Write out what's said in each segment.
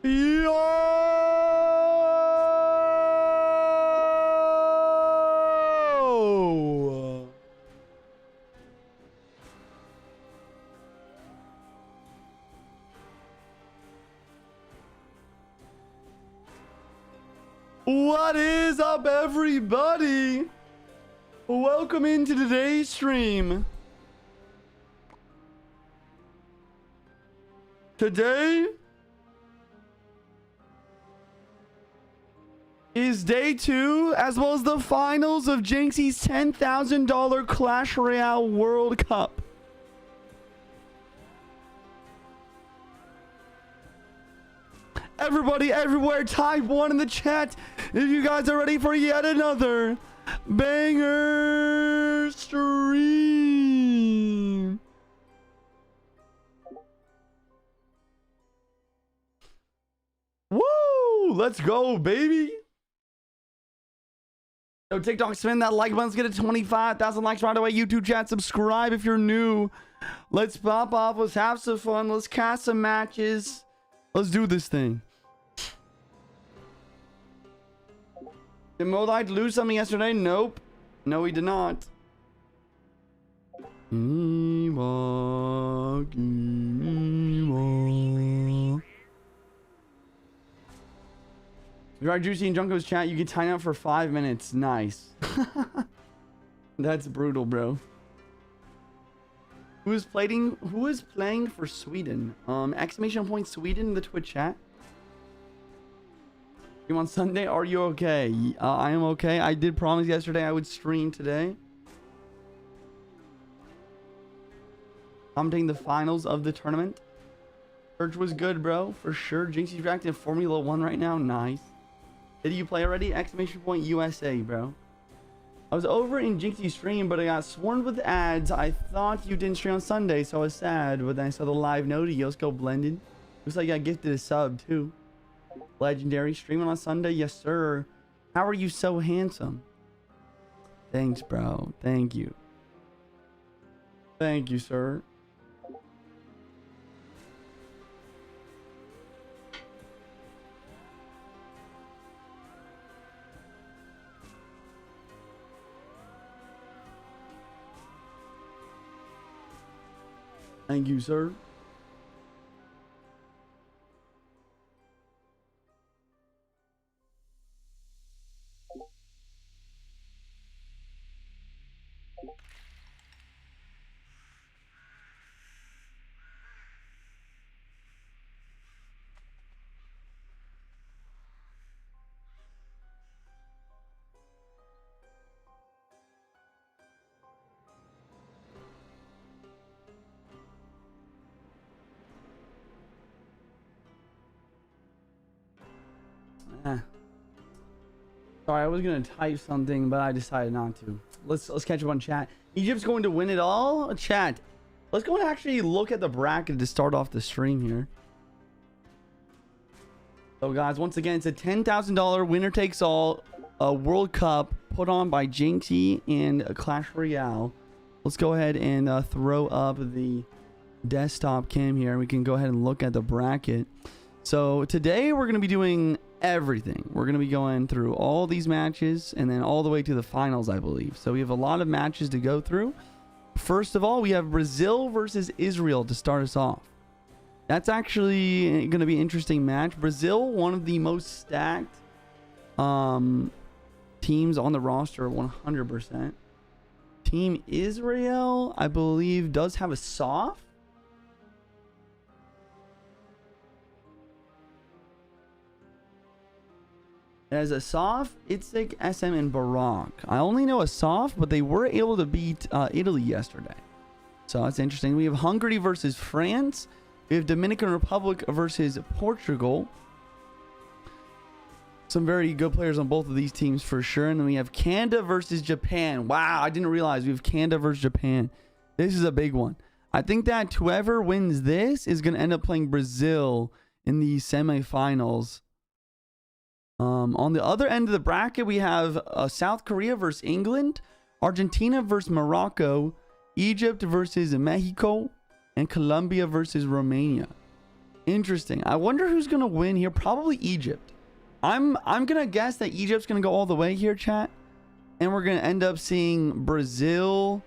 Yo! What is up, everybody? Welcome into today's stream. Today is day 2, as well as the finals of Jynxzi'S $10,000 Clash Royale World Cup. Everybody, everywhere, type 1 in the chat if you guys are ready for yet another banger stream. Woo! Let's go, baby. So TikTok, spin that like button. Let's get it 25,000 likes right away. YouTube chat, subscribe if you're new. Let's pop off. Let's have some fun. Let's cast some matches. Let's do this thing. Did Modite lose something yesterday? Nope. No, he did not. If you are Juicy and Junko's chat, you can time out for 5 minutes. Nice. That's brutal, bro. Who is playing for Sweden? Exclamation point Sweden in the Twitch chat. You on Sunday? Are you okay? I am okay. I did promise yesterday I would stream today. I'm taking the finals of the tournament. Search was good, bro. For sure. Jynxzi'S ranked in Formula 1 right now. Nice. Did you play already? Exclamation point USA, bro. I was over in Jynxzi'S stream, but I got swarmed with ads. I thought you didn't stream on Sunday, so I was sad. But then I saw the live note. Let's go blended. Looks like I got gifted a sub, too. Legendary. Streaming on Sunday? Yes, sir. How are you so handsome? Thanks, bro. Thank you. Thank you, sir. Thank you, sir. Sorry, I was gonna type something, but I decided not to. Let's catch up on chat. Egypt's going to win it all. Chat. Let's go and actually look at the bracket to start off the stream here. So guys, once again, it's a $10,000 winner takes all World Cup put on by Jynxzi and Clash Royale. Let's go ahead and throw up the desktop cam here. We can go ahead and look at the bracket. So today we're going to be doing everything. We're going to be going through all these matches and then all the way to the finals, I believe. So we have a lot of matches to go through. First of all, we have Brazil versus Israel to start us off. That's actually going to be an interesting match. Brazil, one of the most stacked teams on the roster, 100%. Team Israel, I believe, does have a soft. It has a soft, Itzik, SM, and Barak. I only know a soft, but they were able to beat Italy yesterday. So that's interesting. We have Hungary versus France. We have Dominican Republic versus Portugal. Some very good players on both of these teams for sure. And then we have Canada versus Japan. Wow, I didn't realize we have Canada versus Japan. This is a big one. I think that whoever wins this is going to end up playing Brazil in the semifinals. On the other end of the bracket, we have South Korea versus England, Argentina versus Morocco, Egypt versus Mexico, and Colombia versus Romania. Interesting. I wonder who's going to win here. Probably Egypt. I'm gonna guess that Egypt's gonna go all the way here, chat, and we're gonna end up seeing Brazil,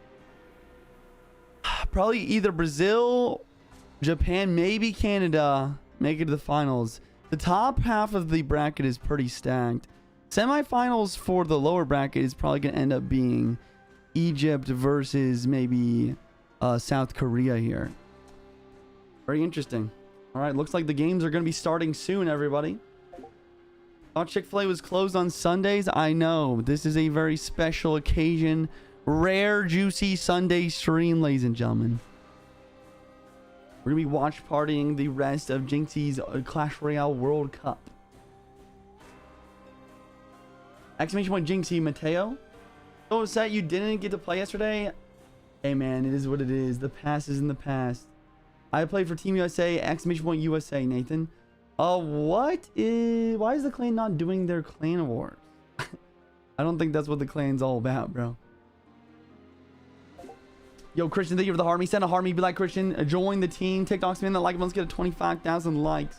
probably either Brazil, Japan, maybe Canada make it to the finals. The top half of the bracket is pretty stacked. Semifinals for the lower bracket is probably gonna end up being Egypt versus maybe South Korea here. Very interesting. All right, looks like the games are gonna be starting soon, everybody. Thought Chick-fil-A was closed on Sundays. I know. This is a very special occasion. Rare, juicy Sunday stream, ladies and gentlemen. We're going to be watch partying the rest of Jynxzi'S Clash Royale World Cup. Exclamation point Jynxzi, Mateo. So upset you didn't get to play yesterday. Hey man, it is what it is. The past is in the past. I played for Team USA. Exclamation point USA, Nathan. Why is the clan not doing their clan wars? I don't think that's what the clan's all about, bro. Yo, Christian, thank you for the Harmy. Send a Harmy. Be like Christian. Join the team. TikTok's man that like. Let's get a 25,000 likes.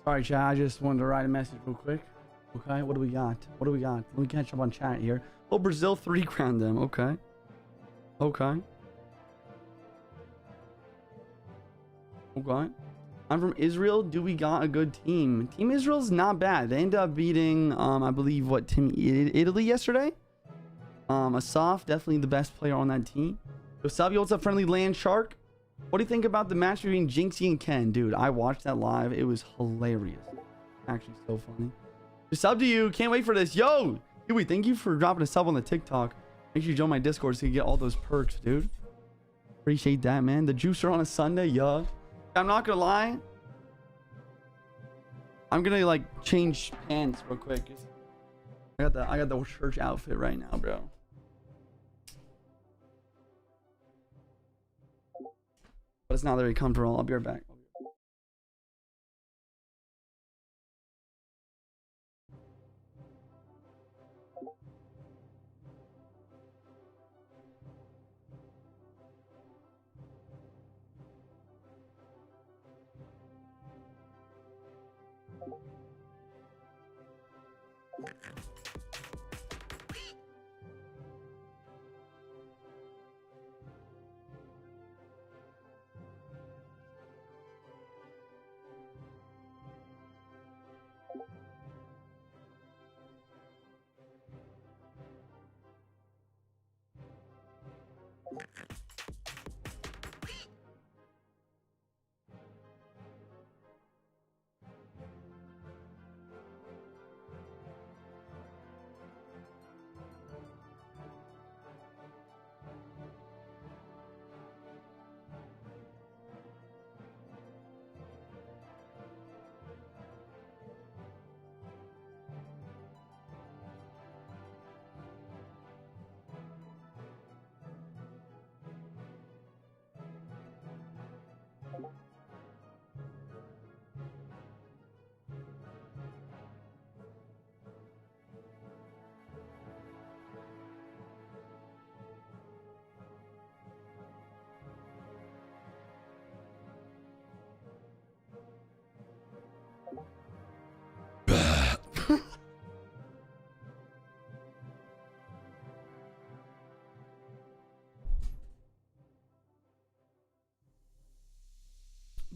Sorry, chat. I just wanted to write a message real quick. Okay, what do we got? What do we got? Let me catch up on chat here. Oh, Brazil 3-crowned them. Okay. Okay. Okay. I'm from Israel. Do we got a good team? Team Israel's not bad. They ended up beating, I believe, what, Team Italy yesterday? Asaf, definitely the best player on that team. So, Sabio, what's up, friendly land shark? What do you think about the match between Jynxzi and Ken? Dude, I watched that live. It was hilarious. Actually, so funny. Just sub to you. Can't wait for this. Yo! Huey, thank you for dropping a sub on the TikTok. Make sure you join my Discord so you get all those perks, dude. Appreciate that, man. The juicer on a Sunday, yeah. I'm not gonna lie. I'm gonna, like, change pants real quick. I got the church outfit right now, bro. But it's not very comfortable. I'll be right back.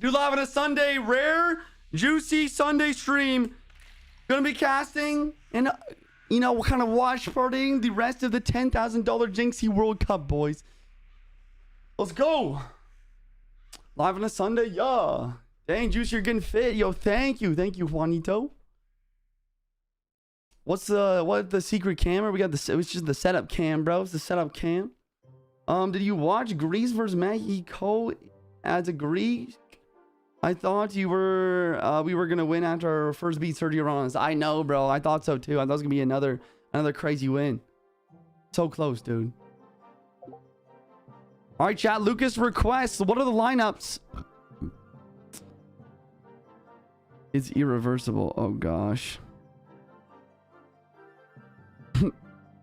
Do live on a Sunday, rare, juicy Sunday stream. Gonna be casting and, you know, kind of watch partying the rest of the $10,000 Jynxzi World Cup, boys. Let's go. Live on a Sunday, yeah. Dang, Juicy, you're getting fit. Yo, thank you. Thank you, Juanito. What's the secret camera? We got the, it's just the setup cam, bro. It's the setup cam. Did you watch Greece versus Mexico as a Greek? I thought you were, we were going to win after our first beat Sergio Ramos. I know, bro. I thought so too. I thought it was going to be another crazy win. So close, dude. All right, chat. Lucas requests. What are the lineups? It's irreversible. Oh, gosh.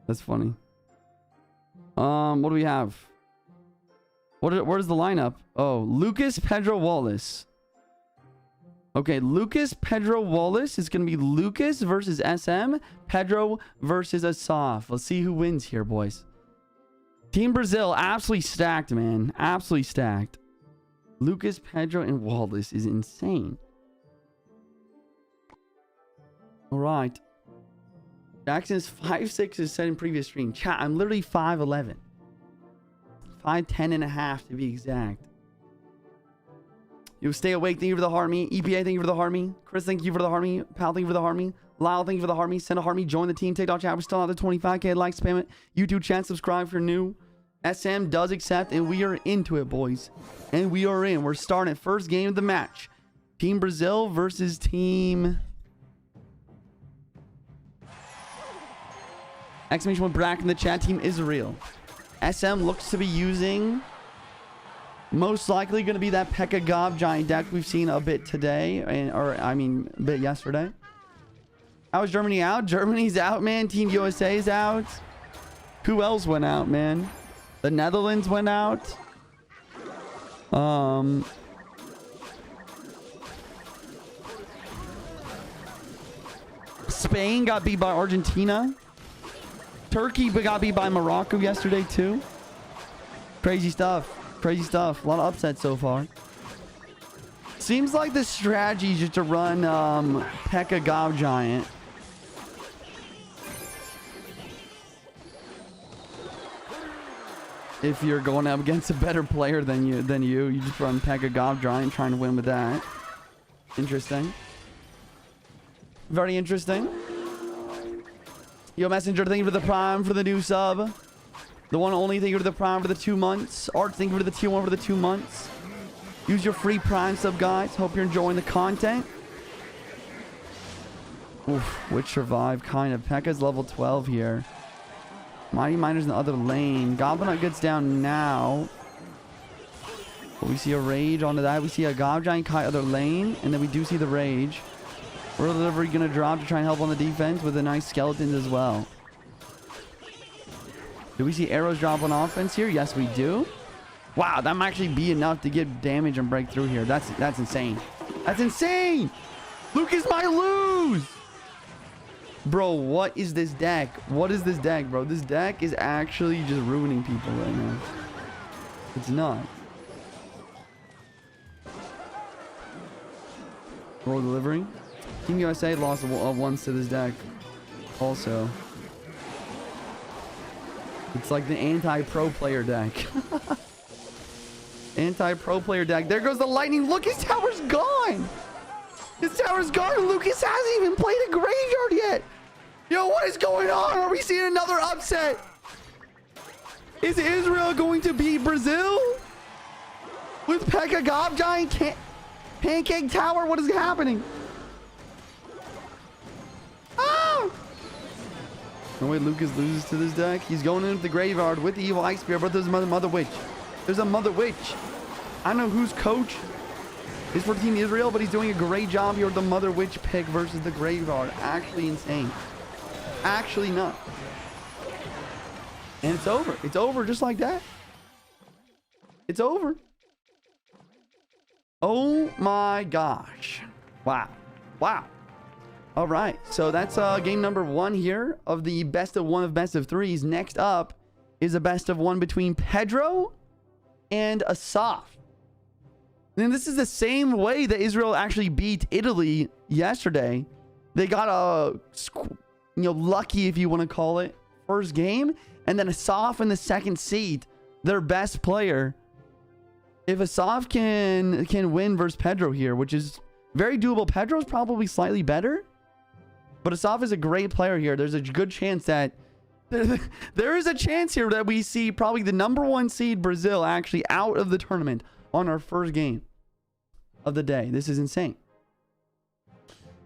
That's funny. What do we have? Where's the lineup? Oh, Lucas, Pedro, Wallace. Okay, Lucas, Pedro, Wallace is going to be Lucas versus SM. Pedro versus Asaf. Let's see who wins here, boys. Team Brazil, absolutely stacked, man. Absolutely stacked. Lucas, Pedro, and Wallace is insane. All right. Jackson is 5'6", as said in previous stream. Chat, I'm literally 5'11". 5'10" and a half to be exact. You stay awake. Thank you for the Harmy. EPA, thank you for the Harmy. Chris, thank you for the Harmy. Pal, thank you for the Harmy. Lyle, thank you for the Harmy. Send a Harmy. Join the team. TikTok chat. We're still out there. 25K. Like, spam it. YouTube chat. Subscribe if you're new. SM does accept, and we are into it, boys. And we are in. We're starting first game of the match. Team Brazil versus Team... Exclamation point Brack in the chat. Team Israel. SM looks to be using... Most likely going to be that Pekka Gob giant deck we've seen a bit today. I mean, a bit yesterday. How is Germany out? Germany's out, man. Team USA's out. Who else went out, man? The Netherlands went out. Spain got beat by Argentina. Turkey got beat by Morocco yesterday, too. Crazy stuff. Crazy stuff. A lot of upsets so far. Seems like the strategy is just to run Pekka Gob Giant. If you're going up against a better player than you just run Pekka Gob Giant trying to win with that. Interesting. Very interesting. Yo, Messenger, thank you for the Prime for the new sub. The one only, thank you for the Prime for the 2 months. Art, thank you for the tier 1 for the 2 months. Use your free Prime sub, guys. Hope you're enjoying the content. Oof, which survived, kind of. Pekka's level 12 here. Mighty Miner's in the other lane. Goblin gets down now. But we see a Rage onto that. We see a Gob Giant Kai other lane. And then we do see the Rage. World Delivery going to drop to try and help on the defense with a nice Skeletons as well. Do we see arrows drop on offense here? Yes, we do. Wow, that might actually be enough to get damage and break through here. That's insane. That's insane! Lucas might lose! Bro, what is this deck? What is this deck, bro? This deck is actually just ruining people right now. It's not. World Delivery. Team USA lost once to this deck. Also. It's like the anti-pro player deck. Anti-pro player deck. There goes the lightning. Look, his tower's gone. His tower's gone. Lucas hasn't even played a graveyard yet. Yo, what is going on? Are we seeing another upset? Is Israel going to beat Brazil? With Pekka Gob Giant Pancake Tower? What is happening? Ah! No way Lucas loses to this deck. He's going into the graveyard with the evil Ice Spear, but there's a Mother Witch. There's a Mother Witch. I don't know whose coach is for Team Israel, but he's doing a great job here with the Mother Witch pick versus the graveyard. Actually insane. Actually not. And it's over. It's over just like that. It's over. Oh my gosh. Wow. Wow. All right, so that's game number 1 here of the best of 1 of best of 3s. Next up is a best of 1 between Pedro and Asaf. And this is the same way that Israel actually beat Italy yesterday. They got lucky, if you want to call it, first game, and then Asaf in the second seed, their best player. If Asaf can win versus Pedro here, which is very doable. Pedro's probably slightly better, but Asaf is a great player here. There's a good chance that there is a chance here that we see probably the #1 seed Brazil actually out of the tournament on our first game of the day. This is insane.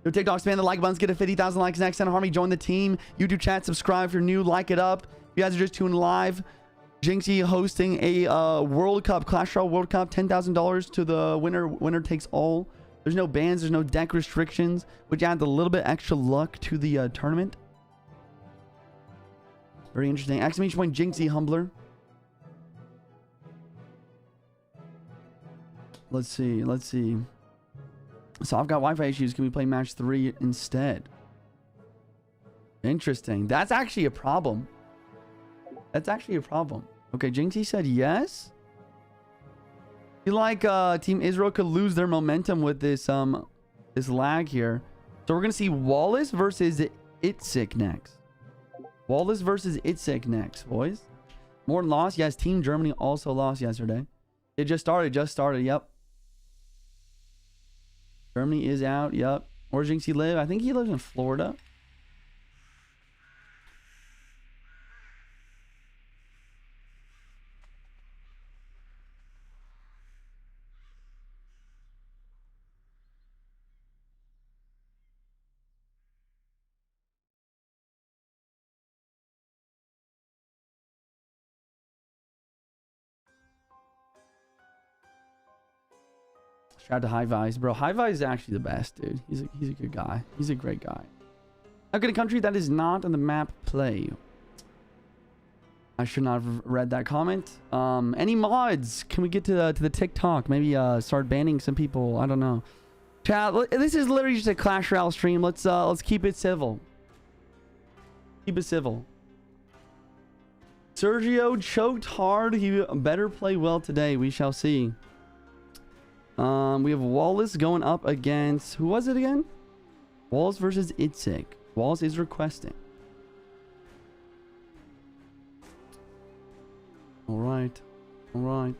Yo, TikTok, spam the like buttons, get to 50,000 likes next. Send Harmony, join the team. YouTube chat, subscribe if you're new, like it up. If you guys are just tuning live, Jynxzi hosting a World Cup, Clash Royale World Cup, $10,000 to the winner. Winner takes all. There's no bans, there's no deck restrictions, which adds a little bit extra luck to the tournament. Very interesting. Exclamation point Jynxzi Humbler. Let's see. So I've got Wi-Fi issues. Can we play match 3 instead? Interesting. That's actually a problem. Okay, Jynxzi said yes. I feel like Team Israel could lose their momentum with this lag here. So we're gonna see Wallace versus Itzik next. Boys. Morton lost. Yes, Team Germany also lost yesterday. It just started. Yep. Germany is out. Yep. Where does Jynxzi live? I think he lives in Florida. Shout out to High Vice, bro. High Vice is actually the best, dude. He's a good guy. He's a great guy. How could a country that is not on the map play? I should not have read that comment. Any mods? Can we get to the TikTok? Maybe start banning some people. I don't know. Chat. This is literally just a Clash Royale stream. Let's keep it civil. Sergio choked hard. He better play well today. We shall see. We have Wallace going up against... Who was it again? Wallace versus Itzik. Wallace is requesting. Alright. When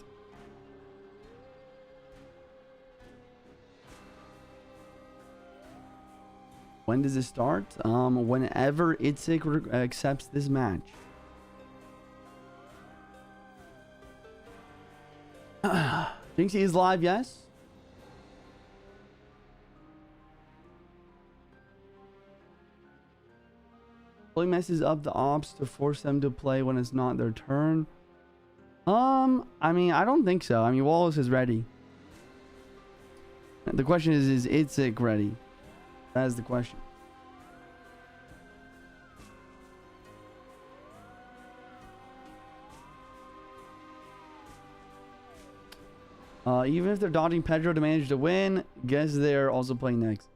does it start? Whenever Itzik accepts this match. Jynxzi is live, yes? Play messes up the ops to force them to play when it's not their turn. I mean, I don't think so. I mean, Wallace is ready. The question is Itzik ready? That is the question. Even if they're dodging Pedro to manage to win, guess they're also playing next.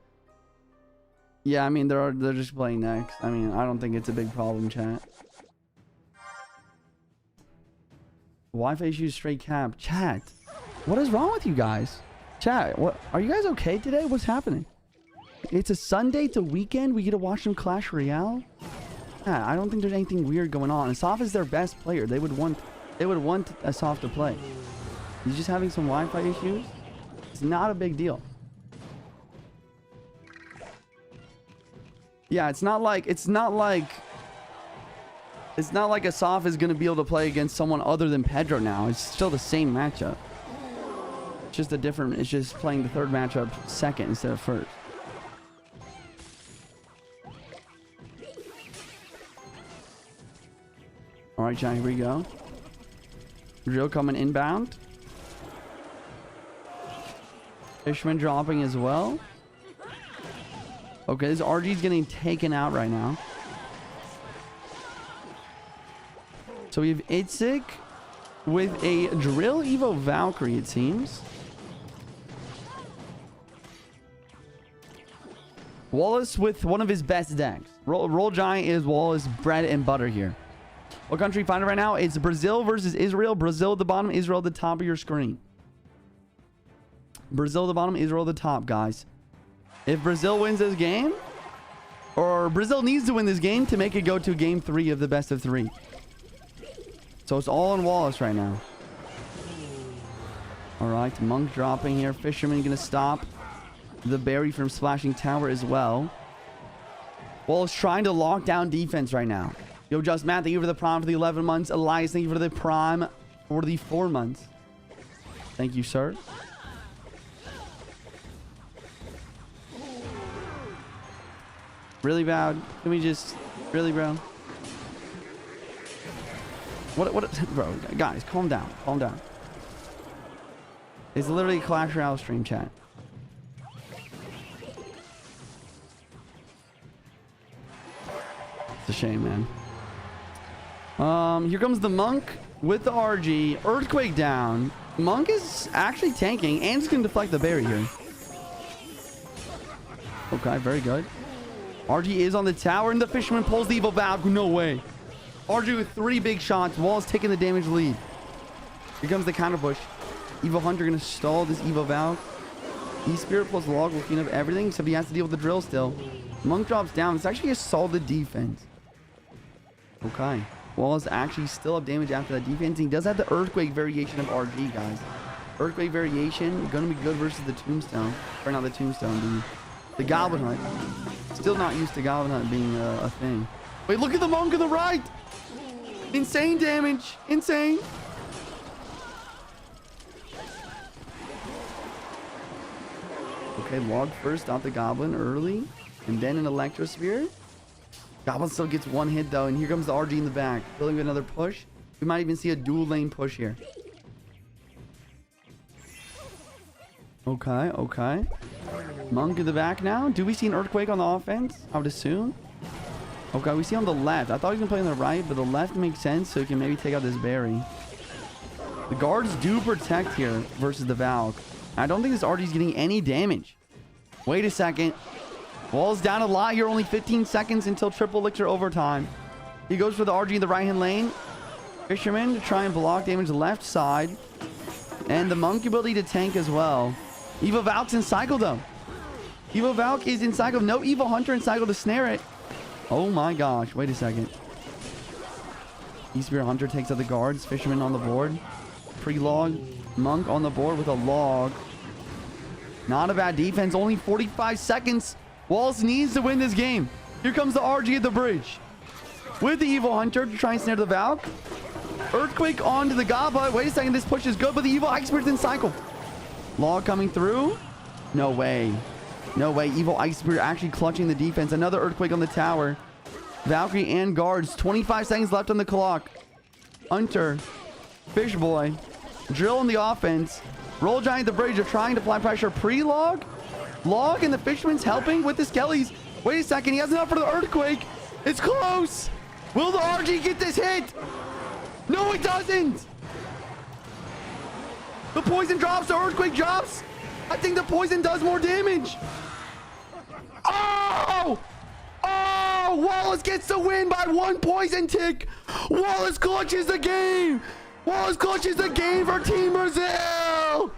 Yeah, I mean, they're just playing next. I mean, I don't think it's a big problem, chat. Wi-Fi issues, straight cap. Chat, what is wrong with you guys? Chat, what are you guys okay today? What's happening? It's a Sunday, it's a weekend. We get to watch some Clash Royale. Yeah, I don't think there's anything weird going on. Asaf is their best player. They would want Asaf to play. He's just having some Wi-Fi issues. It's not a big deal. Yeah, it's not like Asaf is going to be able to play against someone other than Pedro now. It's still the same matchup. It's just playing the third matchup second instead of first. All right, chat, here we go. Drill coming inbound. Fishman dropping as well. Okay, this RG's getting taken out right now. So we have Itzik with a Drill Evo Valkyrie, it seems. Wallace with one of his best decks. Roll Giant is Wallace bread and butter here. What country finder right now? It's Brazil versus Israel. Brazil at the bottom, Israel at the top of your screen. Brazil at the bottom, Israel at the top, guys. If Brazil wins this game, or Brazil needs to win this game to make it go to game 3 of the best of 3. So it's all on Wallace right now. All right, Monk dropping here. Fisherman going to stop the berry from splashing tower as well. Wallace trying to lock down defense right now. Yo, Just Matt, thank you for the prime for the 11 months. Elias, thank you for the prime for the 4 months. Thank you, sir. Really, bad? Can we just... Really, bro? What... Bro, guys, calm down. Calm down. It's literally Clash Royale stream chat. It's a shame, man. Here comes the Monk with the RG. Earthquake down. Monk is actually tanking and he's going to deflect the berry here. Okay, very good. RG is on the tower and the Fisherman pulls the Evil Valk. No way. RG with 3 big shots. Wall's taking the damage lead. Here comes the counter push. Evil Hunter going to stall this Evil Valk. E-Spirit plus Log will clean up everything, except he has to deal with the drill still. Monk drops down. It's actually a solid defense. Okay. Wall is actually still up damage after that defense. He does have the Earthquake variation of RG, guys. Earthquake variation, going to be good versus the Tombstone. Or not the Tombstone, the Goblin Hunt. Still not used to Goblin Hunt being a thing. Wait, look at the Monk on the right! Insane damage! Insane! Okay, Log first, stop the Goblin early. And then an Electrosphere. Goblin still gets 1 hit though, and here comes the RG in the back. Building another push. We might even see a dual lane push here. Okay, okay. Monk in the back now. Do we see an Earthquake on the offense? I would assume. Okay, we see on the left. I thought he was going to play on the right, but the left makes sense, so he can maybe take out this berry. The guards do protect here versus the Valk. I don't think this RG is getting any damage. Wait a second. Wall's down a lot here. Only 15 seconds until triple elixir overtime. He goes for the RG in the right-hand lane. Fisherman to try and block damage left side. And the Monk ability to tank as well. Evil Valk's in cycle though. Evil Valk is in cycle. No Evil Hunter in cycle to snare it. Oh my gosh. Wait a second. E-Spirit Hunter takes out the guards. Fisherman on the board. Pre-log. Monk on the board with a log. Not a bad defense. Only 45 seconds. Wallace needs to win this game. Here comes the RG at the bridge. With the Evil Hunter to try and snare the Valk. Earthquake onto the Goblin. Wait a second. This push is good, but the Evil Ice Spirit's in cycle. Log coming through. No way. No way. Evil Ice Spirit actually clutching the defense. Another Earthquake on the tower. Valkyrie and guards. 25 seconds left on the clock. Hunter. Fish Boy. Drill in the offense. Roll Giant the bridge. They're trying to apply pressure. Pre-log. Log and the Fisherman's helping with the Skellies. Wait a second. He has enough for the Earthquake. It's close. Will the RG get this hit? No, it doesn't. The poison drops. The Earthquake drops. I think the poison does more damage. Oh! Oh! Wallace gets the win by 1 poison tick. Wallace clutches the game. Wallace clutches the game for Team Brazil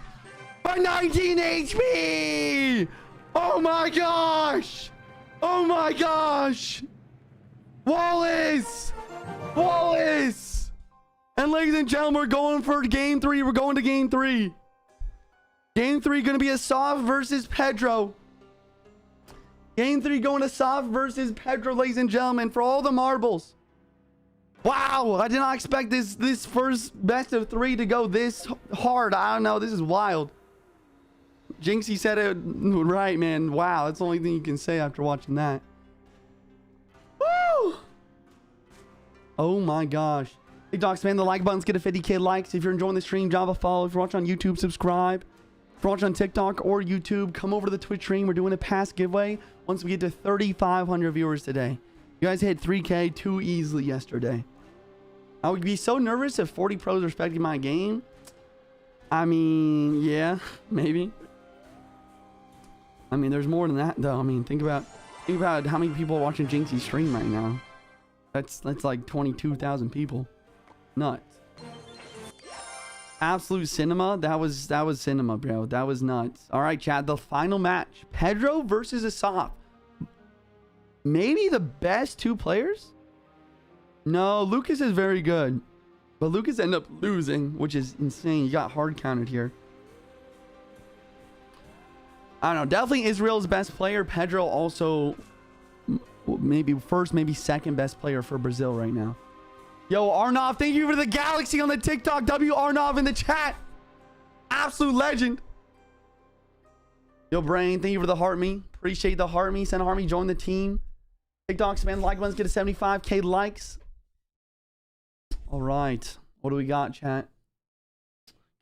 by 19 HP. Oh my gosh. Oh my gosh. Wallace. Wallace. And ladies and gentlemen, we're going for game 3. We're going to game 3. Game 3 going to be a Soft versus Pedro. Game 3 going to Soft versus Pedro, ladies and gentlemen, for all the marbles. Wow, I did not expect this first best of 3 to go this hard. I don't know. This is wild. Jynxzi said it right, man. Wow, that's the only thing you can say after watching that. Woo! Oh my gosh. Big Dogs, man, the like button's get to 50k likes. If you're enjoying the stream, drop a follow. If you're watching on YouTube, subscribe. If you're watching on TikTok or YouTube, come over to the Twitch stream. We're doing a pass giveaway once we get to 3,500 viewers today. You guys hit 3k too easily yesterday. I would be so nervous if 40 pros respected my game. I mean, yeah, maybe. I mean, there's more than that though. I mean, think about how many people are watching Jynxzi'S stream right now. That's like 22,000 people. Nuts. Absolute cinema. That was cinema, bro. That was nuts. All right, chat. The final match. Pedro versus Asaf. Maybe the best two players? No, Lucas is very good. But Lucas ended up losing, which is insane. You got hard counted here. I don't know. Definitely Israel's best player. Pedro also maybe first, maybe second best player for Brazil right now. Yo, Arnav, thank you for the galaxy on the TikTok. W Arnav in the chat. Absolute legend. Yo, Brain, thank you for the heart me. Appreciate the heart me. Send a heart me. Join the team. TikTok spam like buttons. Get to 75K likes. All right. What do we got, chat?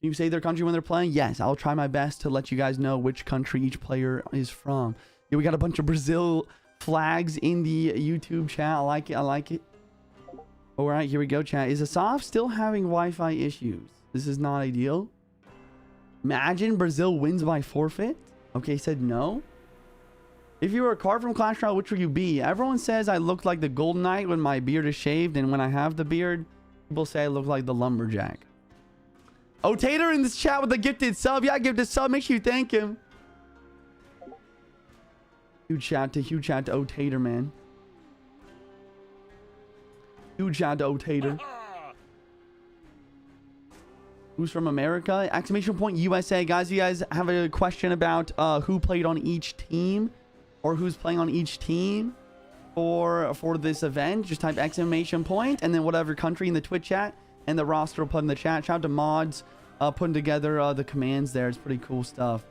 Can you say their country when they're playing? Yes, I'll try my best to let you guys know which country each player is from. Yeah, we got a bunch of Brazil flags in the YouTube chat. I like it. I like it. All right, here we go, chat. Is Asaf still having Wi-Fi issues? This is not ideal. Imagine Brazil wins by forfeit. Okay, said no. If you were a card from Clash Royale, which would you be? Everyone says I look like the Golden Knight when my beard is shaved, and when I have the beard, people say I look like the Lumberjack. Oh, Tater in this chat with the gifted sub. Yeah, gifted sub. Make sure you thank him. Huge shout to O Tater, man. Huge shout to O Tater. Who's from America? Exclamation point USA. Guys, you guys have a question about who played on each team or who's playing on each team for this event? Just type exclamation point and then whatever country in the Twitch chat, and the roster will put in the chat. Shout out to mods putting together the commands there. It's pretty cool stuff.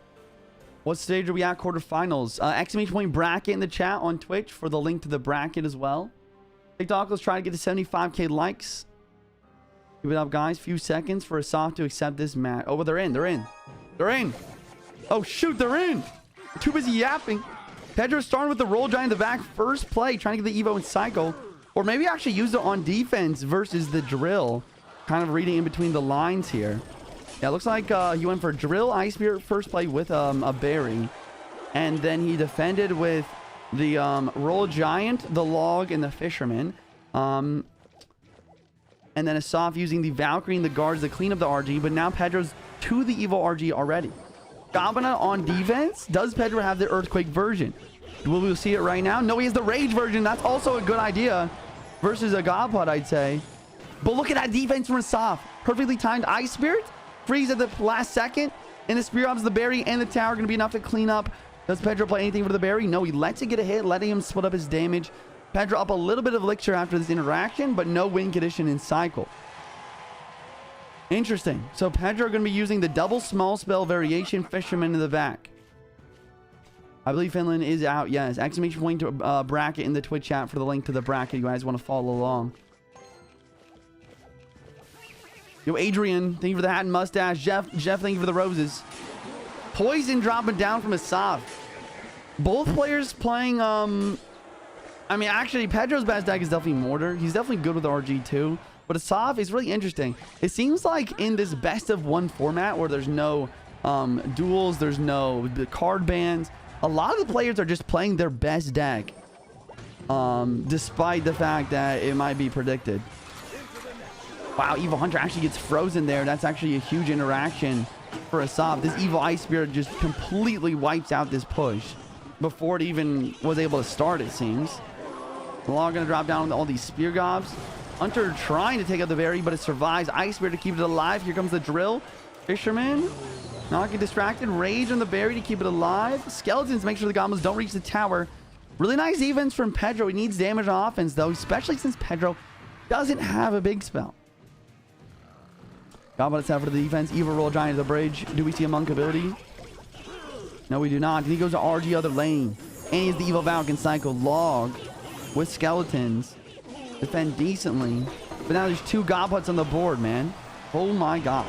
What stage are we at? Quarterfinals. Exclamation point bracket in the chat on Twitch for the link to the bracket as well. TikTok, let's try to get to 75K likes. Give it up, guys. Few seconds for Asaf to accept this match. Oh, well, they're in. They're in. They're in. Oh, shoot. They're in. They're too busy yapping. Pedro starting with the roll giant in the back. First play. Trying to get the Evo in cycle. Or maybe actually use it on defense versus the drill. Kind of reading in between the lines here. Yeah, it looks like he went for drill, Ice Spirit first play with a berry. And then he defended with the roll giant, the log, and the fisherman. And then Asaf using the Valkyrie and the guards to clean up the RG. But now Pedro's to the Evo RG already. Gobana on defense. Does Pedro have the Earthquake version? Will we see it right now? No, he has the Rage version. That's also a good idea. Versus a Godpod, I'd say. But look at that defense from Asaf. Perfectly timed Ice Spirit. Freeze at the last second. And the Spear Obs, the berry, and the tower going to be enough to clean up. Does Pedro play anything for the berry? No, he lets it get a hit, letting him split up his damage. Pedro up a little bit of elixir after this interaction, but no win condition in cycle. Interesting. So Pedro going to be using the double small spell variation fisherman in the back. I believe Finland is out. Yes. Exclamation point to bracket in the Twitch chat for the link to the bracket. You guys want to follow along. Yo, Adrian, thank you for the hat and mustache. Jeff, thank you for the roses. Poison dropping down from Asaf. Both players playing, I mean, actually, Pedro's best deck is definitely Mortar. He's definitely good with RG too. But Asaf is really interesting. It seems like in this best of one format where there's no duels, there's no card bans, a lot of the players are just playing their best deck. Despite the fact that it might be predicted. Wow, Evil Hunter actually gets frozen there. That's actually a huge interaction for Asaf. This Evil Ice Spirit just completely wipes out this push before it even was able to start, it seems. Log gonna drop down with all these Spear Gobs. Hunter trying to take out the berry, but it survives. Ice Spirit to keep it alive. Here comes the drill. Fisherman not get distracted. Rage on the berry to keep it alive. Skeletons make sure the goblins don't reach the tower. Really nice defense from Pedro. He needs damage on offense, though, especially since Pedro doesn't have a big spell. Goblin set for the defense. Evil roll giant to the bridge. Do we see a monk ability? No, we do not. He goes to RG other lane. And he's the Evil Falcon cycle. Log with skeletons. Defend decently. But now there's two Godpots on the board, man. Oh my god.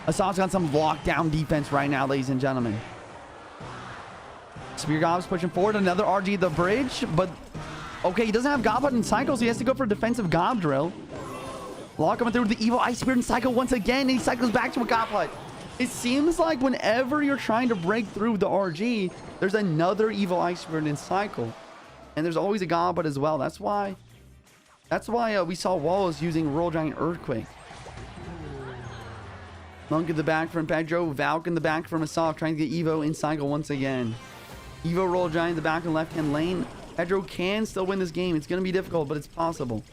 Asaf's got some lockdown defense right now, ladies and gentlemen. Spear Gob's pushing forward. Another RG at the bridge. But, okay, he doesn't have Godpot in cycle, so he has to go for a defensive Gob drill. Log coming through with the Evil Ice Spirit in cycle once again, and he cycles back to a Godpot. It seems like whenever you're trying to break through the RG, there's another Evil Ice Spirit in cycle. And there's always a Godpot as well. That's why we saw Wallace using Roll Giant Earthquake. Monk in the back from Pedro. Valk in the back from Asaf, trying to get Evo in cycle once again. Evo roll giant in the back and left-hand lane. Pedro can still win this game. It's going to be difficult, but it's possible.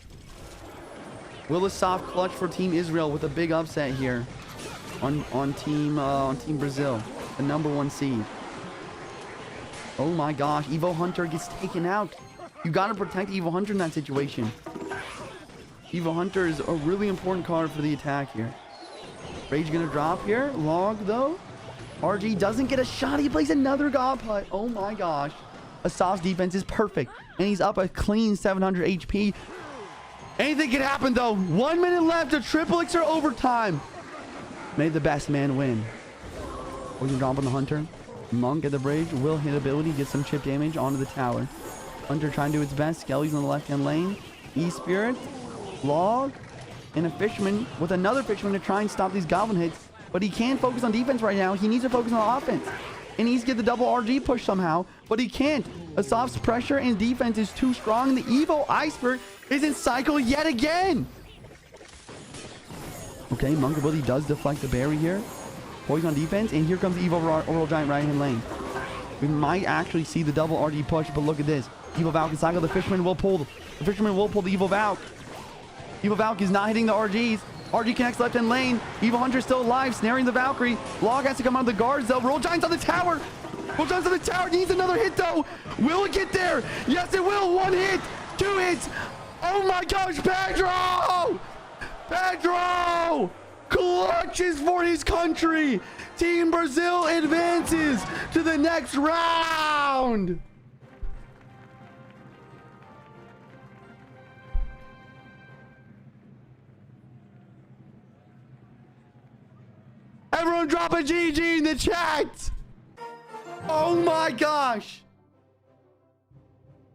Will Asaf clutch for Team Israel with a big upset here on Team Brazil, the #1 seed. Oh my gosh, Evo Hunter gets taken out. You got to protect Evo Hunter in that situation. Evo Hunter is a really important card for the attack here. Rage gonna drop here. Log though. RG doesn't get a shot. He plays another God Putt. Oh my gosh. Asaf's defense is perfect. And he's up a clean 700 HP. Anything can happen though. 1 minute left. A triple elixir overtime. May the best man win. We're gonna drop on the Hunter. Monk at the bridge. Will hit ability. Get some chip damage onto the tower. Hunter trying to do its best. Skelly's on the left-hand lane. E-Spirit. Log. And a Fisherman with another Fisherman to try and stop these Goblin hits. But he can't focus on defense right now. He needs to focus on offense. And he needs to get the double RG push somehow. But he can't. Asaf's pressure and defense is too strong. The Evo Iceberg is in cycle yet again. Okay, Monk ability does deflect the berry here. Poison on defense. And here comes the Evo Oral Giant right hand lane. We might actually see the double RG push. But look at this. Evo Valk can cycle. The Fisherman will pull. The Fisherman will pull the Evo Valk. Evo Valk is not hitting the RGs. RG connects left end lane. Evo Hunter still alive, snaring the Valkyrie. Log has to come out of the guards though. Roll Giant's on the tower. Roll Giant's on the tower. Needs another hit though. Will it get there? Yes, it will. 1 hit. 2 hits. Oh my gosh, Pedro! Pedro! Clutches for his country. Team Brazil advances to the next round. Everyone drop a GG in the chat. Oh my gosh.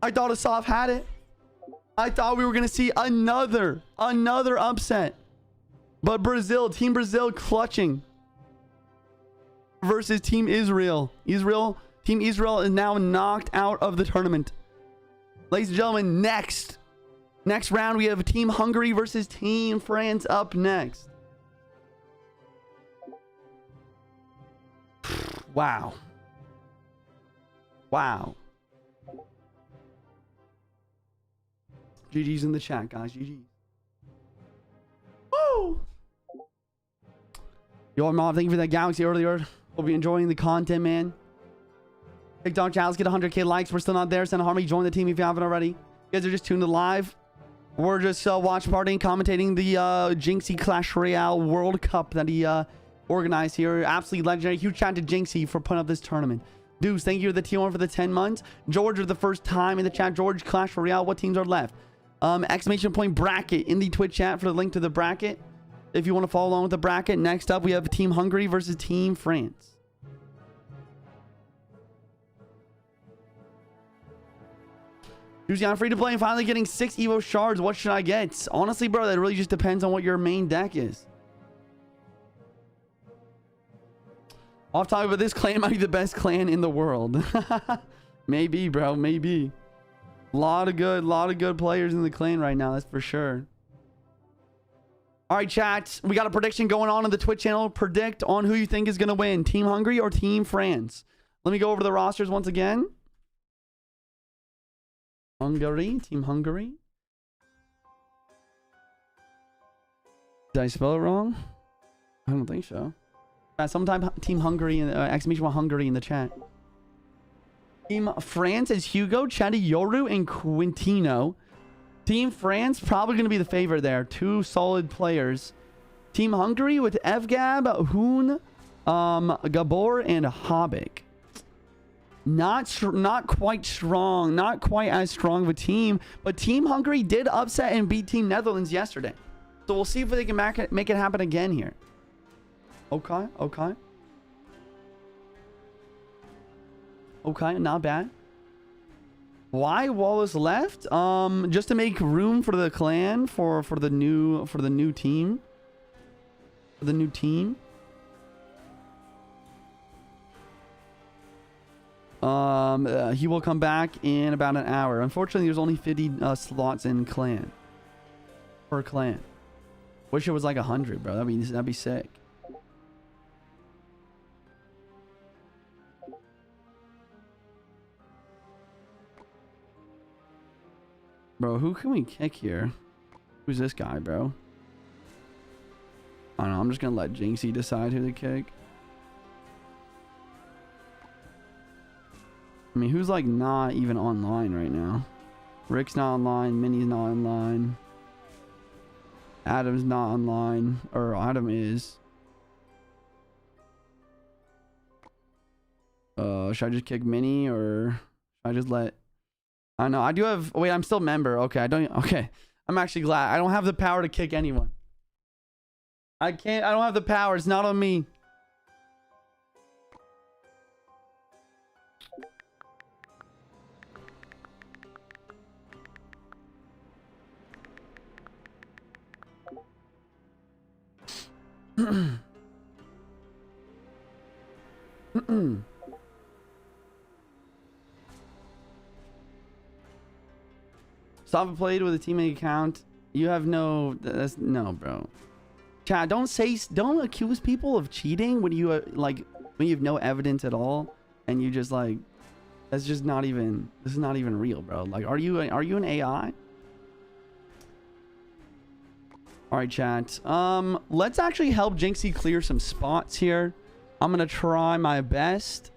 I thought Asaf had it. I thought we were going to see another upset. But Brazil, Team Brazil clutching versus Team Israel. Team Israel is now knocked out of the tournament. Ladies and gentlemen, next round we have Team Hungary versus Team France up next. Wow. Wow. GG's in the chat, guys. GG. Woo! Yo, Mom, thank you for that Galaxy earlier. Hope you're enjoying the content, man. TikTok channel, let's get 100k likes. We're still not there. Send a Harmony, join the team if you haven't already. You guys are just tuned to live. We're just watch partying, commentating the Jynxzi Clash Royale World Cup that he organized here. Absolutely legendary. Huge shout out to Jynxzi for putting up this tournament. Deuce, thank you to the T1 for the 10 months. George, for the first time in the chat. George, Clash Royale, what teams are left? Exclamation point bracket in the Twitch chat for the link to the bracket if you want to follow along with the bracket. Next up, we have Team Hungary versus Team France. Juicy, I'm free to play and finally getting 6 Evo shards. What should I get? Honestly, bro, that really just depends on what your main deck is. Off topic, but this clan might be the best clan in the world. Maybe, bro, maybe. Lot of good players in the clan right now, that's for sure. All right, chat, we got a prediction going on the Twitch channel. Predict on who you think is going to win, Team Hungary or Team France. Let me go over the rosters once again. Hungary, Team Hungary. Did I spell it wrong? I don't think so. Sometime Team Hungary and exclamation point Hungary in the chat. Team France is Hugo, Chatty Yoru, and Quintino. Team France probably going to be the favorite there. 2 solid players. Team Hungary with Evgab, Hoon, Gabor, and Habik. Not quite strong. Not quite as strong of a team. But Team Hungary did upset and beat Team Netherlands yesterday. So we'll see if they can make it happen again here. Okay. Okay, not bad. Why Wallace left? Just to make room for the clan for the new team. For the new team. He will come back in about an hour. Unfortunately, there's only 50 slots in clan. Per clan. Wish it was like 100, bro. That'd be sick. Bro, who can we kick here? Who's this guy, bro? I don't know. I'm just gonna let Jynxzi decide who to kick. I mean, who's like not even online right now? Rick's not online. Minnie's not online. Adam's not online. Or Adam is. Should I just kick Minnie or should I just let... I don't know. I do have... Wait, I'm still member. Okay, I don't... Okay. I'm actually glad. I don't have the power to kick anyone. I can't... I don't have the power. It's not on me. Stop played with a teammate account. You have no... That's... No, bro. Chat, don't accuse people of cheating when you like when you have no evidence at all and you just like... That's just not even... This is not even real, bro. Like, are you an AI? All right, chat. Let's actually help Jynxzi clear some spots here. I'm gonna try my best.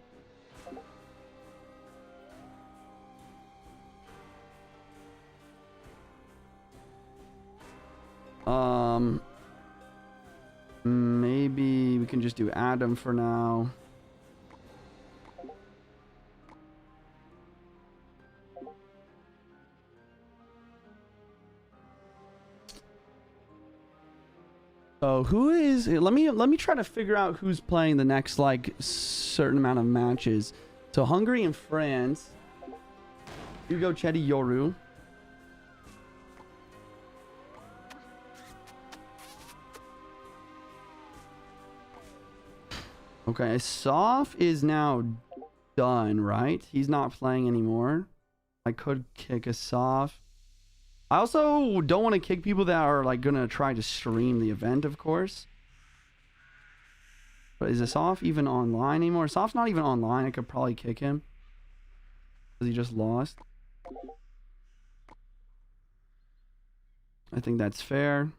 Maybe we can just do Adam for now. So who is... Let me try to figure out who's playing the next like certain amount of matches. So Hungary and France. Hugo, Chetty, Yoru. Okay, Soph is now done, right? He's not playing anymore. I could kick a Soph. I also don't want to kick people that are like gonna try to stream the event, of course. But is Soph even online anymore? Soph's not even online. I could probably kick him because he just lost. I think that's fair.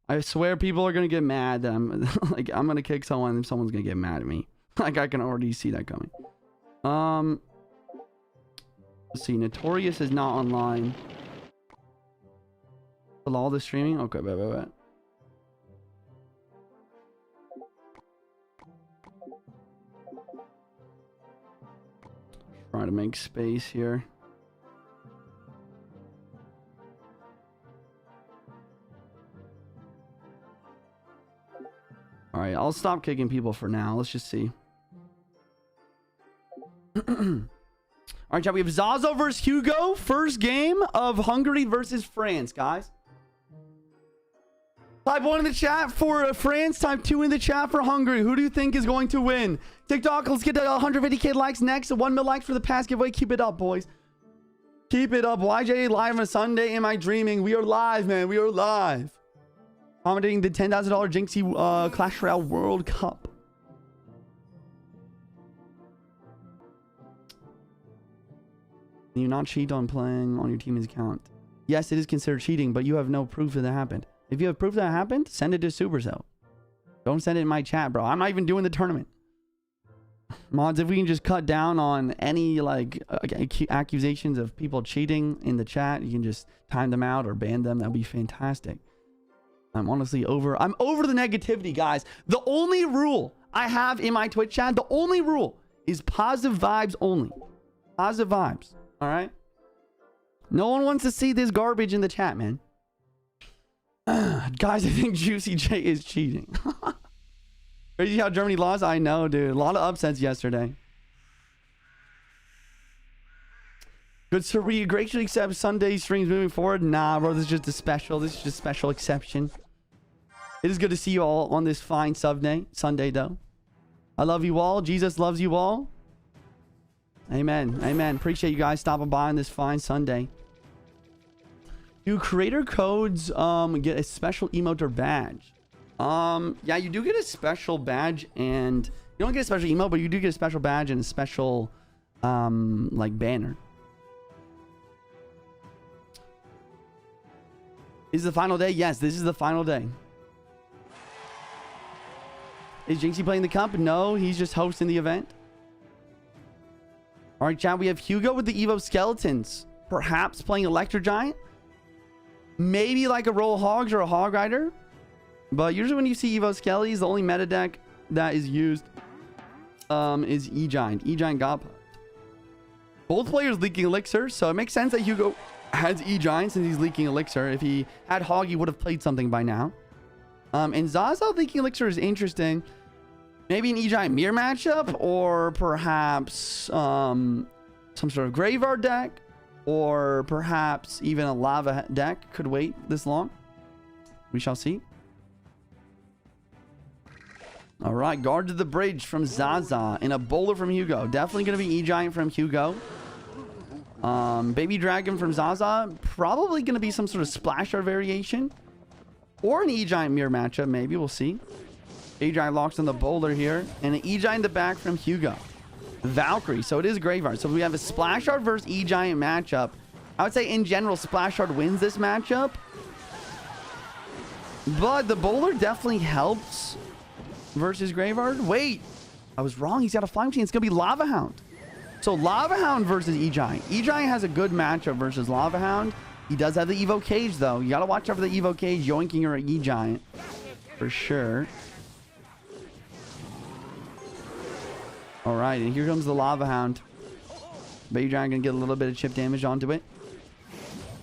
I swear people are gonna get mad that I'm like I'm gonna kick someone and someone's gonna get mad at me. Like I can already see that coming. Let's see. Notorious is not online. All the streaming. Okay, bet. Trying to make space here. All right, I'll stop kicking people for now. Let's just see. All right, chat. We have Zazo versus Hugo. First game of Hungary versus France, guys. Type 1 in the chat for France. Type 2 in the chat for Hungary. Who do you think is going to win? TikTok, let's get to 150k likes next. 1 mil likes for the past giveaway. Keep it up, boys. Keep it up. YJ live on a Sunday. Am I dreaming? We are live, man. We are live. Commenting the $10,000 Jynxzi Clash Royale World Cup. You not cheat on playing on your team's account. Yes, it is considered cheating, but you have no proof that happened. If you have proof that happened, send it to Supercell. Don't send it in my chat, bro. I'm not even doing the tournament. Mods, if we can just cut down on any like accusations of people cheating in the chat, you can just time them out or ban them. That'd be fantastic. I'm honestly over. I'm over the negativity, guys. The only rule I have in my Twitch chat, the only rule is positive vibes only. Positive vibes. All right. No one wants to see this garbage in the chat, man. Guys, I think JuicyJ is cheating. Crazy how Germany lost. I know, dude. A lot of upsets yesterday. Good sir, we graciously accept Sunday streams moving forward. Nah, bro, this is just a special. This is just a special exception. It is good to see you all on this fine Sunday, though. I love you all. Jesus loves you all. Amen. Amen. Appreciate you guys stopping by on this fine Sunday. Do creator codes get a special emote or badge? Yeah, you do get a special badge, and you don't get a special emote, but you do get a special badge and a special like banner. Is the final day? Yes, this is the final day. Is Jynxzi playing the cup? No, he's just hosting the event. All right, chat. We have Hugo with the Evo Skeletons. Perhaps playing Electro Giant. Maybe like a Roll Hogs or a Hog Rider. But usually when you see Evo Skellies, the only meta deck that is used is E-Giant. E-Giant God. Both players leaking Elixir, so it makes sense that Hugo has E-Giant since he's leaking Elixir. If he had Hog, he would have played something by now. And Zaza leaking Elixir is interesting. Maybe an E-Giant mirror matchup, or perhaps some sort of graveyard deck, or perhaps even a lava deck could wait this long. We shall see. All right, guard to the bridge from Zaza and a bowler from Hugo. Definitely going to be E-Giant from Hugo. Baby Dragon from Zaza. Probably going to be some sort of splash art variation. Or an E-Giant mirror matchup, maybe. We'll see. E-Giant locks on the bowler here. And an E-Giant in the back from Hugo. Valkyrie. So it is Graveyard. So we have a splash art versus E-Giant matchup. I would say in general, splash art wins this matchup. But the bowler definitely helps versus Graveyard. Wait, I was wrong. He's got a flying machine. It's going to be Lava Hound. So Lava Hound versus E-Giant. E-Giant has a good matchup versus Lava Hound. He does have the Evo Cage, though. You got to watch out for the Evo Cage yoinking or E-Giant. For sure. All right, and here comes the Lava Hound. Baby Dragon going to get a little bit of chip damage onto it.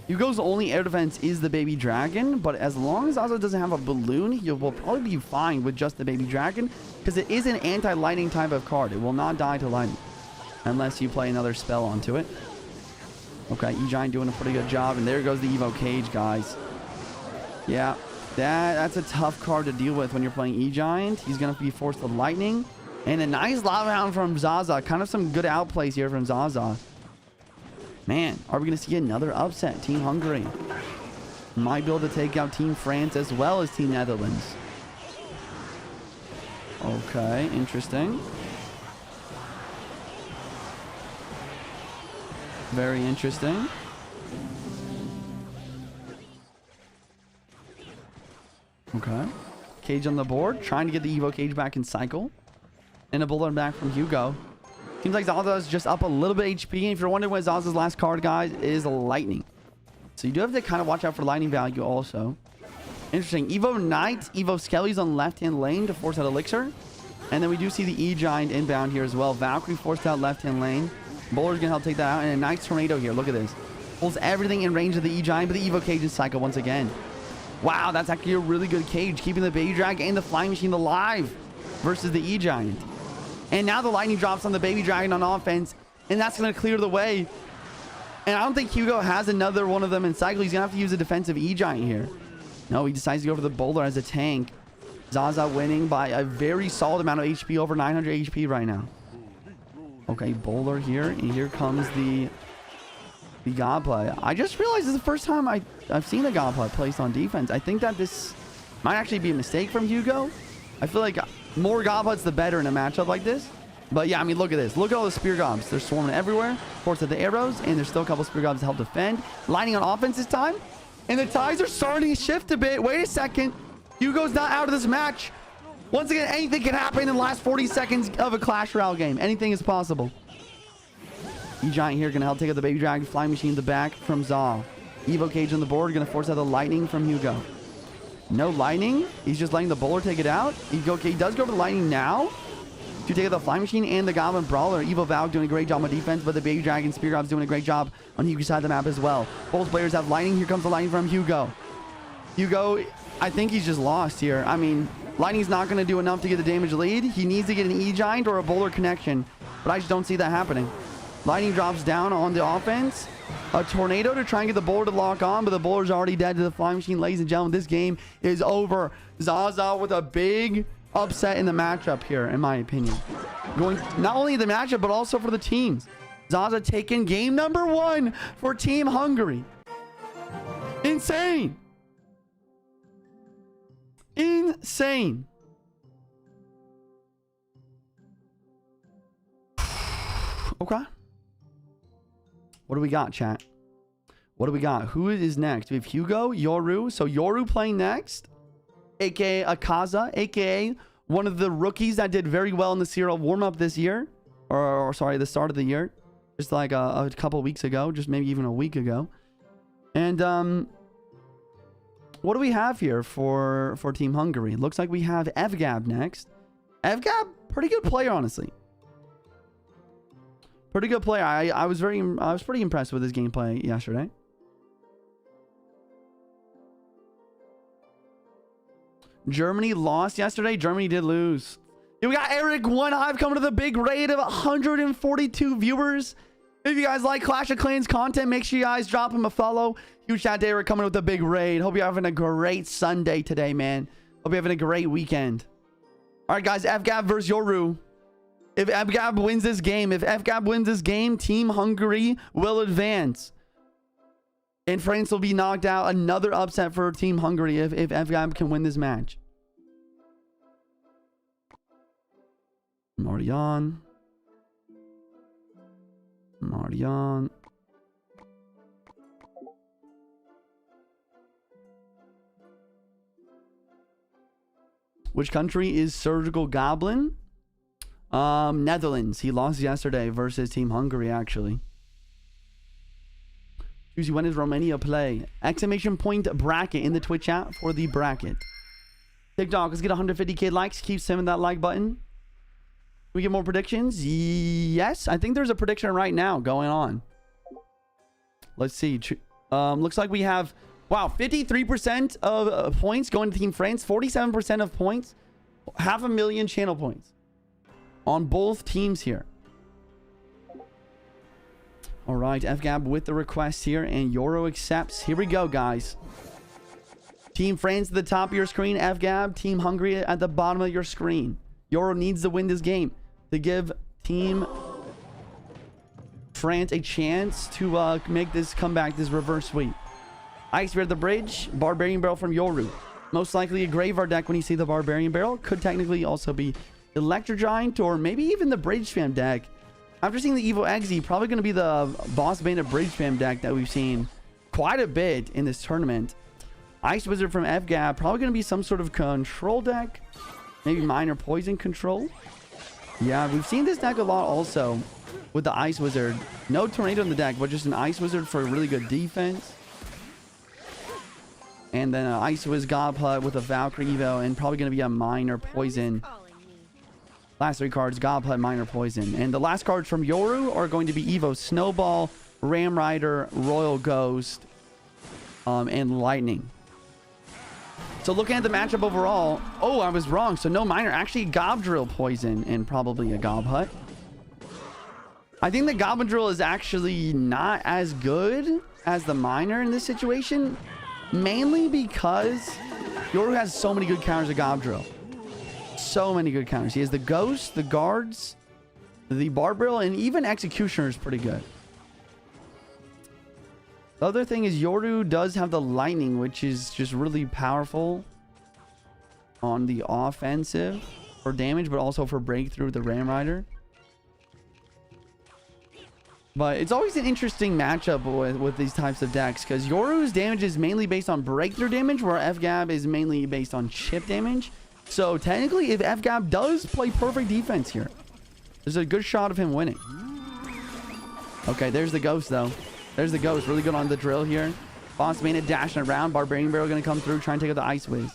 Hugo's only air defense is the Baby Dragon, but as long as Zaza doesn't have a balloon, he will probably be fine with just the Baby Dragon, because it is an anti-lightning type of card. It will not die to lightning, unless you play another spell onto it. Okay, E-Giant doing a pretty good job, and there goes the Evo Cage, guys. Yeah, that's a tough card to deal with when you're playing E-Giant. He's going to be forced to lightning, and a nice Lava Hound from Zaza. Kind of some good outplays here from Zaza. Man, are we going to see another upset? Team Hungary might be able to take out Team France as well as Team Netherlands. Okay, interesting. Very interesting. Okay. Cage on the board. Trying to get the Evo Cage back in cycle. And a bullet back from Hugo. Seems like Zaza's just up a little bit HP. And if you're wondering what Zaza's last card, guys, is Lightning. So you do have to kind of watch out for Lightning value also. Interesting. Evo Knight, Evo Skelly's on left-hand lane to force out Elixir. And then we do see the E-Giant inbound here as well. Valkyrie forced out left-hand lane. Bowler's going to help take that out. And a Knight's Tornado here. Look at this. Pulls everything in range of the E-Giant, but the Evo Cage is cycle once again. Wow, that's actually a really good cage. Keeping the Baby Dragon and the Flying Machine alive versus the E-Giant. And now the lightning drops on the Baby Dragon on offense, and that's going to clear the way. And I don't think Hugo has another one of them in cycle. He's going to have to use a defensive E-Giant here. No, he decides to go for the Bowler as a tank. Zaza winning by a very solid amount of HP, over 900 HP right now. Okay, Bowler here, and here comes the God play. I just realized this is the first time I've seen a God play placed on defense. I think that this might actually be a mistake from Hugo. I feel like more goblets the better in a matchup like this. But yeah, I mean, look at this. Look at all the spear gobs. They're swarming everywhere. Force at the arrows, and there's still a couple spear gobs to help defend. Lining on offense this time. And the ties are starting to shift a bit. Wait a second. Hugo's not out of this match. Once again, anything can happen in the last 40 seconds of a Clash Royale game. Anything is possible. E-Giant here going to help take out the Baby Dragon. Flying Machine in the back from Zal. Evo Cage on the board. Going to force out the Lightning from Hugo. No lightning. He's just letting the Bowler take it out. He does go for the lightning now to take out the Flying Machine and the Goblin Brawler. Evil Valk doing a great job on defense, but the Baby Dragon Spear Gob's doing a great job on Hugo's side of the map as well. Both players have lightning. Here comes the lightning from Hugo. Hugo, I think he's just lost here. I mean, lightning's not going to do enough to get the damage lead. He needs to get an E-Giant or a Bowler connection, but I just don't see that happening. Lightning drops down on the offense. A tornado to try and get the Bowler to lock on, but the Bowler's already dead to the Flying Machine. Ladies and gentlemen, this game is over. Zaza with a big upset in the matchup here, in my opinion. Going not only the matchup, but also for the teams. Zaza taking game number 1 for Team Hungary. Insane. Insane. Okay. What do we got, chat? What do we got? Who is next? We have Hugo, Yoru. So Yoru playing next, aka Akaza, aka one of the rookies that did very well in the serial warm-up this year. Or sorry, the start of the year. Just like a couple weeks ago. Just maybe even a week ago. And what do we have here for Team Hungary? Looks like we have Evgab next. Evgab, pretty good player, honestly. Pretty good player. I was pretty impressed with his gameplay yesterday. Germany lost yesterday. Germany did lose. Here we got Eric One Hive coming to the big raid of 142 viewers. If you guys like Clash of Clans content, make sure you guys drop him a follow. Huge shout out to Eric coming with a big raid. Hope you're having a great Sunday today, man. Hope you're having a great weekend. All right, guys. Evgab versus Yoru. If Evgab wins this game, Team Hungary will advance. And France will be knocked out. Another upset for Team Hungary if Evgab can win this match. Marion. Which country is Surgical Goblin? Netherlands. He lost yesterday versus Team Hungary, actually. Juicy, when does Romania play? Exclamation point bracket in the Twitch chat for the bracket. TikTok, let's get 150k likes. Keep spamming that like button. Can we get more predictions? Yes, I think there's a prediction right now going on. Let's see. Looks like we have, wow, 53% of points going to Team France. 47% of points. 500,000 channel points on both teams here. All right, Evgab with the request here, and Yoru accepts. Here we go, guys. Team France at the top of your screen. Evgab, Team Hungary at the bottom of your screen. Yoru needs to win this game to give Team France a chance to make this comeback, this reverse sweep. Ice Bear at the bridge. Barbarian Barrel from Yoru. Most likely a Graveyard deck when you see the Barbarian Barrel. Could technically also be Electro Giant or maybe even the Bridge Spam deck. After seeing the Evo Exi, probably going to be the Boss Bandit Bridge Spam deck that we've seen quite a bit in this tournament. Ice Wizard from Evgab, probably going to be some sort of control deck. Maybe Minor Poison control. Yeah, we've seen this deck a lot also with the Ice Wizard. No Tornado in the deck, but just an Ice Wizard for really good defense. And then an Ice Wiz Godput with a Valkyrie Evo, and probably going to be a Minor Poison. Last three cards, Godput, Minor Poison. And the last cards from Yoru are going to be Evo Snowball, Ram Rider, Royal Ghost, and Lightning. So looking at the matchup overall, oh, I was wrong. So no Minor, actually Gobdrill Poison and probably a Godput. I think the Goblin Drill is actually not as good as the Minor in this situation, mainly because Yoru has so many good counters to Gobdrill. So many good counters. He has the Ghost, the Guards, the Barbarrel, and even Executioner is pretty good. The other thing is Yoru does have the Lightning, which is just really powerful on the offensive for damage, but also for breakthrough with the Ram Rider. But it's always an interesting matchup with these types of decks, because Yoru's damage is mainly based on breakthrough damage, where Evgab is mainly based on chip damage. So technically, if Evgab does play perfect defense here, there's a good shot of him winning. Okay, there's the Ghost, though. There's the Ghost. Really good on the drill here. Boss Bandit dashing around. Barbarian Barrel going to come through, try and take out the Ice Wiz.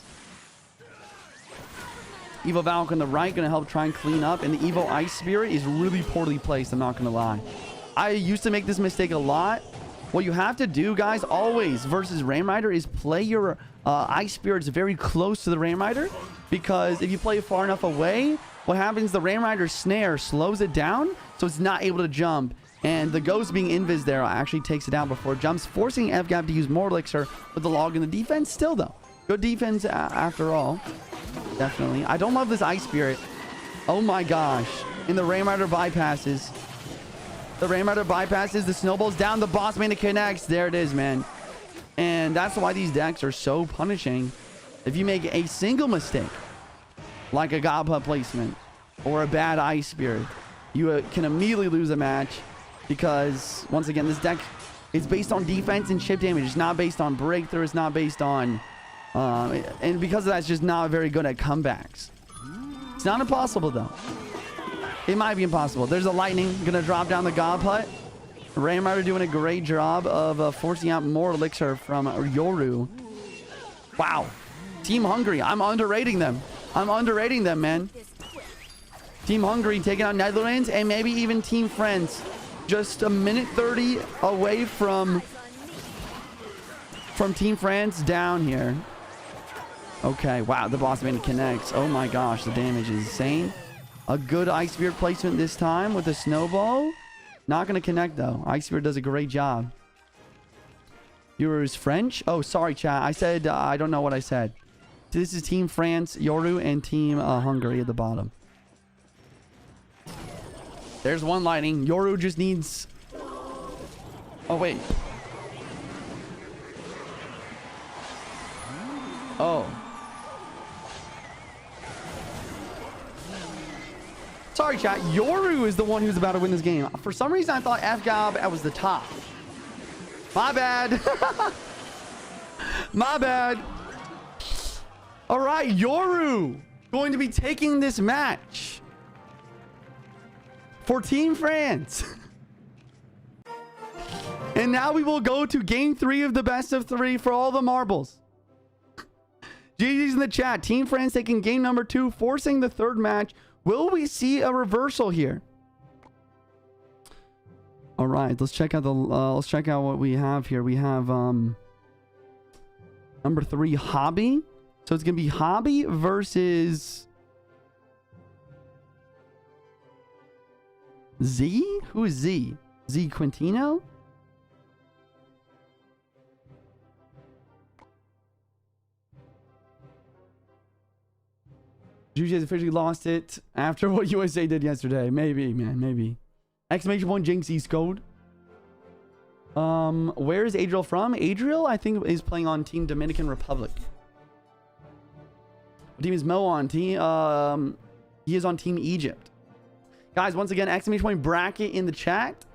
Evo Valk on the right, going to help try and clean up. And the Evo Ice Spirit is really poorly placed, I'm not going to lie. I used to make this mistake a lot. What you have to do, guys, always versus Ram Rider is play your Ice Spirits very close to the Ram Rider. Because if you play far enough away, what happens, the Ram Rider snare slows it down, so it's not able to jump. And the Ghost being invis there actually takes it out before it jumps, forcing Evgab to use more Elixir with the log in the defense. Still, though, good defense after all. Definitely. I don't love this Ice Spirit. Oh my gosh. And the Ram Rider bypasses. The Ram Rider bypasses. The Snowball's down. The Boss Bandit connects. There it is, man. And that's why these decks are so punishing. If you make a single mistake, like a Godput placement or a bad Ice Spirit, you can immediately lose a match. Because, once again, this deck It's based on defense and chip damage. It's not based on breakthrough. It's not based on... and because of that, it's just not very good at comebacks. It's not impossible, though. It might be impossible. There's a lightning. Gonna drop down the God Putt. Rainrider doing a great job of forcing out more elixir from Yoru. Wow. Team Hungry. I'm underrating them. I'm underrating them, man. Team Hungry taking out Netherlands and maybe even Team France. Just a minute 30 away from Team France down here. Okay, wow, the boss man connects. Oh my gosh, the damage is insane. A good Ice Spear placement this time with a snowball. Not going to connect, though. Ice Spear does a great job. Yoru's French? Oh, sorry, chat. I said, I don't know what I said. This is Team France, Yoru, and Team Hungary at the bottom. There's one lightning. Yoru just needs... Oh, wait. Oh. Sorry, chat. Yoru is the one who's about to win this game. For some reason, I thought FGAB was the top. My bad. My bad. All right, Yoru going to be taking this match for Team France. And now we will go to game 3 of the best of 3 for all the marbles. GG's in the chat. Team France taking game number 2, forcing the 3rd match. Will we see a reversal here? All right, let's check out what we have here. We have number 3, Hobby. So it's gonna be Hobby versus Z. Who is Z? Z Quintino. JuicyJ has officially lost it after what USA did yesterday. Maybe, man, maybe. Exclamation point Jynxzi'S code. Where is Adriel from? Adriel, I think, is playing on Team Dominican Republic. What team is Mo on? He is on Team Egypt. Guys, once again, exclamation point bracket in the chat.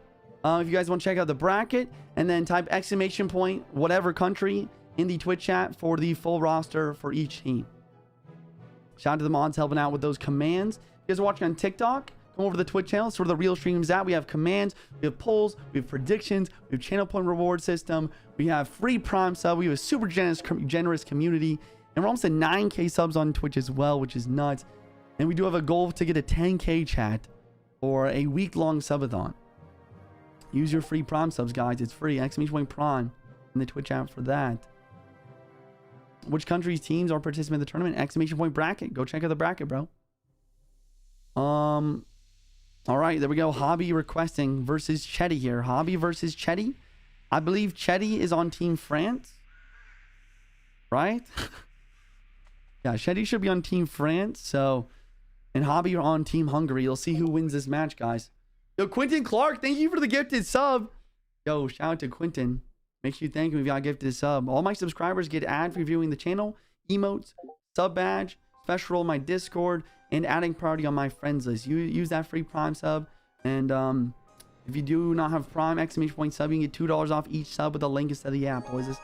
If you guys want to check out the bracket, and then type exclamation point whatever country in the Twitch chat for the full roster for each team. Shout out to the mods helping out with those commands. If you guys are watching on TikTok, come over to the Twitch channel. It's where the real streams at. We have commands, we have polls, we have predictions, we have channel point reward system, we have free Prime sub, we have a super generous community, and we're almost at 9K subs on Twitch as well, which is nuts. And we do have a goal to get a 10K chat for a week-long subathon. Use your free Prime subs, guys. It's free. Exclamation point Prime in the Twitch app for that. Which country's teams are participating in the tournament? Exclamation point bracket. Go check out the bracket, bro. All right, there we go. Hobby requesting versus Chetty here. Hobby versus Chetty. I believe Chetty is on Team France. Right? Yeah, Chetty should be on Team France. So, and Hobby are on Team Hungary. You'll see who wins this match, guys. Yo, Quentin Clark, thank you for the gifted sub. Yo, shout out to Quentin. Make sure you thank him if you got a gifted sub. All my subscribers get ad for viewing the channel, emotes, sub badge, special role in my Discord, and adding priority on my friends list. You use that free Prime sub, and if you do not have Prime, exclamation point sub, you can get $2 off each sub with the link instead of the app. Boys, let's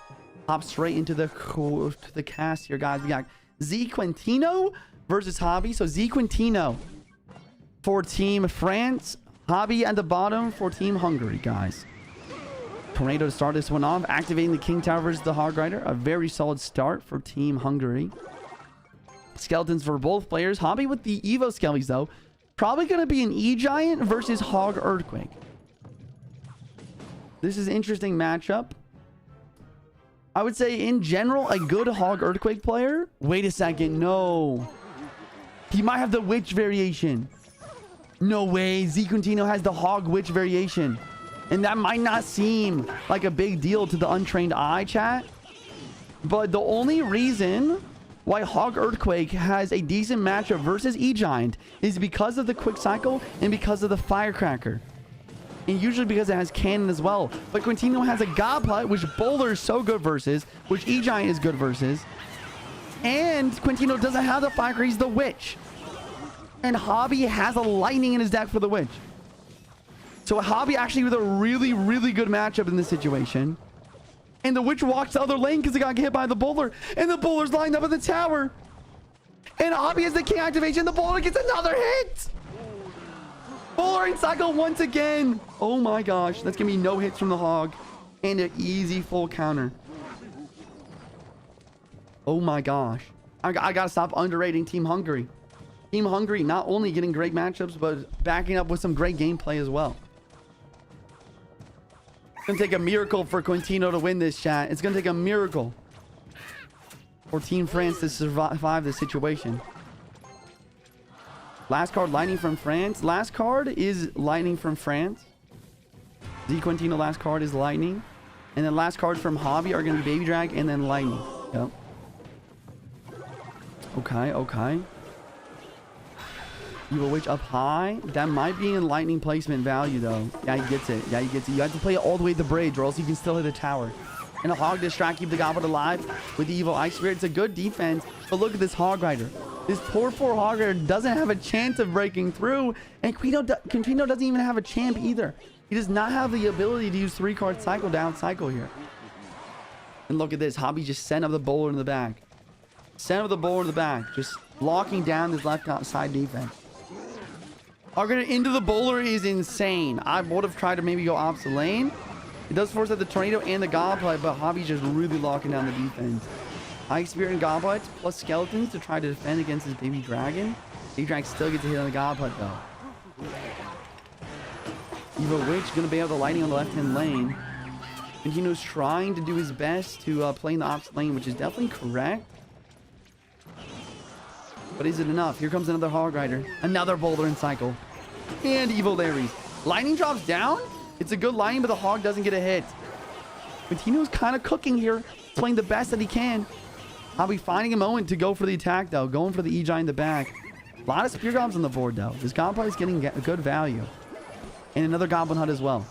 hop straight into the cast here, guys. We got Z Quintino versus Hobby. So Z Quintino for Team France, Hobby at the bottom for Team Hungary, guys. Tornado to start this one off, activating the King Tower versus the Hog Rider. A very solid start for Team Hungary. Skeletons for both players. Hobby with the Evo Skellies, though. Probably going to be an E-Giant versus Hog Earthquake. This is an interesting matchup. I would say, in general, a good Hog Earthquake player. Wait a second. No. He might have the Witch variation. No way. Z Quintino has the Hog Witch variation. And that might not seem like a big deal to the untrained eye, chat. But the only reason why Hog Earthquake has a decent matchup versus E-Giant is because of the quick cycle and because of the Firecracker. And usually because it has cannon as well. But Quintino has a God Putt, which Bowler is so good versus, which E-Giant is good versus. And Quintino doesn't have the Firecracker, he's the Witch. And Hobby has a Lightning in his deck for the Witch. So Hobby actually with a really, really good matchup in this situation. And the witch walks the other lane because it got hit by the bowler. And the bowler's lined up in the tower. And Hobby has the king activation. The bowler gets another hit. Bowler in cycle once again. Oh my gosh. That's going to be no hits from the hog. And an easy full counter. Oh my gosh. I got to stop underrating Team Hungary. Team Hungary not only getting great matchups, but backing up with some great gameplay as well. It's going to take a miracle for Quintino to win this, chat. It's going to take a miracle for Team France to survive this situation. Last card, Lightning from France. Last card is Lightning from France. Z Quintino last card is Lightning. And then last cards from Hobby are going to be Baby Drag and then Lightning. Yep. Okay, okay. Evil Witch up high. That might be in lightning placement value, though. Yeah, he gets it. Yeah, he gets it. You have to play it all the way to the bridge, or else you can still hit the tower. And a hog distract, keep the goblin alive with the Evil Ice Spirit. It's a good defense, but look at this Hog Rider. This poor Hog Rider doesn't have a chance of breaking through, and Quintino doesn't even have a champ either. He does not have the ability to use 3-card cycle down cycle here. And look at this. Hobby just sent up the bowler in the back. Sent up the bowler in the back. Just locking down this left side defense. Hog Rider into the bowler is insane. I would have tried to maybe go opposite lane. It does force out the tornado and the goblet, but Hobby's just really locking down the defense. Ice Spirit and goblets plus skeletons to try to defend against his baby dragon. Baby dragon still gets a hit on the goblet though. Evil Witch gonna be able to lightning on the left hand lane. Quintino's trying to do his best to play in the opposite lane, which is definitely correct. But is it enough? Here comes another Hog Rider. Another boulder in cycle. And Evil Larry's. Lightning drops down. It's a good lightning, but the hog doesn't get a hit. Quintino's kind of cooking here. Playing the best that he can. Hobby finding a moment to go for the attack, though. Going for the E-Giant in the back. A lot of Spear Goblins on the board, though. This Goblin is getting good value. And another Goblin Hut as well.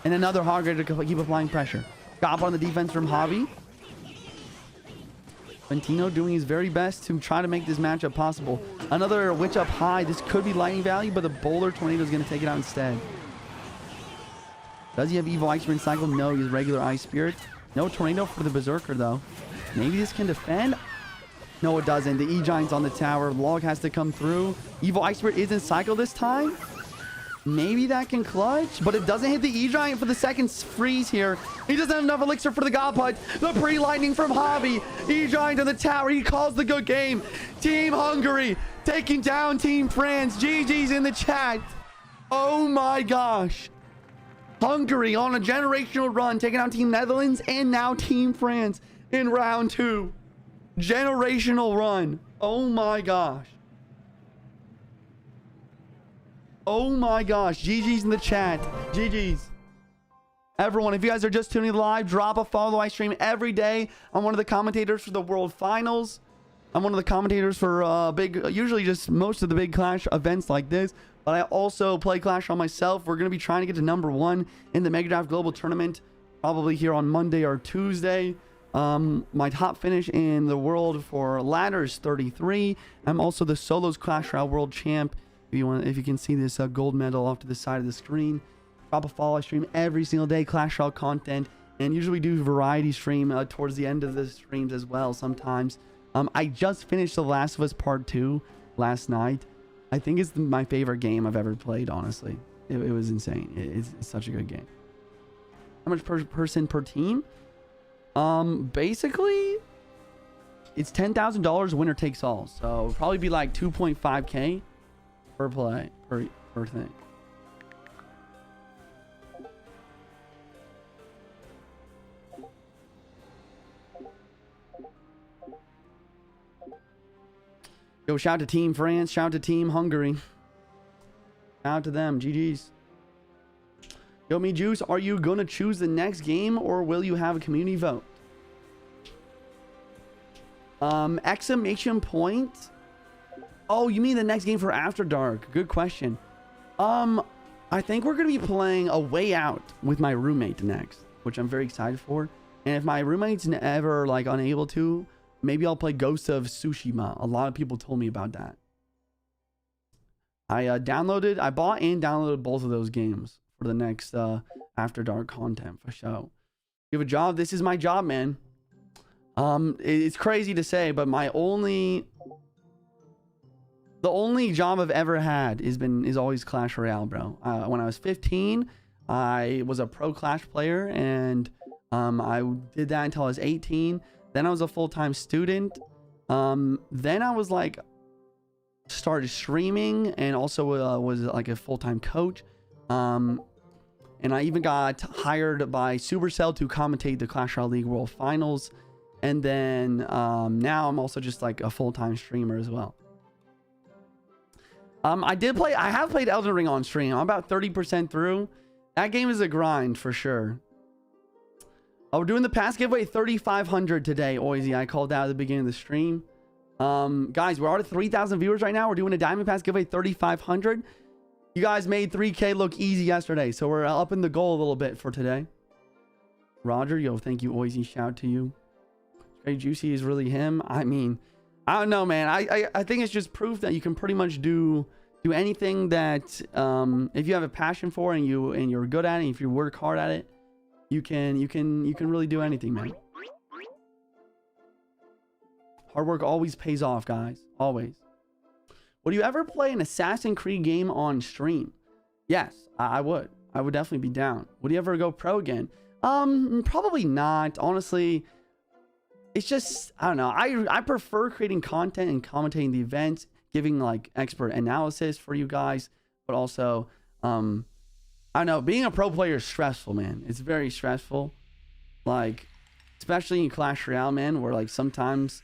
And another Hog Rider to keep applying pressure. Goblin on the defense from Hobby. Quintino doing his very best to try to make this matchup possible. Another Witch up high. This could be lightning value, but the Bowler Tornado is going to take it out instead. Does he have Evil Ice Spirit cycle? No, he's regular Ice Spirit. No Tornado for the Berserker, though. Maybe this can defend. No, it doesn't. The E-Giant's on the tower. Log has to come through. Evil Ice Spirit is in cycle this time. Maybe that can clutch, but it doesn't hit the E-Giant for the second freeze here. He doesn't have enough elixir for the Godpud. The pre-lightning from Hobby. E-Giant on the tower. He calls the good game. Team Hungary taking down Team France. GG's in the chat. Oh my gosh. Hungary on a generational run, taking out Team Netherlands and now Team France in round 2. Generational run. Oh my gosh. Oh my gosh. GG's in the chat. GG's. Everyone, if you guys are just tuning in live, drop a follow. I stream every day. I'm one of the commentators for the World Finals. I'm one of the commentators for usually just most of the big Clash events like this. But I also play Clash on myself. We're going to be trying to get to #1 in the Mega Drive Global Tournament. Probably here on Monday or Tuesday. My top finish in the world for ladder is 33. I'm also the solos Clash Royale World Champ. If you can see this gold medal off to the side of the screen. Drop a follow. I stream every single day Clash Royale content, and usually do variety stream towards the end of the streams as well sometimes. I just finished The Last of Us Part 2 last night. I think it's my favorite game I've ever played, honestly. It was insane. It's such a good game. How much per person per team? Basically, it's $10,000 winner takes all. So it'll probably be like 2.5K per play, per thing. Yo, shout out to Team France. Shout out to Team Hungary. Shout out to them. GG's. Yo, me Juice, are you going to choose the next game or will you have a community vote? Exclamation point. Oh, you mean the next game for After Dark? Good question. I think we're going to be playing A Way Out with my roommate next, which I'm very excited for. And if my roommate's ever like unable to, maybe I'll play Ghost of Tsushima. A lot of people told me about that. I bought and downloaded both of those games for the next After Dark content for sure. You have a job? This is my job, man. It's crazy to say, but the only job I've ever had is always Clash Royale, bro. When I was 15, I was a pro Clash player, and I did that until I was 18. Then I was a full-time student. Then I was like, started streaming, and also was like a full-time coach. And I even got hired by Supercell to commentate the Clash Royale League World Finals. And then now I'm also just like a full-time streamer as well. I have played Elden Ring on stream. I'm about 30% through. That game is a grind for sure. Oh, we're doing the pass giveaway 3,500 today, Oizy. I called out at the beginning of the stream. Guys, we're already 3,000 viewers right now. We're doing a diamond pass giveaway 3,500. You guys made 3K look easy yesterday, so we're upping the goal a little bit for today. Roger, yo, thank you, Oizy. Shout to you. Hey, Juicy is really him. I mean, I don't know, man. I think it's just proof that you can pretty much do anything that if you have a passion for and you're good at it, if you work hard at it, you can really do anything, man. Hard work always pays off, guys. Always. Would you ever play an Assassin's Creed game on stream? Yes, I would. I would definitely be down. Would you ever go pro again? Probably not. Honestly, it's just, I don't know. I prefer creating content and commentating the events, giving like expert analysis for you guys, but also, I don't know, being a pro player is stressful, man. It's very stressful. Like, especially in Clash Royale, man, where like sometimes,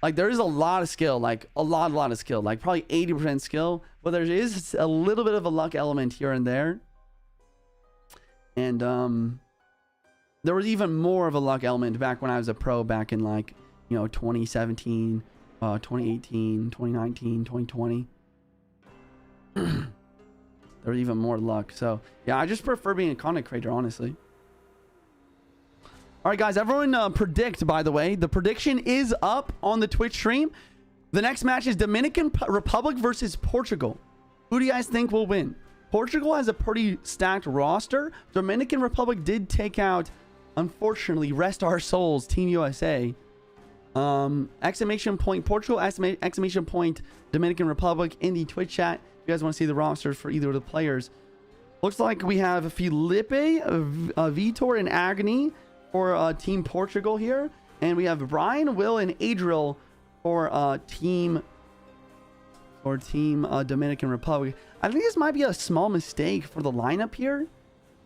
like there is a lot of skill, like a lot of skill, like probably 80% skill, but there is a little bit of a luck element here and there. And there was even more of a luck element back when I was a pro back in like, you know, 2017, 2018, 2019, 2020. There was even more luck. So yeah, I just prefer being a content creator, honestly. All right, guys, everyone predict, by the way. The prediction is up on the Twitch stream. The next match is Dominican Republic versus Portugal. Who do you guys think will win? Portugal has a pretty stacked roster. Dominican Republic did take out, unfortunately, rest our souls, Team USA. Exclamation point Portugal, exclamation point Dominican Republic in the Twitch chat. If you guys want to see the rosters for either of the players. Looks like we have Felipe, Vitor, and Agony for Team Portugal here. And we have Brian, Will, and Adriel for Team Dominican Republic. I think this might be a small mistake for the lineup here.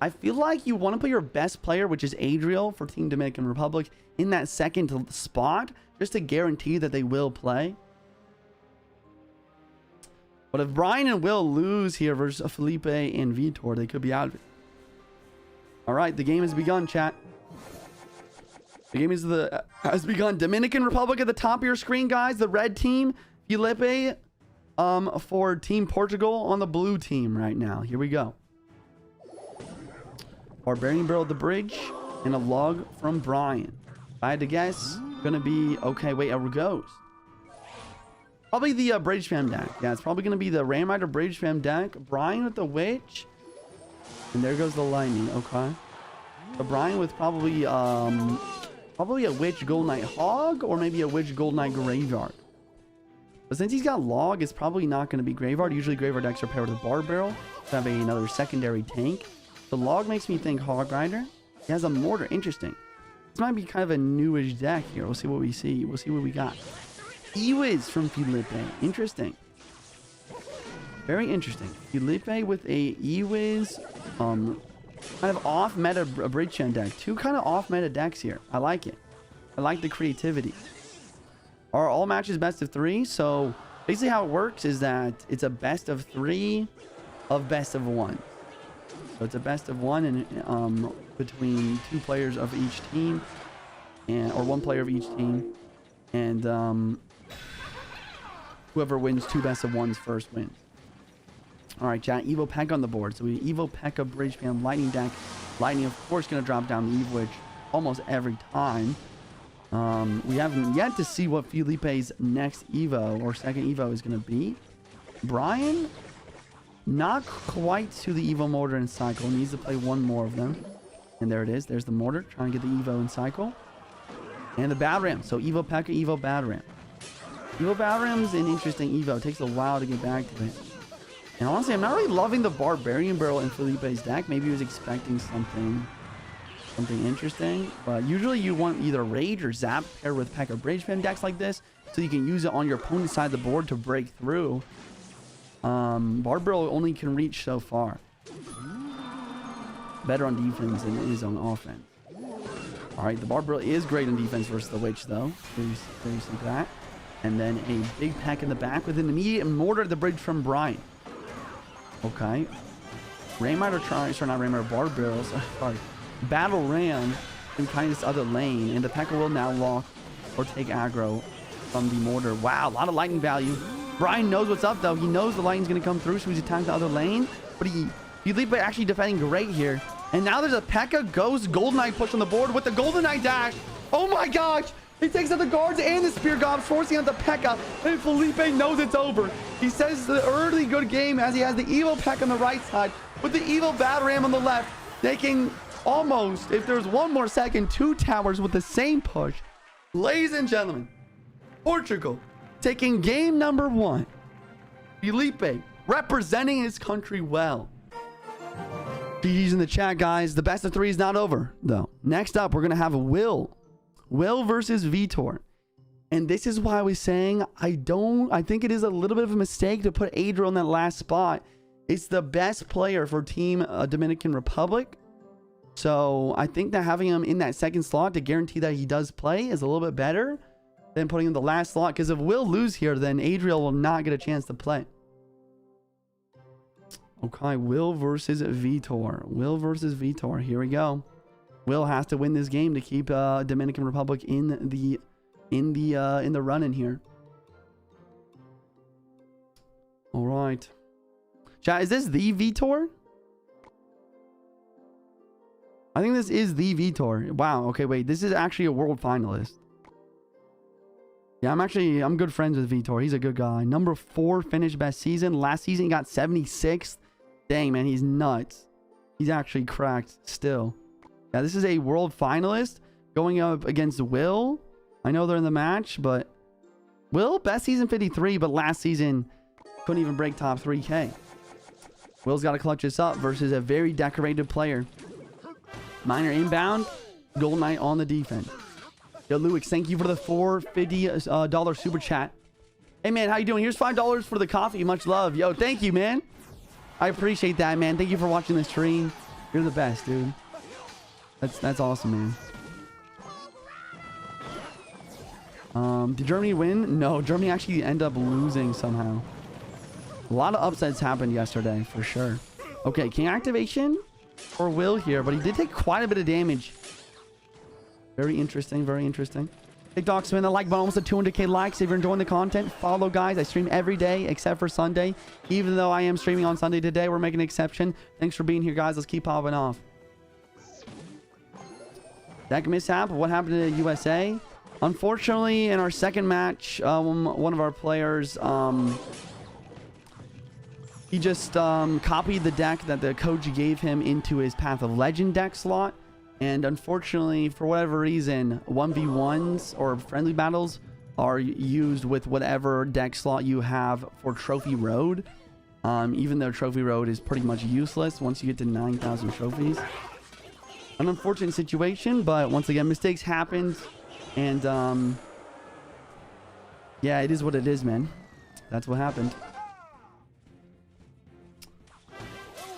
I feel like you want to put your best player, which is Adriel for Team Dominican Republic, in that second spot, just to guarantee that they will play. But if Brian and Will lose here versus Felipe and Vitor, they could be out of it. All right, the game has begun, chat. The game has begun. Dominican Republic at the top of your screen, guys. The red team, Felipe, for Team Portugal on the blue team right now. Here we go. Barbarian Barrel at the bridge and a log from Brian. If I had to guess, gonna be okay. Wait, it goes. Probably the Bridge Fam deck. Yeah, it's probably gonna be the Ram Rider Bridge Fam deck. Brian with the Witch, and there goes the Lightning. Okay, so Brian with probably a Witch Gold Knight Hog or maybe a Witch Gold Knight Graveyard. But since he's got Log, it's probably not going to be Graveyard. Usually Graveyard decks are paired with a Bar Barrel to have another secondary tank. The Log makes me think Hog Rider. He has a Mortar. Interesting. This might be kind of a newish deck here. We'll see what we see. We'll see what we got. E-Wiz from Felipe. Interesting. Very interesting. Felipe with a E-Wiz. Kind of off-meta Bridge Fam deck. Two kind of off-meta decks here. I like it. I like the creativity. Are all matches best of 3? So basically how it works is that it's a best of 3 of best of 1. So it's a best of 1 and between 2 players of each team, or 1 player of each team, and whoever wins 2 best of 1s first wins. All right, chat. Evo Pekka on the board. So we Evo Pekka Bridge Fam Lightning deck. Lightning, of course, going to drop down the Evo Witch almost every time. We haven't yet to see what Felipe's next Evo or second Evo is going to be. Brian, Not quite to the Evo Mortar and Cycle. Needs to play one more of them. And there it is. There's the Mortar. Trying to get the Evo and Cycle. And the Bad Ram. So Evo P.E.K.K.A, Evo Bad Ram. Evo Bad Ram's an interesting Evo. It takes a while to get back to it. And honestly, I'm not really loving the Barbarian Barrel in Felipe's deck. Maybe he was expecting something interesting. But usually you want either Rage or Zap paired with P.E.K.K.A Rage Spam decks like this. So you can use it on your opponent's side of the board to break through. Barbarrel only can reach so far. Better on defense than it is on offense. Alright, the Barbarrel is great on defense versus the Witch, though. Very simple that. And then a big pack in the back with an immediate Mortar at the bridge from Brian. Okay. Rainmaker tries, or not Rainmaker, Barbarrel, sorry. Battle Ram in kind of this other lane, and the P.E.K.K.A will now lock or take aggro from the Mortar. Wow, a lot of lightning value. Brian knows what's up, though. He knows the lightning's going to come through, so he's attacking the other lane. But Felipe actually defending great here. And now there's a P.E.K.K.A Ghost Golden Knight push on the board with the Golden Knight dash. Oh my gosh! He takes out the guards and the Spear Gobs, forcing out the P.E.K.K.A. And Felipe knows it's over. He says the early good game as he has the Evil P.E.K.K.A on the right side with the Evil Bad Ram on the left, taking almost, if there's one more second, 2 towers with the same push. Ladies and gentlemen, Portugal taking game number 1. Felipe representing his country well. GG's in the chat, guys. The best of 3 is not over, though. Next up, we're going to have Will versus Vitor. And this is why I was saying I think it is a little bit of a mistake to put Adriel in that last spot. It's the best player for Team Dominican Republic. So I think that having him in that second slot to guarantee that he does play is a little bit better than putting him in the last slot. Because if Will lose here, then Adriel will not get a chance to play. Okay, Will versus Vitor. Will versus Vitor. Here we go. Will has to win this game to keep Dominican Republic in the run in here. All right. Chat, is this the Vitor? I think this is the Vitor. Wow. Okay, wait. This is actually a world finalist. Yeah, I'm good friends with Vitor. He's a good guy. Number 4 finished best season. Last season he got 76th. Dang, man, he's nuts. He's actually cracked still. Yeah, this is a world finalist going up against Will. I know they're in the match, but Will, best season 53, but last season couldn't even break top 3K. Will's got to clutch this up versus a very decorated player. Miner inbound, Golden Knight on the defense. Yo, Luix, thank you for the $450 super chat. Hey, man, how you doing? Here's $5 for the coffee. Much love. Yo, thank you, man. I appreciate that, man. Thank you for watching the stream. You're the best, dude. That's awesome, man. Did Germany win? No, Germany actually ended up losing somehow. A lot of upsets happened yesterday, for sure. Okay, king activation for Will here, but he did take quite a bit of damage. Very interesting, very interesting. TikTok, spin the like button, almost at 200k likes. If you're enjoying the content, follow, guys. I stream every day except for Sunday. Even though I am streaming on Sunday today, we're making an exception. Thanks for being here, guys. Let's keep popping off. Deck mishap. What happened to the USA? Unfortunately, in our second match, one of our players, he just copied the deck that the coach gave him into his Path of Legend deck slot. And unfortunately, for whatever reason, 1v1s or friendly battles are used with whatever deck slot you have for Trophy Road. Even though Trophy Road is pretty much useless once you get to 9,000 trophies. An unfortunate situation, but once again, mistakes happened. And yeah, it is what it is, man. That's what happened.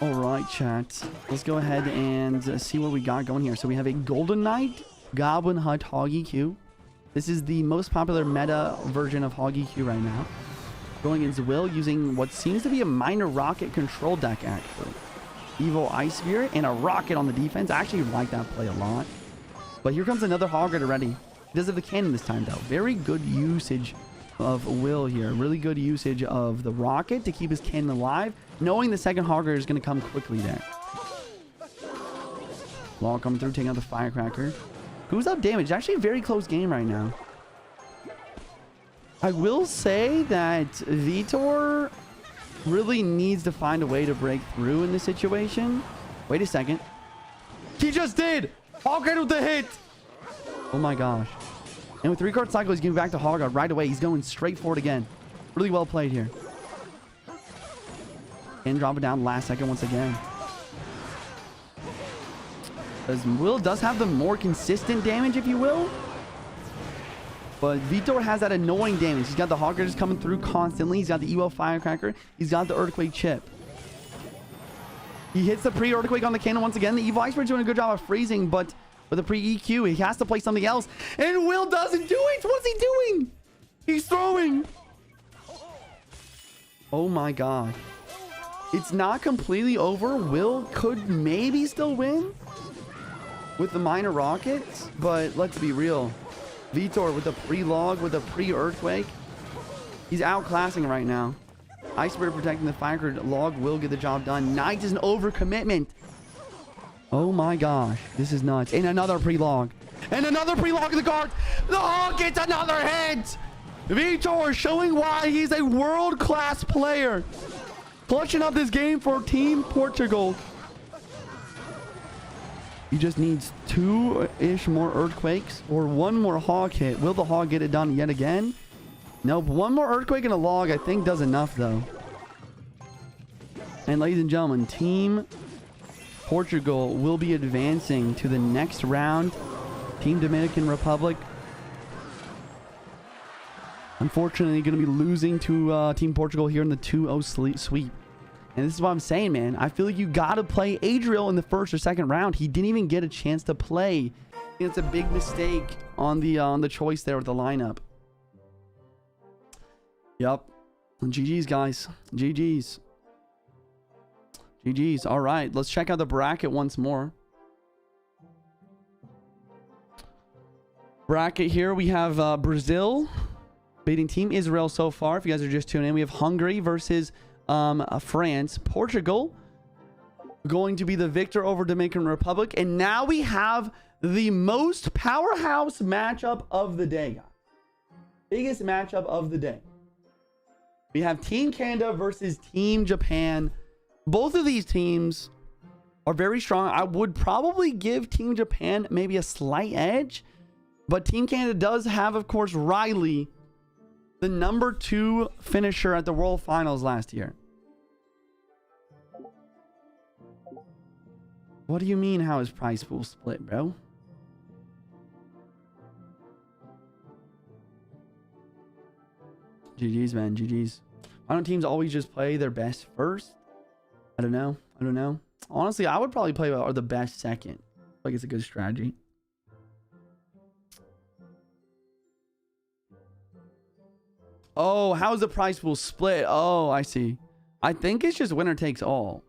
All right, chat. Let's go ahead and see what we got going here. So we have a Golden Knight, Goblin Hut, Hoggy Q. This is the most popular meta version of Hoggy Q right now. Going against Will using what seems to be a minor rocket control deck, actually. Evo Ice Sphere and a rocket on the defense. I actually like that play a lot. But here comes another Hogger already. He does have the cannon this time, though. Very good usage of Will here. Really good usage of the rocket to keep his cannon alive, knowing the second Hogger is going to come quickly there. Law coming through, taking out the Firecracker. Who's up damage? Actually a very close game right now. I will say that Vitor really needs to find a way to break through in this situation. Wait a second. He just did! Hogguard with the hit! Oh my gosh. And with 3-card cycle, he's getting back to Hogguard right away. He's going straight for it again. Really well played here. And drop it down last second once again. As Will does have the more consistent damage, if you will. But Vitor has that annoying damage. He's got the Hogguard just coming through constantly. He's got the EO Firecracker. He's got the Earthquake chip. He hits the pre-Earthquake on the cannon once again. The Evil Iceberg's doing a good job of freezing, but with the pre-EQ, he has to play something else. And Will doesn't do it! What's he doing? He's throwing! Oh my god. It's not completely over. Will could maybe still win with the minor rockets, but let's be real. Vitor with the pre-log, with the pre-Earthquake. He's outclassing right now. Iceberg protecting the Firecracker. Log will get the job done. Knight is an overcommitment. Oh my gosh. This is nuts. And another pre-log. And another pre-log in the card. The Hog gets another hit. Vitor showing why he's a world-class player. Clutching up this game for Team Portugal. He just needs 2-ish more Earthquakes or 1 more Hog hit. Will the Hog get it done yet again? Nope. 1 more Earthquake and a log I think does enough though. And ladies and gentlemen, Team Portugal will be advancing to the next round. Team Dominican Republic, unfortunately, going to be losing to Team Portugal here in the 2-0 sweep. And this is what I'm saying, man. I feel like you got to play Adriel in the first or second round. He didn't even get a chance to play. I think it's a big mistake on the choice there with the lineup. Yep. GG's, guys. GG's. GG's. All right. Let's check out the bracket once more. Bracket here. We have Brazil beating Team Israel so far. If you guys are just tuning in, we have Hungary versus France. Portugal going to be the victor over Dominican Republic. And now we have the most powerhouse matchup of the day, guys. Biggest matchup of the day. We have Team Canada versus Team Japan. Both of these teams are very strong. I would probably give Team Japan maybe a slight edge. But Team Canada does have, of course, Riley, the #2 finisher at the World Finals last year. What do you mean, how is prize pool split, bro? GG's, man. GG's. Why don't teams always just play their best first? I don't know. I don't know. Honestly, I would probably play the best second. Like, it's a good strategy. Oh, how's the prize pool split? Oh, I see. I think it's just winner takes all.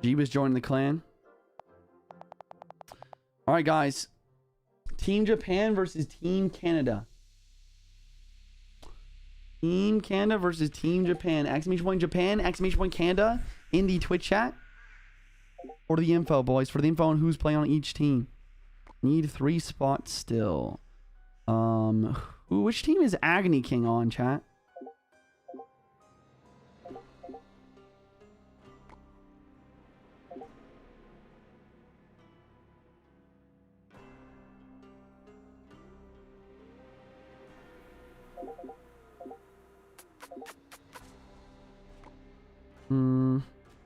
Jeebus joining the clan. All right, guys. Team Japan versus Team Canada. Team Canada versus Team Japan. Exclamation point Japan, exclamation point Canada in the Twitch chat. For the info, boys. For the info on who's playing on each team. Need 3 spots still. Which team is Agony King on, chat?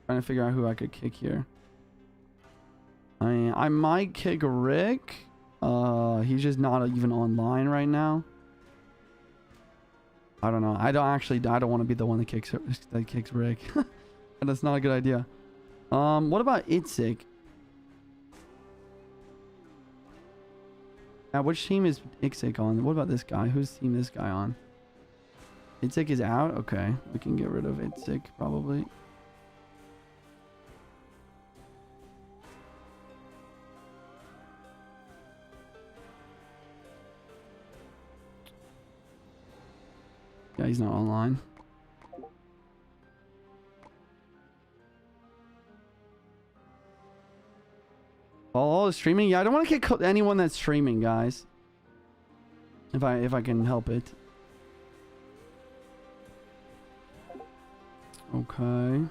Trying to figure out who I could kick here. I might kick Rick. He's just not even online right now. I don't know. I don't want to be the one that kicks Rick. And that's not a good idea. What about Itzik? Which team is Itzik on? What about this guy? Whose team is this guy on? Itzik is out? Okay. We can get rid of Itzik probably. Yeah, he's not online. All is streaming. Yeah, I don't want to kick anyone that's streaming, guys. If I can help it. Okay.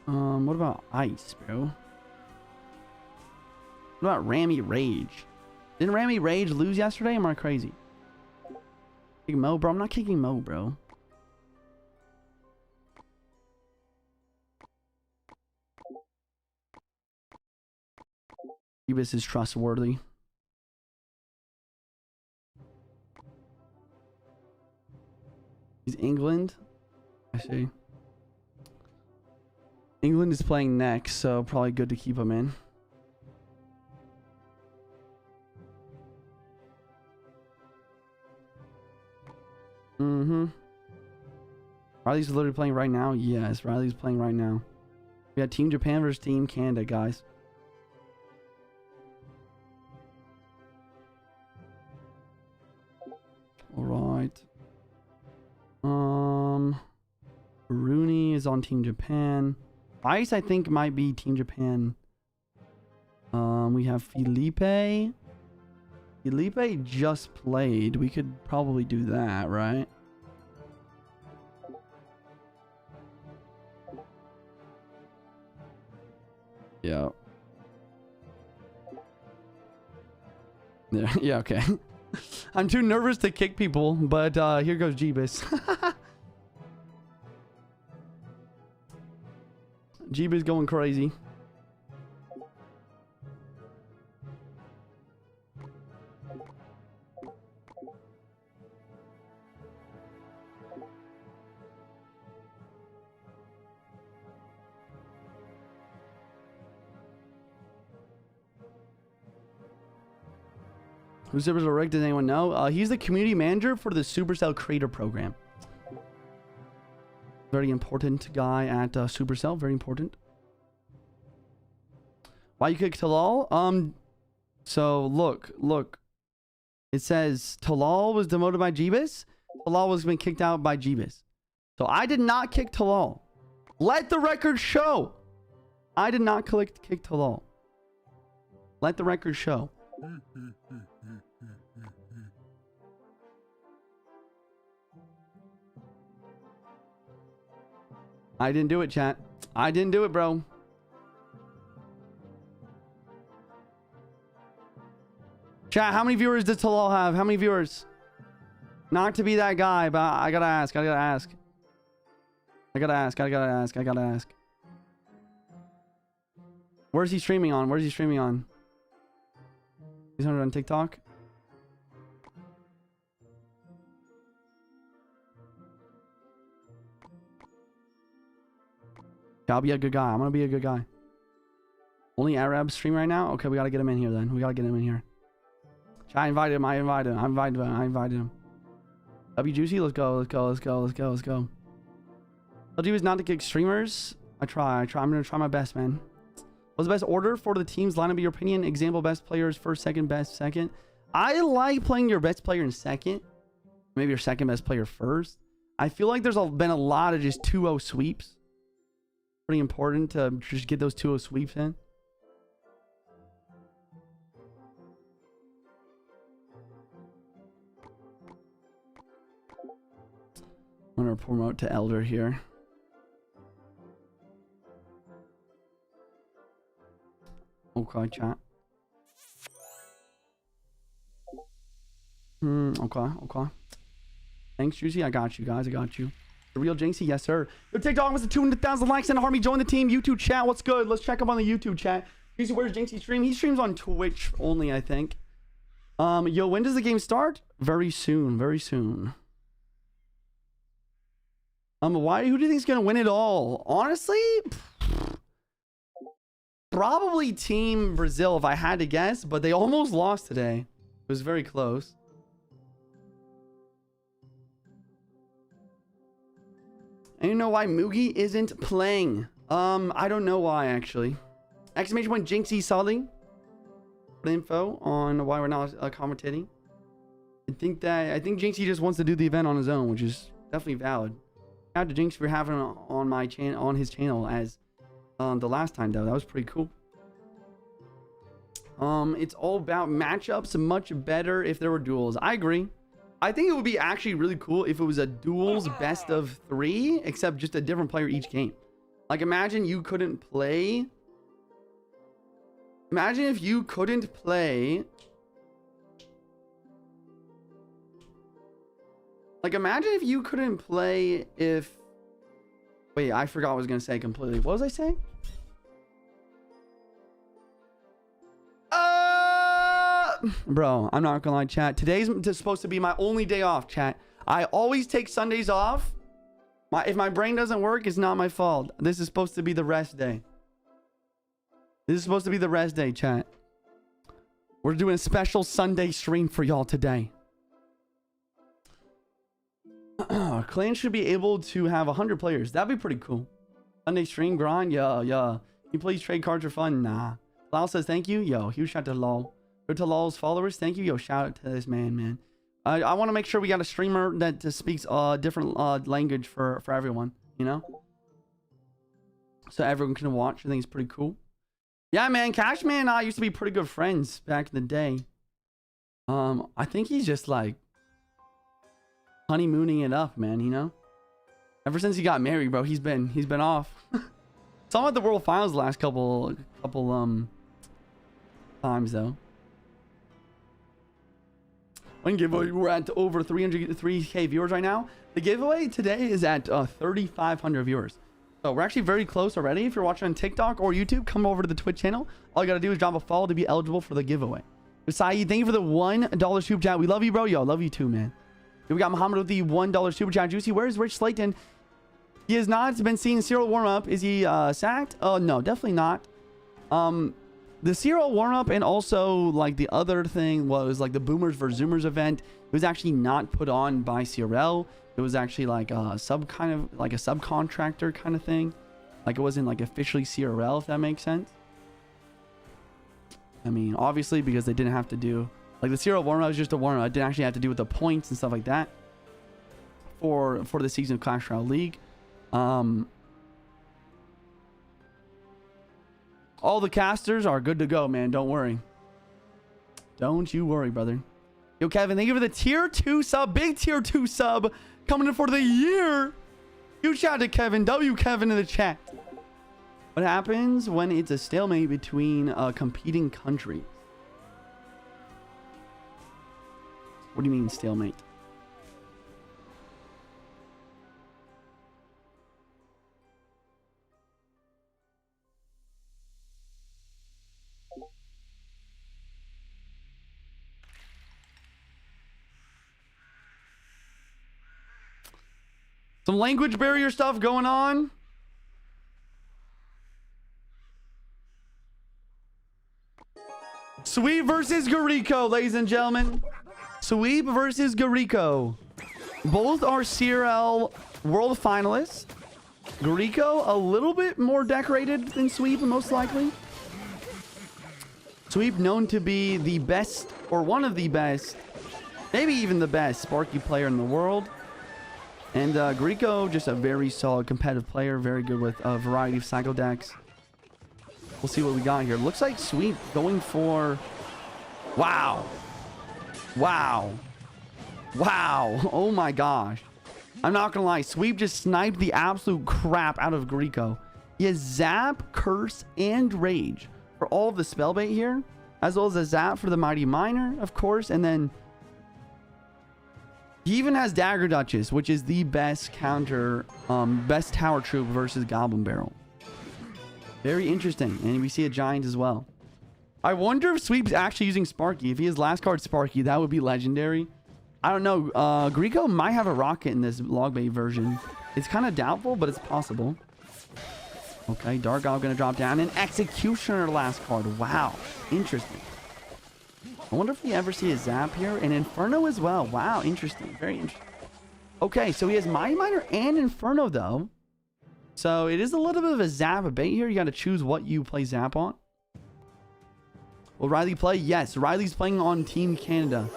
What about Ice, bro? What about Rammy Rage? Didn't Rammy Rage lose yesterday? Am I crazy? Kicking Mo, bro? I'm not kicking Mo, bro. Jynxzi'S is trustworthy. He's England. I see. England is playing next, so probably good to keep him in. Mm-hmm. Riley's literally playing right now? Yes, Riley's playing right now. We got Team Japan versus Team Canada, guys. Alright. Rooney is on Team Japan. Ice, I think, might be Team Japan. We have Felipe. Felipe just played. We could probably do that, right? Yeah. Yeah, okay. I'm too nervous to kick people, but here goes Jynxzi'S. Jynxzi'S going crazy. Who's Supercell Rick? Does anyone know? He's the community manager for the Supercell Creator Program. Very important guy at Supercell. Very important. Why you kick Talal? So look. It says Talal was demoted by Jynxzi'S. Talal was been kicked out by Jynxzi'S. So I did not kick Talal. Let the record show. I did not kick Talal. Let the record show. I didn't do it, chat. I didn't do it, bro. Chat, how many viewers does Talal have? How many viewers? Not to be that guy, but I gotta ask. I gotta ask. Where's he streaming on? Where's he streaming on? He's on TikTok? I'll be a good guy. I'm gonna be a good guy. Only Arab stream right now? Okay, we gotta get him in here then. We gotta get him in here. I invited him. I invited him. W Juicy, let's go. Tell Jynxzi'S not to kick streamers. I try. I'm gonna try my best, man. What's the best order for the team's lineup, in your opinion? Example, best players first, second, best second. I like playing your best player in second. Maybe your second best player first. I feel like there's been a lot of just 2-0 sweeps. Pretty important to just get those 2-0 sweeps in. I'm gonna promote to Elder here. Okay, chat. Okay. Thanks, Juicy. I got you, guys. I got you. The real Jynxzi, yes, sir. Yo, TikTok was the 200,000 likes and Harmy join the team. YouTube chat, what's good? Let's check up on the YouTube chat. Juicy, where's Jynxzi stream? He streams on Twitch only, I think. Yo, when does the game start? Very soon. Very soon. Who do you think is gonna win it all? Honestly, probably Team Brazil if I had to guess, but they almost lost today. It was very close. And you know why Mugi isn't playing? I don't know why actually. Exclamation point Jynxzi Sully. Info on why we're not commentating. I think Jynxzi just wants to do the event on his own, which is definitely valid. Shout out to Jynx for having it on my channel, on his channel as the last time though. That was pretty cool. It's all about matchups. Much better if there were duels. I agree. I think it would be actually really cool if it was a duels best of 3, except just a different player each game. Like, imagine you couldn't play. Imagine if you couldn't play. Like, imagine if you couldn't play if. Wait, I forgot what I was going to say completely. What was I saying? Bro, I'm not gonna lie, chat. Today's supposed to be my only day off, chat. I always take Sundays off. If my brain doesn't work, it's not my fault. This is supposed to be the rest day. This is supposed to be the rest day, chat. We're doing a special Sunday stream for y'all today. Clan should be able to have 100 players. That'd be pretty cool. Sunday stream grind? Yeah. You please trade cards for fun? Nah. Lal says thank you. Yo, huge shout to Lal. Go to Lal's followers. Thank you. Yo, shout out to this man. I want to make sure we got a streamer that speaks different language for everyone, you know? So everyone can watch. I think it's pretty cool. Yeah, man. Cashman and I used to be pretty good friends back in the day. I think he's just like honeymooning it up, man, you know? Ever since he got married, bro, he's been off. Saw him at the World Finals the last couple times though. One giveaway, we're at over 303k viewers right now. The giveaway today is at 3,500 viewers. So we're actually very close already. If you're watching on TikTok or YouTube, come over to the Twitch channel. All you gotta do is drop a follow to be eligible for the giveaway. Saeed, thank you for the $1 super chat. We love you, bro. Yo, love you too, man. We got Muhammad with the $1 super chat. Juicy, where's Rich Slayton? He has not been seeing Cyril warm up. Is he sacked? Oh no, definitely not. The Cyril warm up and also like the other thing was like the Boomers vs Zoomers event. It was actually not put on by Cyril. It was actually like a subcontractor kind of thing. Like it wasn't like officially Cyril, if that makes sense. I mean, obviously because they didn't have to do like the Cyril warm up was just a warm up. It didn't actually have to do with the points and stuff like that for the season of Clash Royale League. All the casters are good to go, man. Don't worry. Don't you worry, brother. Yo, Kevin, thank you for the tier 2 sub. Big tier 2 sub coming in for the year. Huge shout out to Kevin. W Kevin in the chat. What happens when it's a stalemate between competing countries? What do you mean stalemate? Some language barrier stuff going on. Sweep versus Gariko, ladies and gentlemen. Sweep versus Gariko. Both are CRL world finalists. Gariko a little bit more decorated than Sweep, most likely. Sweep known to be the best, or one of the best, maybe even the best Sparky player in the world. And Gariko, just a very solid competitive player, very good with a variety of cycle decks. We'll see what we got here. Looks like Sweep going for... Wow. Oh my gosh. I'm not gonna lie. Sweep just sniped the absolute crap out of Gariko. He has Zap, Curse, and Rage for all of the spell bait here, as well as a Zap for the Mighty Miner, of course, and then he even has Dagger Duchess, which is the best counter, best tower troop versus Goblin Barrel. Very interesting. And we see a Giant as well. I wonder if Sweep's actually using Sparky. If he has last card Sparky, that would be legendary. I don't know. Gariko might have a Rocket in this log bait version. It's kind of doubtful, but it's possible. Okay, Dark Goblin going to drop down. And Executioner last card. Wow. Interesting. I wonder if we ever see a Zap here. And Inferno as well. Wow, interesting. Very interesting. Okay, so he has Mighty Miner and Inferno, though. So it is a little bit of a Zap bait here. You got to choose what you play Zap on. Will Riley play? Yes, Riley's playing on Team Canada.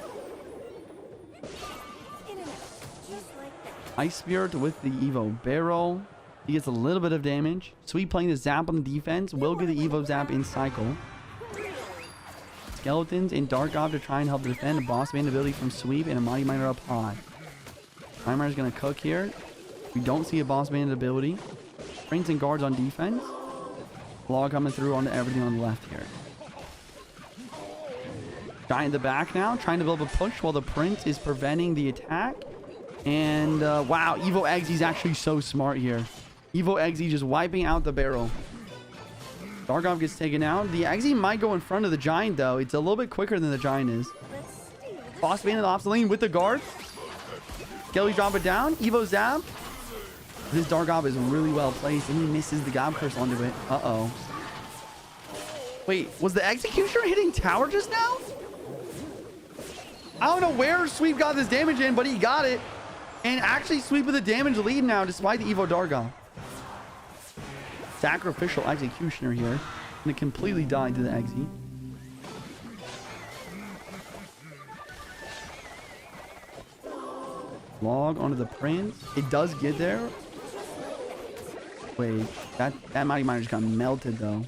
Ice Spirit with the Evo Barrel. He gets a little bit of damage. Sweet playing the Zap on the defense. Will get the Evo Zap in cycle. skeletons and Dark Gob to try and help defend. A boss man ability from Sweep and a Mighty Miner up high. Mighty Miner's going to cook here. We don't see a boss man ability. Prince and guards on defense. Log coming through onto everything on the left here. Giant in the back now, trying to build a push while the Prince is preventing the attack. And wow, Evo Jynxzi'S actually so smart here. Evo Jynxzi just wiping out the barrel. Darkov gets taken out. The Jynxzi might go in front of the Giant though. It's a little bit quicker than the Giant is. Boss man in the opposite lane with the guard. Skelly drop it down. Evo zap. This Darkov is really well placed and he misses the Gob Curse onto it. Uh-oh. Wait, was the Executioner hitting tower just now? I don't know where Sweep got this damage in, but he got it. And actually Sweep with a damage lead now despite the Evo Darkov. Sacrificial Executioner here. And it completely died to the Jynxzi. Log onto the Prince. It does get there. Wait, that Mighty Miner just got melted though.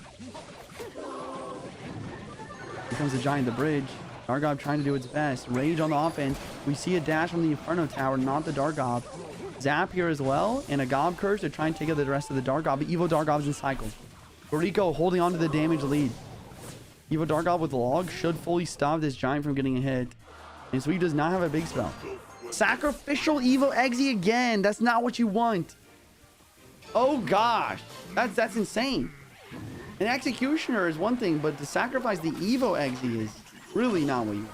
Here comes the Giant the bridge. Darkov trying to do its best. Rage on the offense. We see a dash from the Inferno Tower, not the Darkov. Zap here as well, and a Gob Curse to try and take out the rest of the Darkov. But Evo Darkov's in cycle. Rico holding on to the damage lead. Evo Darkov with the log should fully stop this Giant from getting a hit. And Sweep does not have a big spell. Sacrificial Evo Jynxzi again. That's not what you want. Oh gosh, that's insane. An Executioner is one thing, but to sacrifice the Evo Jynxzi is really not what you want.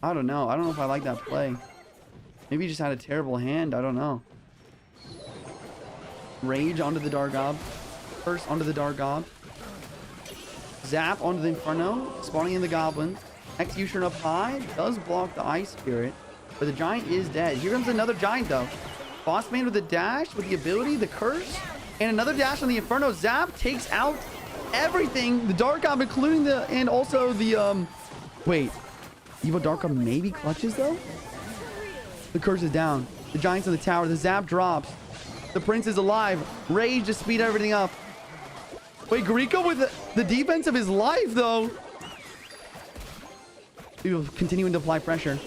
I don't know. I don't know if I like that play. Maybe he just had a terrible hand. I don't know. Rage onto the Darkov. First onto the Darkov. Zap onto the Inferno. Spawning in the Goblin. Executioner up high. Does block the Ice Spirit. But the Giant is dead. Here comes another Giant though. Boss man with the dash, with the ability, the curse, and another dash on the Inferno. Zap takes out everything. The Darkov, including the, and also the, wait. Evo Darkov maybe clutches though? The curse is down. The Giant's in the tower. The Zap drops. The Prince is alive. Rage to speed everything up. Wait, Grieco with the defense of his life though. He will continuing to apply pressure.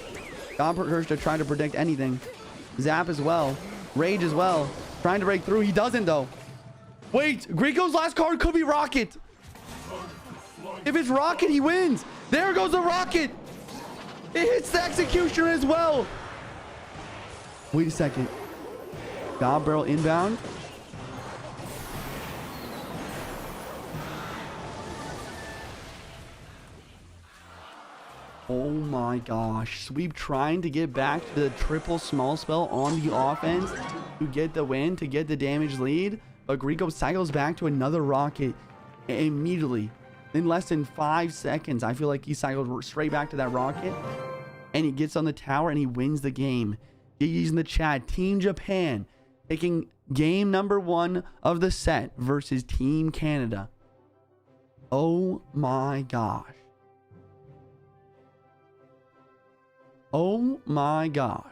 God Curse to try to predict anything. Zap as well. Rage as well. Trying to break through. He doesn't though. Wait, Grieco's last card could be Rocket. If it's Rocket, he wins. There goes the Rocket. It hits the Executioner as well. Wait a second. Gob Barrel inbound. Oh my gosh. Sweep trying to get back to the triple small spell on the offense to get the win, to get the damage lead. But Grieco cycles back to another Rocket immediately. In less than 5 seconds, I feel like he cycled straight back to that Rocket. And he gets on the tower and he wins the game. He's in the chat. Team Japan taking game number 1 of the set versus Team Canada. Oh my gosh. Oh my gosh.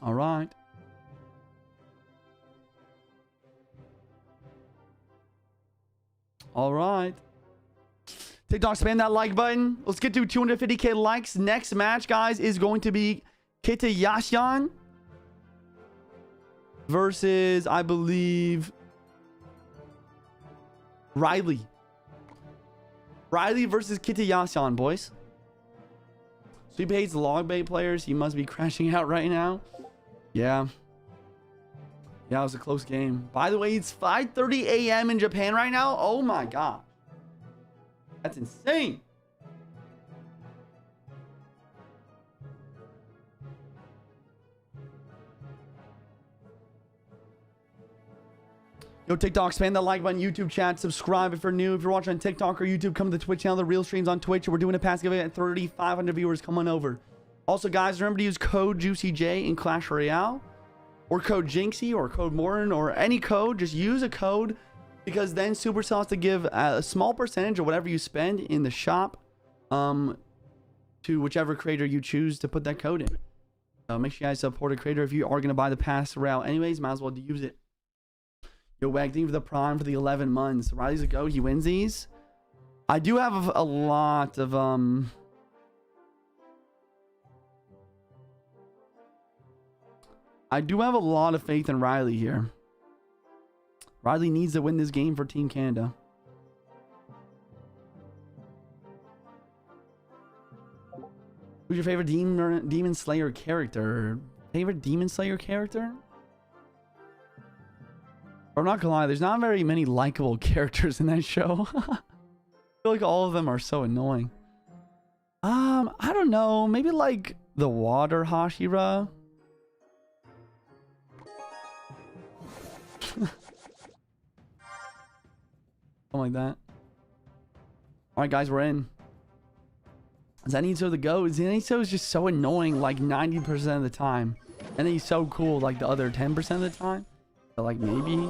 All right. All right. TikTok, spam that like button. Let's get to 250k likes. Next match, guys, is going to be Kitayashian versus, I believe, Riley. Riley versus Kitayashian, boys. Sweep hates log bait players. He must be crashing out right now. Yeah. Yeah, it was a close game. By the way, it's 5:30 a.m. in Japan right now. Oh my god. That's insane. Yo, TikTok, spam that like button, YouTube chat, subscribe if you're new. If you're watching on TikTok or YouTube, come to the Twitch channel. The real streams on Twitch. We're doing a pass giveaway at 3,500 viewers. Come on over. Also, guys, remember to use code JuicyJ in Clash Royale, or code Jynxzi, or code Morin, or any code. Just use a code, because then Supercell has to give a small percentage of whatever you spend in the shop to whichever creator you choose to put that code in. So make sure you guys support a creator if you are going to buy the pass Royale anyways. Might as well use it. Yo, Wag, thank you for the prime for the 11 months. Riley's a go. He wins these. I do have a lot of I do have a lot of faith in Riley here. Riley needs to win this game for Team Canada. Who's your favorite Demon Slayer character? Favorite Demon Slayer character? I'm not gonna lie, there's not very many likable characters in that show. I feel like all of them are so annoying. I don't know. Maybe like the Water Hashira. Something like that. Alright guys, we're in. Zenitsu the GOAT. Zenitsu is just so annoying like 90% of the time. And then he's so cool like the other 10% of the time. But like maybe.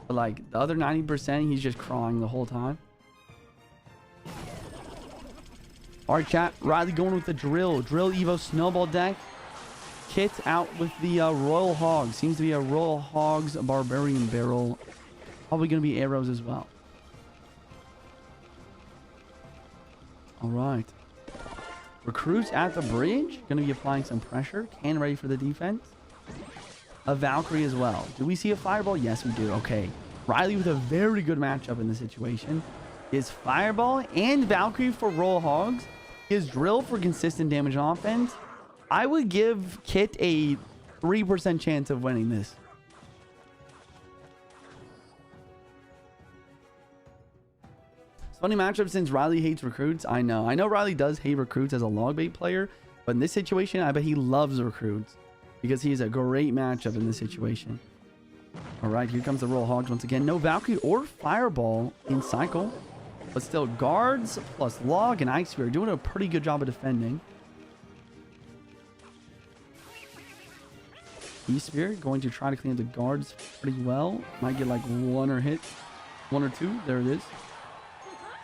But like the other 90% he's just crying the whole time. Alright chat. Riley going with the Drill. Drill Evo Snowball deck. Kit out with the Royal Hog. Seems to be a Royal Hog's Barbarian Barrel. Probably going to be arrows as well. Alright. Recruits at the bridge. Going to be applying some pressure. Can ready for the defense. A Valkyrie as well. Do we see a Fireball? Yes, we do. Okay. Riley with a very good matchup in this situation. His Fireball and Valkyrie for Royal Hogs. His Drill for consistent damage on offense. I would give Kit a 3% chance of winning this. It's funny matchup since Riley hates recruits. I know Riley does hate recruits as a log bait player, but in this situation, I bet he loves recruits because he is a great matchup in this situation. All right, here comes the Royal Hogs once again. No Valkyrie or Fireball in cycle, but still guards plus log and Ice Spear doing a pretty good job of defending. Ice Spear going to try to clean up the guards pretty well. Might get like one or two. There it is.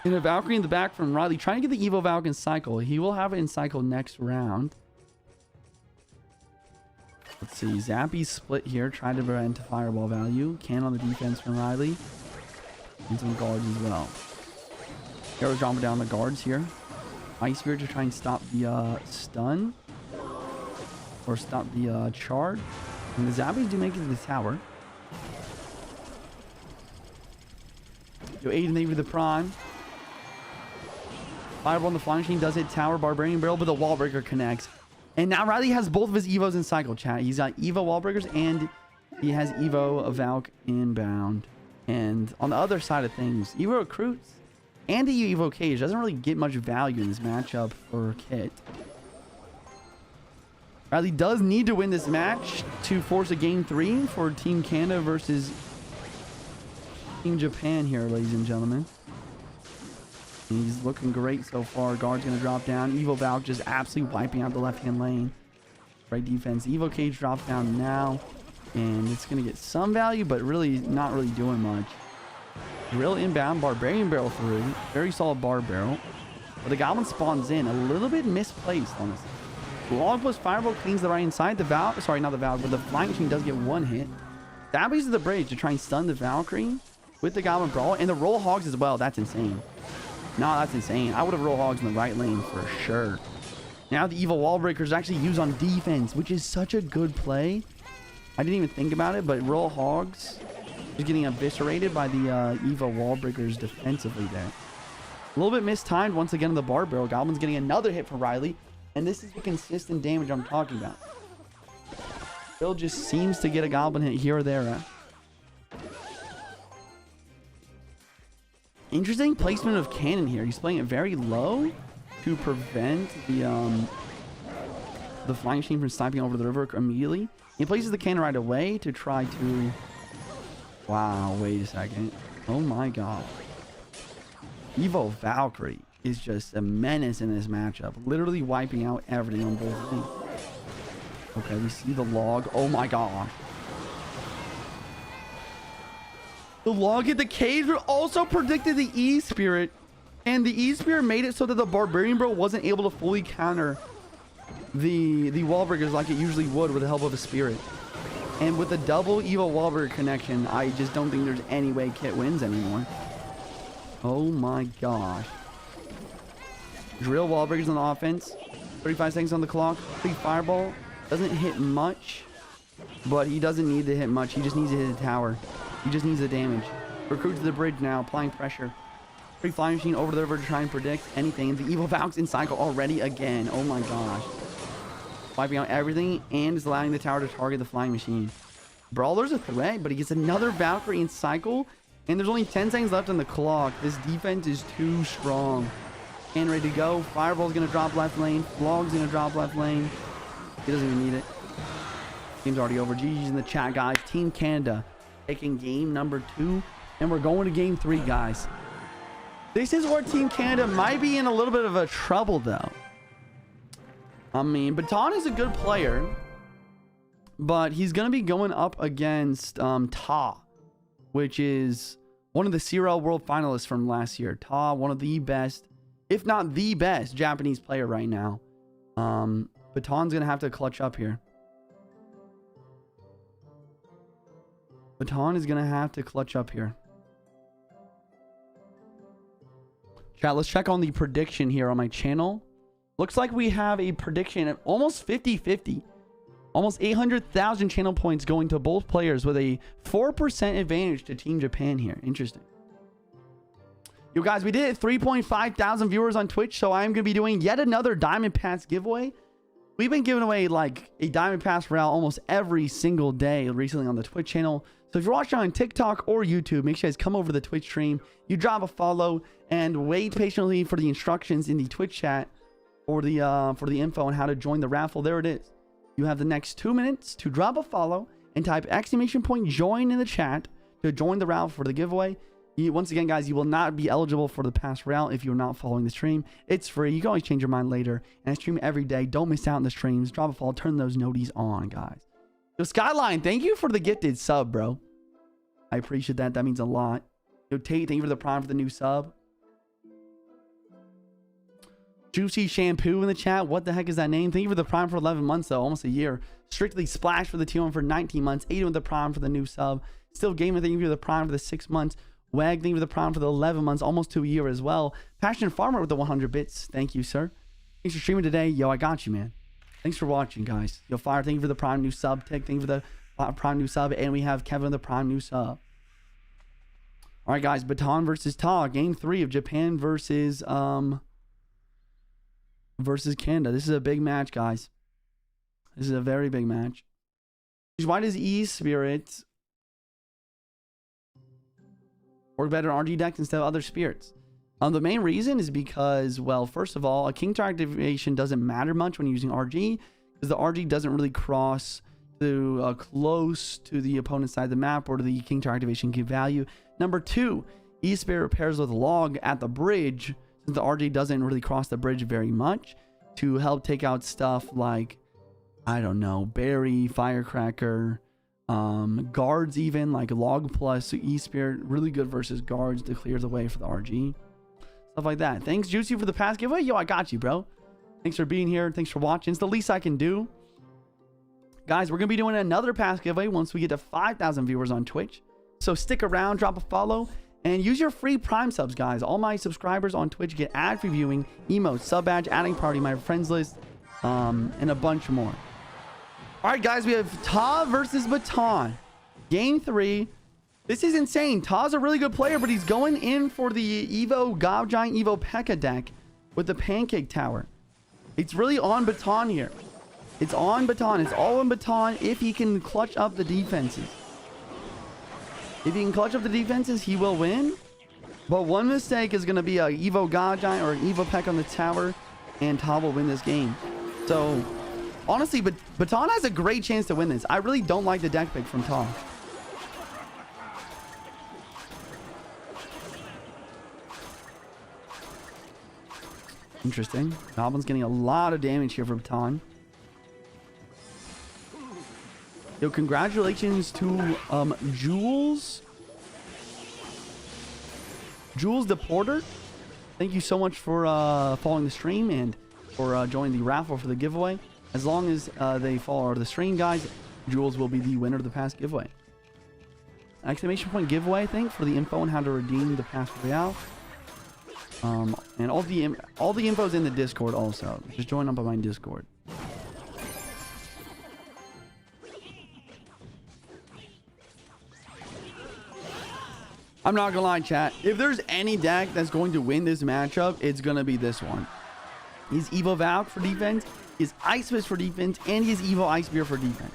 And a Valkyrie in the back from Riley trying to get the Evo Valk in cycle. He will have it in cycle next round. Let's see. Zappy split here. Tried to prevent Fireball value. Can on the defense from Riley. And some guards as well. Arrows dropping down the guards here. Ice Spear to try and stop the stun. Or stop the charge. And the Zappies do make it to the tower. Yo, Aiden, thank you for the prime. Fireball on the flying machine does hit tower. Barbarian Barrel, but the wall breaker connects. And now Riley has both of his Evos in cycle, chat. He's got Evo wall breakers and he has Evo Valk inbound. And on the other side of things, Evo recruits and the Evo Cage doesn't really get much value in this matchup for Kit. Riley does need to win this match to force a game 3 for Team Canada versus Team Japan here, ladies and gentlemen. He's looking great so far. Guard's going to drop down. Evo Valk just absolutely wiping out the left-hand lane. Right defense. Evo Cage drops down now. And it's going to get some value, but really not really doing much. Drill inbound. Barbarian Barrel through. Very solid Bar Barrel. But the Goblin spawns in. A little bit misplaced, honestly. Log plus Fireball cleans the right inside. The Valk, sorry, not the Valk, but the Flying Machine does get one hit. Zappies to the bridge to try and stun the Valkyrie with the Goblin Brawl. And the Roll Hogs as well. That's insane. No, that's insane. I would have Roll Hogs in the right lane for sure. Now the Evil Wall Breaker is actually used on defense, which is such a good play. I didn't even think about it, but Roll Hogs is getting eviscerated by the Evil Wall Breakers defensively there. A little bit mistimed once again in the Bar Barrel. Goblin's getting another hit from Riley. And this is the consistent damage I'm talking about. Bill just seems to get a Goblin hit here or there. Interesting placement of cannon here. He's playing it very low to prevent the Flying Machine from sniping over the river immediately. He places the cannon right away to try to... Wow, wait a second. Oh my god. Evo Valkyrie is just a menace in this matchup. Literally wiping out everything on both teams. Okay, we see the log. Oh my god. The log hit the cage, but also predicted the E-Spirit. And the E-Spirit made it so that the Barbarian Bro wasn't able to fully counter the wall breakers like it usually would with the help of a spirit. And with the double evil wall breaker connection, I just don't think there's any way Kit wins anymore. Oh my gosh. Drill wall breakers on the offense. 35 seconds on the clock. Big fireball. Doesn't hit much, but he doesn't need to hit much. He just needs to hit the tower. He just needs the damage. Recruit to the bridge now, applying pressure. Free flying machine over the river to try and predict anything. The evil Valk's in cycle already again. Oh my gosh. Wiping out everything and is allowing the tower to target the flying machine. Brawler's a threat, but he gets another Valkyrie in cycle, and there's only 10 seconds left on the clock. This defense is too strong. And ready to go. Fireball's gonna drop left lane. Flog's gonna drop left lane. He doesn't even need it. Game's already over. GG's in the chat, guys. Team Canada taking game number 2, and we're going to game 3, guys. This is where Team Canada might be in a little bit of a trouble, though. I mean, Baton is a good player, but he's going to be going up against Ta, which is one of the CRL World finalists from last year. Ta, one of the best, if not the best, Japanese player right now. Baton's going to have to clutch up here. Baton is going to have to clutch up here. Chat, let's check on the prediction here on my channel. Looks like we have a prediction at almost 50-50. Almost 800,000 channel points going to both players with a 4% advantage to Team Japan here. Interesting. You guys, we did it 3.5 thousand viewers on Twitch, so I'm going to be doing yet another Diamond Pass giveaway. We've been giving away like a Diamond Pass Royale almost every single day recently on the Twitch channel. So if you're watching on TikTok or YouTube, make sure you guys come over to the Twitch stream. You drop a follow and wait patiently for the instructions in the Twitch chat for the info on how to join the raffle. There it is. You have the next 2 minutes to drop a follow and type !join in the chat to join the raffle for the giveaway. Once again, guys, you will not be eligible for the Pass Royale if you're not following the stream. It's free. You can always change your mind later. And I stream every day. Don't miss out on the streams. Drop a follow. Turn those noties on, guys. Yo, Skyline, thank you for the gifted sub, bro. I appreciate that. That means a lot. Yo, Tate, thank you for the prime for the new sub. Juicy Shampoo in the chat. What the heck is that name? Thank you for the prime for 11 months, though. Almost a year. Strictly Splash for the T1 for 19 months. Aiden with the prime for the new sub. Still Gamer, thank you for the prime for the 6 months. Wag, thank you for the prime for the 11 months. Almost to a year as well. Passionate Farmer with the 100 bits. Thank you, sir. Thanks for streaming today. Yo, I got you, man. Thanks for watching, guys. Yo, Fire, thank you for the prime new sub. Tick, thank you for the prime new sub. And we have Kevin the prime new sub. All right, guys. Baton versus Ta. Game 3 of Japan versus Canada. This is a big match, guys. This is a very big match. Why does E-Spirit work better on RG decks instead of other spirits? The main reason is because, well, first of all, a King Tower activation doesn't matter much when using RG, because the RG doesn't really cross to close to the opponent's side of the map, or to the King Tower activation give value. Number 2, E-Spirit pairs with Log at the bridge, since the RG doesn't really cross the bridge very much, to help take out stuff like, I don't know, Barry, Firecracker, guards even, like Log plus E-Spirit, really good versus guards to clear the way for the RG. Stuff like that. Thanks, Juicy, for the pass giveaway. Yo, I got you, bro. Thanks for being here. Thanks for watching. It's the least I can do. Guys, we're going to be doing another pass giveaway once we get to 5,000 viewers on Twitch. So stick around, drop a follow, and use your free Prime subs, guys. All my subscribers on Twitch get ad-free viewing, emotes, sub badge, adding party, my friends list, and a bunch more. All right, guys, we have Ta versus Baton. Game 3. This is insane. Ta's a really good player, but he's going in for the Evo Gob Giant Evo P.E.K.K.A deck with the Pancake Tower. It's really on Baton here. It's on Baton. It's all on Baton if he can clutch up the defenses. If he can clutch up the defenses, he will win. But one mistake is going to be a Evo God Giant or an Evo P.E.K.K.A on the tower, and Ta will win this game. So, honestly, Baton has a great chance to win this. I really don't like the deck pick from Ta. Interesting. Goblin's getting a lot of damage here for Baton. Yo, congratulations to Jules the Porter. Thank you so much for following the stream and for joining the raffle for the giveaway. As long as they follow the stream, guys, Jules will be the winner of the pass giveaway. Exclamation point giveaway, I think, for the info on how to redeem the pass Royale. And all the info is in the Discord also. Just join up on my Discord. I'm not gonna lie, chat. If there's any deck that's going to win this matchup, it's gonna be this one. He's Evo Valk for defense, he's Ice Fist for defense, and he's Evo Ice Bear for defense.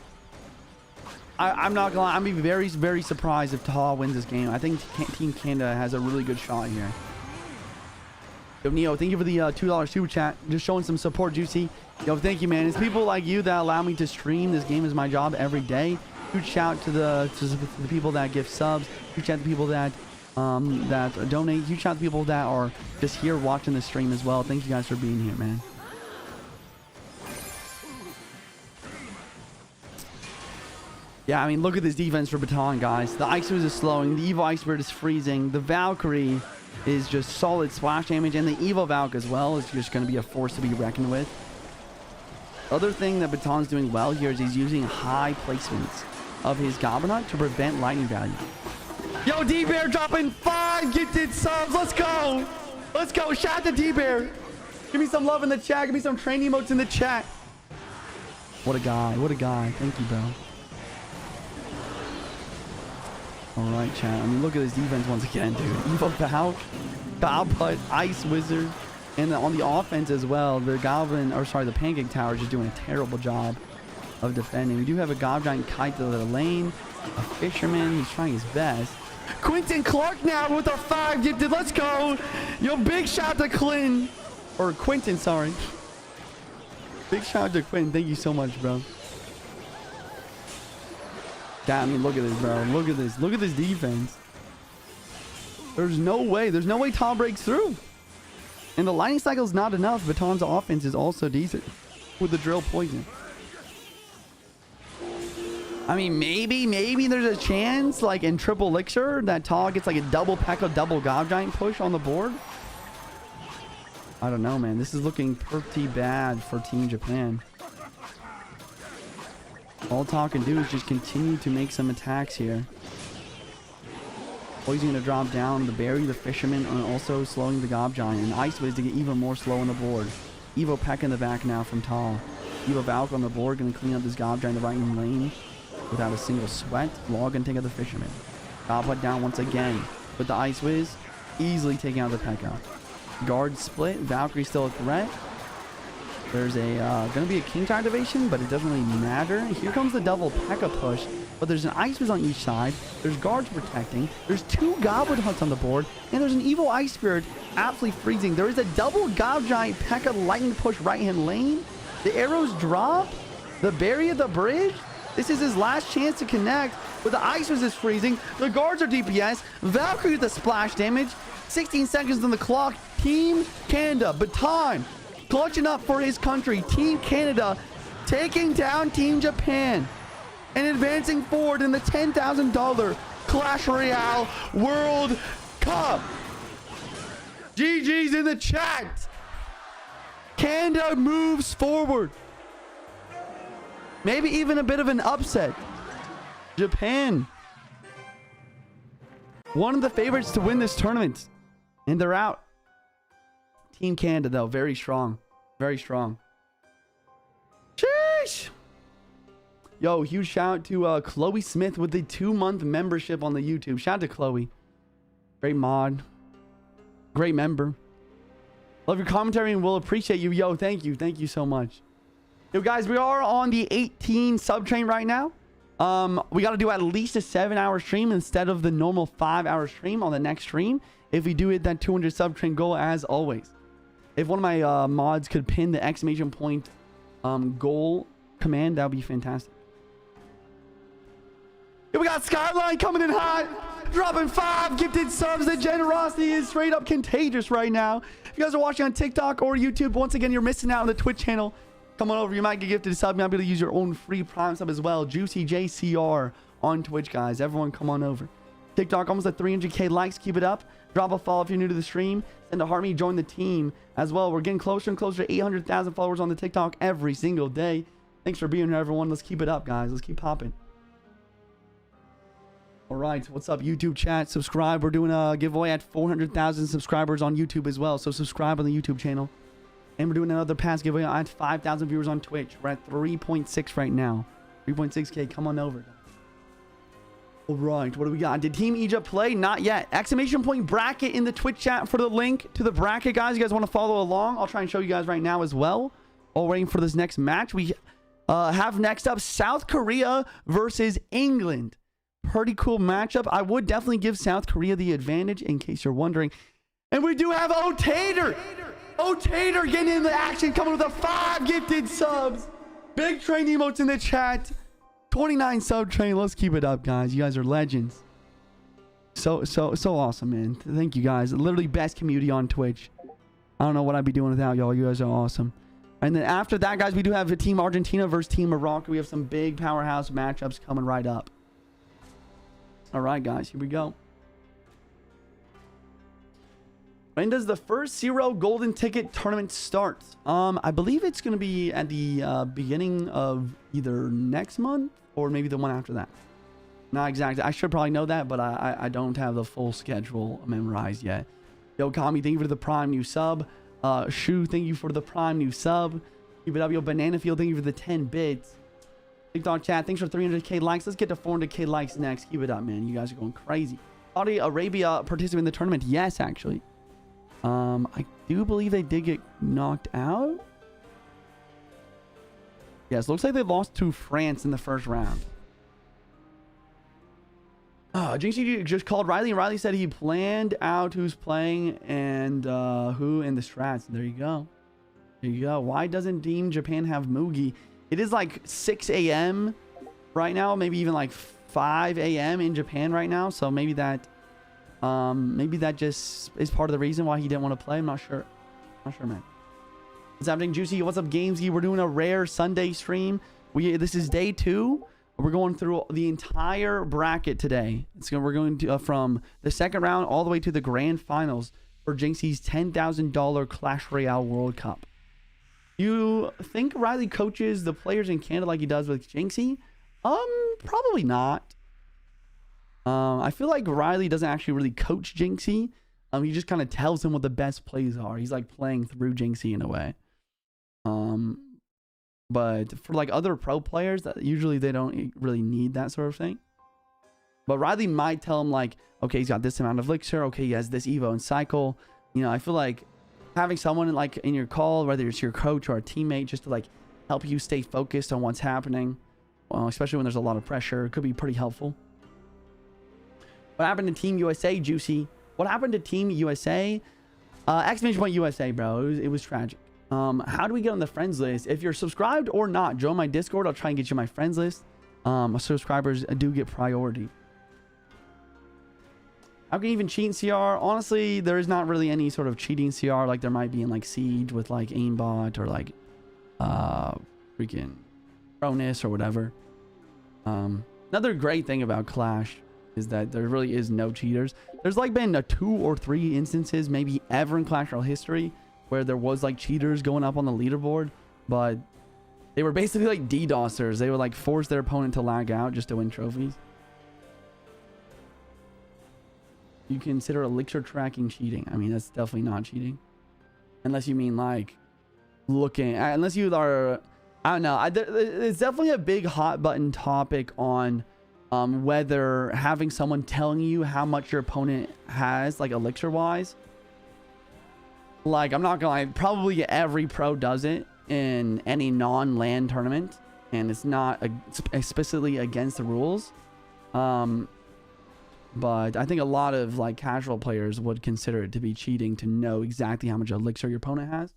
I'm not gonna lie, I'm gonna be very, very surprised if Taha wins this game. I think Team Canada has a really good shot here. Yo, Neo, thank you for the $2 super chat. Just showing some support, Juicy. Yo, thank you, man. It's people like you that allow me to stream. This game is my job every day. Huge shout to the people that give subs. Huge shout to people that donate. Huge shout to people that are just here watching the stream as well. Thank you guys for being here, man. Yeah, I mean, look at this defense for Baton, guys. The Ice is slowing. The Evo Ice Bird is freezing. The Valkyrie is just solid splash damage. And the Evo Valk as well is just going to be a force to be reckoned with. Other thing that Baton's doing well here is he's using high placements of his Goblin to prevent lightning value. Yo, D-Bear dropping 5 gifted subs. Let's go. Let's go. Shout out to D-Bear. Give me some love in the chat. Give me some train emotes in the chat. What a guy. What a guy. Thank you, bro. All right, chat. I mean, look at this defense once again, dude. Evo Valk, Godput, Ice Wizard, and on the offense as well, the the Pancake Tower is just doing a terrible job of defending. We do have a Gob Giant Kite to the lane, a Fisherman. He's trying his best. Quentin Clark now with a 5 gifted. Let's go. Yo, big shout to Quentin. Or Quentin, sorry. Big shout to Quentin. Thank you so much, bro. Damn, I mean, look at this, bro. Look at this. Look at this defense. There's no way. There's no way Tom breaks through. And the lightning cycle is not enough. Baton's offense is also decent with the drill poison. I mean, maybe there's a chance, like in triple elixir, that Tog gets like a double P.E.K.K.A, double Gob Giant push on the board. I don't know, man. This is looking pretty bad for Team Japan. All Tog can do is just continue to make some attacks here. Poison going to drop down the Berry, the Fisherman, and also slowing the Gob Giant. And Ice Wiz to get even more slow on the board. Evo Peck in the back now from Tall. Evo Valk on the board, going to clean up this Gob Giant in the right lane without a single sweat. Log going to take out the Fisherman. Goblin down once again with the Ice Wiz, easily taking out the P.E.K.K.A. Guard split. Valkyrie still a threat. There's a going to be a King activation, but it doesn't really matter. Here comes the double P.E.K.K.A push, but there's an Ice Wiz on each side. There's guards protecting. There's 2 Goblin Hunts on the board, and there's an Evil Ice Spirit absolutely freezing. There is a double Gob Giant P.E.K.K.A lightning push right hand lane. The arrows drop. The Berry at the bridge. This is his last chance to connect, but the Ice Wiz is freezing. The guards are DPS. Valkyrie with the splash damage. 16 seconds on the clock. Team Canada, Baton clutching up for his country. Team Canada taking down Team Japan and advancing forward in the $10,000 Clash Royale World Cup. GG's in the chat. Canada moves forward. Maybe even a bit of an upset. Japan, one of the favorites to win this tournament, and they're out. Team Canada, though, very strong. Very strong. Sheesh. Yo, huge shout out to Chloe Smith with the 2-month membership on the YouTube. Shout out to Chloe. Great mod. Great member. Love your commentary and we'll appreciate you. Yo, thank you. Thank you so much. Yo, guys, we are on the 18 sub train right now. We got to do at least a 7-hour stream instead of the normal 5-hour stream on the next stream. If we do hit that 200 sub train goal, as always. If one of my mods could pin the exclamation point goal command, that would be fantastic. Here we got Skyline coming in hot, dropping 5 gifted subs. The generosity is straight up contagious right now. If you guys are watching on TikTok or YouTube, once again, you're missing out on the Twitch channel. Come on over. You might get gifted a sub. You might be able to use your own free Prime sub as well. JuicyJ CR on Twitch, guys. Everyone come on over. TikTok almost at 300k likes. Keep it up. Drop a follow if you're new to the stream. Send a heart me, join the team as well. We're getting closer and closer to 800,000 followers on the TikTok every single day. Thanks for being here, everyone. Let's keep it up, guys. Let's keep popping. All right, what's up, YouTube chat? Subscribe. We're doing a giveaway at 400,000 subscribers on YouTube as well. So subscribe on the YouTube channel. And we're doing another pass giveaway at 5,000 viewers on Twitch. We're at 3.6 right now. 3.6K. Come on over. All right, what do we got? Did Team Egypt play? Not yet. Exclamation point bracket in the Twitch chat for the link to the bracket, guys. You guys want to follow along? I'll try and show you guys right now as well. While waiting for this next match, we have next up South Korea versus England. Pretty cool matchup. I would definitely give South Korea the advantage in case you're wondering. And we do have Tater getting in the action, coming with 5 gifted subs. Big train emotes in the chat. 29 sub train. Let's keep it up, guys. You guys are legends. So awesome, man. Thank you, guys. Literally best community on Twitch. I don't know what I'd be doing without y'all. You guys are awesome. And then after that, guys, we do have a Team Argentina versus Team Morocco. We have some big powerhouse matchups coming right up. All right, guys, here we go. When does the first Zero Golden Ticket tournament start? I believe it's going to be at the beginning of either next month or maybe the one after that. Not exactly. I should probably know that, but I don't have the full schedule memorized yet. Yo, Kami, thank you for the prime new sub. Shu, thank you for the prime new sub. Keep it up. Yo, Banana Field, thank you for the 10 bits. TikTok chat, thanks for 300k likes. Let's get to 400k likes next. Keep it up, man. You guys are going crazy. Saudi Arabia participated in the tournament. Yes, actually. I do believe they did get knocked out. Yes, looks like they lost to France in the first round. JuicyJ just called Riley, and Riley said he planned out who's playing and who in the strats. There you go. There you go. Why doesn't Team Japan have Mugi? It is like 6 a.m. right now, maybe even like 5 a.m. in Japan right now. So maybe that just is part of the reason why he didn't want to play. I'm not sure. Not sure, man. What's happening, Juicy? What's up, Gamesy? We're doing a rare Sunday stream. This is day 2. We're going through the entire bracket today. We're going to from the second round all the way to the grand finals for Jynxzi'S $10,000 Clash Royale World Cup. You think Riley coaches the players in Canada like he does with Jynxzi? Probably not. I feel like Riley doesn't actually really coach Jynxzi. He just kind of tells him what the best plays are. He's like playing through Jynxzi in a way. But for like other pro players, that usually they don't really need that sort of thing. But Riley might tell him like, okay, he's got this amount of elixir. Okay, he has this Evo and cycle. You know, I feel like having someone like in your call, whether it's your coach or a teammate, just to like help you stay focused on what's happening, well, especially when there's a lot of pressure, it could be pretty helpful. What happened to Team USA, Juicy? What happened to Team USA? Exclamation point USA, bro. It was tragic. How do we get on the friends list? If you're subscribed or not, join my Discord. I'll try and get you my friends list. Subscribers do get priority. How can you even cheat in CR? Honestly, there is not really any sort of cheating CR like there might be in like Siege with like aimbot or like freaking Cronus or whatever. Another great thing about Clash is that there really is no cheaters. There's like been 2 or 3 instances maybe ever in Clash Royale history where there was like cheaters going up on the leaderboard, but they were basically like DDoSers. They would like force their opponent to lag out just to win trophies. You consider elixir tracking cheating? I mean, that's definitely not cheating. Unless you mean like looking, unless you are, I don't know. It's definitely a big hot button topic on whether having someone telling you how much your opponent has, like elixir wise. Like, I'm not gonna lie, probably every pro does it in any non-LAN tournament, and it's not explicitly against the rules. But I think a lot of like casual players would consider it to be cheating to know exactly how much elixir your opponent has.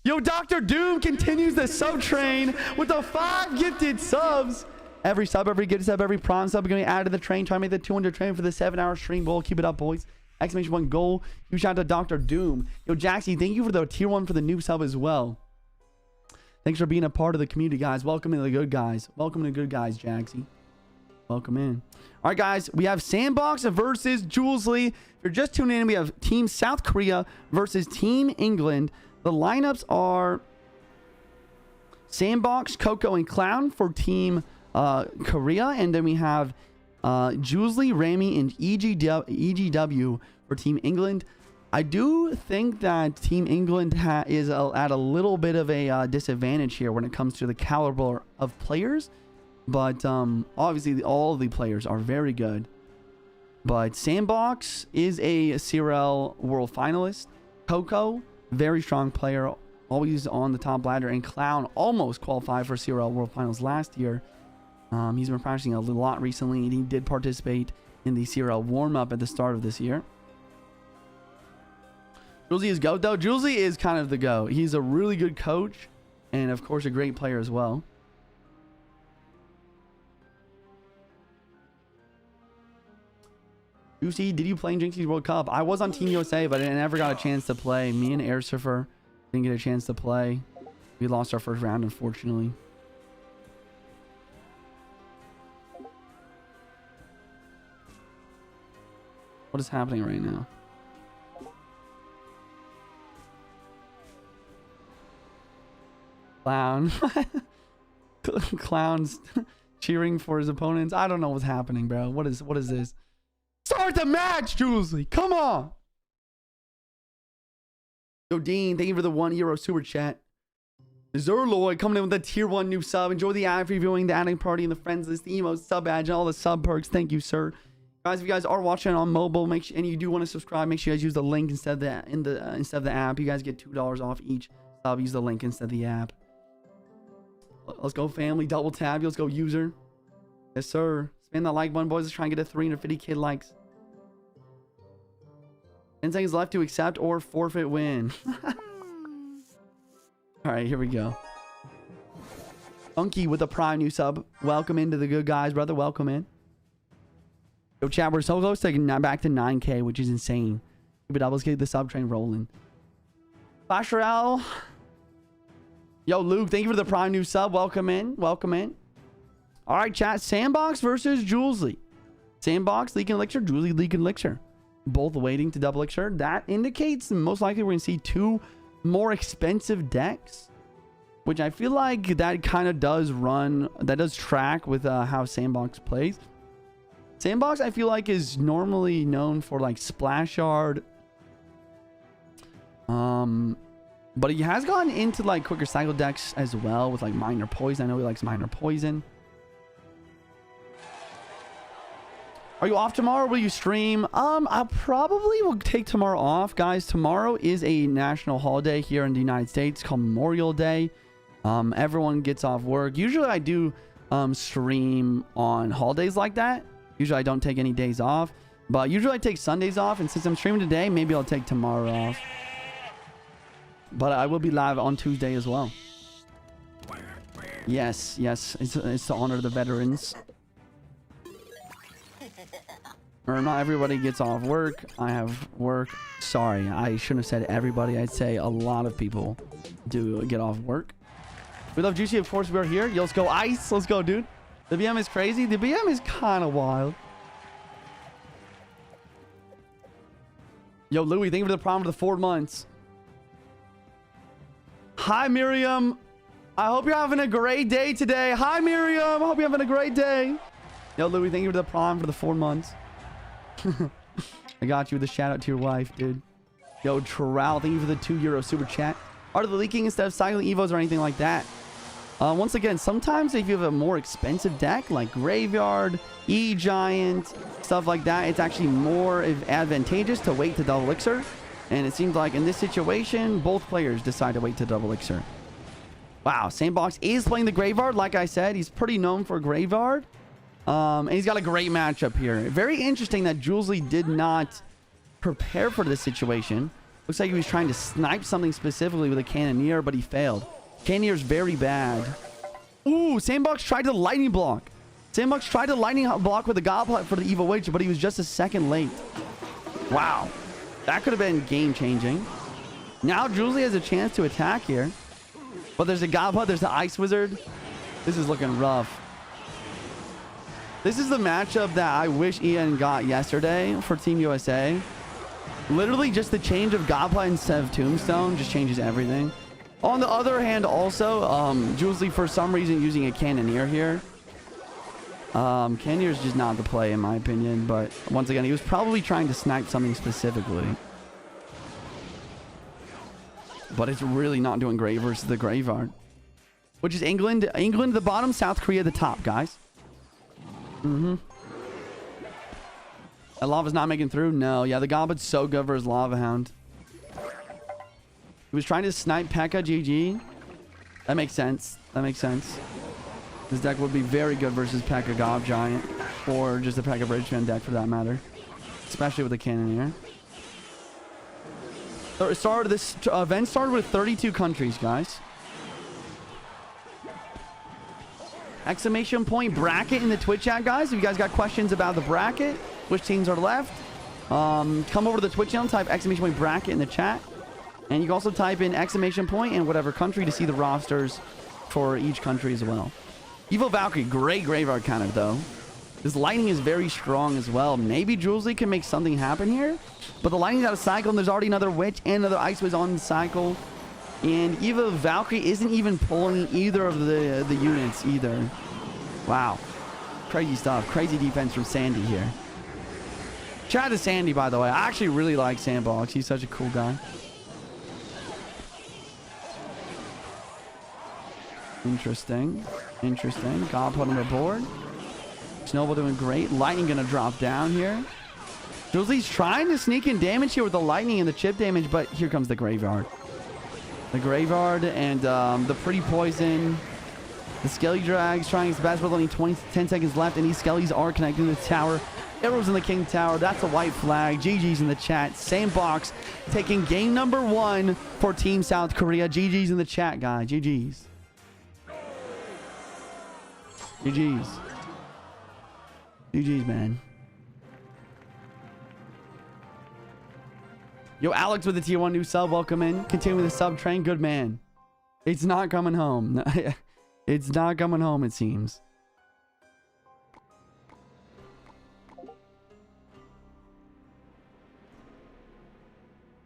Yo, Dr. Doom continues the sub train with the 5 gifted subs. Every sub, every gifted sub, every prawn sub going to be added to the train. Try to make the 200 train for the 7-hour stream goal. Keep it up, boys. Exclamation point goal. Huge shout out to Dr. Doom. Yo, Jynxzi, thank you for the tier 1 for the new sub as well. Thanks for being a part of the community, guys. Welcome to the good guys. Welcome to the good guys, Jynxzi. Welcome in. All right, guys. We have Sandbox versus Jynxzi. If you're just tuning in, we have Team South Korea versus Team England. The lineups are Sandbox, Coco, and Clown for Team Korea. And then we have Jynxzi, Rami, and EGW for Team England. I do think that Team England is at a little bit of a disadvantage here when it comes to the caliber of players. But obviously, all of the players are very good. But Sandbox is a CRL World Finalist. Coco, very strong player, always on the top ladder. And Clown almost qualified for CRL World Finals last year. He's been practicing a lot recently, and he did participate in the CRL warm-up at the start of this year. Jynxzi is GOAT, though. Jynxzi is kind of the GOAT. He's a really good coach, and of course, a great player as well. Juicy, did you play in Jynxzi's World Cup? I was on Team USA, but I never got a chance to play. Me and Air Surfer didn't get a chance to play. We lost our first round, unfortunately. What is happening right now? Clown. Clown's cheering for his opponents. I don't know what's happening, bro. What is this? Start the match, Jynxzi. Come on. Yo, Dean, thank you for the €1 super chat. Zerloy coming in with a tier 1 new sub. Enjoy the ad reviewing, the adding party, and the friends list, the emotes, sub badge, and all the sub perks. Thank you, sir. Guys, if you guys are watching on mobile, make sure, and you do want to subscribe, make sure you guys use the link instead of the app. You guys get $2 off each sub. Use the link instead of the app. Let's go, family. Double tab. Let's go, user. Yes, sir. Spam that like button, boys. Let's try and get to 350k likes. 10 seconds left to accept or forfeit win. All right, here we go. Funky with a prime new sub. Welcome into the good guys, brother. Welcome in. Yo, chat, we're so close to back to 9k, which is insane. But let's get the sub train rolling. Clash Royale. Yo, Luke, thank you for the prime new sub. Welcome in. Welcome in. All right, chat. Sandbox versus Jynxzi. Sandbox, Leak and Elixir. Jynxzi, Leak and Elixir. Both waiting to double Elixir. That indicates most likely we're going to see 2 more expensive decks, which I feel like that kind of does track with how Sandbox plays. Sandbox, I feel like, is normally known for like Splash Yard. But he has gone into like quicker cycle decks as well with like Minor Poison. I know he likes Minor Poison. Are you off tomorrow? Will you stream? I probably will take tomorrow off, guys. Tomorrow is a national holiday here in the United States called Memorial Day. Everyone gets off work. Usually I do stream on holidays like that. Usually I don't take any days off, but usually I take Sundays off. And since I'm streaming today, maybe I'll take tomorrow off. But I will be live on Tuesday as well. Yes, yes. It's to honor the veterans. Or not everybody gets off work. I have work. Sorry, I shouldn't have said everybody. I'd say a lot of people do get off work. We love Juicy, of course. We're here. Yo, let's go ice. Let's go, dude. The BM is crazy. The BM is kind of wild. Yo, Louie, thank you for the prime for the 4 months. Hi, Miriam. I hope you're having a great day today. Hi, Miriam. I hope you're having a great day. Yo, Louie, thank you for the prime for the 4 months. I got you with a shout out to your wife, dude. Yo, Trowl, thank you for the €2 super chat. Are they leaking instead of cycling evos or anything like that? Once again, sometimes if you have a more expensive deck like Graveyard, E-Giant, stuff like that, it's actually more advantageous to wait to double Elixir. And it seems like in this situation, both players decide to wait to double Elixir. Wow, Sandbox is playing the Graveyard. Like I said, he's pretty known for Graveyard. And he's got a great matchup here. Very interesting that Jynxzi did not prepare for this situation. Looks like he was trying to snipe something specifically with a Cannoneer, but he failed. Cannoneer's very bad. Ooh, Sandbox tried to lightning block. Sandbox tried to lightning block with a Goblet for the Evil Witch, but he was just a second late. Wow. That could have been game-changing. Now Jynxzi has a chance to attack here. But there's a Goblet, there's the Ice Wizard. This is looking rough. This is the matchup that I wish Ian got yesterday for Team USA. Literally just the change of Godpla instead of Tombstone just changes everything. On the other hand, also, JuicyJ for some reason using a Cannoneer here. Cannoneer is just not the play in my opinion, but once again, he was probably trying to snipe something specifically. But it's really not doing great versus the Graveyard. Which is England. England the bottom, South Korea the top, guys. That Lava's not making through? No. Yeah, the Goblet's so good versus Lava Hound. He was trying to snipe P.E.K.K.A. GG. That makes sense. That makes sense. This deck would be very good versus P.E.K.K.A. Gob Giant. Or just a P.E.K.K.A. Bridgeman deck for that matter. Especially with the Cannoneer. This event started with 32 countries, guys. Exclamation point bracket in the Twitch chat, guys. If you guys got questions about the bracket, which teams are left, come over to the Twitch channel, type exclamation point bracket in the chat. And you can also type in exclamation point and whatever country to see the rosters for each country as well. Evil Valkyrie, great Graveyard counter, though. This lightning is very strong as well. Maybe JuicyJ can make something happen here. But the lightning's out of cycle, and there's already another Witch and another Ice Wiz on the cycle. And Evil Valkyrie isn't even pulling either of the units either. Wow. Crazy stuff. Crazy defense from Sandy here. Shout out to Sandy, by the way. I actually really like Sandbox. He's such a cool guy. Interesting. Interesting. God put on the board. Snowball doing great. Lightning gonna drop down here. JuicyJ's trying to sneak in damage here with the lightning and the chip damage, but here comes the Graveyard. The Graveyard and the Pretty Poison. The Skelly Drag's trying his best with only 10 seconds left, and these Skellies are connecting to the tower. Arrows in the King Tower. That's a white flag. GG's in the chat. Sandbox taking game number 1 for Team South Korea. GG's in the chat, guys. GG's. GG's. GG's, man. Yo, Alex with the tier 1 new sub. Welcome in. Continue with the sub train. Good man. It's not coming home. It's not coming home, it seems.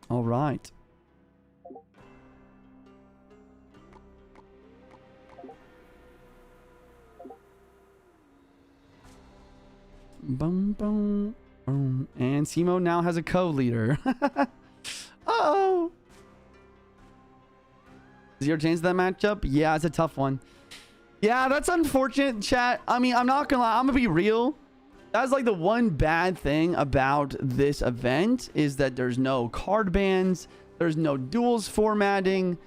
All right. Boom, boom, boom. And Simo now has a co-leader. Uh-oh. Is your chance to that matchup? Yeah, it's a tough one. Yeah, that's unfortunate, chat. I mean, I'm not gonna lie. I'm gonna be real. That's like the one bad thing about this event is that there's no card bans. There's no duels formatting.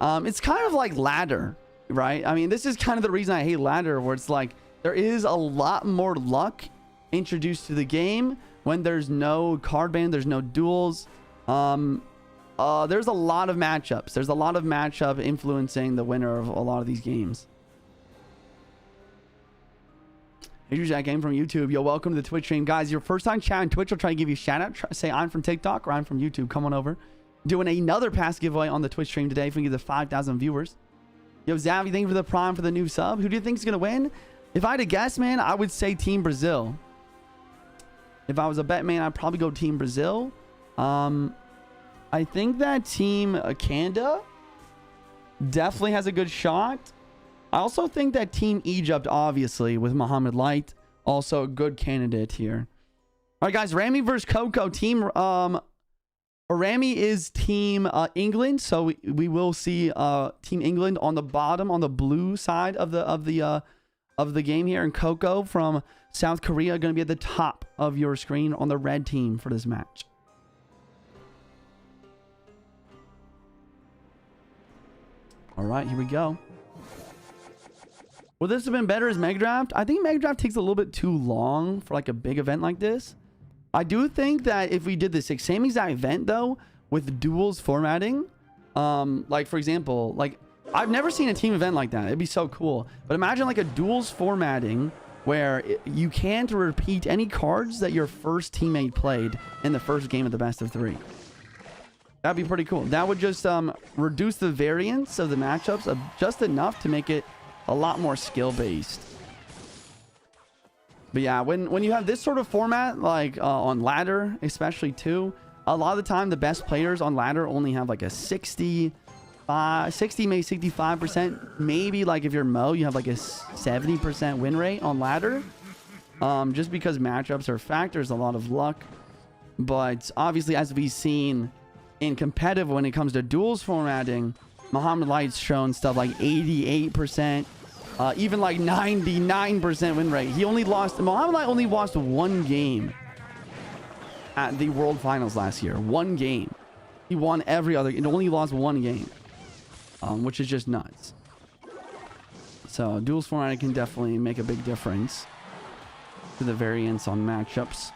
It's kind of like ladder, right? I mean, this is kind of the reason I hate ladder, where it's like there is a lot more luck introduced to the game when there's no card ban, there's no duels. There's a lot of matchups. There's a lot of matchup influencing the winner of a lot of these games. Hey, JuicyJ game from YouTube. Yo, welcome to the Twitch stream. Guys, your first time chatting Twitch, I'll try to give you a shout out. Say I'm from TikTok or I'm from YouTube. Come on over. Doing another pass giveaway on the Twitch stream today if we get the 5,000 viewers. Yo, Zavi, thank you for the prime for the new sub. Who do you think is going to win? If I had to guess, man, I would say Team Brazil. If I was a bet man, I'd probably go Team Brazil. I think that Team Canada definitely has a good shot. I also think that Team Egypt, obviously, with Mohammed Light, also a good candidate here. All right, guys, Rami versus Coco. Team Rami is Team England, so we will see Team England on the bottom, on the blue side of the game here, and Coco from South Korea going to be at the top of your screen on the red team for this match. All right, here we go. Would this have been better as Mega Draft? I think Mega Draft takes a little bit too long for like a big event like this. I do think that if we did the same exact event though, with duels formatting, like for example, like I've never seen a team event like that. It'd be so cool. But imagine like a duels formatting where you can't repeat any cards that your first teammate played in the first game of the best of 3. That'd be pretty cool. That would just reduce the variance of the matchups just enough to make it a lot more skill-based. But yeah, when you have this sort of format, like on ladder, especially too, a lot of the time the best players on ladder only have like a 60, maybe 65%. Maybe like if you're Mo, you have like a 70% win rate on ladder. Just because matchups are factors, a lot of luck. But obviously, as we've seen in competitive when it comes to duels formatting, Muhammad Light's shown stuff like 88%, even like 99% win rate. Muhammad Light only lost one game at the World Finals last year. One game. He won every other. It only lost one game, which is just nuts. So duels formatting can definitely make a big difference to the variance on matchups.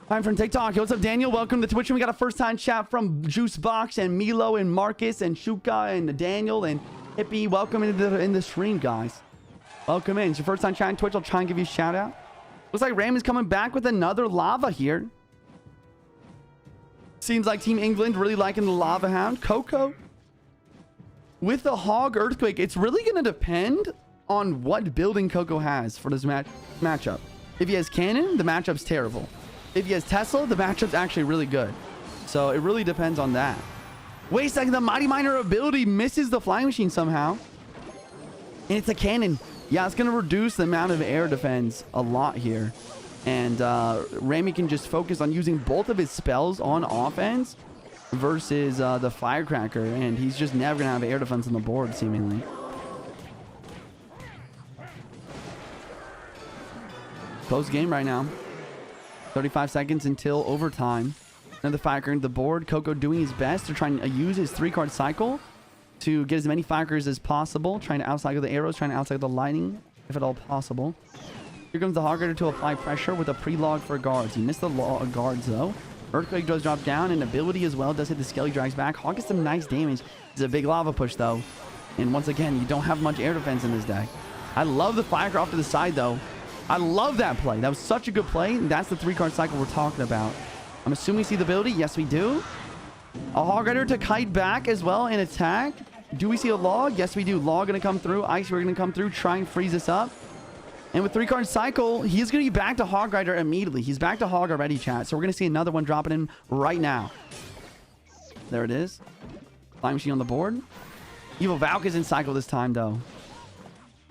Time from TikTok. Hey, what's up, Daniel? Welcome to Twitch. And we got a first-time chat from Juicebox and Milo and Marcus and Shuka and Daniel and Hippie. Welcome in the stream, guys. Welcome in. It's your first time chatting Twitch. I'll try and give you a shout out. Looks like Ram is coming back with another lava here. Seems like Team England really liking the Lava Hound. Coco with the Hog Earthquake. It's really going to depend on what building Coco has for this matchup. If he has Cannon, the matchup's terrible. If he has Tesla, the matchup's actually really good. So it really depends on that. Wait a second, the Mighty Miner ability misses the flying machine somehow. And it's a cannon. Yeah, it's going to reduce the amount of air defense a lot here. And Rami can just focus on using both of his spells on offense versus the Firecracker. And he's just never going to have air defense on the board, seemingly. Close game right now. 35 seconds until overtime. Another Firecracker into the board. Coco doing his best to try and use his 3-card cycle to get as many Firecrackers as possible. Trying to outcycle the arrows, trying to outcycle the lightning, if at all possible. Here comes the Hog Rider to apply pressure with a pre-log for guards. He missed the guards, though. Earthquake does drop down, and ability as well does hit the Skelly Drags back. Hog gets some nice damage. It's a big lava push, though. And once again, you don't have much air defense in this deck. I love the Firecracker off to the side, though. I love that play. That was such a good play. And that's the 3-card cycle we're talking about. I'm assuming we see the ability. Yes, we do. A Hog Rider to kite back as well and attack. Do we see a log? Yes, we do. Log going to come through. Ice, we're going to come through. Try and freeze this up. And with 3-card cycle, he's going to be back to Hog Rider immediately. He's back to Hog already, chat. So we're going to see another one dropping in right now. There it is. Flying machine on the board. Evil Valk is in cycle this time, though.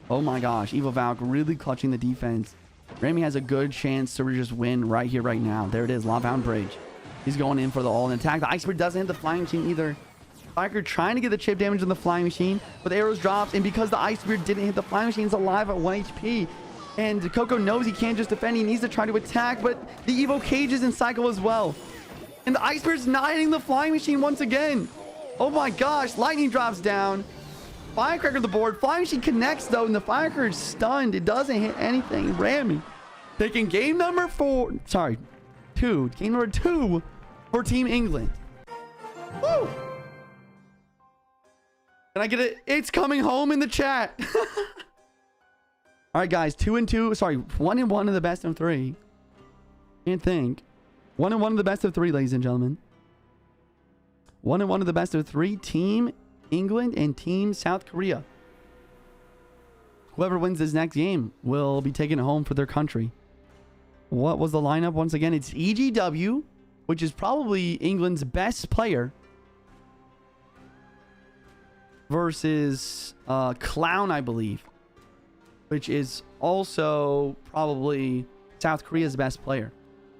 Oh my gosh, Evil Valk really clutching the defense. Rami has a good chance to just win right here, right now. There it is, Lava Hound Bridge. He's going in for the all-in attack. The Ice Spear doesn't hit the flying machine either. Firecracker trying to get the chip damage on the flying machine, but the arrows drops, and because the Ice Spear didn't hit the flying machine, it's alive at 1 HP. And Coco knows he can't just defend, he needs to try to attack, but the Evo Cage is in cycle as well. And the Ice Spear's not hitting the flying machine once again. Oh my gosh, lightning drops down. Firecracker the board. Flying machine connects though, and the Firecracker is stunned. It doesn't hit anything. Rami taking game number 2. Game number 2 for Team England. Woo! Can I get it? It's coming home in the chat. All right, guys. 2-2. Sorry, 1-1 of the best of 3. Can't think. 1-1 of the best of 3, ladies and gentlemen. 1-1 of the best of 3. Team England and Team South Korea. Whoever wins this next game will be taking it home for their country. What was the lineup? Once again, it's EGW, which is probably England's best player, versus Clown, I believe, which is also probably South Korea's best player.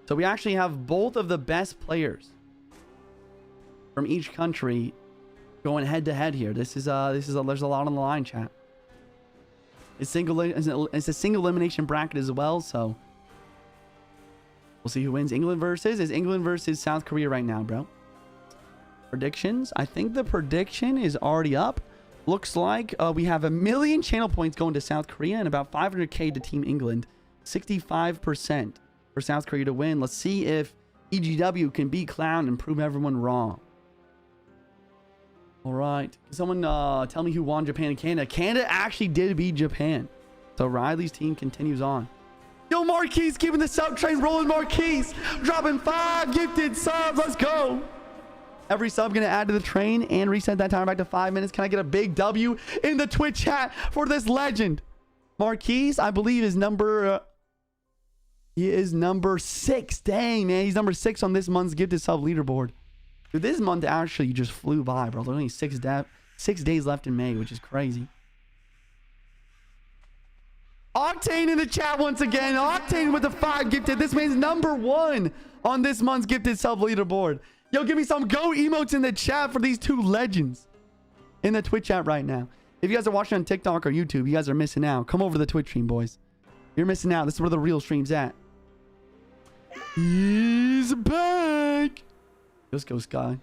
So we actually have both of the best players from each country going head to head here. There's a lot on the line, chat. It's a single elimination bracket as well, so we'll see who wins. England versus South Korea right now, bro. Predictions. I think the prediction is already up. Looks like we have 1 million channel points going to South Korea and about 500k to Team England. 65% for South Korea to win. Let's see if EGW can beat Clown and prove everyone wrong. All right. Can someone tell me who won Japan and Canada? Canada actually did beat Japan. So Riley's team continues on. Yo, Marquise keeping the sub train rolling. Marquise dropping 5 gifted subs. Let's go. Every sub going to add to the train and reset that timer back to 5 minutes. Can I get a big W in the Twitch chat for this legend? Marquise, I believe, is number... he is number 6. Dang, man. He's number 6 on this month's gifted sub leaderboard. Dude, this month actually just flew by, bro. There's only 6 days left in May, which is crazy. Octane in the chat once again. Octane with the 5 gifted. This man's number 1 on this month's gifted sub leaderboard. Yo, give me some go emotes in the chat for these 2 legends in the Twitch chat right now. If you guys are watching on TikTok or YouTube, you guys are missing out. Come over to the Twitch stream, boys. You're missing out. This is where the real stream's at. He's back. Let's go, Sky.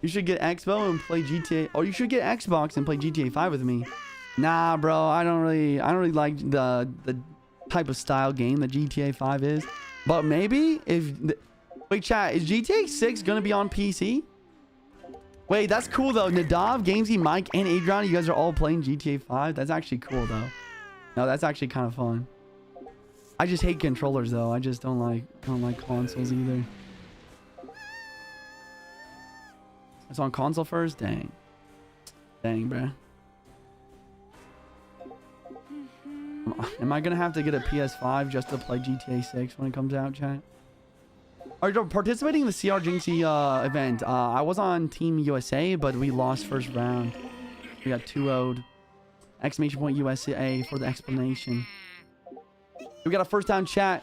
You should get Expo and play GTA. Oh, you should get Xbox and play GTA 5 with me. Nah, bro. I don't really like the type of style game that GTA 5 is. But maybe if... Wait, chat. Is GTA 6 going to be on PC? Wait, that's cool, though. Nadav, Gamesy, Mike, and Adrian, you guys are all playing GTA 5. That's actually cool, though. No, that's actually kind of fun. I just hate controllers, though. I just don't like consoles either. It's on console first? Dang. Dang, bro. Am I going to have to get a PS5 just to play GTA 6 when it comes out, chat? Are you participating in the CR Jynxzi event? I was on Team USA, but we lost first round. We got 2-0'd. Exclamation point USA for the explanation. We got a first time chat.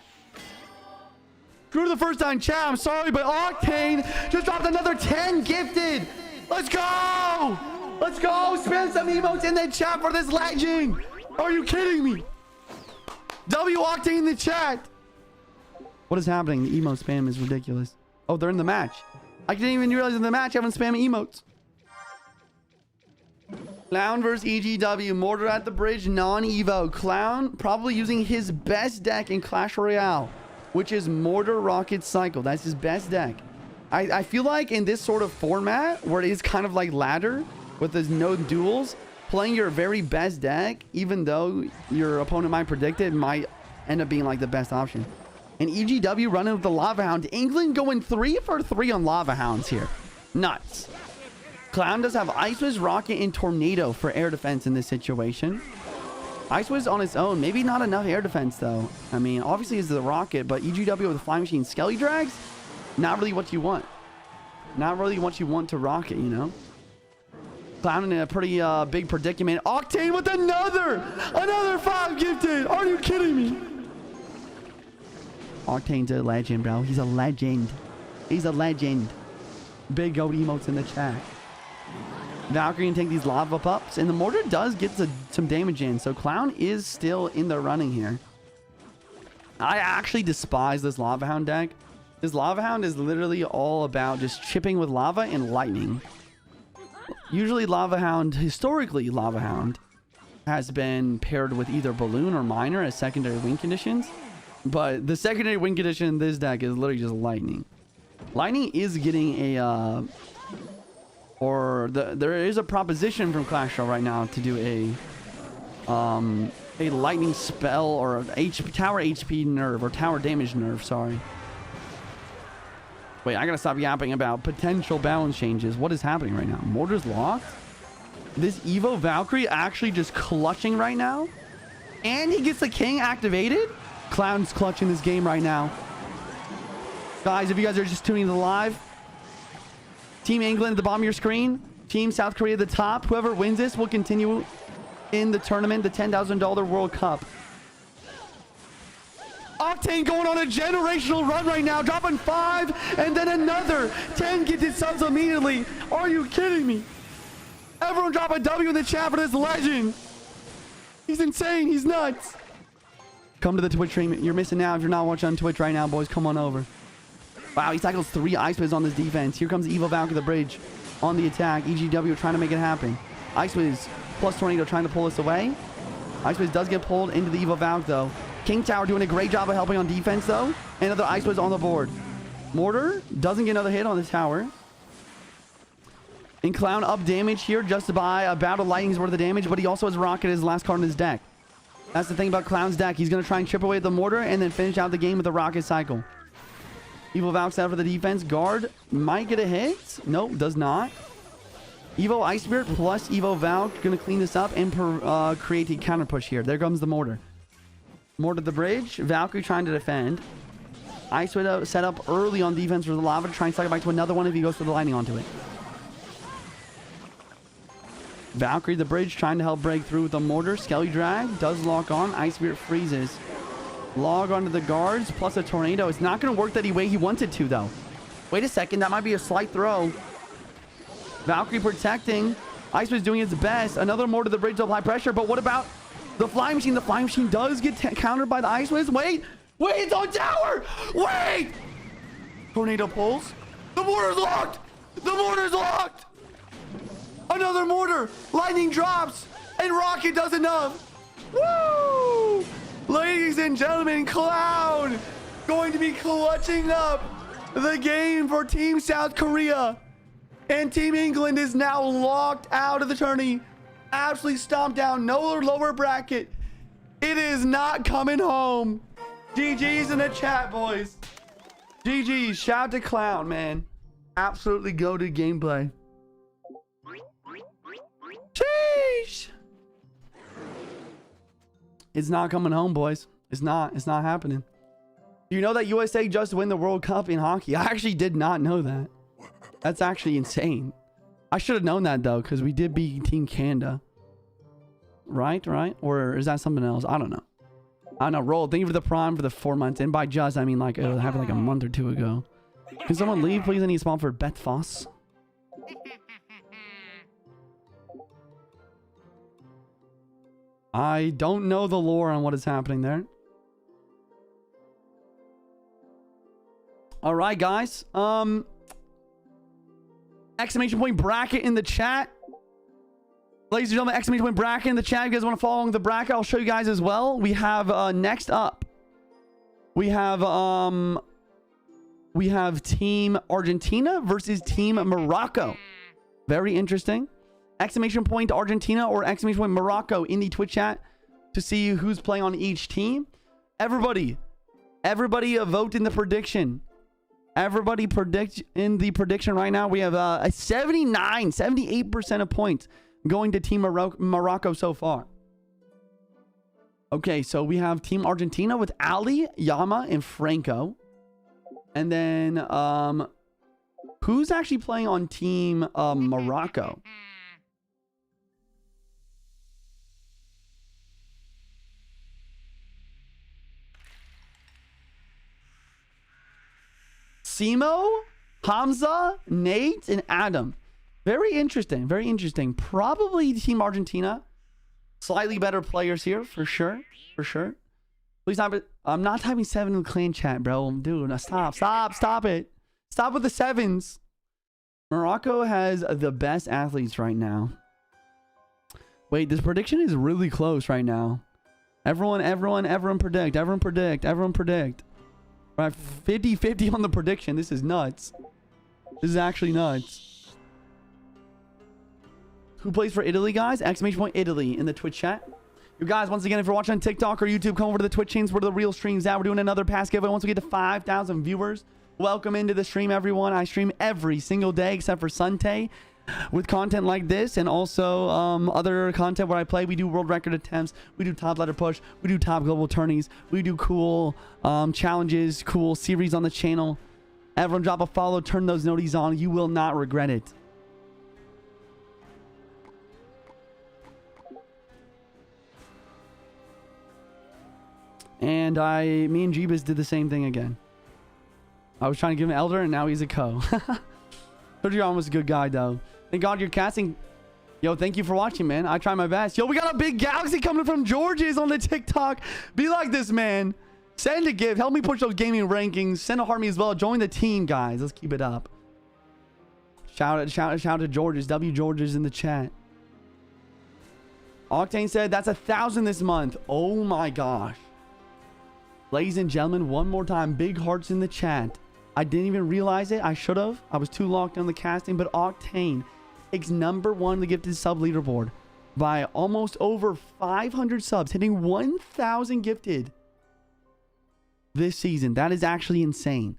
Screw the first time chat. I'm sorry, but Octane just dropped another 10 gifted. Let's go. Let's go. Spam some emotes in the chat for this legend. Are you kidding me? W Octane in the chat. What is happening? The emote spam is ridiculous. Oh, they're in the match. I didn't even realize in the match having spam emotes. Clown versus EGW. Mortar at the bridge. Non-Evo. Clown probably using his best deck in Clash Royale, which is Mortar Rocket Cycle. That's his best deck. I feel like in this sort of format, where it is kind of like ladder, with there's no duels, playing your very best deck, even though your opponent might predict it, might end up being like the best option. And EGW running with the Lava Hound. England going 3 for 3 on Lava Hounds here. Nuts. Clown does have Ice Wiz, Rocket, and Tornado for air defense in this situation. Ice Wiz on its own. Maybe not enough air defense, though. I mean, obviously it's the Rocket, but EGW with Flying Machine Skelly Drags, not really what you want. Not really what you want to Rocket, you know? Clown in a pretty big predicament. Octane with another 5 gifted. Are you kidding me? Octane's a legend, bro. He's a legend. He's a legend. Big goat emotes in the chat. Valkyrie can take these lava pups, and the mortar does get some damage in, so Clown is still in the running here. I actually despise this Lava Hound deck. This Lava Hound is literally all about just chipping with lava and lightning. Usually Lava Hound, historically Lava Hound, has been paired with either Balloon or Miner as secondary win conditions. But the secondary win condition in this deck is literally just lightning. Lightning is getting a... there is a proposition from Clash Royale right now to do a lightning spell or a tower HP nerf or tower damage nerf, sorry. Wait, I gotta stop yapping about potential balance changes. What is happening right now? Mortar's locked? This Evo Valkyrie actually just clutching right now? And he gets the King activated? Clown's clutching this game right now. Guys, if you guys are just tuning in live, Team England at the bottom of your screen, Team South Korea at the top. Whoever wins this will continue in the tournament, the $10,000 World Cup. Octane going on a generational run right now, dropping 5 and then another 10 gifted subs immediately. Are you kidding me? Everyone drop a W in the chat for this legend. He's insane. He's nuts. Come to the Twitch stream. You're missing out if you're not watching on Twitch right now, boys. Come on over. Wow, he cycles 3 Ice Wiz on this defense. Here comes Evo Valk at the bridge on the attack. EGW trying to make it happen. Ice Wiz plus Tornado trying to pull us away. Ice Wiz does get pulled into the Evo Valk, though. King Tower doing a great job of helping on defense, though. Another Ice Wiz on the board. Mortar doesn't get another hit on the tower. And Clown up damage here just by about a lightning's worth of damage, but he also has Rocket as the last card in his deck. That's the thing about Clown's deck. He's going to try and chip away at the mortar and then finish out the game with a Rocket Cycle. Evil Valk's out for the defense. Guard might get a hit. Nope, does not. Evo Ice Spirit plus Evo Val. Gonna clean this up and create a counter push here. There comes the mortar. Mortar the bridge. Valkyrie trying to defend. Ice Widow set up early on defense for the lava to try and suck it back to another one if he goes for the lightning onto it. Valkyrie the bridge trying to help break through with the mortar. Skelly drag does lock on. Ice Spirit freezes. Log onto the guards plus a tornado. It's not going to work that way he wanted to though. Wait a second. That might be a slight throw. Valkyrie protecting. Ice was doing its best. Another mortar to the bridge to apply pressure. But what about the flying machine? The flying machine does get countered by the Ice Wiz. Wait, it's on tower. Wait. Tornado pulls. The mortar's locked. The mortar's locked. Another mortar. Lightning drops. And Rocket does enough. Woo! Ladies and gentlemen, Cloud going to be clutching up the game for Team South Korea. And Team England is now locked out of the tourney. Absolutely stomped down. No lower bracket. It is not coming home. GG's in the chat, boys. GG's. Shout to Cloud, man. Absolutely goated gameplay. Sheesh. It's not coming home, boys. It's not happening. Do you know that USA just won the World Cup in hockey? I actually did not know that. That's actually insane. I should have known that though, because we did beat Team Canada. Right? Or is that something else? I don't know. I don't know. Roll. Thank you for the prime for the 4 months. And by just, I mean like it happened like a month or two ago. Can someone leave, please? I need a spot for Beth Foss. I don't know the lore on what is happening there. All right, guys. Exclamation point bracket in the chat. Ladies and gentlemen, exclamation point bracket in the chat. If you guys want to follow along the bracket, I'll show you guys as well. We have next up. We have Team Argentina versus Team Morocco. Very interesting. Exclamation point Argentina or exclamation point Morocco in the Twitch chat to see who's playing on each team. Everybody vote in the prediction. Everybody predict in the prediction right now. We have a 78% of points going to Team Morocco so far. Okay, so we have Team Argentina with Ali, Yama, and Franco. And then who's actually playing on Team Morocco? Simo, Hamza, Nate, and Adam. Very interesting. Very interesting. Probably Team Argentina. Slightly better players here, for sure. For sure. Please type it. I'm not typing 7 in the clan chat, bro. Dude, stop it. Stop with the 7s. Morocco has the best athletes right now. Wait, this prediction is really close right now. Everyone predict. Everyone predict. Right, 50-50 on the prediction. This is nuts. This is actually nuts. Who plays for Italy, guys? Exclamation point Italy in the Twitch chat. You guys, once again, if you're watching on TikTok or YouTube, come over to the Twitch chains where the real stream's at. We're doing another pass giveaway once we get to 5,000 viewers. Welcome into the stream, everyone. I stream every single day except for Sunday with content like this and also other content where I play. We do world record attempts. We do top ladder push. We do top global tourneys. We do cool challenges, cool series on the channel. Everyone drop a follow. Turn those noties on. You will not regret it. And me and Jeebus did the same thing again. I was trying to give him Elder and now he's a co. Told you I'm almost a good guy though. Thank God you're casting. Yo, thank you for watching, man. I try my best. Yo, we got a big galaxy coming from George's on the TikTok. Be like this, man. Send a gift. Help me push those gaming rankings. Send a heart me as well. Join the team, guys. Let's keep it up. Shout out to George's. W George's in the chat. Octane said that's 1,000 this month. Oh my gosh. Ladies and gentlemen, one more time. Big hearts in the chat. I didn't even realize it. I should have. I was too locked on the casting, but Octane takes #1 in the gifted sub leaderboard by almost over 500 subs, hitting 1,000 gifted this season. That is actually insane.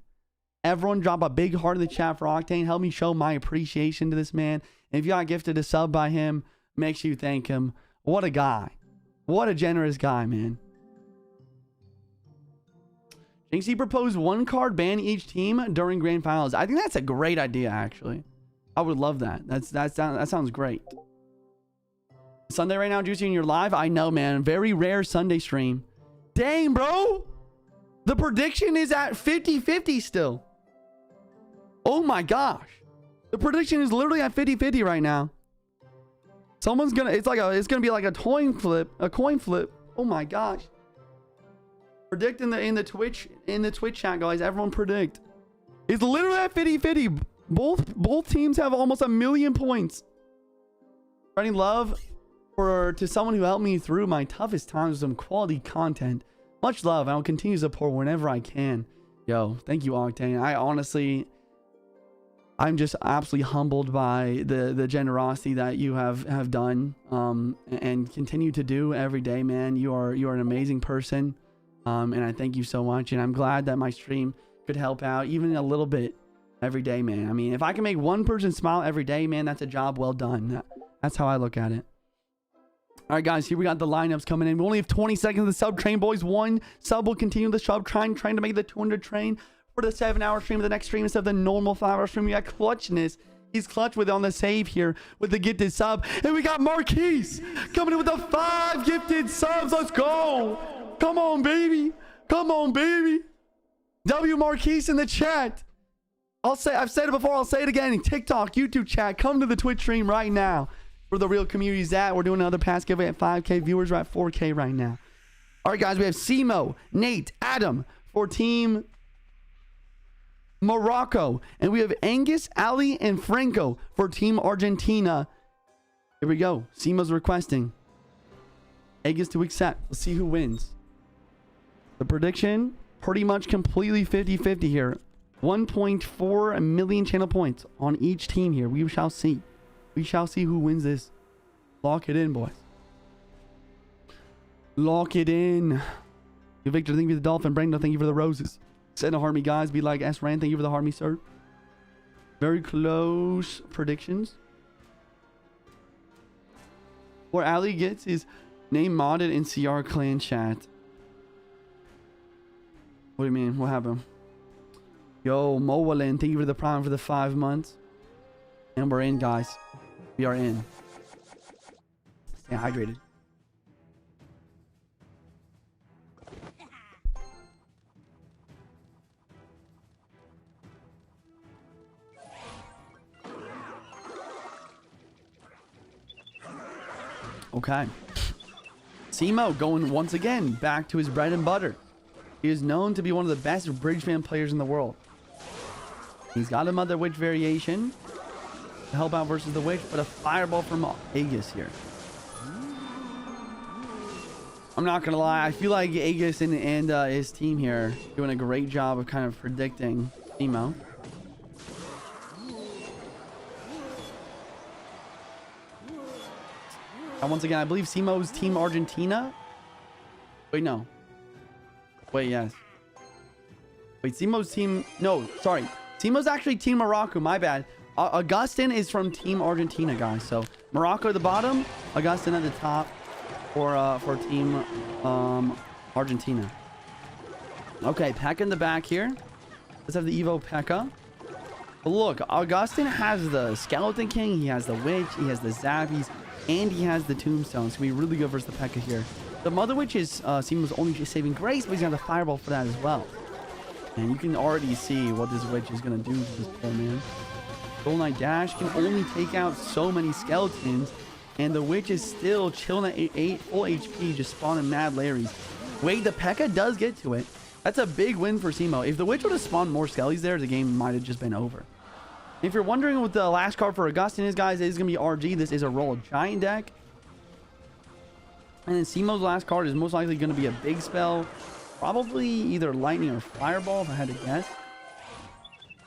Everyone drop a big heart in the chat for Octane. Help me show my appreciation to this man If you got gifted a sub by him, make sure you thank him. What a guy. What a generous guy, man. Jynxzi proposed 1 card ban each team during grand finals. I think that's a great idea, actually. I would love that. That sounds great. Sunday right now, Juicy, and you're live? I know, man. Very rare Sunday stream. Dang, bro. The prediction is at 50-50 still. Oh my gosh. The prediction is literally at 50-50 right now. Someone's gonna, it's gonna be like a coin flip. Oh my gosh. Predict in the Twitch chat, guys. Everyone predict. It's literally at 50-50. Both teams have almost 1 million points. Spreading love to someone who helped me through my toughest times with some quality content. Much love. I will continue to support whenever I can. Yo, thank you, Octane. I'm just absolutely humbled by the generosity that you have done and continue to do every day, man. You are an amazing person, and I thank you so much. And I'm glad that my stream could help out even a little bit every day, man. I mean, if I can make one person smile every day, man, that's a job well done. That's how I look at it. All right, guys, here we got the lineups coming in. We only have 20 seconds of the sub train, boys. 1 sub will continue the sub train, trying to make the 200 train for the 7-hour stream of the next stream instead of the normal 5-hour stream. We got Clutchness. He's clutch with on the save here with the gifted sub. And we got Marquise coming in with the 5 gifted subs. Let's go. Come on, baby. Come on, baby. W Marquise in the chat. I've said it before. I'll say it again. TikTok, YouTube chat. Come to the Twitch stream right now. Where the real community's at. We're doing another pass giveaway at 5K viewers. We're at 4K right now. All right, guys. We have Simo, Nate, Adam for Team Morocco. And we have Angus, Ali, and Franco for Team Argentina. Here we go. Simo's requesting Angus to accept. Let's see who wins. The prediction, pretty much completely 50-50 here. 1.4 million channel points on each team here. We shall see. We shall see who wins this. Lock it in, boys. Lock it in. Victor, thank you for the dolphin. Brandon, thank you for the roses. Send a harmy, guys. Be like S. Rand, thank you for the harmy, sir. Very close predictions. Where Ali gets his name modded in CR clan chat. What do you mean? What happened? Yo, Mowalin, thank you for the prime for the 5 months. And we're in, guys. We are in. Stay hydrated. Okay. Simo going once again back to his bread and butter. He is known to be one of the best bridge fan players in the world. He's got a Mother Witch variation to help out versus the Witch, but a fireball from Aegis here. I'm not gonna lie, I feel like Aegis and his team here doing a great job of kind of predicting Simo. And once again, I believe Simo's Team Argentina. Wait, no. Wait, yes. Wait, Simo's team... No, sorry. Simo's actually Team Morocco, my bad. Augustin is from Team Argentina, guys. So, Morocco at the bottom, Augustin at the top for Team Argentina. Okay, Pekka in the back here. Let's have the Evo Pekka. But look, Augustin has the Skeleton King, he has the Witch, he has the Zappies, and he has the Tombstone. It's going to be really good versus the Pekka here. The Mother Witch is Simo's only saving grace, but he's got the Fireball for that as well. And you can already see what this Witch is going to do to this poor man. Golden Knight Dash can only take out so many skeletons, and the Witch is still chilling at 8 full HP, just spawning mad Larrys. Wait, the Pekka does get to it. That's a big win for Simo. If the Witch would have spawned more skellies there, the game might have just been over. If you're wondering what the last card for Augustin is, guys, it is going to be RG. This is a Roll Giant deck. And then Simo's last card is most likely going to be a big spell. Probably either Lightning or Fireball, if I had to guess.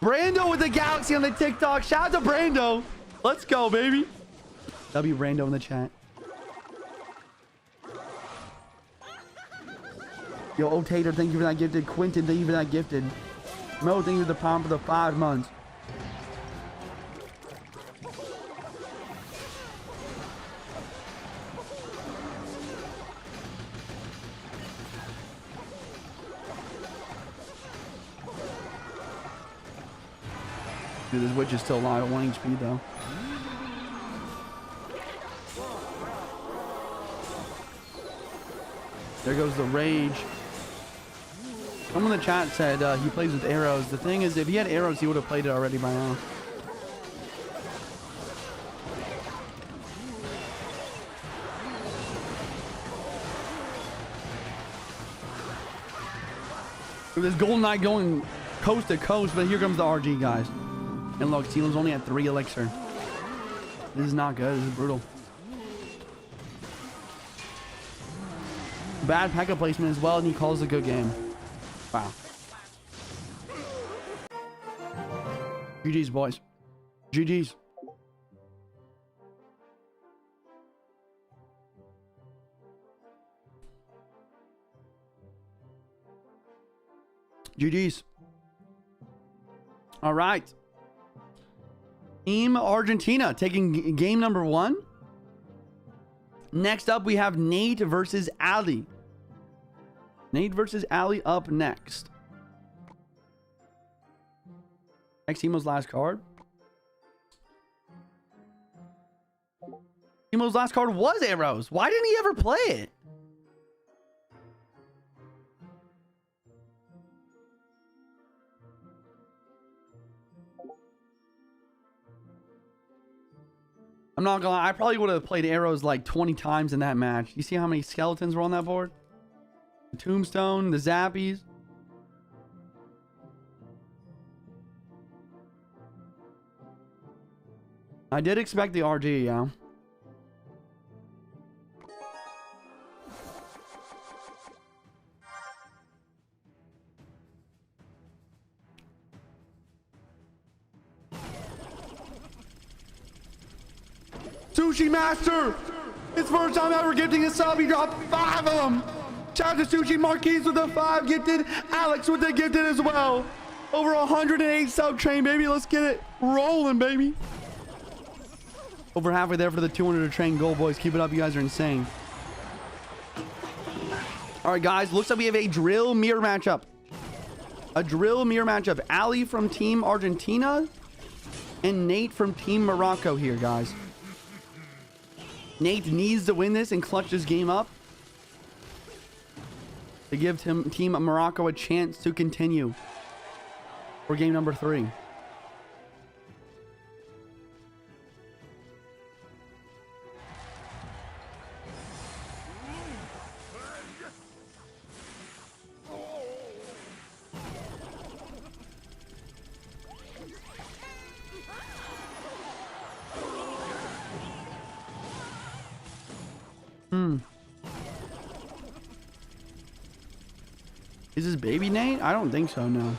Brando with the Galaxy on the TikTok. Shout out to Brando. Let's go, baby. W Brando in the chat. Yo, Otator, thank you for that gifted. Quentin, thank you for that gifted. Mo, thank you for the palm for the 5 months. Dude, this witch is still alive at 1 HP though. There goes the rage. Someone in the chat said he plays with arrows. The thing is, if he had arrows, he would have played it already by now. This Golden Knight going coast to coast, but here comes the RG, guys. And look, Steelan's only at 3 elixir. This is not good. This is brutal. Bad P.E.K.K.A placement as well, and he calls a good game. Wow. GG's, boys. GG's. GG's. All right. Team Argentina taking game number 1. Next up, we have Nate versus Ali. Nate versus Ali up next. Next, Emo's last card. Emo's last card was arrows. Why didn't he ever play it? I'm not gonna lie, I probably would have played arrows like 20 times in that match. You see how many skeletons were on that board? The tombstone, the zappies. I did expect the RG, yeah. Sushi Master! His first time ever gifting a sub, he dropped 5 of them! Shout out to Sushi Marquise with the 5 gifted, Alex with the gifted as well! Over 108 sub train, baby, let's get it rolling, baby! Over halfway there for the 200 train goal, boys. Keep it up, you guys are insane. Alright guys, looks like we have a drill mirror matchup. A drill mirror matchup. Ali from Team Argentina and Nate from Team Morocco here, guys. Nate needs to win this and clutch this game up to give Team Morocco a chance to continue for game number 3. Is this baby Nate? I don't think so, no.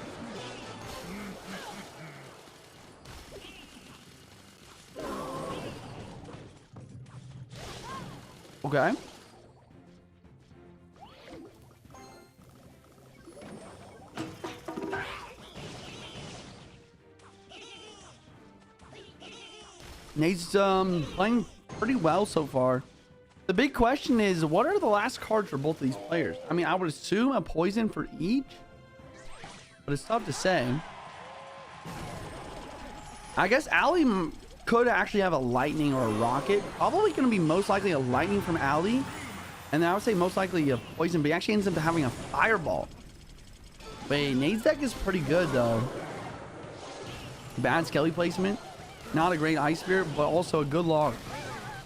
Okay. Nate's playing pretty well so far. The big question is, what are the last cards for both of these players? I mean, I would assume a poison for each, but it's tough to say. I guess Ali could actually have a lightning or a rocket. Probably going to be most likely a lightning from Ali. And then I would say most likely a poison, but he actually ends up having a fireball. Wait, Nate's deck is pretty good though. Bad Skelly placement. Not a great Ice Spirit, but also a good log.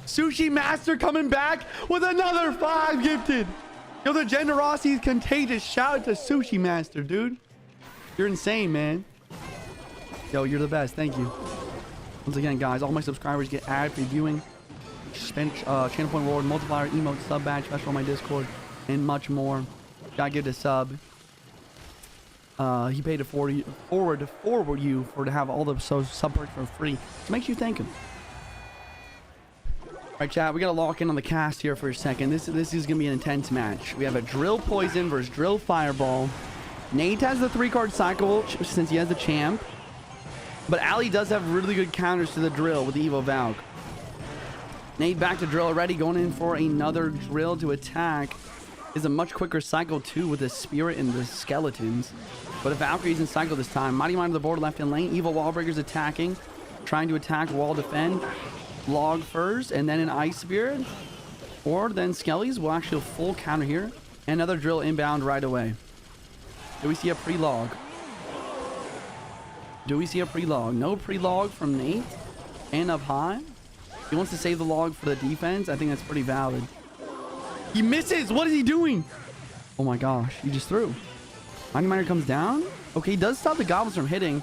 Sushi Master coming back with another 5 gifted. Yo, the generosity is contagious. Shout out to Sushi Master, dude. You're insane, man. Yo, you're the best. Thank you. Once again, guys, all my subscribers get ad-free viewing, channel point reward, multiplier, emote, sub badge, special on my Discord, and much more. Gotta give it a sub. He paid it forward you for to have all the sub perks for free. So make sure you thank him. Alright, chat, we gotta lock in on the cast here for a second. This is gonna be an intense match. We have a Drill Poison versus Drill Fireball. Nate has the 3-card cycle since he has the champ. But Ali does have really good counters to the Drill with the Evo Valk. Nate back to Drill already, going in for another Drill to attack. is a much quicker cycle too, with the spirit and the skeletons. But if Valkyrie's in cycle this time, Mighty Mine to the board left in lane. Evil Wallbreaker's attacking, trying to attack wall defend. Log first, and then an Ice Spirit. Or then Skellies will actually full counter here. Another drill inbound right away. Do we see a pre-log? Do we see a pre-log? No pre-log from Nate. And up high. He wants to save the log for the defense. I think that's pretty valid. He misses. What is he doing? Oh my gosh. He just threw. Mighty Miner comes down. Okay, he does stop the goblins from hitting.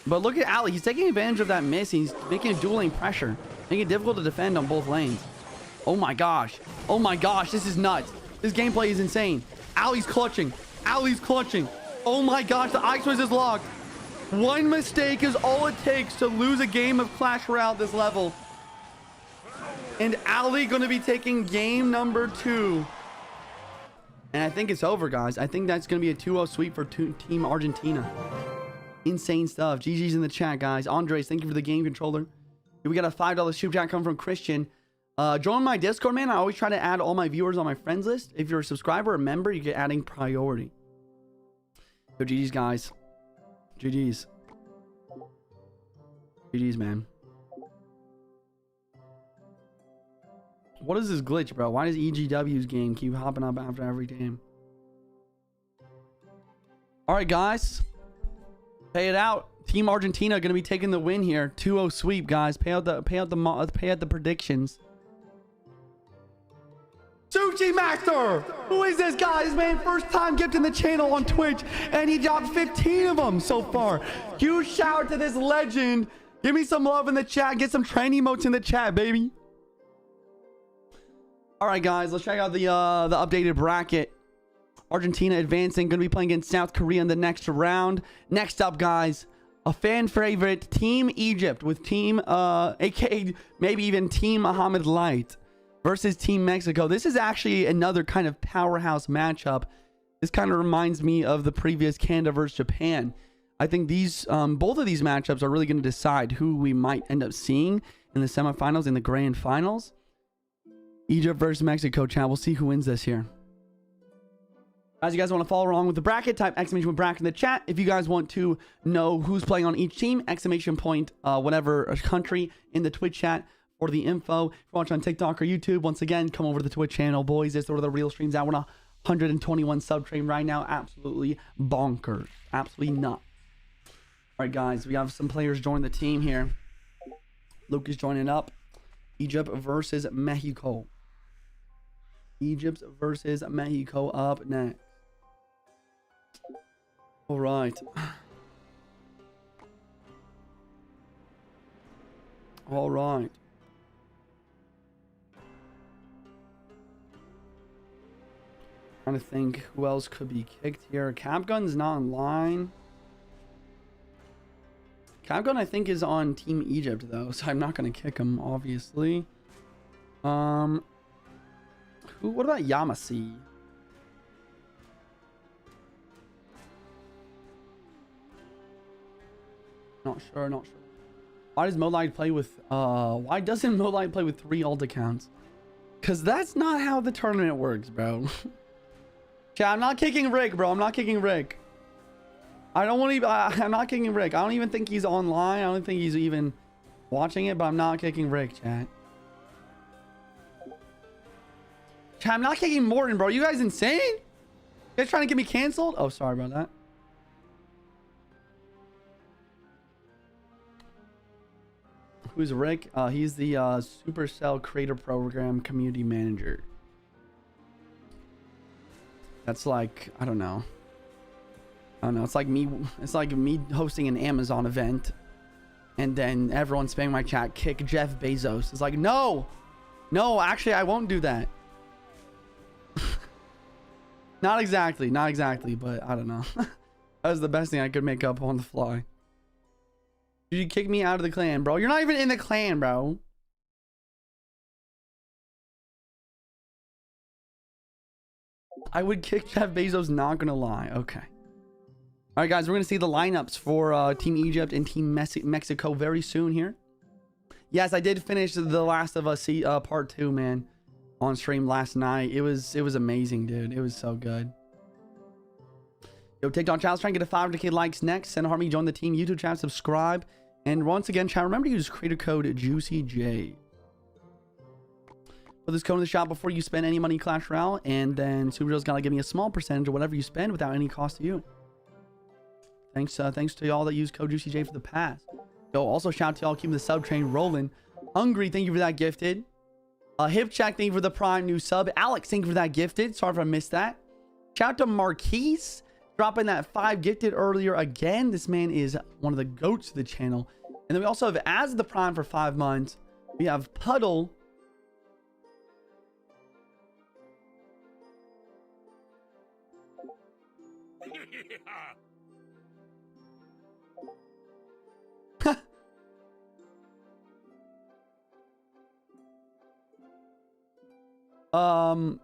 But look at Ali. He's taking advantage of that miss. He's making a dual lane pressure. Making it difficult to defend on both lanes. Oh my gosh. Oh my gosh. This is nuts. This gameplay is insane. Ali's clutching. Ali's clutching. Oh my gosh. The Ice Wiz is locked. One mistake is all it takes to lose a game of Clash Royale at this level. And Ali going to be taking game number 2. And I think it's over, guys. I think that's going to be a 2-0 sweep for Team Argentina. Insane stuff. GG's in the chat, guys. Andres, thank you for the game controller. We got a $5 super chat coming from Christian. Join my Discord, man. I always try to add all my viewers on my friends list. If you're a subscriber or a member, you get adding priority. So GG's, guys. GG's. GG's, man. What is this glitch, bro? Why does EGW's game keep hopping up after every game? All right, guys. Pay it out. Team Argentina going to be taking the win here. 2-0 sweep, guys. Pay out the predictions. Sushi Master! Who is this guy? This man first time gifting the channel on Twitch, and he dropped 15 of them so far. Huge shout out to this legend. Give me some love in the chat. Get some training emotes in the chat, baby. All right, guys, let's check out the updated bracket. Argentina advancing, going to be playing against South Korea in the next round. Next up, guys, a fan favorite, Team Egypt with Team, aka maybe even Team Muhammad Light versus Team Mexico. This is actually another kind of powerhouse matchup. This kind of reminds me of the previous Canada versus Japan. I think these, both of these matchups are really going to decide who we might end up seeing in the semifinals, in the grand finals. Egypt versus Mexico, chat. We'll see who wins this here. Guys, you guys want to follow along with the bracket, type exclamation bracket in the chat. If you guys want to know who's playing on each team, exclamation point, whatever country in the Twitch chat for the info. If you're watching on TikTok or YouTube, once again, come over to the Twitch channel, boys. This is where the real streams out. We're on 121 sub train right now. Absolutely bonkers. Absolutely nuts. All right, guys, we have some players join the team here. Luke is joining up. Egypt versus Mexico. Egypt versus Mexico up next. All right. All right. Trying to think who else could be kicked here. Capgun's not online. Capgun, I think, is on Team Egypt, though, so I'm not going to kick him, obviously. What about Yamasi? Not sure. Why does Molite play with, why doesn't Molite play with 3 alt accounts? Because that's not how the tournament works, bro. Chat, I'm not kicking Rick, bro. I'm not kicking Rick. I don't want to, I'm not kicking Rick. I don't even think he's online. I don't think he's even watching it, but I'm not kicking Rick, chat. Chat, I'm not kicking Morton, bro. You guys insane? You guys trying to get me canceled? Oh, sorry about that. Who's Rick? He's the Supercell Creator Program Community Manager. That's like, I don't know. It's like me hosting an Amazon event, and then everyone spamming my chat, kick Jeff Bezos. It's like, no, actually, I won't do that. Not exactly, but I don't know. That was the best thing I could make up on the fly. Did you kick me out of the clan, bro? You're not even in the clan, bro. I would kick Jeff Bezos, not gonna lie. Okay. All right, guys, we're gonna see the lineups for Team Egypt and Team Mexico very soon here. Yes, I did finish The Last of Us part 2, man. on stream last night. It was amazing, dude. It was so good. Yo, TikTok channel, trying to get a 500k likes next. Send Harmony, join the team. YouTube channel, subscribe. And once again, chat, remember to use creator code JuicyJ. Put this code in the shop before you spend any money in Clash Royale, and then Superjoe's gonna give me a small percentage of whatever you spend without any cost to you. Thanks to y'all that use code JuicyJ for the pass. Yo, also shout out to y'all keeping the sub train rolling. Hungry, thank you for that gifted. Hip check, thank you for the prime new sub. Alex, thank you for that gifted. Sorry if I missed that. Shout out to Marquise, dropping that 5 gifted earlier again. This man is one of the goats of the channel. And then we also have as the prime for 5 months. We have Puddle.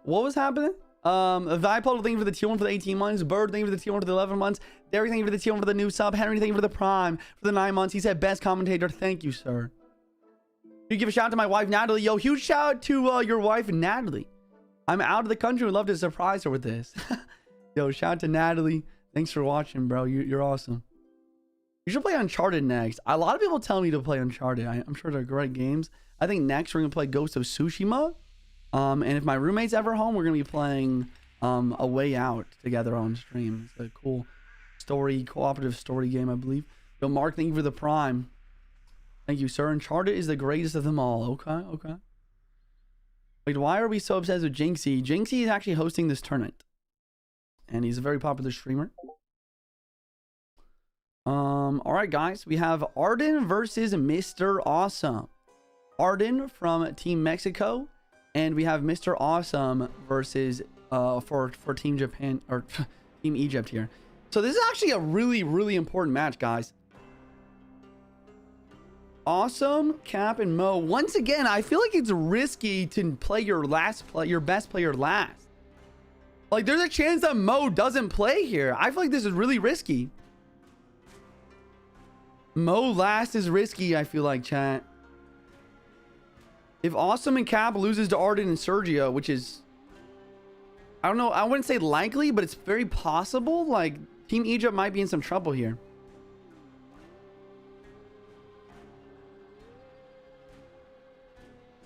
What was happening? Vipod, thank you for the tier 1 for the 18 months. Bird, thank you for the tier 1 for the 11 months. Derek, thank you for the tier 1 for the new sub. Henry, thank you for the prime for the 9 months. He said best commentator. Thank you, sir. You give a shout out to my wife, Natalie. Yo, huge shout out to your wife, Natalie. I'm out of the country. Would love to surprise her with this. Yo, shout out to Natalie. Thanks for watching, bro. You're awesome. You should play Uncharted next. A lot of people tell me to play Uncharted. I'm sure they're great games. I think next we're going to play Ghost of Tsushima. And if my roommate's ever home, we're going to be playing A Way Out together on stream. It's a cool story, cooperative story game, I believe. Yo, Mark, thank you for the prime. Thank you, sir. Uncharted is the greatest of them all. Okay. Wait, why are we so obsessed with Jynxzi? Jynxzi is actually hosting this tournament. And he's a very popular streamer. Alright, guys. We have Arden versus Mr. Awesome. Arden from Team Mexico. And we have Mr. Awesome versus for Team Japan or Team Egypt here. So this is actually a really important match, guys. Awesome, Cap, and Mo. Once again, I feel like it's risky to play your best player last. Like, there's a chance that Mo doesn't play here. I feel like this is really risky. Mo last is risky, I feel like, chat. If Awesome and Cap loses to Arden and Sergio, which is, I don't know, I wouldn't say likely, but it's very possible. Like, Team Egypt might be in some trouble here.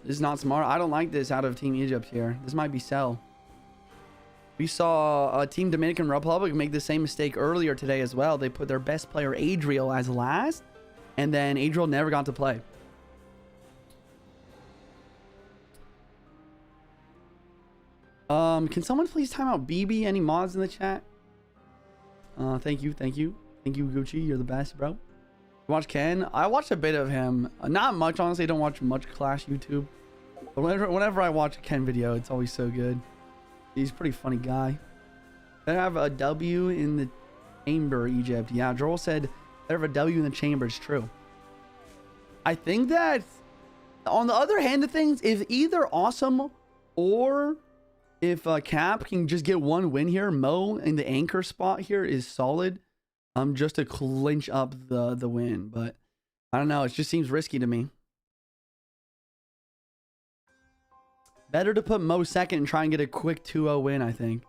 This is not smart. I don't like this out of Team Egypt here. This might be sell. We saw Team Dominican Republic make the same mistake earlier today as well. They put their best player, Adriel, as last. And then Adriel never got to play. Can someone please time out BB? Any mods in the chat? Thank you, Gucci. You're the best, bro. Watch Ken. I watched a bit of him. Not much, honestly. I don't watch much Clash YouTube. But whenever I watch a Ken video, it's always so good. He's a pretty funny guy. They have a W in the chamber, Egypt. Yeah, Joel said they have a W in the chamber. It's true. I think that on the other hand of things, if either Awesome or if Cap can just get one win here, Mo in the anchor spot here is solid. Just to clinch up the win. But I don't know. It just seems risky to me. Better to put Mo second and try and get a quick 2-0 win, I think.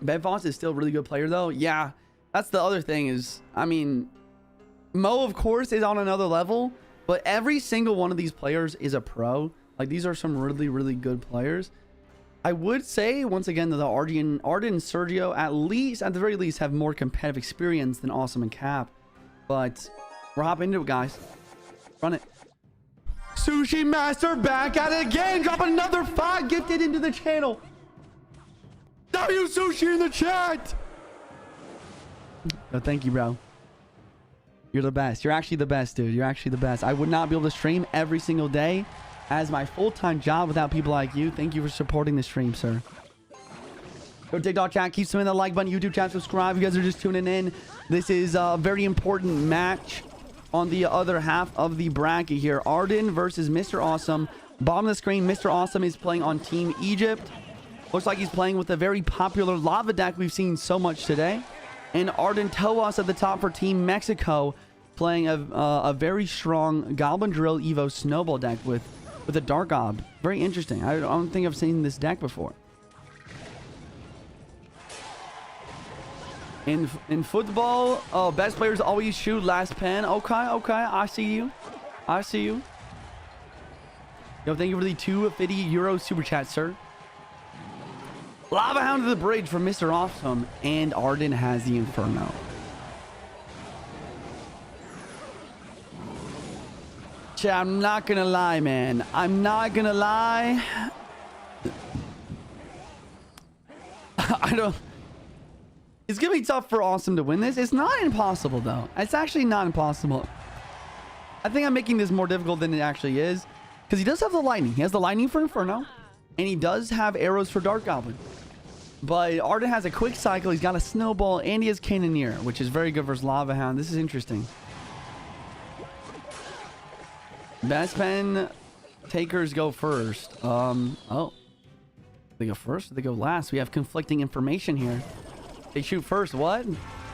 Ben Foss is still a really good player, though. Yeah, that's the other thing is, I mean, Mo, of course, is on another level. But every single one of these players is a pro. Like, these are some really good players. I would say, once again, that the Arden and Sergio, at the very least, have more competitive experience than Awesome and Cap. But we're hopping into it, guys. Run it. Sushi Master back at it again. Drop another 5 gifted into the channel. W Sushi in the chat. Oh, thank you, bro. You're the best. You're actually the best, dude. You're actually the best. I would not be able to stream every single day as my full-time job without people like you. Thank you for supporting the stream, sir. Go TikTok chat. Keep spamming the like button. YouTube chat. Subscribe. You guys are just tuning in. This is a very important match on the other half of the bracket here. Arden versus Mr. Awesome. Bottom of the screen, Mr. Awesome is playing on Team Egypt. Looks like he's playing with a very popular lava deck we've seen so much today. And Arden Toas at the top for Team Mexico, playing a very strong Goblin Drill Evo Snowball deck with a Dark Gob. Very interesting. I don't think I've seen this deck before. In football, oh, best players always shoot last pen. Okay, I see you. I see you. Yo, thank you for the 250 euro super chat, sir. Lava Hound to the bridge from Mr. Awesome, and Arden has the Inferno. Chat, I'm not gonna lie, man. I'm not gonna lie. I don't... It's gonna be tough for Awesome to win this. It's not impossible, though. It's actually not impossible. I think I'm making this more difficult than it actually is. Because he does have the lightning. He has the lightning for Inferno. And he does have arrows for Dark Goblin. But Arden has a quick cycle. He's got a snowball. And he has Cannoneer, which is very good versus Lava Hound. This is interesting. Best pen takers go first. Oh. They go first or they go last? We have conflicting information here. They shoot first. What?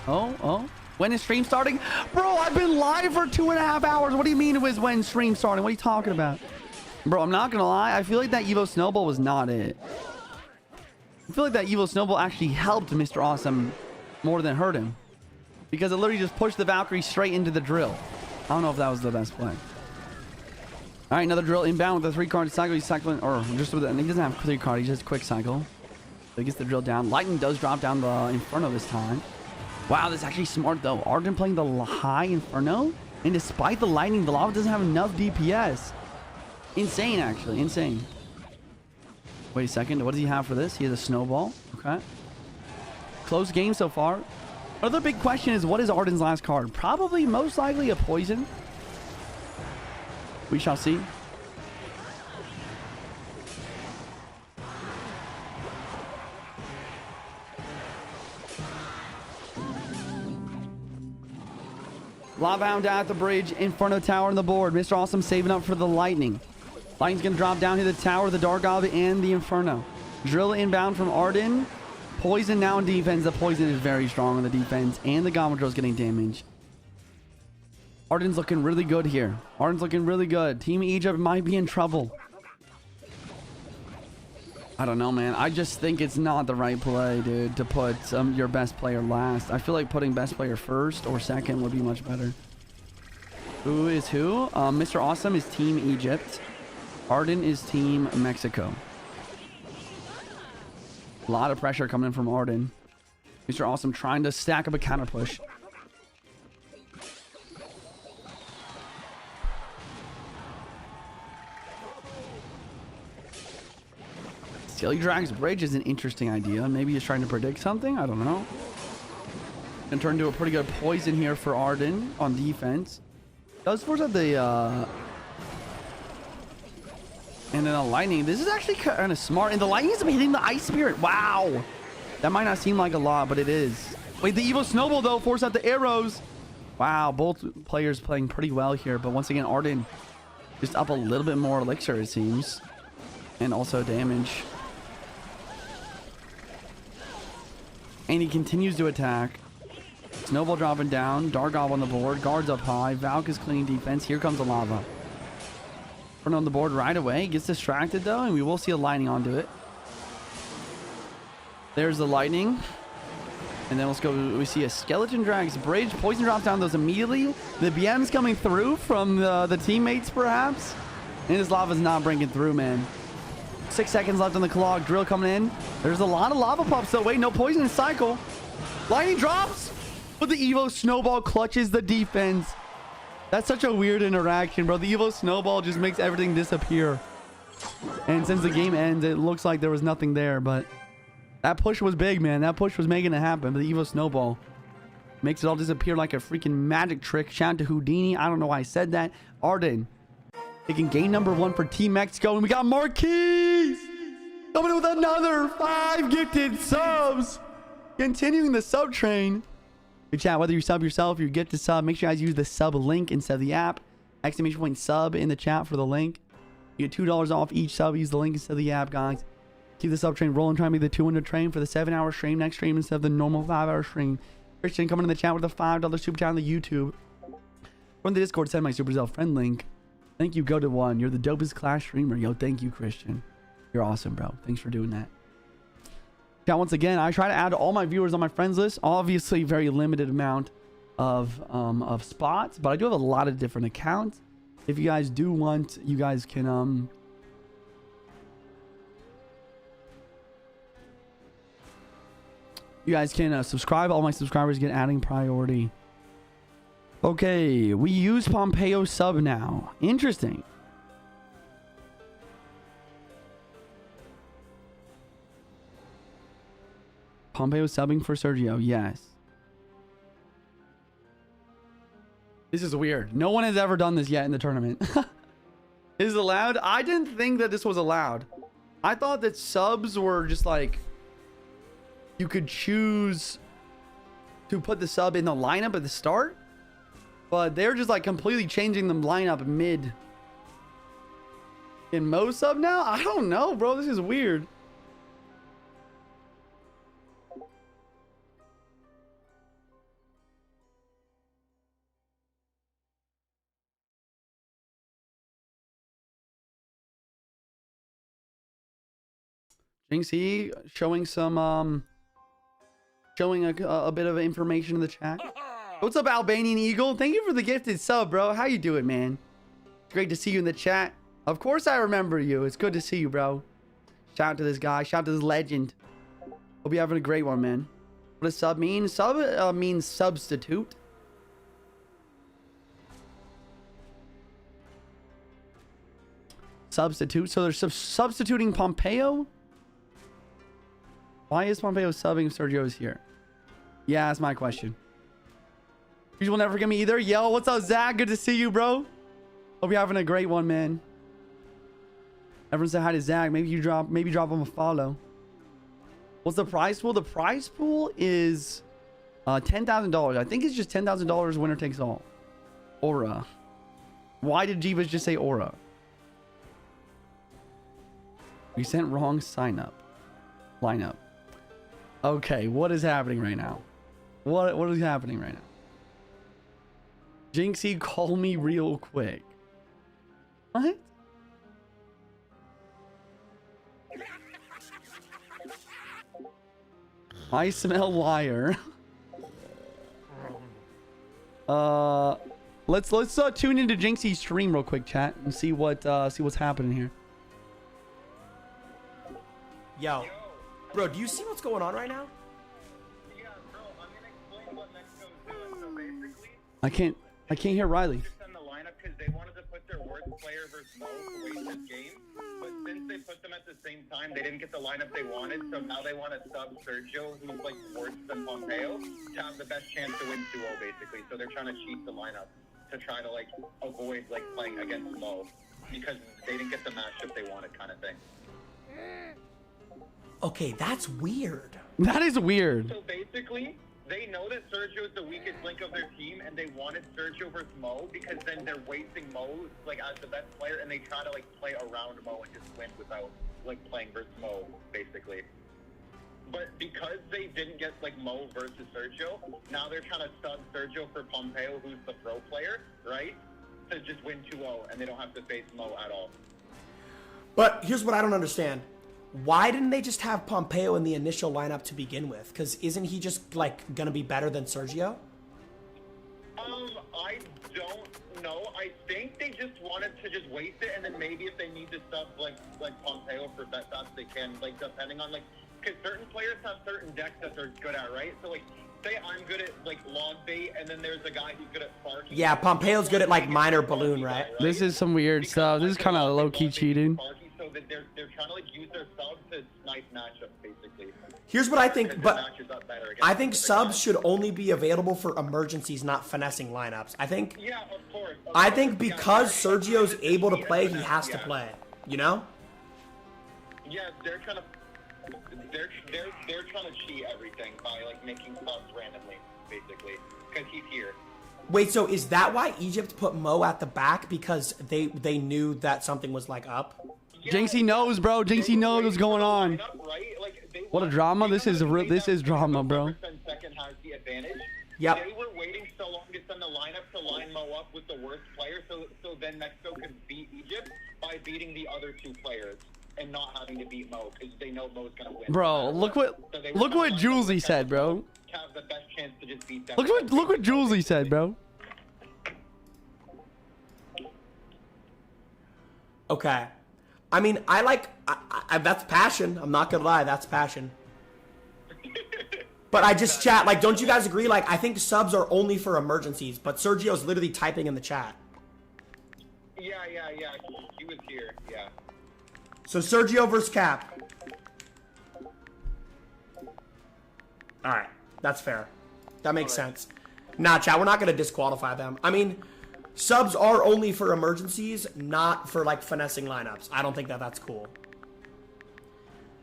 Oh. When is stream starting? Bro, I've been live for 2.5 hours. What do you mean it was when stream starting? What are you talking about? Bro, I'm not gonna lie. I feel like that Evo Snowball was not it. I feel like that Evo Snowball actually helped Mr. Awesome more than hurt him. Because it literally just pushed the Valkyrie straight into the drill. I don't know if that was the best play. All right, another drill inbound with a 3-card cycle. He's cycling, or just with it. He doesn't have 3 card. He just quick cycle. So he gets the drill down. Lightning does drop down the Inferno this time. Wow, that's actually smart, though. Arden playing the high Inferno. And despite the lightning, the lava doesn't have enough DPS. Insane, actually. Insane. Wait a second. What does he have for this? He has a snowball. Okay. Close game so far. Another big question is, what is Arden's last card? Probably, most likely, a poison. We shall see. Lava Hound down at the bridge. Inferno Tower on the board. Mr. Awesome saving up for the lightning. Lightning's going to drop down to the tower, the Dark Goblin, and the Inferno. Drill inbound from Arden. Poison now in defense. The poison is very strong on the defense. And the Goblin Drill's getting damage. Arden's looking really good here. Arden's looking really good. Team Egypt might be in trouble. I don't know, man. I just think it's not the right play, dude, to put your best player last. I feel like putting best player first or second would be much better. Who is who? Mr. Awesome is Team Egypt. Arden is Team Mexico. A lot of pressure coming in from Arden. Mr. Awesome trying to stack up a counter push. Silly Drag's Bridge is an interesting idea. Maybe he's trying to predict something. I don't know. And turn into a pretty good poison here for Arden on defense. Does force out the... And then a lightning. This is actually kind of smart. And the lightning is hitting the Ice Spirit. Wow. That might not seem like a lot, but it is. Wait, the Evo Snowball, though, force out the arrows. Wow, both players playing pretty well here. But once again, Arden just up a little bit more elixir, it seems. And also damage. And he continues to attack. Snowball dropping down. Dark Goblin on the board. Guards up high. Valk is cleaning defense. Here comes the lava. On the board right away. Gets distracted, though, and we will see a lightning onto it. There's the lightning. And then let's go. We see a Skeleton Drag's Bridge. Poison drops down those immediately. The BM's coming through from the teammates, perhaps. And his lava's not breaking through, man. 6 seconds left on the clock. Drill coming in. There's a lot of lava pops, though. Wait, no poison cycle. Lightning drops. But the Evo Snowball clutches the defense. That's such a weird interaction, bro. The Evo Snowball just makes everything disappear. And since the game ends, it looks like there was nothing there. But that push was big, man. That push was making it happen. But the Evo Snowball makes it all disappear like a freaking magic trick. Shout out to Houdini. I don't know why I said that. Arden taking game number 1 for Team Mexico. And we got Marquise coming in with another 5 gifted subs. Continuing the sub train. Good chat. Whether you sub yourself or you get to sub, make sure you guys use the sub link instead of the app. Exclamation point sub in the chat for the link. You get $2 off each sub. Use the link instead of the app, guys. Keep the sub train rolling. Try to make the 200 train for the 7-hour stream next stream instead of the normal 5-hour stream. Christian coming in the chat with a $5 super chat on the YouTube. From the Discord, send my Supercell friend link. Thank you, go to one. You're the dopest Clash streamer. Yo, thank you, Christian. You're awesome, bro. Thanks for doing that. Yeah, once again, I try to add all my viewers on my friends list. Obviously, very limited amount of spots, but I do have a lot of different accounts. If you guys do want, you guys can subscribe. All my subscribers get adding priority. Okay, we use Pompeo sub now. Interesting. Pompeo subbing for Sergio, yes. This is weird. No one has ever done this yet in the tournament. Is it allowed? I didn't think that this was allowed. I thought that subs were just like, you could choose to put the sub in the lineup at the start, but they're just like completely changing the lineup mid. In Mo sub now? I don't know, bro. This is weird. Jynxzi showing some showing a bit of information in the chat. What's up, Albanian Eagle? Thank you for the gifted sub, bro. How you doing, man? It's great to see you in the chat. Of course I remember you. It's good to see you, bro. Shout out to this guy. Shout out to this legend. Hope you're having a great one, man. What does sub mean? Sub means substitute. Substitute. So they're substituting Pompeo? Why is Pompeo subbing if Sergio's here? Yeah, that's my question. You will never forget me either. Yo, what's up, Zach? Good to see you, bro. Hope you're having a great one, man. Everyone say hi to Zach. Maybe drop him a follow. What's the prize pool? The prize pool is $10,000. I think it's just $10,000 winner takes all. Aura. Why did Jeebus just say aura? We sent wrong lineup. Okay, what is happening right now? What is happening right now? Jynxzi, call me real quick. What? I smell liar. Let's tune into Jynxzi's stream real quick, chat, and see what's happening here. Yo, bro, do you see what's going on right now? Yeah, bro, I'm gonna explain what Mexico's doing. So basically, I can't hear Riley. just in the lineup because they wanted to put their worst player versus Mo to waste this game. But since they put them at the same time, they didn't get the lineup they wanted. So now they want to sub Sergio, who's like worse than Pompeo, to have the best chance to win 2-0, basically. So they're trying to cheat the lineup to try to like avoid like playing against Mo because they didn't get the matchup they wanted, kind of thing. Okay, that's weird. That is weird. So basically, they know that Sergio is the weakest link of their team, and they wanted Sergio versus Mo because then they're wasting Mo like as the best player, and they try to like play around Mo and just win without like playing versus Mo, basically. But because they didn't get like Mo versus Sergio, now they're trying to sub Sergio for Pompeo, who's the pro player, right? To just win 2-0, and they don't have to face Mo at all. But here's what I don't understand. Why didn't they just have Pompeo in the initial lineup to begin with? Because isn't he just, like, gonna be better than Sergio? I don't know. I think they just wanted to just waste it, and then maybe if they need to sub, like Pompeo for best shots they can, like, depending on, like, because certain players have certain decks that they're good at, right? So, like, say I'm good at, like, log bait, and then there's a guy who's good at sparking. Yeah, Pompeo's good at, like, minor balloon, right? This is some weird stuff. This is kind of low-key cheating. So that they're trying to like use their subs to snipe matchups, basically. Here's what I think, but I think subs should only be available for emergencies, not finessing lineups. I think. Yeah, of course. I think because Sergio's able to play, he has to play. You know? Yeah, they're trying to cheat everything by like making subs randomly, basically, because he's here. Wait, so is that why Egypt put Mo at the back because they knew that something was like up? Jynxzi knows, bro. Jynxzi knows what's going on. What a drama. This is drama, bro. Second has the advantage, Yep. They were waiting so long to send the lineup to line Mo up with the worst player, so then Mexico could beat Egypt by beating the other 2 players and not having to beat Mo because they know Mo's gonna win. Bro, look what Jynxzi said, bro. Have the best chance to just beat them. Look what Jynxzi said, bro. Okay. I mean, that's passion. I'm not gonna lie, that's passion. But I just chat, like, don't you guys agree? Like, I think subs are only for emergencies, but Sergio's literally typing in the chat. Yeah. He was here, yeah. So Sergio versus Cap. Alright, that's fair. That makes sense. Nah, chat, we're not gonna disqualify them. I mean, subs are only for emergencies, not for, like, finessing lineups. I don't think that's cool.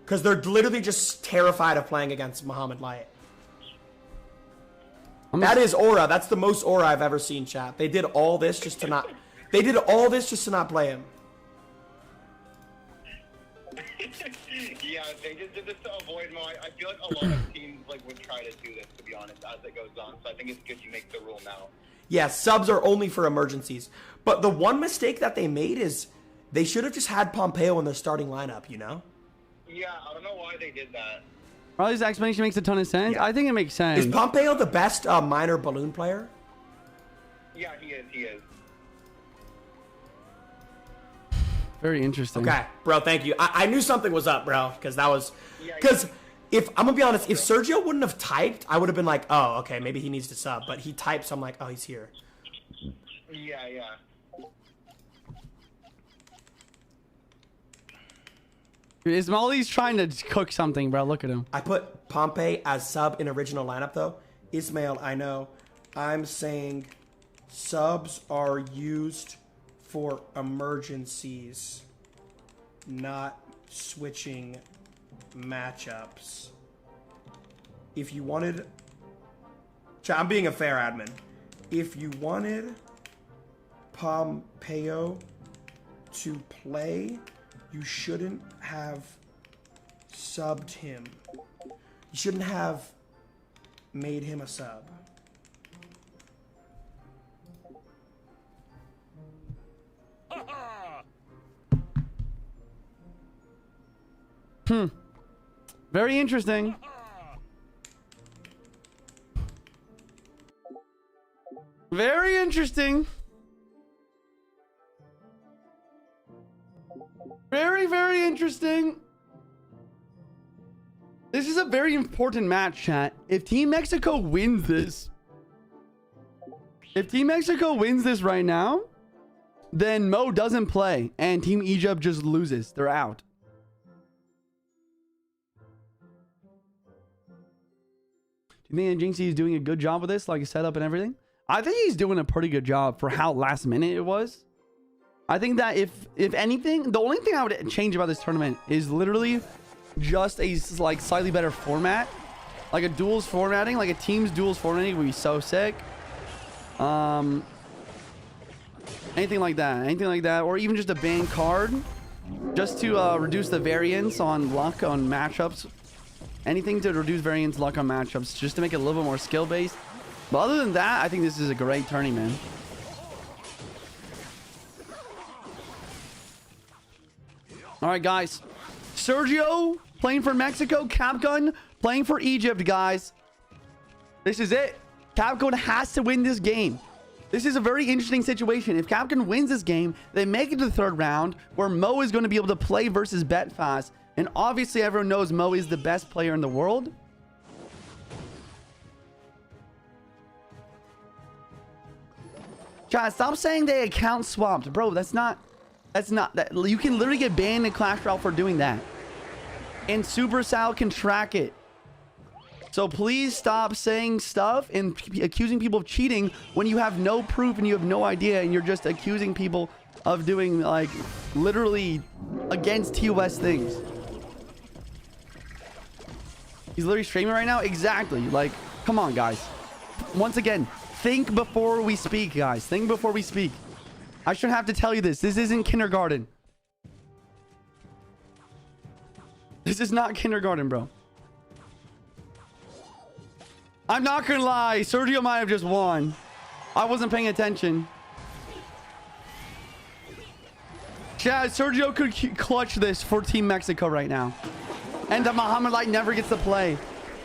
Because they're literally just terrified of playing against Muhammad Light. That is aura. That's the most aura I've ever seen, chat. They did all this just to not... They did all this just to not play him. Yeah, they just did this to avoid Mo. I feel like a lot of teams like would try to do this, to be honest, as it goes on. So I think it's good you make the rule now. Yeah, subs are only for emergencies. But the one mistake that they made is they should have just had Pompeo in their starting lineup, you know? Yeah, I don't know why they did that. Riley's explanation makes a ton of sense. Yeah. I think it makes sense. Is Pompeo the best minor balloon player? Yeah, he is. Very interesting. Okay, bro, thank you. I knew something was up, bro, because that was... Because if, I'm going to be honest, if Sergio wouldn't have typed, I would have been like, oh, okay, maybe he needs to sub. But he types, so I'm like, oh, he's here. Yeah. Ismaily's trying to cook something, bro. Look at him. I put Pompey as sub in original lineup, though. Ismail, I know. I'm saying subs are used for emergencies, not switching matchups. If you wanted... I'm being a fair admin. If you wanted Pompeo to play, you shouldn't have subbed him. You shouldn't have made him a sub. Very interesting. Very interesting. Very, very interesting. This is a very important match, chat. If Team Mexico wins this, right now, then Mo doesn't play and Team Egypt just loses. They're out. Do you think Jynxzi is doing a good job with this, like setup and everything? I think he's doing a pretty good job for how last minute it was. I think that if anything, the only thing I would change about this tournament is literally just a like slightly better format, like a duels formatting, like a team's duels formatting would be so sick. Anything like that, or even just a banned card, just to reduce the variance on luck on matchups. Anything to reduce variance luck on matchups, just to make it a little bit more skill based. But other than that, I think this is a great tourney, man. All right, guys. Sergio playing for Mexico. Capgun playing for Egypt, guys. This is it. Capgun has to win this game. This is a very interesting situation. If Capgun wins this game, they make it to the third round where Mo is going to be able to play versus Betfast. And obviously, everyone knows Mo is the best player in the world. Chat, stop saying they account swapped. Bro, that's not that. You can literally get banned in Clash Royale for doing that. And Supercell can track it. So please stop saying stuff and accusing people of cheating when you have no proof and you have no idea and you're just accusing people of doing like literally against TOS things. He's literally streaming right now? Exactly. Like, come on, guys. Once again, think before we speak, guys. Think before we speak. I shouldn't have to tell you this. This isn't kindergarten. This is not kindergarten, bro. I'm not gonna lie. Sergio might have just won. I wasn't paying attention. Chad, Sergio could clutch this for Team Mexico right now. And the Muhammad Light never gets to play.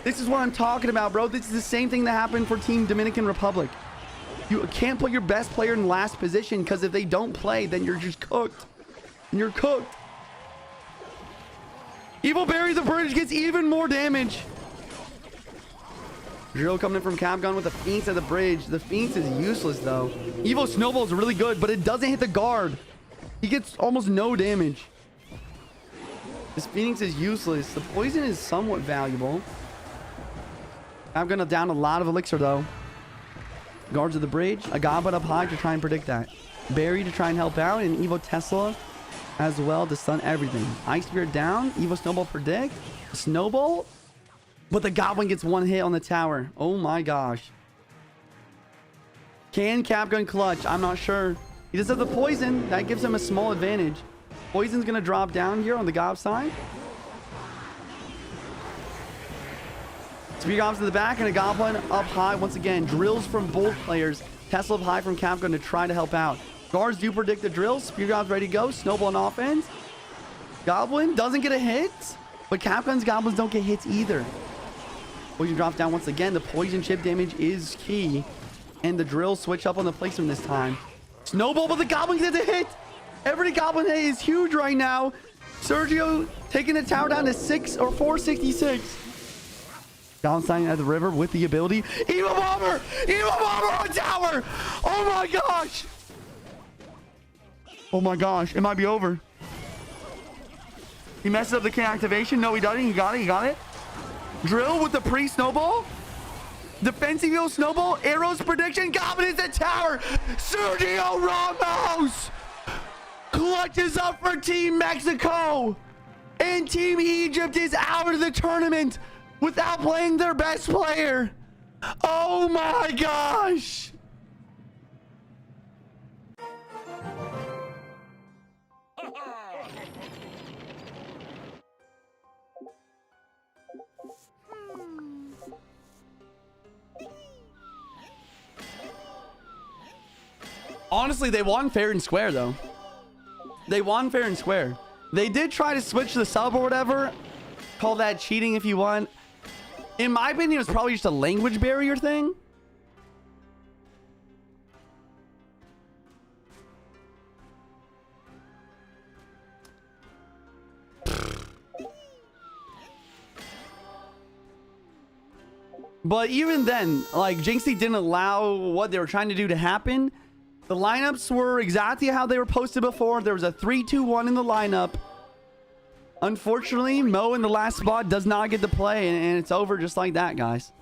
This is what I'm talking about, bro. This is the same thing that happened for Team Dominican Republic. You can't put your best player in last position because if they don't play, then you're just cooked. And you're cooked. Evil buries the bridge, gets even more damage. Drill coming in from Capgun with a Phoenix at the bridge. The Phoenix is useless, though. Evil Snowball is really good, but it doesn't hit the guard. He gets almost no damage. This Phoenix is useless. The poison is somewhat valuable. I'm going to down a lot of elixir, though. Guards of the bridge. A Goblin up high to try and predict that. Barry to try and help out. And Evo Tesla as well to stun everything. Ice Spirit down. Evo Snowball predict. Snowball. But the Goblin gets one hit on the tower. Oh my gosh. Can Capgun clutch? I'm not sure. He does have the poison. That gives him a small advantage. Poison's going to drop down here on the Gob side. Spear Gobs to the back and a Goblin up high once again. Drills from both players. Tesla up high from Capgun to try to help out. Guards do predict the drills. Spear Gobs ready to go. Snowball on offense. Goblin doesn't get a hit. But Capgun's Goblins don't get hits either. Poison drops down once again. The poison chip damage is key. And the drills switch up on the placement this time. Snowball, but the Goblin gets a hit. Every Goblin hit is huge right now. Sergio taking the tower down to 466. Goblin signing at the river with the ability. Evil Bomber! Evil Bomber on tower! Oh my gosh! Oh my gosh, it might be over. He messes up the King activation. No, he doesn't. He got it. He got it. Drill with the pre-snowball. Defensive Evil Snowball. Arrows prediction. Goblin is the tower. Sergio Ramos clutches up for Team Mexico. And Team Egypt is out of the tournament without playing their best player. Oh my gosh. Honestly, they won fair and square, though. They won fair and square. They did try to switch the sub or whatever. Call that cheating if you want. In my opinion, it was probably just a language barrier thing. But even then, like, Jynxzi didn't allow what they were trying to do to happen. The lineups were exactly how they were posted before. There was a 3-2-1 in the lineup. Unfortunately, Mo in the last spot does not get to play, and it's over just like that, guys.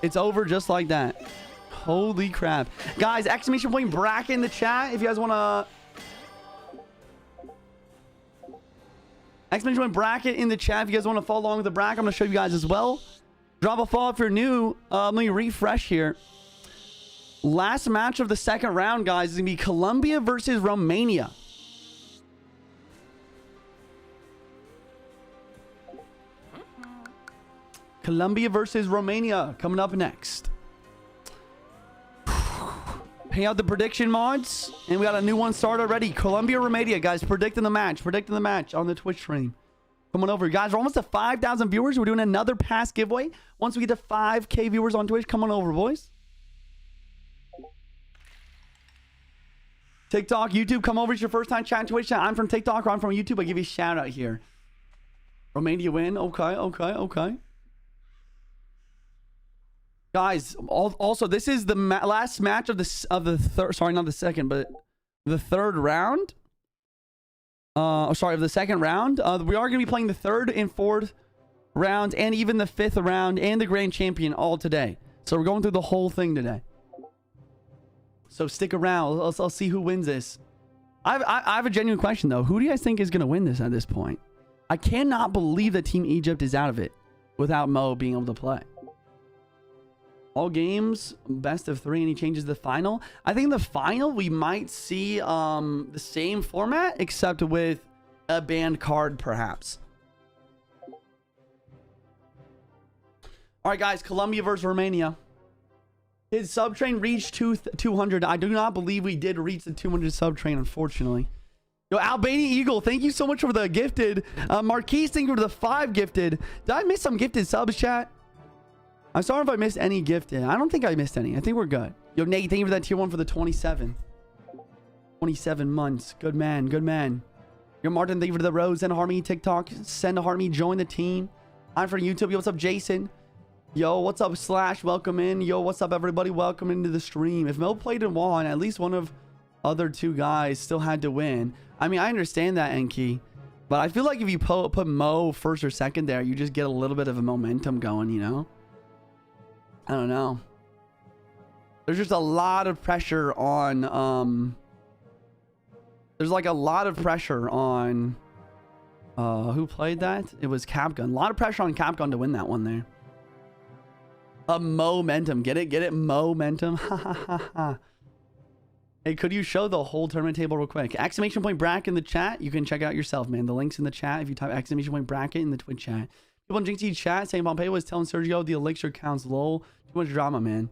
It's over just like that. Holy crap. Guys, exclamation point bracket in the chat if you guys want to... Exclamation point bracket in the chat if you guys want to follow along with the bracket. I'm going to show you guys as well. Drop a follow if you're new. Let me refresh here. Last match of the second round, guys, is going to be Colombia versus Romania. Colombia versus Romania coming up next. Pay out the prediction mods. And we got a new one started already. Colombia, Romania, guys. Predicting the match. Predicting the match on the Twitch stream. Come on over. Guys, we're almost at 5,000 viewers. We're doing another pass giveaway. Once we get to 5K viewers on Twitch, come on over, boys. TikTok, YouTube, come over. It's your first time chatting Twitch. I'm from TikTok or I'm from YouTube. I give you a shout out here. Romania win. Okay, okay, okay. Guys, also, this is the last match of the third. Sorry, not the second, but the third round. Sorry, of the second round. We are going to be playing the third and fourth rounds and even the fifth round and the grand champion all today. So we're going through the whole thing today. So stick around. I'll see who wins this. I have a genuine question, though. Who do you guys think is going to win this at this point? I cannot believe that Team Egypt is out of it without Mo being able to play. All games, best of 3, and he changes the final. I think the final, we might see the same format, except with a banned card, perhaps. All right, guys. Colombia versus Romania. His sub train reached 200. I do not believe we did reach the 200 sub train, unfortunately. Yo, Albania Eagle, thank you so much for the gifted. Marquise, thank you for the 5 gifted. Did I miss some gifted subs, chat? I'm sorry if I missed any gifted. I don't think I missed any. I think we're good. Yo, Nate, thank you for that tier 1 for the 27. 27 months. Good man. Good man. Yo, Martin, thank you for the rose. Send a heart me TikTok. Send a heart me. Join the team. I'm for YouTube. Yo, what's up, Jason? Yo, what's up, Slash? Welcome in. Yo, what's up, everybody? Welcome into the stream. If Mo played and won, at least one of other 2 guys still had to win. I mean, I understand that, Enki. But I feel like if you put Mo first or second there, you just get a little bit of a momentum going, you know? I don't know. There's just a lot of pressure on... There's like a lot of pressure on... who played that? It was Capgun. A lot of pressure on Capgun to win that one there. A momentum. Get it? Get it? Momentum. Ha ha ha ha. Hey, could you show the whole tournament table real quick? Exclamation point bracket in the chat. You can check it out yourself, man. The link's in the chat. If you type exclamation point bracket in the Twitch chat. People in Jynxzi'S chat saying Pompeo was telling Sergio the elixir counts. Lol. Too much drama, man.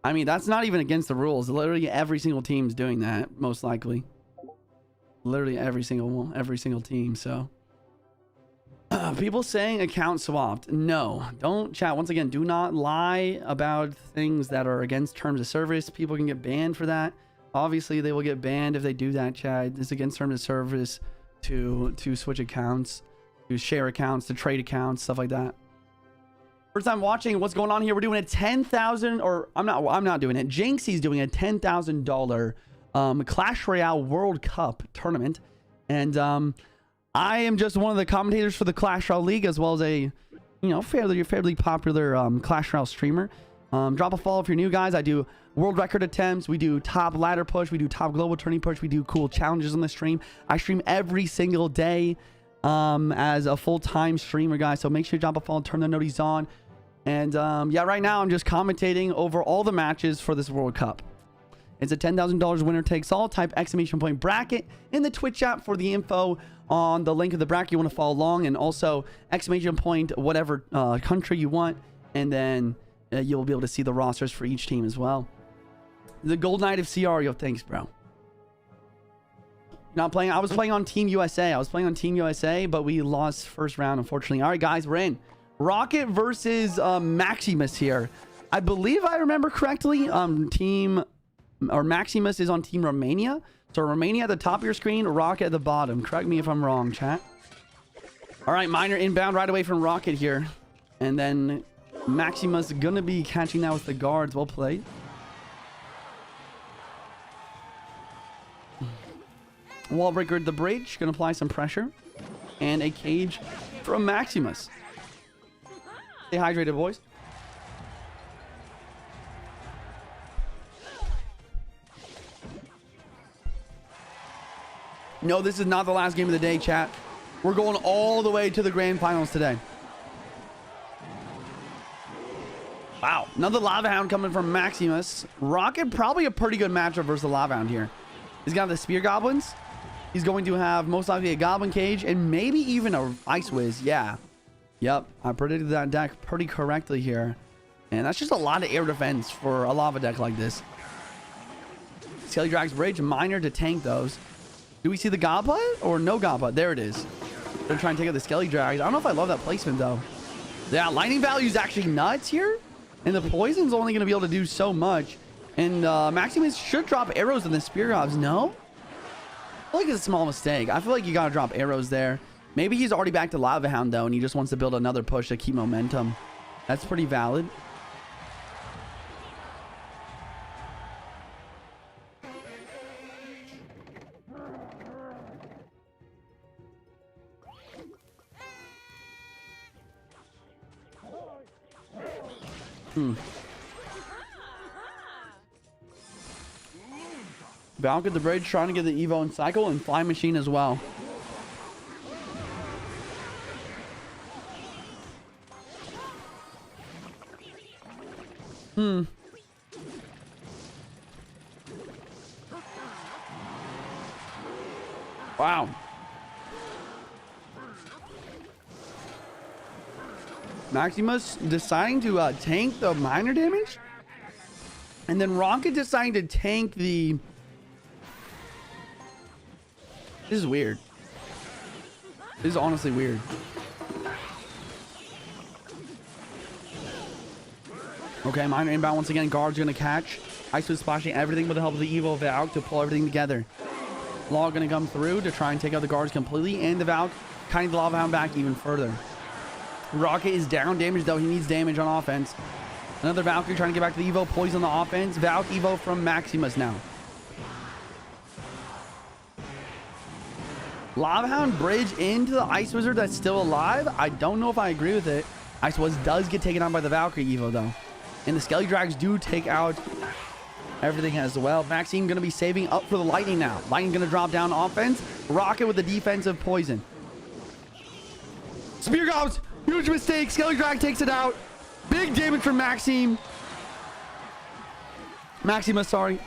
I mean, that's not even against the rules. Literally every single team's doing that, most likely. Literally every single team. So people saying account swapped. No, don't, chat. Once again, do not lie about things that are against terms of service. People can get banned for that. Obviously, they will get banned if they do that, chat. It's against terms of service to switch accounts, to share accounts, to trade accounts, stuff like that. First time watching, what's going on here? We're doing a 10,000, or I'm not doing it. Jynxzi'S doing a $10,000 Clash Royale World Cup tournament, and I am just one of the commentators for the Clash Royale League, as well as a fairly popular Clash Royale streamer. Drop a follow if you're new, guys. I do world record attempts. We do top ladder push. We do top global tourney push. We do cool challenges on the stream. I stream every single day as a full-time streamer, guys. So make sure you drop a follow, turn the noties on. And yeah, right now I'm just commentating over all the matches for this World Cup. It's a $10,000 winner takes all. Type exclamation point bracket in the Twitch app for the info on the link of the bracket you want to follow along, and also exclamation point whatever country you want, and then you'll be able to see the rosters for each team as well. The Gold Knight of CR, yo, thanks, bro. Not playing. I was playing on Team USA. But we lost first round, unfortunately. All right, guys, we're in. Rocket versus Maximus here. I believe I remember correctly. Maximus is on Team Romania. So Romania at the top of your screen, Rocket at the bottom. Correct me if I'm wrong, chat. All right, Miner inbound right away from Rocket here. And then Maximus gonna be catching that with the guards. Well played. Wall breaker at the bridge. Gonna apply some pressure. And a cage from Maximus. Stay hydrated, boys. No, this is not the last game of the day, chat. We're going all the way to the grand finals today. Wow. Another Lava Hound coming from Maximus. Rocket, probably a pretty good matchup versus the Lava Hound here. He's got the Spear Goblins. He's going to have most likely a Goblin Cage and maybe even a Ice Whiz. Yeah. Yep. I predicted that deck pretty correctly here. And that's just a lot of air defense for a lava deck like this. Skelly Drag's Bridge. Miner to tank those. Do we see the Goblet or no Goblet? There it is. They're trying to take out the Skelly Drags. I don't know if I love that placement, though. Yeah, lightning value is actually nuts here. And the poison's only going to be able to do so much. And Maximus should drop arrows in the Spear Gobs. No? I feel like it's a small mistake. I feel like you got to drop arrows there. Maybe he's already back to Lava Hound, though, and he just wants to build another push to keep momentum. That's pretty valid. Valk at the bridge trying to get the Evo and cycle, and Fly Machine as well. Wow. Maximus deciding to tank the minor damage. And then Rocket deciding to tank the... This is weird. This is honestly weird. Okay, minor inbound once again. Guard's gonna catch. Ice was splashing everything with the help of the Evo Valk to pull everything together. Law gonna come through to try and take out the guards completely, and the Valk cutting the Lava Hound back even further. Rocket is down damage though. He needs damage on offense. Another Valkyrie trying to get back to the Evo. Poison the offense. Valk Evo from Maximus now. Lava Hound bridge into the Ice Wizard that's still alive. I don't know if I agree with it. Ice Wizard does get taken on by the Valkyrie Evo though. And the Skelly Drags do take out everything as well. Maxime going to be saving up for the Lightning now. Lightning going to drop down offense. Rocket with the defensive poison. Spear goes. Huge mistake. Skelly Drag takes it out. Big damage from Maxime. Maximus, sorry.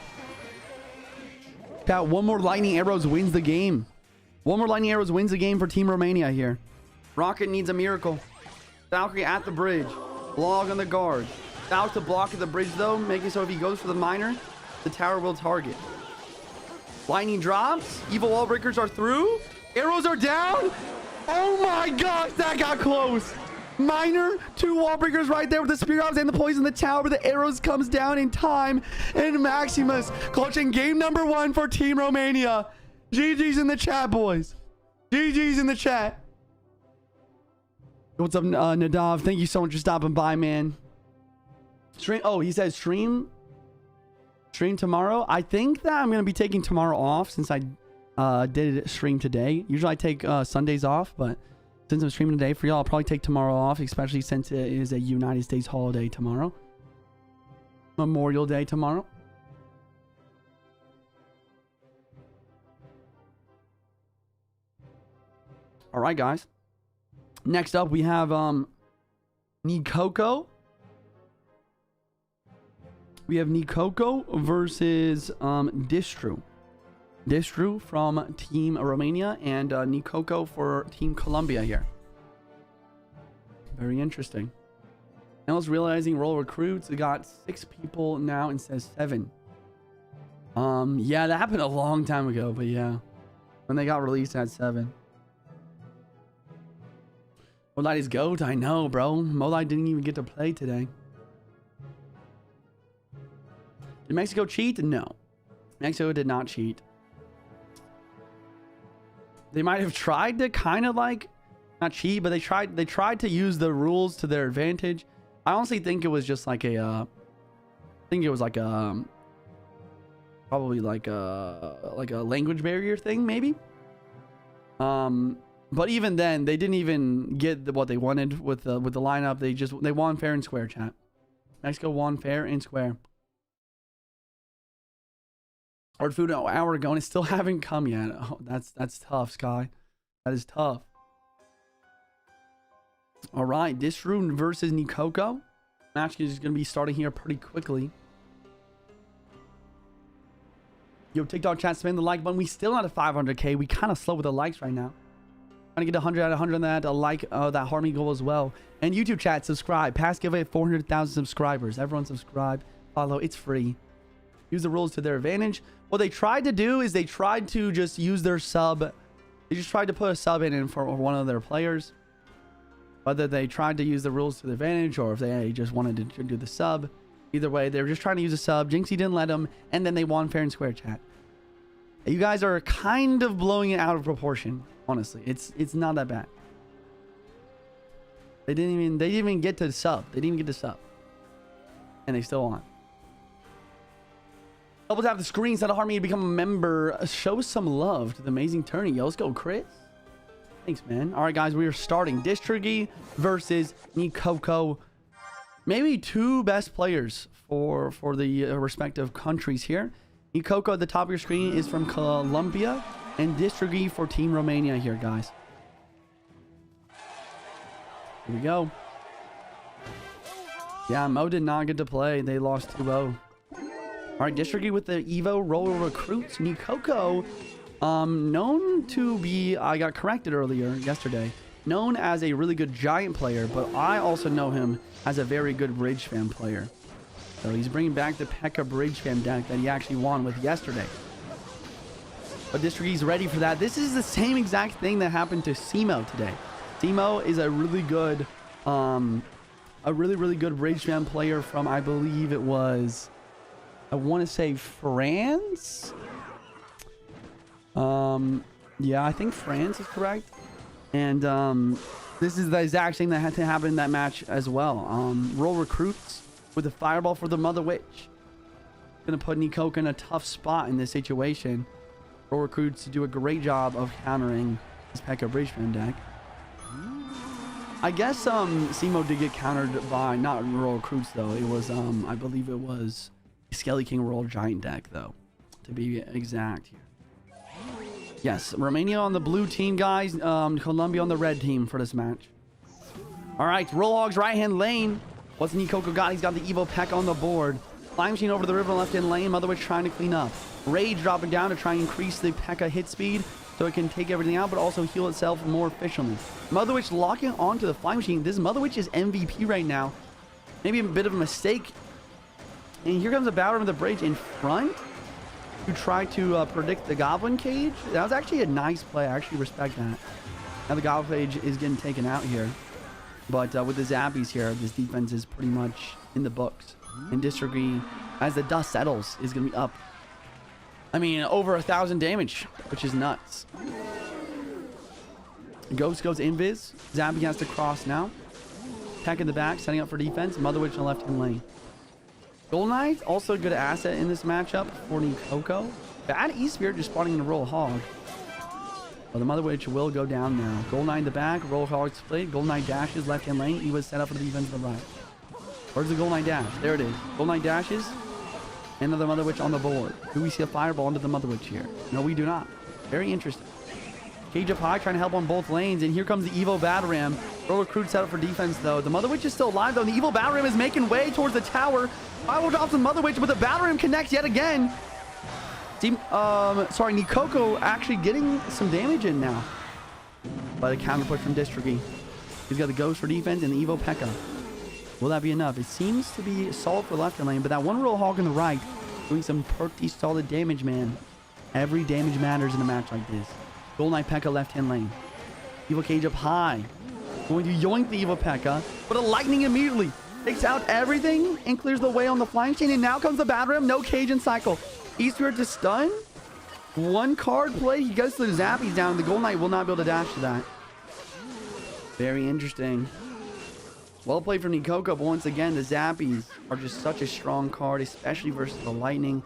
Got one more Lightning Arrows wins the game. One more Lightning Arrows wins the game for Team Romania here. Rocket needs a miracle. Valkyrie at the bridge. Log on the guard. Valk to block at the bridge though, making so if he goes for the minor, the tower will target. Lightning drops. Evil wall breakers are through. Arrows are down. Oh my gosh, that got close. Minor, 2 wall breakers right there with the spear arms and the poison in the tower, but the arrows comes down in time. And Maximus clutching game number 1 for Team Romania. GG's in the chat, boys. GG's in the chat. What's up, Nadav? Thank you so much for stopping by, man. Stream. Oh, he says stream tomorrow. I think that I'm going to be taking tomorrow off since I did stream today. Usually I take Sundays off, but since I'm streaming today for y'all, I'll probably take tomorrow off, especially since it is a United States holiday tomorrow. Memorial Day tomorrow. All right, guys. Next up, we have Nikoko. We have Nikoko versus Distru. Distru from Team Romania and Nikoko for Team Colombia here. Very interesting. I was realizing role recruits. It got 6 people now instead of 7. Yeah, that happened a long time ago, but yeah. When they got released at 7. Molite is GOAT. I know, bro. Molite didn't even get to play today. Did Mexico cheat? No. Mexico did not cheat. They might have tried to kind of like not cheat, but they tried to use the rules to their advantage. I honestly think it was just like a I think it was like a probably like a language barrier thing maybe. But even then they didn't even get what they wanted with the lineup. They won fair and square, chat. Mexico won fair and square. Ordered food an hour ago and it still haven't come yet. Oh, that's tough, Sky. That is tough. All right, Disrune versus Nikoko. Match is going to be starting here pretty quickly. Yo, TikTok chat, spam the like button. We still not at 500k. We kind of slow with the likes right now. Trying to get 100 out of 100 on that. Like that Harmony goal as well. And YouTube chat, subscribe. Past giveaway at 400,000 subscribers. Everyone subscribe. Follow. It's free. Use the rules to their advantage. What they tried to do is they tried to just use their sub. They just tried to put a sub in for one of their players. Whether they tried to use the rules to their advantage or if they just wanted to do the sub. Either way, they were just trying to use a sub. Jynxzi didn't let them. And then they won fair and square, chat. You guys are kind of blowing it out of proportion. Honestly, it's not that bad. They didn't even get to sub. They didn't even get to sub. And they still won. Double tap the screen, set a Harmony to become a member. Show some love to the amazing tourney. Yo, let's go, Chris. Thanks, man. All right, guys, we are starting Distrygi versus Nikoko. Maybe 2 best players for the respective countries here. Nikoko at the top of your screen is from Colombia, and Distrygi for Team Romania here, guys. Here we go. Yeah, Mo did not get to play. They lost 2-0. All right, Distrygi with the Evo Roller Recruits. Nikoko, known to be, I got corrected earlier yesterday, known as a really good Giant player, but I also know him as a very good Bridge Fam player. So he's bringing back the P.E.K.K.A. Bridge Fam deck that he actually won with yesterday. But District's ready for that. This is the same exact thing that happened to Simo today. Simo is a really good, really good Bridge Fam player from, I believe it was, I want to say France. Yeah, I think France is correct. And this is the exact thing that had to happen in that match as well. Roll recruits with a fireball for the Mother Witch. Gonna put Nikoko in a tough spot in this situation. Roll recruits to do a great job of countering this P.E.K.K.A. Bridge Fam deck. I guess Simo did get countered by not Roll recruits though. It was I believe it was Skelly King Roll Giant deck though, to be exact here. Yes, Romania on the blue team, guys. Colombia on the red team for this match. All right, Rollhog's right-hand lane. What's Nikoko got? He's got the Evo P.E.K.K.A. on the board. Flying Machine over the river left-hand lane. Mother Witch trying to clean up. Rage dropping down to try and increase the P.E.K.K.A. hit speed so it can take everything out, but also heal itself more efficiently. Mother Witch locking onto the Flying Machine. This Mother Witch is MVP right now. Maybe a bit of a mistake. And here comes a Battle of the Bridge in front to try to predict the Goblin Cage. That was actually a nice play. I actually respect that. Now the Goblin Cage is getting taken out here. But with the Zappies here, this defense is pretty much in the books. And Disagree, as the dust settles, is going to be up. I mean, over 1,000 damage, which is nuts. Ghost goes invis. Zappy has to cross now. Tech in the back, setting up for defense. Mother Witch in the left-hand lane. Golden Knight, also a good asset in this matchup for Nikoko. Bad E-Spirit just spawning in a Roll Hog. Well, the Mother Witch will go down now. Golden Knight in the back, Roll Hog split. Golden Knight dashes, left-hand lane. He was set up for the defense to the right. Where's the Golden Knight dash? There it is. Golden Knight dashes. Another Mother Witch on the board. Do we see a fireball into the Mother Witch here? No, we do not. Very interesting. Cage up high, trying to help on both lanes. And here comes the Evo Battle Ram. Roll recruit set up for defense, though. The Mother Witch is still alive, though. The Evo Battle Ram is making way towards the tower. Fireball drops the Mother Witch, but the Battle Ram connects yet again. Team, sorry, Nikoko actually getting some damage in now. By the counter push from Districty. He's got the Ghost for defense and the Evo P.E.K.K.A. Will that be enough? It seems to be solid for left lane, but that one Roll Hog on the right doing some pretty solid damage, man. Every damage matters in a match like this. Golden Knight P.E.K.K.A. left-hand lane. Evo Cage up high. Going to yoink the Evo P.E.K.K.A. But a lightning immediately takes out everything and clears the way on the flying chain. And now comes the Battle Ram. No Cage in cycle. Eastward to stun. One card play. He goes to the Zappies down. The Golden Knight will not be able to dash to that. Very interesting. Well played from Nikoko, but once again, the Zappies are just such a strong card, especially versus the Lightning.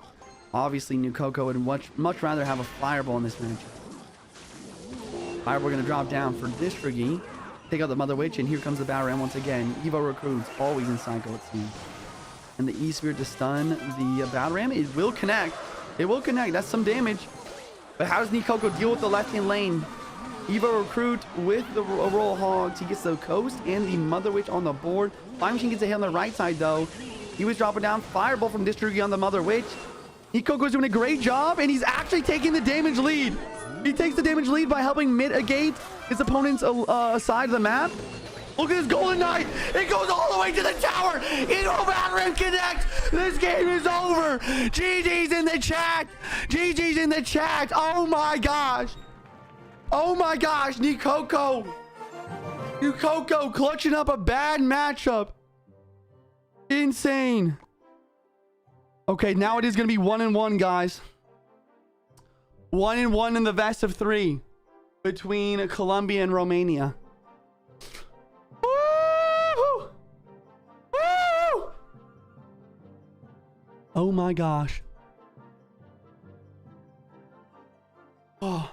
Obviously, Nikoko would much rather have a Fireball in this match. Fireball going to drop down for Districty. Take out the Mother Witch, and here comes the Battle Ram once again. Evo recruits, always in cycle, it seems. And the E-Spirit to stun the Battle Ram. It will connect. It will connect. That's some damage. But how does Nikoko deal with the left-hand lane? Evo recruit with the Roll Hogs. He gets the Coast and the Mother Witch on the board. Flying Machine gets a hit on the right side, though. He was dropping down. Fireball from Districty on the Mother Witch. Nikoko's doing a great job, and he's actually taking the damage lead. He takes the damage lead by helping mitigate his opponent's side of the map. Look at this Golden Knight. It goes all the way to the tower. Evo Battle Ram connects. This game is over. GG's in the chat. GG's in the chat. Oh, my gosh. Oh my gosh, Nikoko clutching up a bad matchup. Insane. Okay, now it is going to be 1-1, guys. 1-1 in the best of 3 between Colombia and Romania. Woo! Woo! Oh my gosh. Oh.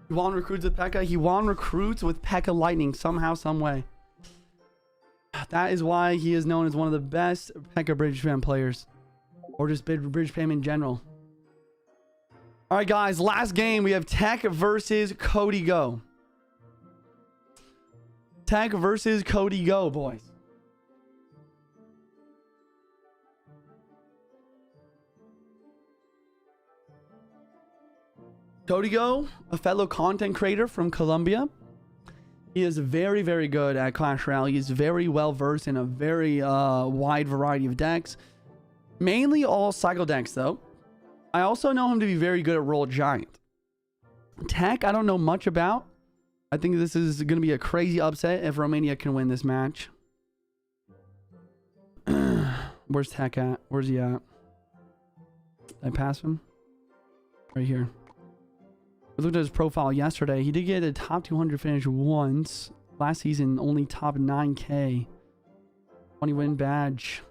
He won recruits with P.E.K.K.A. He won recruits with P.E.K.K.A. Lightning somehow, some way. That is why he is known as one of the best P.E.K.K.A. Bridge Fam players. Or just Bridge Fam in general. Alright guys, last game. We have Tech versus Cody Go. Tech versus Cody Go, boys. Cody Go, a fellow content creator from Colombia. He is very, very good at Clash Royale. He is very well versed in a very wide variety of decks. Mainly all cycle decks, though. I also know him to be very good at Roll Giant. Tech, I don't know much about. I think this is going to be a crazy upset if Romania can win this match. Where's Tech at? Where's he at? Did I pass him? Right here. I looked at his profile yesterday. He did get a top 200 finish once. Last season, only top 9K. 20 win badge.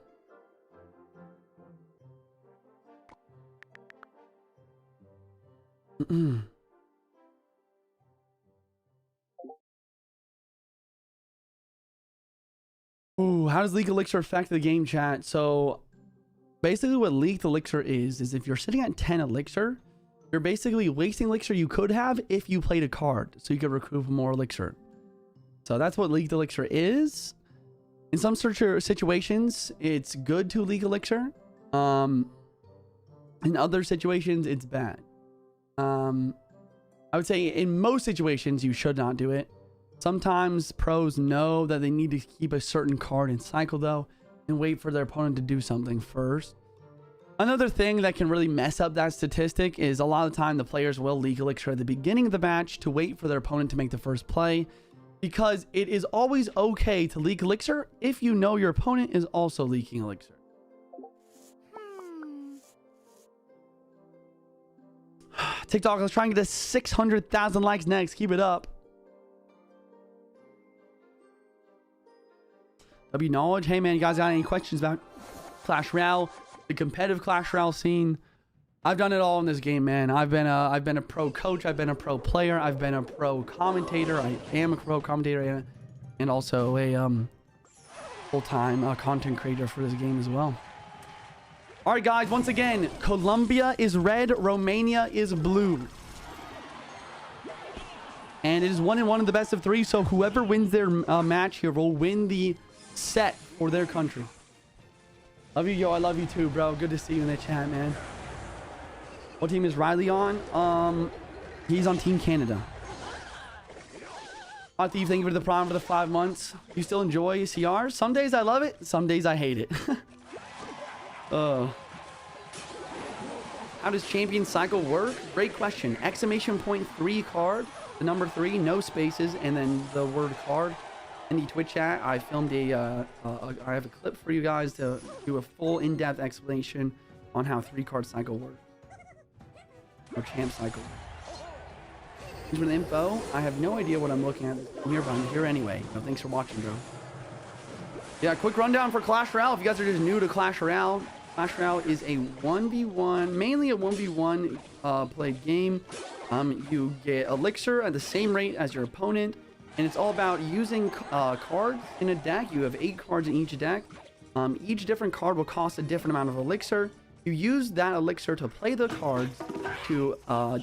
Ooh, how does Leak Elixir affect the game, chat? So basically what Leaked Elixir is if you're sitting at 10 Elixir, you're basically wasting Elixir you could have if you played a card, so you could recoup more Elixir. So that's what Leaked Elixir is. In some situations, it's good to leak Elixir. In other situations, it's bad. I would say in most situations, you should not do it. Sometimes pros know that they need to keep a certain card in cycle, though, and wait for their opponent to do something first. Another thing that can really mess up that statistic is a lot of the time the players will leak Elixir at the beginning of the match to wait for their opponent to make the first play, because it is always okay to leak Elixir if you know your opponent is also leaking Elixir. TikTok, let's try and get to 600,000 likes next. Keep it up. W Knowledge. Hey man, you guys got any questions about Clash Royale, the competitive Clash Royale scene? I've done it all in this game, man. I've been a pro coach. I've been a pro player. I've been a pro commentator. I am a pro commentator and also a full-time content creator for this game as well. All right, guys. Once again, Colombia is red. Romania is blue. And it is 1-1 in the best of 3. So whoever wins their match here will win the set for their country. Love you, yo. I love you too, bro. Good to see you in the chat, man. What team is Riley on? He's on Team Canada. Hot Thief, thank you for the prime for the 5 months. You still enjoy CR? Some days I love it. Some days I hate it. How does Champion Cycle work? Great question. Exclamation point 3 card. The number 3, no spaces, and then the word card. In the Twitch chat, I filmed I have a clip for you guys to do a full in-depth explanation on how 3-card cycle works. Or champ cycle. Here's the info. I have no idea what I'm looking at here, but I'm here anyway. So thanks for watching, bro. Yeah, quick rundown for Clash Royale. If you guys are just new to Clash Royale, Clash Royale is a 1v1, mainly a 1v1 played game. You get Elixir at the same rate as your opponent, and it's all about using cards in a deck. You have 8 cards in each deck. Each different card will cost a different amount of Elixir. You use that Elixir to play the cards to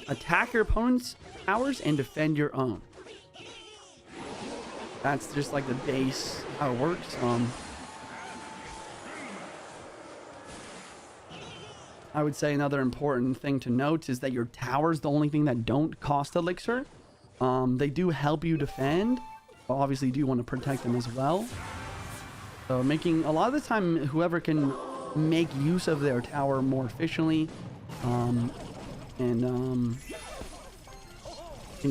attack your opponent's towers and defend your own. That's just like the base how it works. I would say another important thing to note is that your tower's the only thing that don't cost Elixir. They do help you defend. Obviously, you do want to protect them as well. So making a lot of the time, whoever can make use of their tower more efficiently can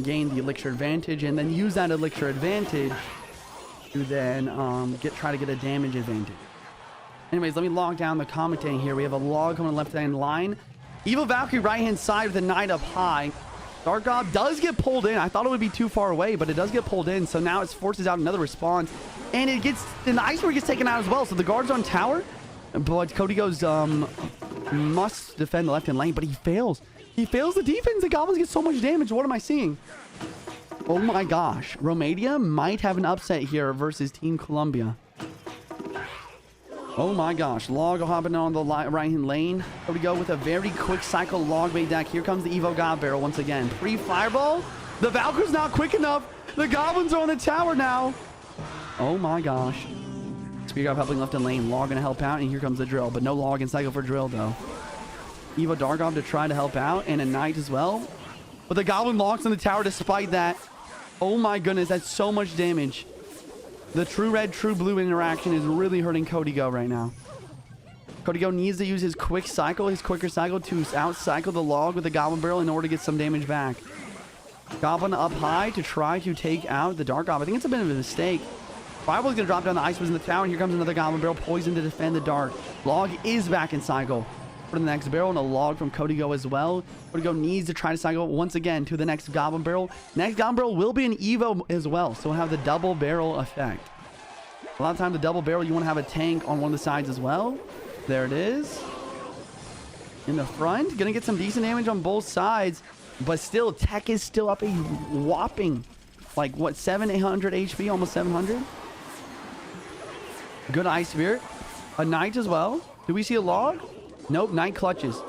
gain the Elixir advantage, and then use that Elixir advantage to then try to get a damage advantage. Anyways, let me log down the commentating here. We have a log coming left-hand line. Evil Valkyrie right-hand side with the Knight up high. Dark God does get pulled in. I thought it would be too far away, but it does get pulled in. So now it forces out another response. And it gets, and the Iceberg gets taken out as well. So the guard's on tower. But Cody goes, must defend the left-hand lane, but he fails. He fails the defense. The Goblins get so much damage. What am I seeing? Oh my gosh. Romania might have an upset here versus Team Colombia. Oh my gosh. Log hopping on the right-hand lane. Here we go with a very quick cycle log bait deck. Here comes the Evo God Barrel once again. Pre-fireball. The Valkyrie's not quick enough. The Goblins are on the tower now. Oh my gosh. Spear God helping left in lane. Log gonna help out, and here comes the drill. But no log in cycle for drill though. Evo Dargov to try to help out, and a Knight as well. But the Goblin locks on the tower despite that. Oh my goodness, that's so much damage. The true red, true blue interaction is really hurting Cody Go right now. Cody Go needs to use his quicker cycle to out-cycle the log with the Goblin Barrel in order to get some damage back. Goblin up high to try to take out the Dark Goblin. I think it's a bit of a mistake. Fireball's going to drop down the Ice Wizard in the tower, and here comes another Goblin Barrel, poisoned to defend the Dark. Log is back in cycle for the next barrel, and a log from Cody Go as well. Cody Go needs to try to cycle once again to the next Goblin Barrel. Next Goblin Barrel will be an Evo as well, so we'll have the double barrel effect. A lot of times the double barrel, you want to have a tank on one of the sides as well. There it is. In the front, gonna get some decent damage on both sides, but still, Tech is still up a whopping, like, what, 800 HP, almost 700? Good Ice Spirit. A Knight as well. Do we see a log? Nope, Knight clutches.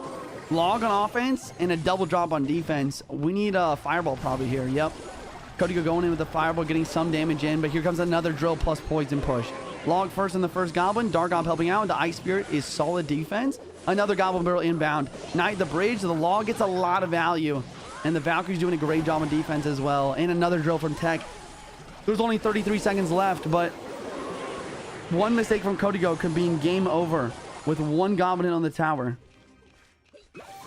Log on offense and a double drop on defense. We need a Fireball probably here. Yep. Cody going in with the Fireball, getting some damage in, but here comes another drill plus poison push. Log first in the first Goblin. Dark Goblin helping out. The Ice Spirit is solid defense. Another Goblin Barrel inbound. Knight the bridge. The log gets a lot of value. And the Valkyrie's doing a great job on defense as well. And another drill from Tech. There's only 33 seconds left, but one mistake from Cody Go could be game over with one Goblin on the tower.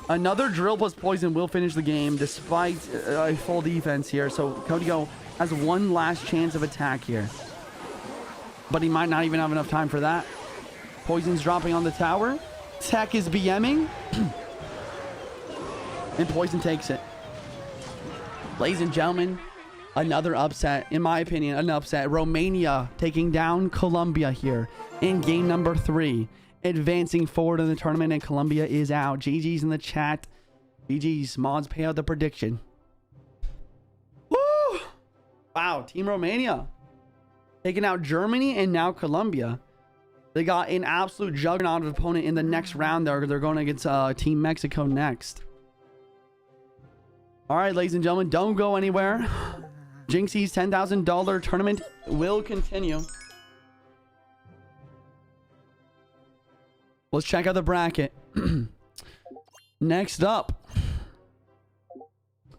Another drill plus poison will finish the game despite a full defense here. So Cody Go has one last chance of attack here. But he might not even have enough time for that. Poison's dropping on the tower. Tech is BMing. And Poison takes it. Ladies and gentlemen, another upset. In my opinion, an upset. Romania taking down Colombia here in game number 3. Advancing forward in the tournament, and Colombia is out. GG's in the chat. GG's. Mods pay out the prediction. Woo! Wow, Team Romania taking out Germany and now Colombia. They got an absolute juggernaut of opponent in the next round. They're going against Team Mexico next. All right, ladies and gentlemen, don't go anywhere. Jynxzi'S $10,000 tournament will continue. Let's check out the bracket. Next up,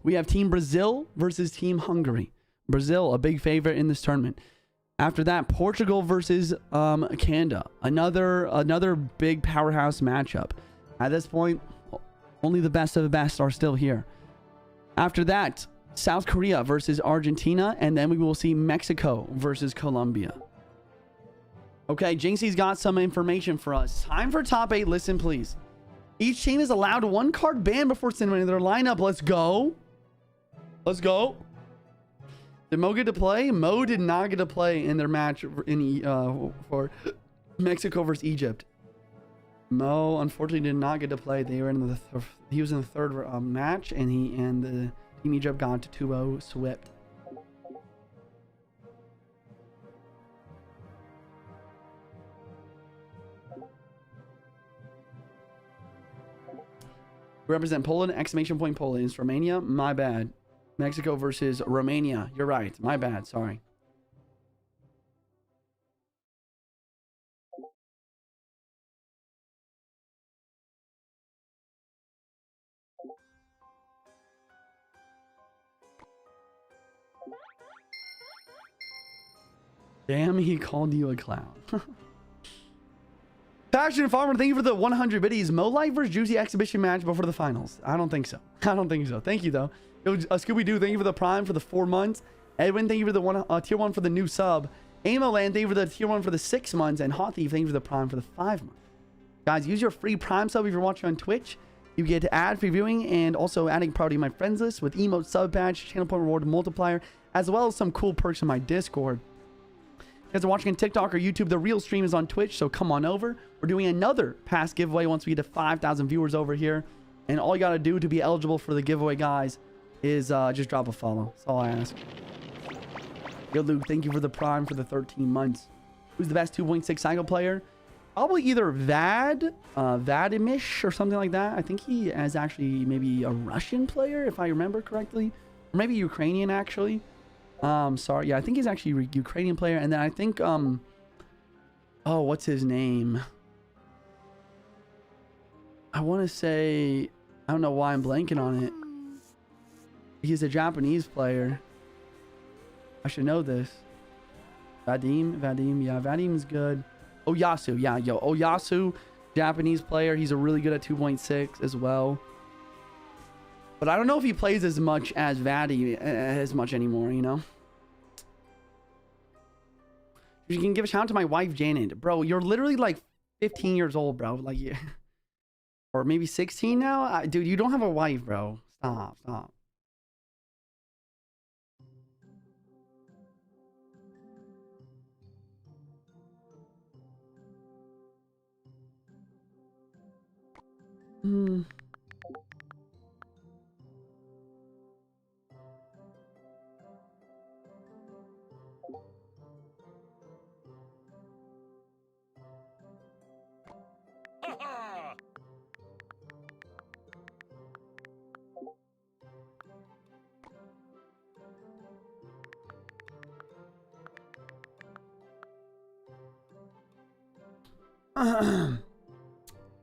we have Team Brazil versus Team Hungary. Brazil, a big favorite in this tournament. After that, Portugal versus Canada. Another big powerhouse matchup. At this point, only the best of the best are still here. After that, South Korea versus Argentina, and then we will see Mexico versus Colombia. Okay, Jynxzi'S got some information for us. Time for top 8. Listen, please. Each team is allowed one card ban before sending their lineup. Let's go. Let's go. Did Mo get to play? Mo did not get to play in their match for Mexico versus Egypt. Mo unfortunately did not get to play. They were in the he was in the third match, and the Team Egypt got to 2-0 swept. Represent Poland, exclamation point Poland. It's Romania, my bad. Mexico versus Romania. You're right. My bad. Sorry. Damn, he called you a clown. Passion Farmer, thank you for the 100 biddies. Mo Light versus Juicy exhibition match before the finals. I don't think so. I don't think so. Thank you, though. Scooby-Doo, thank you for the Prime for the 4 months. Edwin, thank you for the tier 1 for the new sub. Amoland, thank you for the tier 1 for the 6 months. And Hot Thief, thank you for the Prime for the 5 months. Guys, use your free Prime sub if you're watching on Twitch. You get ad-free viewing and also adding priority to my friends list with emote, sub badge, channel point reward multiplier, as well as some cool perks in my Discord. If you guys are watching on TikTok or YouTube, the real stream is on Twitch, so come on over. We're doing another pass giveaway once we get to 5,000 viewers over here. And all you got to do to be eligible for the giveaway, guys, is just drop a follow. That's all I ask. Yo, Luke, thank you for the Prime for the 13 months. Who's the best 2.6 cycle player? Probably either Vadimish or something like that. I think he is actually maybe a Russian player, if I remember correctly. Or maybe Ukrainian, actually. Sorry. Yeah, I think he's actually a Ukrainian player. And then I think, oh, what's his name? I want to say, I don't know why I'm blanking on it. He's a Japanese player. I should know this. Vadim. Yeah, Vadim's good. Oyasu. Yeah, yo. Oyasu, Japanese player. He's a really good at 2.6 as well. But I don't know if he plays as much as Vadim as much anymore, you know? You can give a shout out to my wife, Janet. Bro, you're literally like 15 years old, bro. Like, yeah. Or maybe 16 now? Dude, you don't have a wife, bro. Stop. Hmm.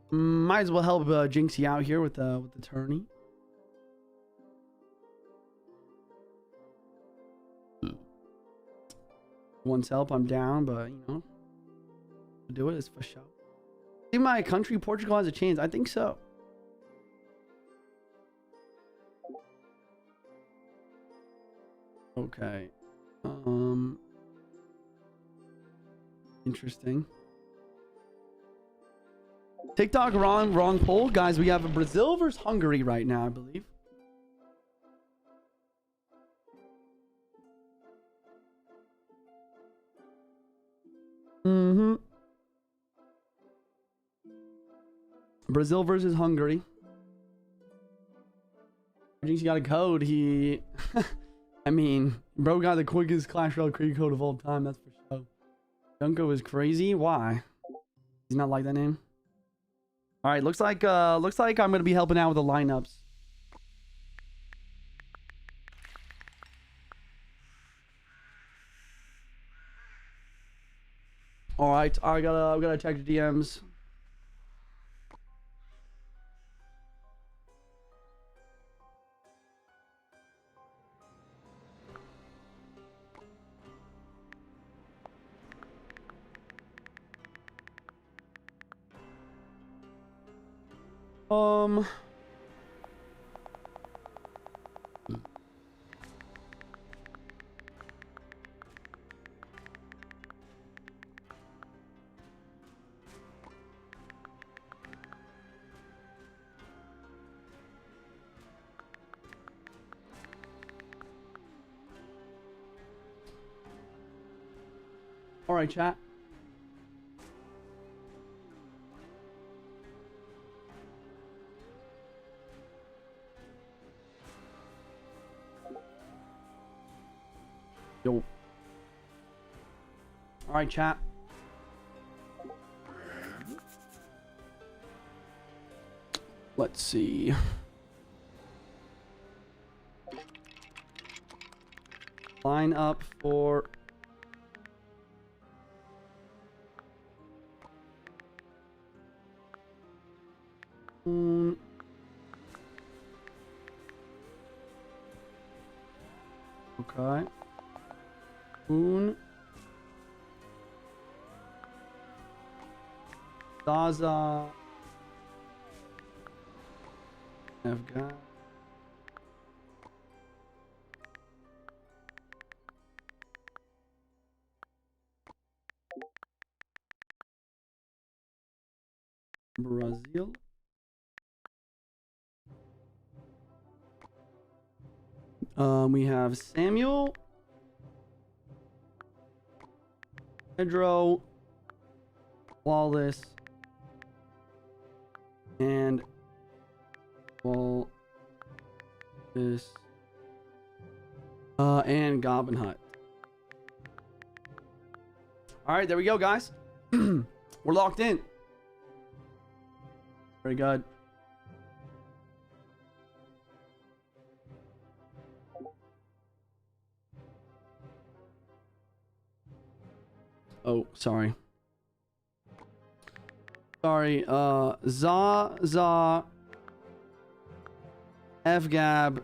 Might as well help Jynxzi out here with the tourney. Wants help, I'm down, but you know, to do it is for sure. I think my country, Portugal, has a chance. I think so. Okay. Interesting. TikTok wrong poll, guys. We have Brazil versus Hungary right now, I believe. Brazil versus Hungary. Jynxzi got a code. He, I mean, bro got the quickest Clash Royale creed code of all time. That's for sure. Junko is crazy. Why? He's not like that name. All right, looks like I'm gonna be helping out with the lineups. All right, we gotta check the DMs. All right, chat. Yo. All right, chat. Let's see. Line up for okay. Zaza. I've got Brazil. We have Samuel, Pedro, Wallace, and Wallace, and Goblin Hut. All right, there we go, guys. We're locked in. Very good. Oh, sorry. Sorry, Za, FGab,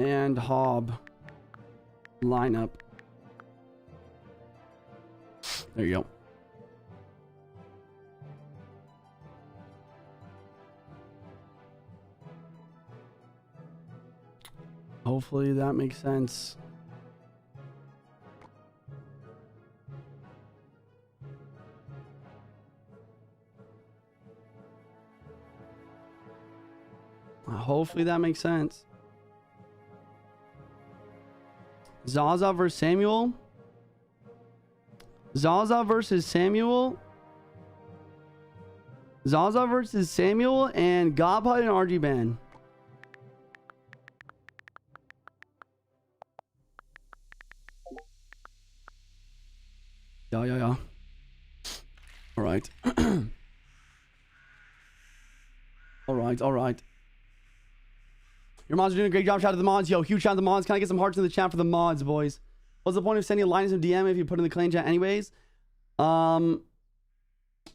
and Hob lineup. There you go. Hopefully that makes sense. Hopefully that makes sense. Zaza versus Samuel. Zaza versus Samuel. Zaza versus Samuel and Gobhut and RG Ban. Yeah. All right. All right. Your mods are doing a great job. Shout out to the mods. Yo, huge shout out to the mods. Can I get some hearts in the chat for the mods, boys? What's the point of sending a line of DM if you put in the clan chat anyways? The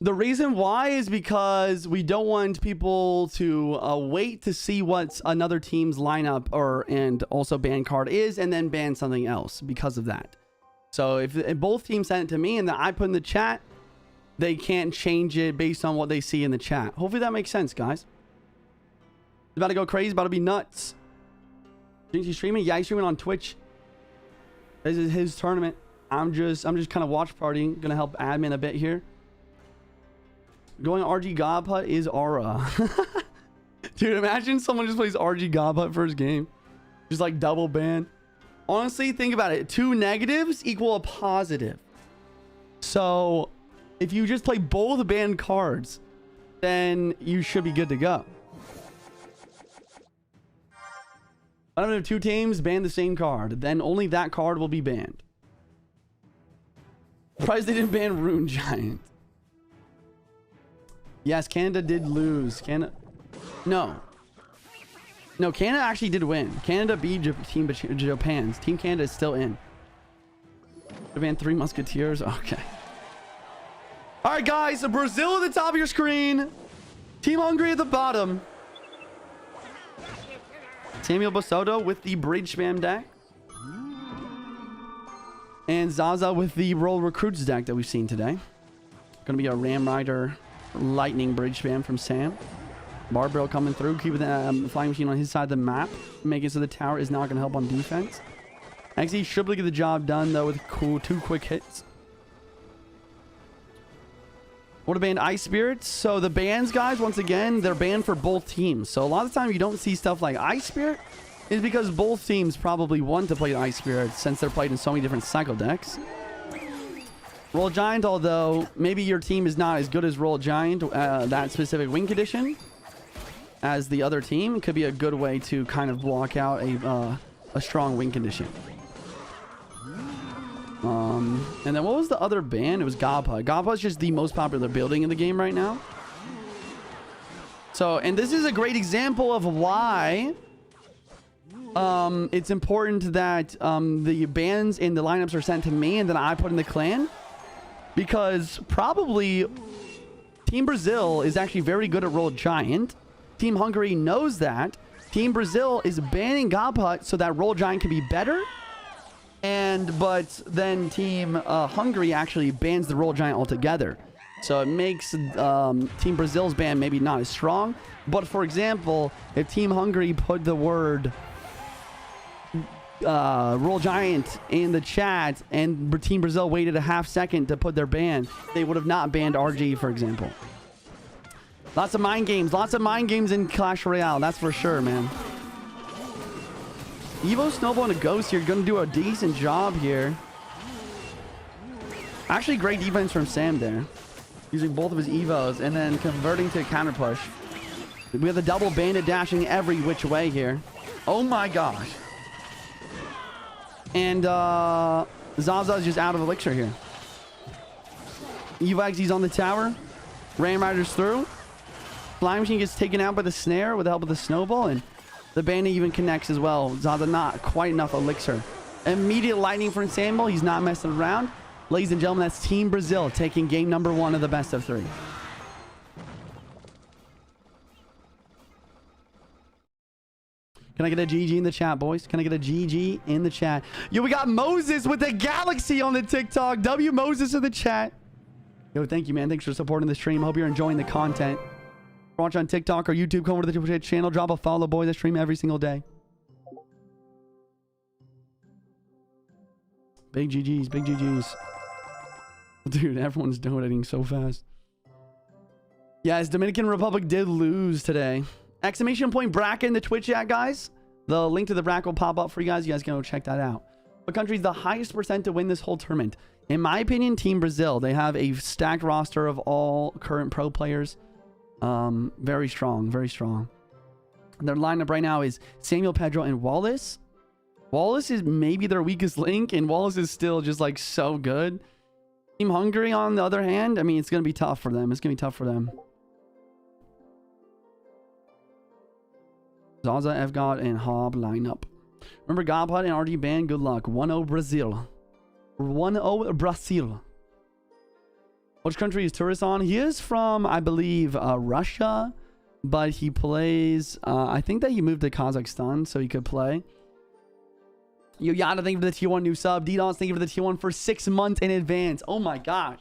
reason why is because we don't want people to wait to see what another team's lineup and also ban card is and then ban something else because of that. So if both teams send it to me and then I put in the chat, they can't change it based on what they see in the chat. Hopefully that makes sense, guys. It's about to go crazy, about to be nuts. Jynxzi streaming? Yeah, he's streaming on Twitch. This is his tournament. I'm just kind of watch partying. Gonna help admin a bit here. Going RG Gobhut is aura. Dude, imagine someone just plays RG Gobhut first game. Just like double ban. Honestly, think about it. 2 negatives equal a positive. So if you just play both banned cards, then you should be good to go. I don't know if 2 teams ban the same card, then only that card will be banned. Surprised they didn't ban Rune Giant. Yes, Canada did lose. No, Canada actually did win. Canada beat Team Japan's. Team Canada is still in. Japan 3 Musketeers. Okay. All right, guys. So Brazil at the top of your screen. Team Hungary at the bottom. Samuel Basoto with the Bridge Spam deck. And Zaza with the Roll Recruits deck that we've seen today. Gonna be a Ram Rider Lightning Bridge Spam from Sam. Barbell coming through, keeping the Flying Machine on his side of the map. Making it so the tower is not gonna help on defense. Actually, should be able to get the job done though with 2 quick hits. What a banned Ice Spirits. So the bans, guys, once again, they're banned for both teams. So a lot of the time you don't see stuff like Ice Spirit is because both teams probably want to play the Ice Spirit since they're played in so many different cycle decks. Roll Giant, although maybe your team is not as good as Roll Giant, that specific win condition, as the other team, it could be a good way to kind of block out a strong win condition. And then what was the other ban? It was Gobhut. Gobhut is just the most popular building in the game right now. So, and this is a great example of why it's important that the bans and the lineups are sent to me and then I put in the clan. Because probably Team Brazil is actually very good at Roll Giant. Team Hungary knows that. Team Brazil is banning Gobhut so that Roll Giant can be better. But then Team Hungary actually bans the Roll Giant altogether. So it makes Team Brazil's ban maybe not as strong. But for example, if Team Hungary put the word Roll Giant in the chat and Team Brazil waited a half second to put their ban, they would have not banned RG, for example. Lots of mind games in Clash Royale, that's for sure, man. Evo, Snowball, and a Ghost here gonna do a decent job here. Actually, great defense from Sam there, using both of his Evos and then converting to a counter push. We have the double bandit dashing every which way here. Oh my gosh. And Zaza is just out of elixir here. Evo on the tower. Ram Rider's through. Flying Machine gets taken out by the snare with the help of the snowball, and the bandit even connects as well. Zaza not quite enough elixir. Immediate lightning from Samuel. He's not messing around. Ladies and gentlemen, that's Team Brazil taking game number 1 of the best of 3. Can I get a GG in the chat, boys? Can I get a GG in the chat? Yo, we got Moses with the Galaxy on the TikTok. W Moses in the chat. Yo, thank you, man. Thanks for supporting the stream. Hope you're enjoying the content. Watch on TikTok or YouTube. Come over to the Twitch channel. Drop a follow, boys. I stream every single day. Big GGs. Big GGs. Dude, everyone's donating so fast. Yes, Dominican Republic did lose today. Exclamation point bracket in the Twitch chat, guys. The link to the bracket will pop up for you guys. You guys can go check that out. What country is the highest percent to win this whole tournament? In my opinion, Team Brazil. They have a stacked roster of all current pro players. Very strong, very strong. Their lineup right now is Samuel, Pedro, and Wallace. Wallace is maybe their weakest link, and Wallace is still just like so good. Team Hungary, on the other hand, I mean, it's going to be tough for them. It's going to be tough for them. Zaza, FGod, and Hob lineup. Remember, Gobhut and RD band. Good luck. 1-0 Brazil. 1-0 Brazil. Which country is Tourist on? He is from, I believe, Russia, but he plays. I think that he moved to Kazakhstan so he could play. Yo, Yada, thank you for the tier 1 new sub. DDoS, thank you for the tier 1 for 6 months in advance. Oh my gosh.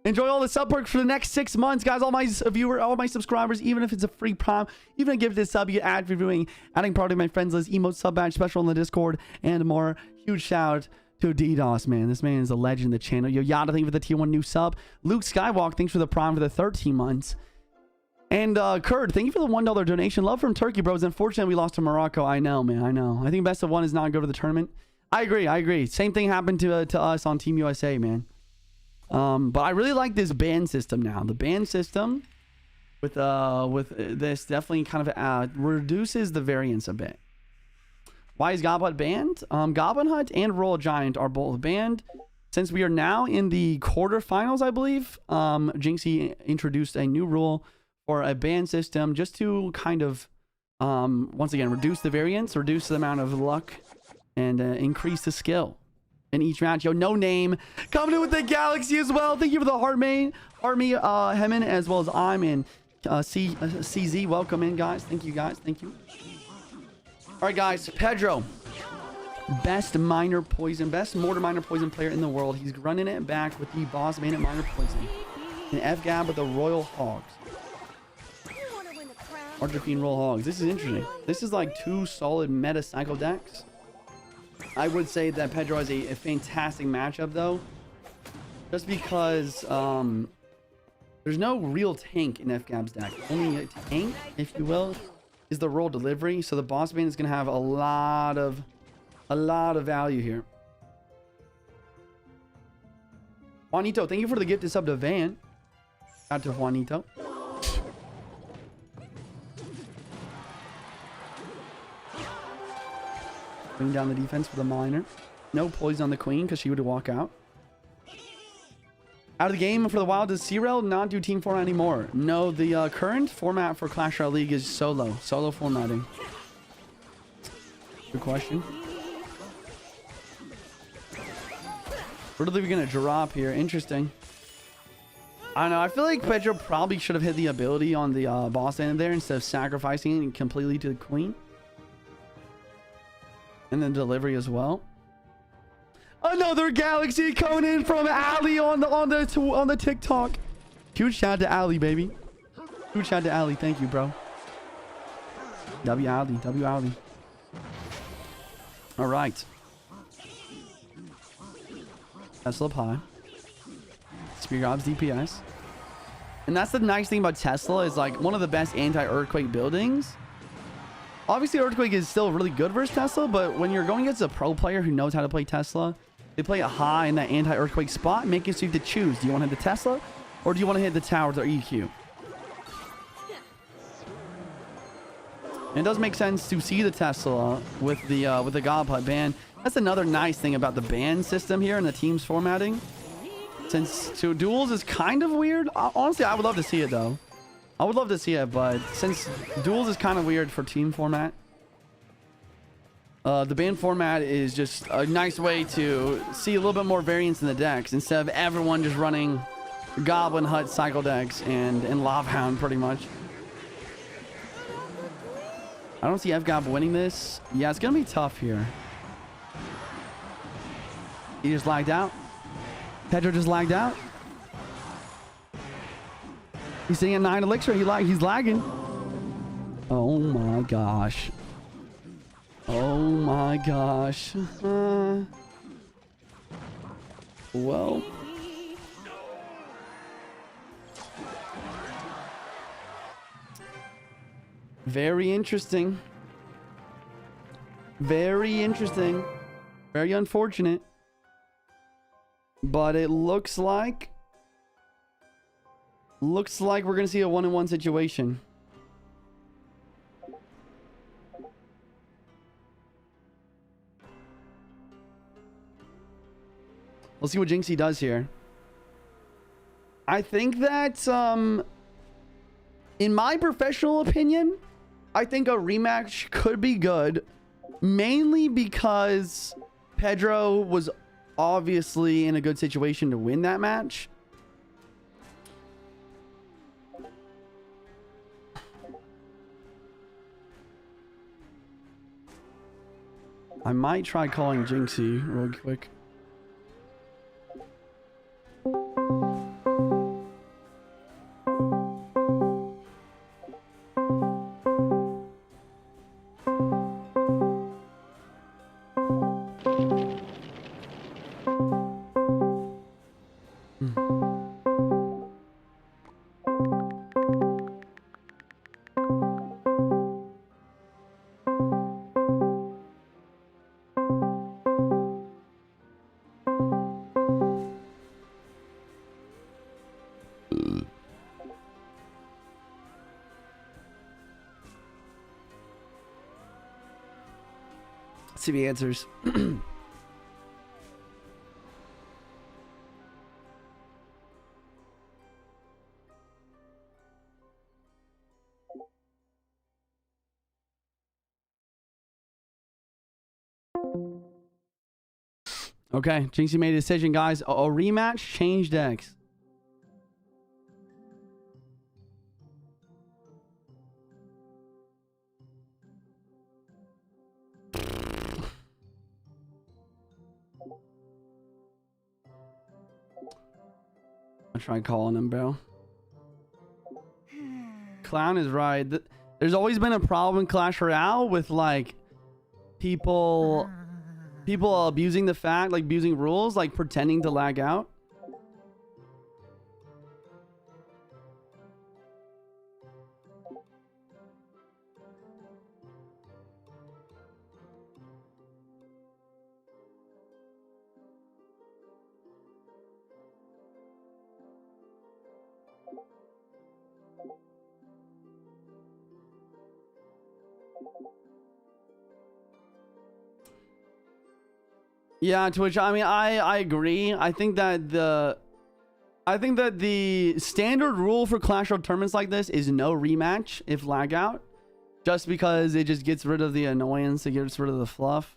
Enjoy all the sub perks for the next 6 months, guys. All my viewers, all my subscribers, even if it's a free prime, even a gifted sub, you get ad reviewing, adding part of my friends list, emote, sub badge, special on the Discord, and more. Huge shout to DDoS, man. This man is a legend in the channel. Yo, Yada, thank you for the tier 1 new sub. Luke Skywalk, thanks for the prime for the 13 months. And Kurt, thank you for the $1 donation. Love from Turkey, bros. Unfortunately, we lost to Morocco. I know, man. I know. I think best of one is not go to the tournament. I agree. I agree. Same thing happened to us on Team USA, man. But I really like this ban system now. The ban system with this definitely kind of reduces the variance a bit. Why is Goblin banned? Goblin Hut and Royal Giant are both banned. Since we are now in the quarterfinals, I believe, Jynxzi introduced a new rule for a ban system just to kind of, once again, reduce the variance, reduce the amount of luck, and increase the skill in each match. Yo, No Name coming in with the Galaxy as well. Thank you for the Army Hemin, as well as I'm in CZ. Welcome in, guys. Thank you, guys. Thank you. All right, guys. Pedro, best minor poison, best mortar minor poison player in the world. He's running it back with the boss man at minor poison. And FGab with the Royal Hogs. Argentine Royal Hogs. This is interesting. This is like 2 solid meta cycle decks. I would say that Pedro has a fantastic matchup, though. Just because there's no real tank in FGab's deck. Only a tank, if you will, is the roll delivery. So the boss man is going to have a lot of value here. Juanito, thank you for the gifted sub to Van. Shout out to Juanito. Bring down the defense for the miner. No poison on the queen because she would walk out. Out of the game for the Wild. Does CRL not do Team 4 anymore? No, the current format for Clash Royale League is solo formatting. Good question. What are they going to drop here? Interesting. I don't know. I feel like Pedro probably should have hit the ability on the boss end there instead of sacrificing it completely to the queen. And then delivery as well. Another Galaxy coming in from Ali on the TikTok. Huge shout out to Ali, baby. Huge shout out to Ali. Thank you, bro. W Ali. W Ali. All right. Tesla Pie. Spear Gobs DPS. And that's the nice thing about Tesla is like one of the best anti-earthquake buildings. Obviously, Earthquake is still really good versus Tesla, but when you're going against a pro player who knows how to play Tesla, they play it high in that anti-Earthquake spot, making it so you have to choose. Do you want to hit the Tesla, or do you want to hit the tower with their EQ? And it does make sense to see the Tesla with the Gobhut ban. That's another nice thing about the ban system here in the teams formatting. Since duels is kind of weird. Honestly, I would love to see it, though. I would love to see it, but since duels is kind of weird for team format, the ban format is just a nice way to see a little bit more variance in the decks instead of everyone just running Goblin Hut cycle decks and Lava Hound pretty much. I don't see FGAP winning this. Yeah, it's gonna be tough here. He just lagged out. Pedro just lagged out. He's sitting at 9 elixir. He's lagging. Oh my gosh. Oh my gosh. Well. Very interesting. Very interesting. Very unfortunate. But it looks like we're going to see a 1-on-1 situation. We'll see what Jynxzi does here. I think that, in my professional opinion, I think a rematch could be good. Mainly because Pedro was obviously in a good situation to win that match. I might try calling Jynxzi real quick. See the answers. Okay, Jynxzi made a decision, guys. A rematch, change decks. I'll try calling him, bro. Clown is right. There's always been a problem in Clash Royale with like people abusing the fact, like abusing rules, like pretending to lag out. Yeah, Twitch. I mean, I agree. I think that the standard rule for Clash Royale tournaments like this is no rematch if lag out, just because it just gets rid of the annoyance, it gets rid of the fluff.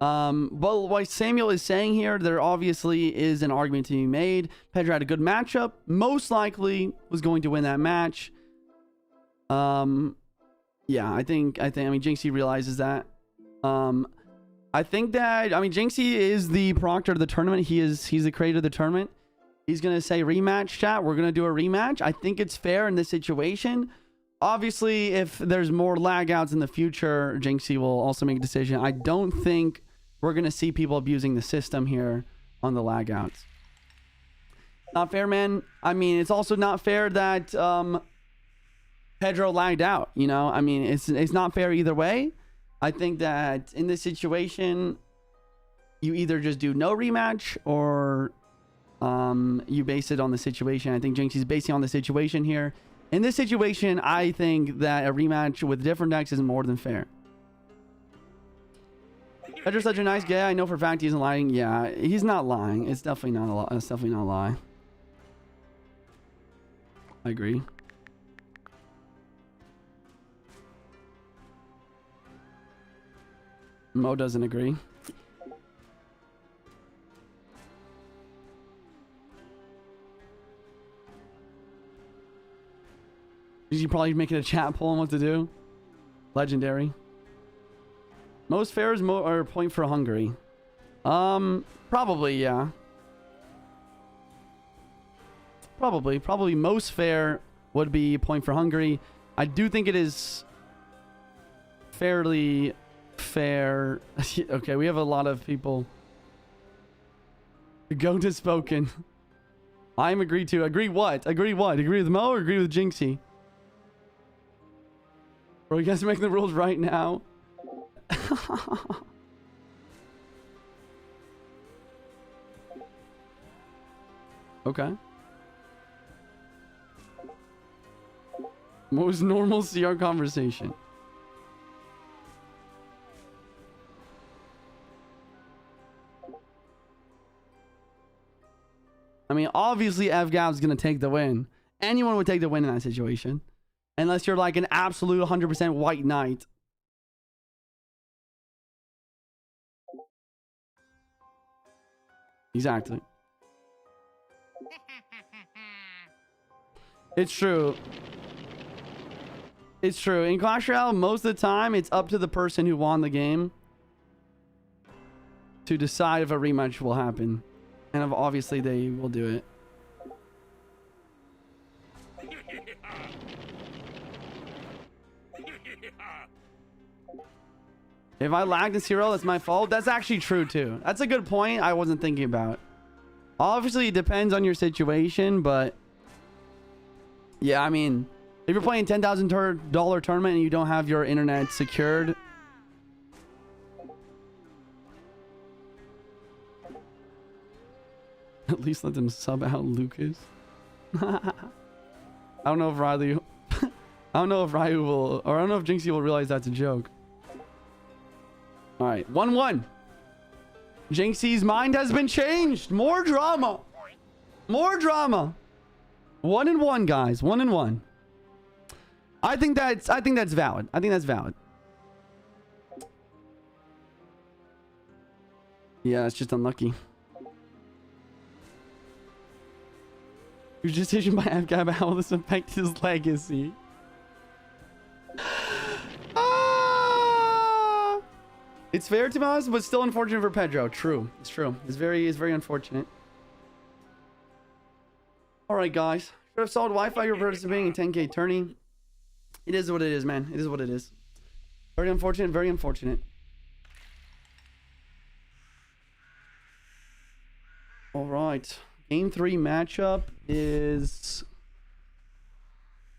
But what Samuel is saying here, there obviously is an argument to be made. Pedro had a good matchup, most likely was going to win that match. Yeah, I mean, Jynxzi realizes that. I think that, I mean, Jynxzi is the proctor of the tournament. He's the creator of the tournament. He's going to say rematch, chat. We're going to do a rematch. I think it's fair in this situation. Obviously, if there's more lag outs in the future, Jynxzi will also make a decision. I don't think we're going to see people abusing the system here on the lag outs. Not fair, man. I mean, it's also not fair that Pedro lagged out, you know? I mean, it's not fair either way. I think that in this situation, you either just do no rematch or you base it on the situation. I think Jynxzi's basing on the situation here. In this situation, I think that a rematch with different decks is more than fair. Pedro's such a nice guy. I know for a fact he isn't lying. Yeah, he's not lying. It's definitely not a lie. It's definitely not a lie. I agree. Mo doesn't agree. Is he probably making a chat poll on what to do? Legendary. Most fair is or point for Hungary. Probably, yeah. Probably most fair would be point for Hungary. I do think it is fairly fair. Okay, we have a lot of people. Go to spoken. I'm agreed to. Agree what? Agree what? Agree with Mo or agree with Jynxzi? Bro, you guys are making the rules right now. Okay. Most normal CR conversation. I mean, obviously FGAB's gonna take the win. Anyone would take the win in that situation. Unless you're like an absolute 100% white knight. Exactly. It's true. It's true. In Clash Royale, most of the time, it's up to the person who won the game to decide if a rematch will happen. And obviously, they will do it. If I lagged this hero, that's my fault. That's actually true, too. That's a good point I wasn't thinking about. Obviously, it depends on your situation, but... yeah, I mean... if you're playing $10,000 tournament and you don't have your internet secured... at least let them sub out Lucas. I don't know if Riley... I don't know if Ryu will... or I don't know if Jynxzi will realize that's a joke. Alright, 1-1. Jynxzi's mind has been changed. More drama. More drama. 1-1, guys. 1-1. I think that's valid. I think that's valid. Yeah, it's just unlucky. Your decision by FGAB, how will this affect his legacy? It's fair to be honest, but still unfortunate for Pedro. True. It's true. It's very unfortunate. Alright, guys. Should have solid Wi-Fi you're participating in 10K tourney. It is what it is, man. It is what it is. Very unfortunate. Very unfortunate. Alright. Game 3 matchup is...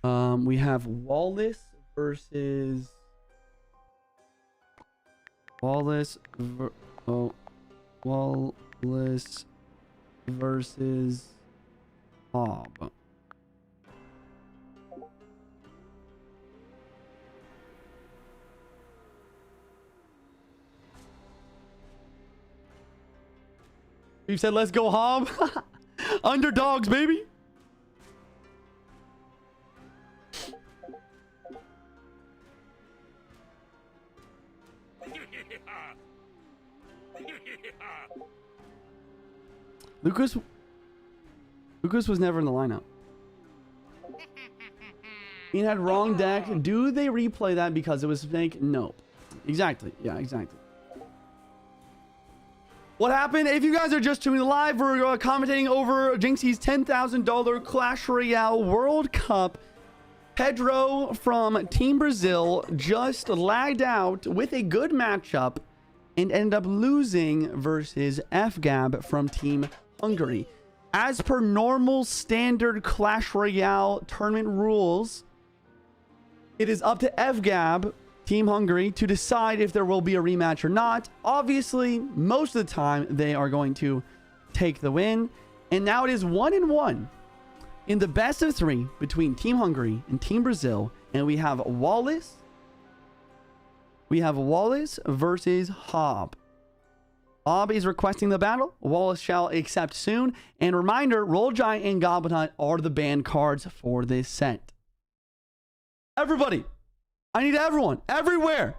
we have Wallace versus... Wallace versus Hob. You said let's go Hob. Underdogs, baby. Lucas was never in the lineup. He had wrong deck. Do they replay that because it was fake? No. Exactly. Yeah, exactly. What happened? If you guys are just tuning live, we're commentating over Jynxzi's $10,000 Clash Royale World Cup. Pedro from Team Brazil just lagged out with a good matchup and ended up losing versus FGAB from Team Hungary. As per normal standard Clash Royale tournament rules, it is up to FGAB, Team Hungary, to decide if there will be a rematch or not. Obviously, most of the time, they are going to take the win. And now it is 1-1 in the best of 3 between Team Hungary and Team Brazil. And we have Wallace. We have Wallace versus Hob. Hob is requesting the battle. Wallace shall accept soon. And reminder, Roll Giant and Goblin Hunt are the banned cards for this set. Everybody, I need everyone, everywhere,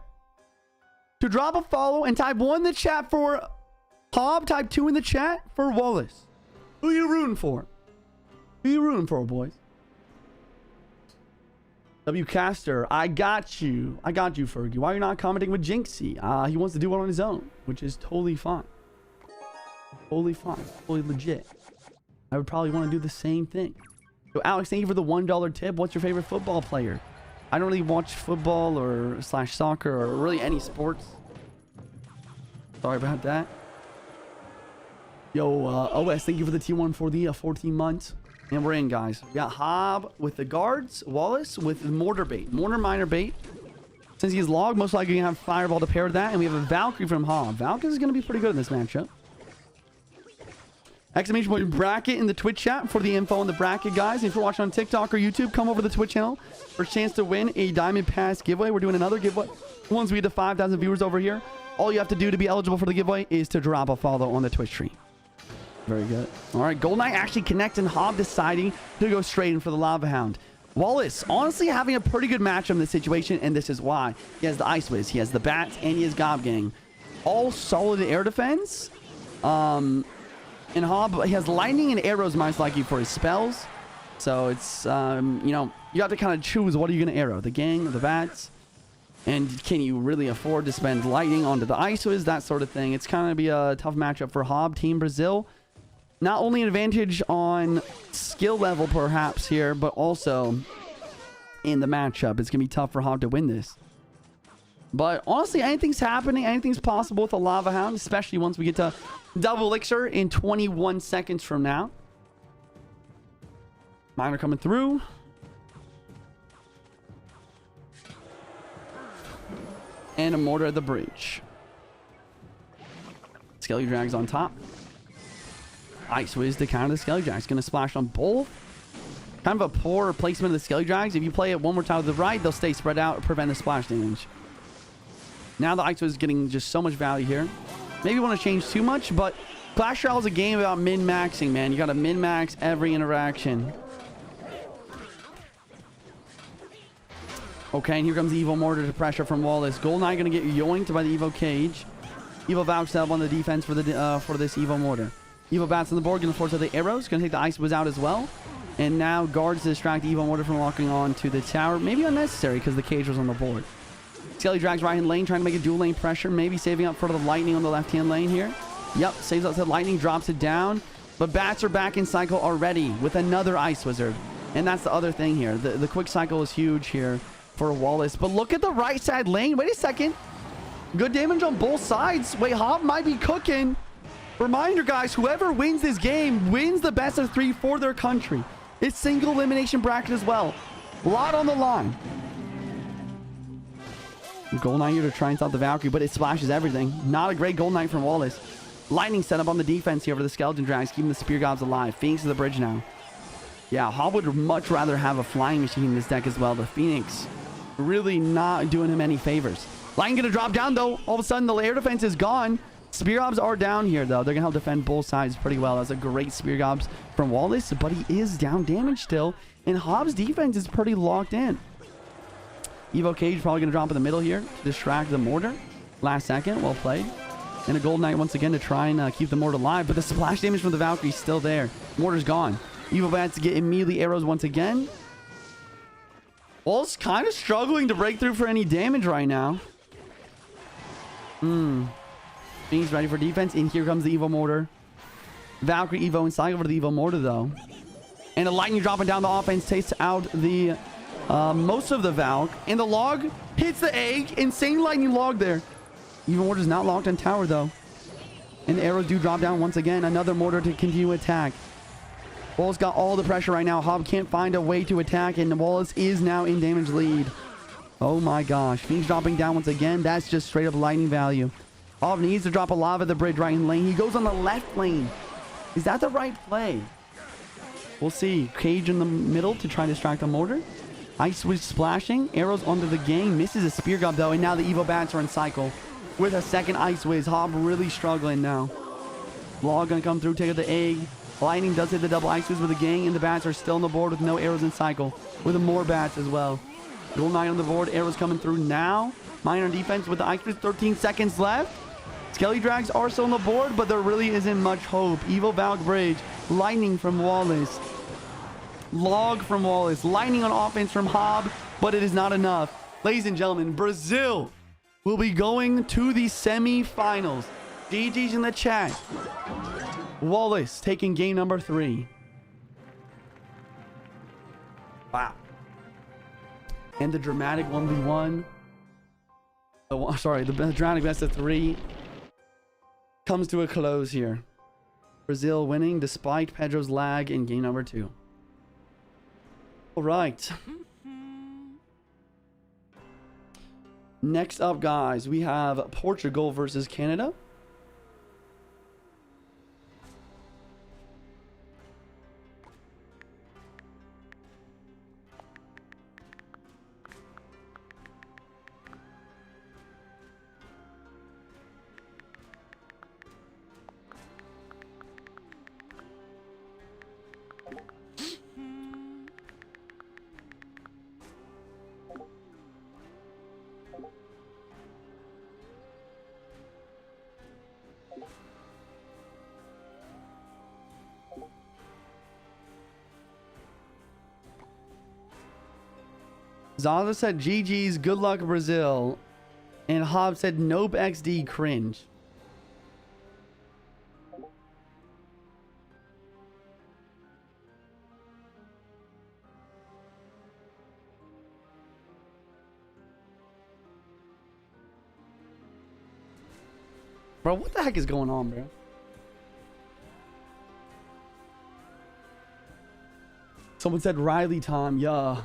to drop a follow and type 1 in the chat for Hob, type 2 in the chat for Wallace. Who you rooting for? Who you rooting for, boys? Wcaster, I got you. I got you, Fergie. Why are you not commenting with Jynxzi? He wants to do it on his own, which is totally fine. Totally fine. Totally legit. I would probably want to do the same thing. So, Alex, thank you for the $1 tip. What's your favorite football player? I don't really watch football or / soccer or really any sports. Sorry about that. Yo, OS, thank you for the T1 for the 14 months. And we're in, guys. We got Hob with the guards, Wallace with mortar bait, mortar miner bait. Since he's logged, most likely gonna have fireball to pair with that, and we have a Valkyrie from Hob. Valkyrie is gonna be pretty good in this matchup. Exclamation point bracket in the Twitch chat for the info on the bracket, guys. And if you're watching on TikTok or YouTube, come over to the Twitch channel for a chance to win a Diamond Pass giveaway. We're doing another giveaway once we get to 5,000 viewers over here. All you have to do to be eligible for the giveaway is to drop a follow on the Twitch stream. Very good. All right, Gold Knight actually connecting, Hob deciding to go straight in for the Lava Hound. Wallace honestly having a pretty good matchup in this situation, and this is why. He has the Ice Wiz, he has the Bats, and he has Gob Gang. All solid air defense. And Hob, he has lightning and arrows most likely for his spells. So it's, you know, you have to kind of choose what are you going to arrow, the Gang or the Bats? And can you really afford to spend lightning onto the Ice Wiz, that sort of thing? It's kind of be a tough matchup for Hob. Team Brazil. Not only an advantage on skill level, perhaps, here, but also in the matchup. It's going to be tough for Hob to win this. But honestly, anything's happening. Anything's possible with a Lava Hound, especially once we get to double elixir in 21 seconds from now. Miner coming through. And a mortar at the bridge. Skelly Drags on top. Ice Wiz to counter the Skelly Drags. Going to splash on both. Kind of a poor placement of the Skelly Drags. If you play it one more time to the right, they'll stay spread out, prevent the splash damage. Now the Ice Wiz is getting just so much value here. Maybe want to change too much, but Clash Royale is a game about min-maxing, man. You got to min-max every interaction. Okay, and here comes the Evo Mortar to pressure from Wallace. Gold Knight going to get yoinked by the Evo Cage. Evo Valk up on the defense for the for this Evo Mortar. Evo Bats on the board, going to force out the arrows. Going to take the Ice Wiz out as well. And now guards to distract Evo Mortar from walking on to the tower. Maybe unnecessary because the cage was on the board. Skelly Drags right hand lane, trying to make a dual lane pressure. Maybe saving up for the lightning on the left hand lane here. Yep, saves up the lightning, drops it down. But Bats are back in cycle already with another Ice Wizard. And that's the other thing here. The quick cycle is huge here for Wallace. But look at the right side lane. Wait a second. Good damage on both sides. Wait, Hob might be cooking. Reminder, guys, whoever wins this game wins the best of 3 for their country. It's single elimination bracket as well. A lot on the line. Gold Knight here to try and stop the Valkyrie, but it splashes everything. Not a great Gold Knight from Wallace. Lightning setup on the defense here for the Skeleton Drags, keeping the Spear Gobs alive. Phoenix to the bridge now. Yeah, Hob would much rather have a Flying Machine in this deck as well. The Phoenix really not doing him any favors. Lightning going to drop down, though. All of a sudden, the air defense is gone. Spear Gobs are down here, though. They're going to help defend both sides pretty well. That's a great Spear Gobs from Wallace, but he is down damage still, and Hob's defense is pretty locked in. Evo Cage probably going to drop in the middle here to distract the mortar. Last second, well played. And a Gold Knight once again to try and keep the mortar alive, but the splash damage from the Valkyrie is still there. Mortar's gone. Evo Bats get immediately arrows once again. Wallace kind of struggling to break through for any damage right now. Phoenix ready for defense, and here comes the Evo Mortar. Valkyrie Evo inside over to the Evo Mortar, though. And the lightning dropping down the offense takes out the most of the Valk. And the log hits the egg. Insane lightning log there. Evo Mortar's not locked on tower, though. And the arrows do drop down once again. Another mortar to continue attack. Wallace got all the pressure right now. Hob can't find a way to attack, and Wallace is now in damage lead. Oh my gosh. Phoenix dropping down once again. That's just straight up lightning value. Hob needs to drop a lava at the bridge right in lane. He goes on the left lane. Is that the right play? We'll see. Cage in the middle to try to distract the mortar. Ice Wiz splashing. Arrows onto the Gang. Misses a Spear Gob, though, and now the Evo Bats are in cycle with a second Ice Wiz. Hob really struggling now. Log gonna come through, take out the egg. Lightning does hit the double Ice Wiz with the Gang, and the Bats are still on the board with no arrows in cycle. With more Bats as well. Gold Knight on the board. Arrows coming through now. Miner on defense with the Ice Wiz. 13 seconds left. Skelly Drags are still on the board, but there really isn't much hope. Evo Valk Bridge. Lightning from Wallace. Log from Wallace. Lightning on offense from Hob. but it is not enough. Ladies and gentlemen, Brazil will be going to the semi-finals. GG's in the chat. Wallace taking game number 3. Wow. And the dramatic 1v1. Sorry, the dramatic best of 3 comes to a close here. Brazil winning despite Pedro's lag in game number 2. All right. Next up, guys, we have Portugal versus Canada. Zaza said GG's, good luck Brazil. And Hobbs said nope XD, cringe. Bro, what the heck is going on, bro? Someone said Riley time, yeah.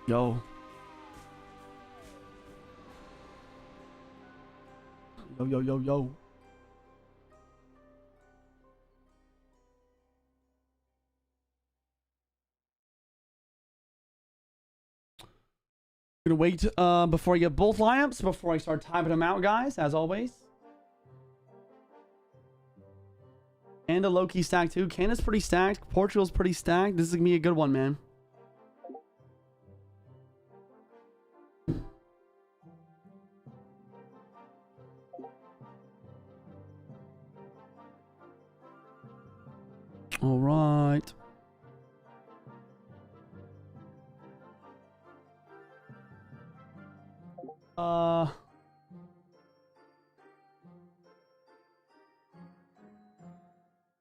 Yo. Yo, yo, yo, yo. Gonna wait before I get both lineups, before I start typing them out, guys, as always. And a low-key stack too. Canada's pretty stacked. Portugal's pretty stacked. This is gonna be a good one, man. All right.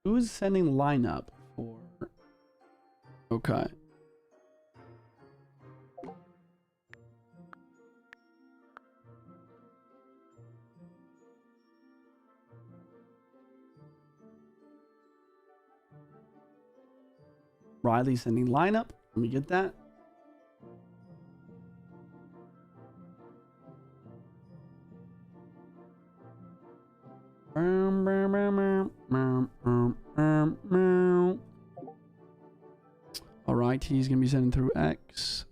Who's sending lineup for? Okay. Riley sending lineup. Let me get that. All right, he's gonna be sending through X.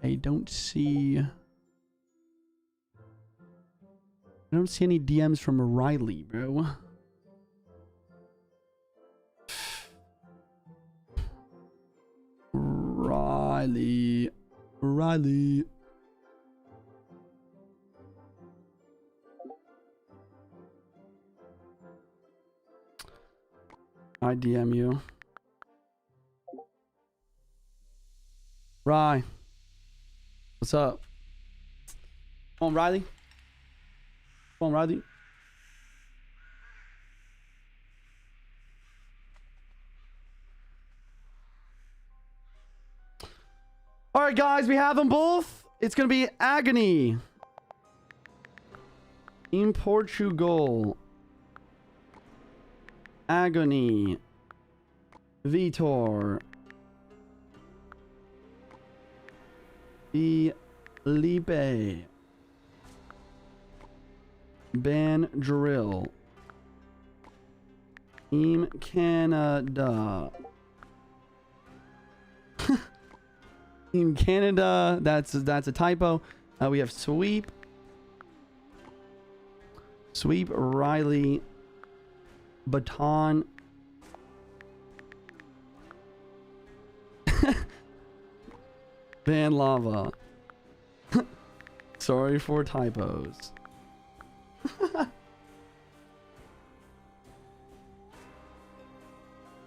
I don't see any DMs from Riley, bro. Riley. I DM you. Rye. What's up? Come on, Riley. Come on, Riley. All right, guys, we have them both. It's going to be Agony in Portugal. Agony. Vitor. Felipe. Ban Drill. Team Canada. Team Canada. That's a typo. We have Sweep. Sweep, Riley, Baton. Van Lava. Sorry for typos.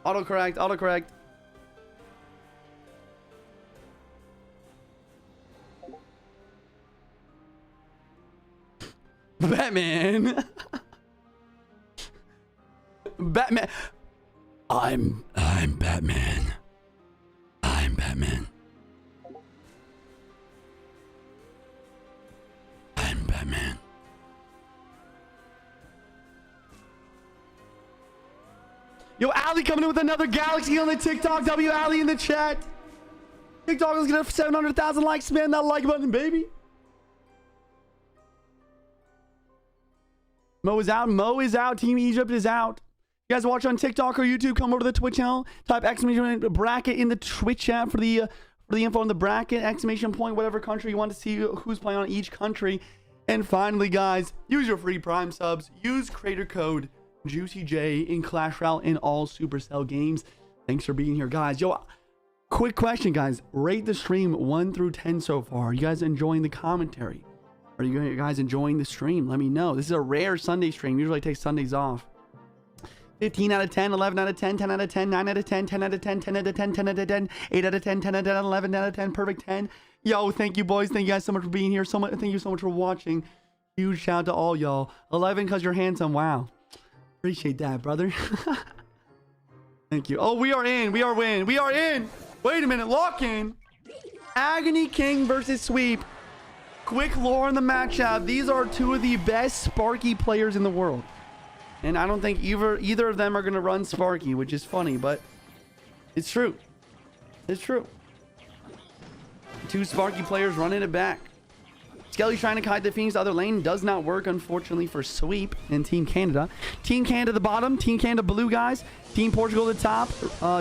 Autocorrect. Batman. Batman. I'm Batman. I'm Batman. I'm Batman. Yo, Ali coming in with another galaxy on the TikTok. W Ali in the chat. TikTok is gonna have 700,000 likes. Spam that like button, baby. Mo is out. Mo is out. Team Egypt is out. You guys watch on TikTok or YouTube, come over to the Twitch channel. Type exclamation bracket in the Twitch chat for the info on the bracket. Exclamation point, whatever country you want to see who's playing on each country. And finally, guys, use your free Prime subs. Use creator code JuicyJ in Clash Royale in all Supercell games. Thanks for being here, guys. Yo, quick question, guys. Rate the stream 1 through 10 so far. Are you guys enjoying the commentary? Are you guys enjoying the stream? Let me know. This is a rare Sunday stream. Usually I take Sundays off. 15 out of 10, 11 out of 10, 10 out of 10, 9 out of 10, 10 out of 10, 10 out of 10, 10 out of 10, 8 out of 10, 10 out of 10, 11 out of 10, perfect 10. Yo, thank you, boys. Thank you guys so much for being here. Thank you so much for watching. Huge shout out to all y'all. 11 because you're handsome. Wow. Appreciate that, brother. Thank you. Oh, we are in. We are in. We are in. Wait a minute. Lock in. Agony King versus Sweep. Quick lore on the matchup. These are two of the best Sparky players in the world. And I don't think either of them are going to run Sparky, which is funny, but it's true. It's true. Two Sparky players running it back. Skelly's trying to kite the Phoenix the other lane. Does not work, unfortunately, for Sweep and Team Canada. Team Canada the bottom. Team Canada blue, guys. Team Portugal the top.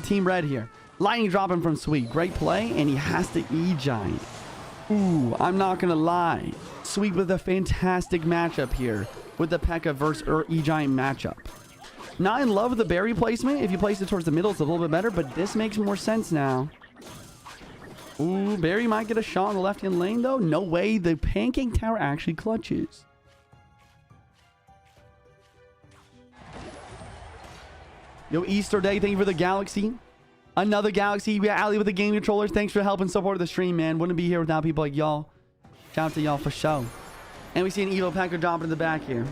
Team red here. Lightning dropping from Sweep. Great play, and he has to E-Giant. Ooh, I'm not going to lie. Sweep with a fantastic matchup here with the P.E.K.K.A versus E-Giant matchup. Not in love with the berry placement. If you place it towards the middle, it's a little bit better, but this makes more sense now. Ooh, Barry might get a shot in the left-hand lane, though. No way. The Pancake Tower actually clutches. Yo, Easter Day, thank you for the galaxy. Another galaxy. We got Ali with the game controllers. Thanks for helping support the stream, man. Wouldn't be here without people like y'all. Shout out to y'all for show. And we see an evil P.E.K.K.A dropping in the back here.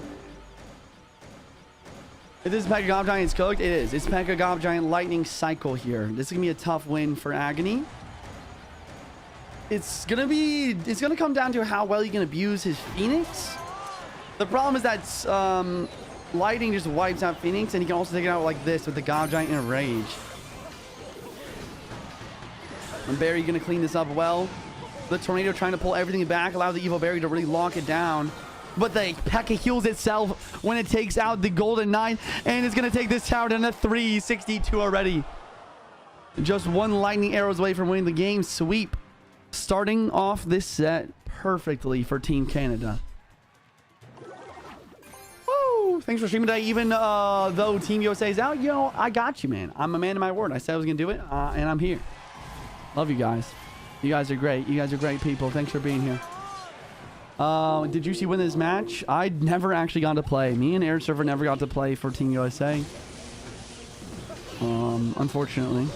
If this P.E.K.K.A Gob Giant is cooked, it is. It's P.E.K.K.A Gob Giant Lightning Cycle here. This is going to be a tough win for Agony. It's gonna come down to how well you can abuse his Phoenix. The problem is that Lightning just wipes out Phoenix, and he can also take it out like this with the Gob Giant in a rage. And Barry gonna clean this up well. The Tornado trying to pull everything back, allow the Evil Barry to really lock it down. But the P.E.K.K.A heals itself when it takes out the Golden Knight, and it's gonna take this tower down to 362 already. Just one lightning arrows away from winning the game. Sweep. Starting off this set perfectly for Team Canada. Woo! Thanks for streaming today. Even though Team USA is out, yo, I got you, man. I'm a man of my word. I said I was going to do it, and I'm here. Love you guys. You guys are great. You guys are great people. Thanks for being here. Did Juicy win this match? I never actually got to play. Me and Air Server never got to play for Team USA. Unfortunately.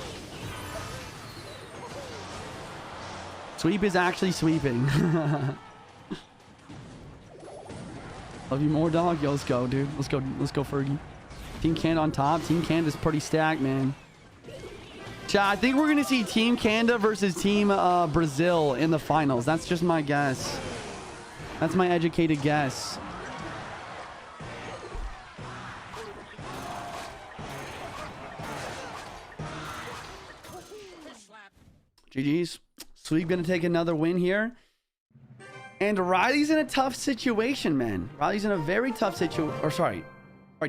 Sweep is actually sweeping. Love you more, dog. Yo, let's go, dude. Let's go, Fergie. Team Canada on top. Team Canada's pretty stacked, man. Chat, I think we're gonna see Team Canada versus Team Brazil in the finals. That's just my guess. That's my educated guess. GG's. Sweep gonna take another win here. And Riley's in a tough situation, man. Riley's in a very tough situation. Or sorry.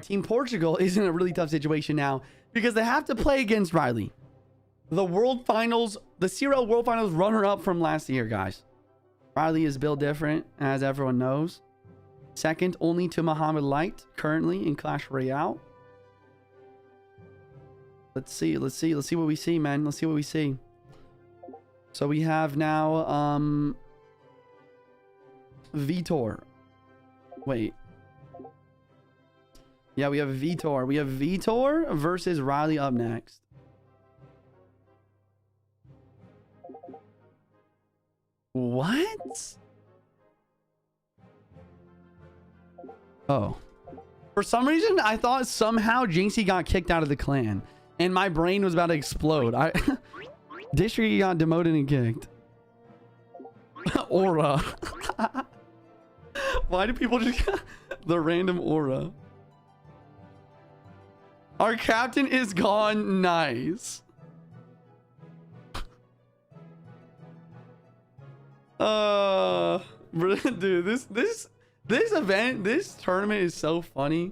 Team Portugal is in a really tough situation now because they have to play against Riley. The World Finals, the CRL World Finals runner-up from last year, guys. Riley is built different, as everyone knows. Second only to Muhammad Light currently in Clash Royale. Let's see what we see, man. Let's see what we see. So we have now Vitor. Wait. Yeah, we have Vitor. We have Vitor versus Riley up next. What? Oh. For some reason, I thought somehow Jynxzi got kicked out of the clan. And my brain was about to explode. District got demoted and kicked. Aura. Why do people just... the random aura. Our captain is gone. Nice. Dude, this event, this tournament is so funny.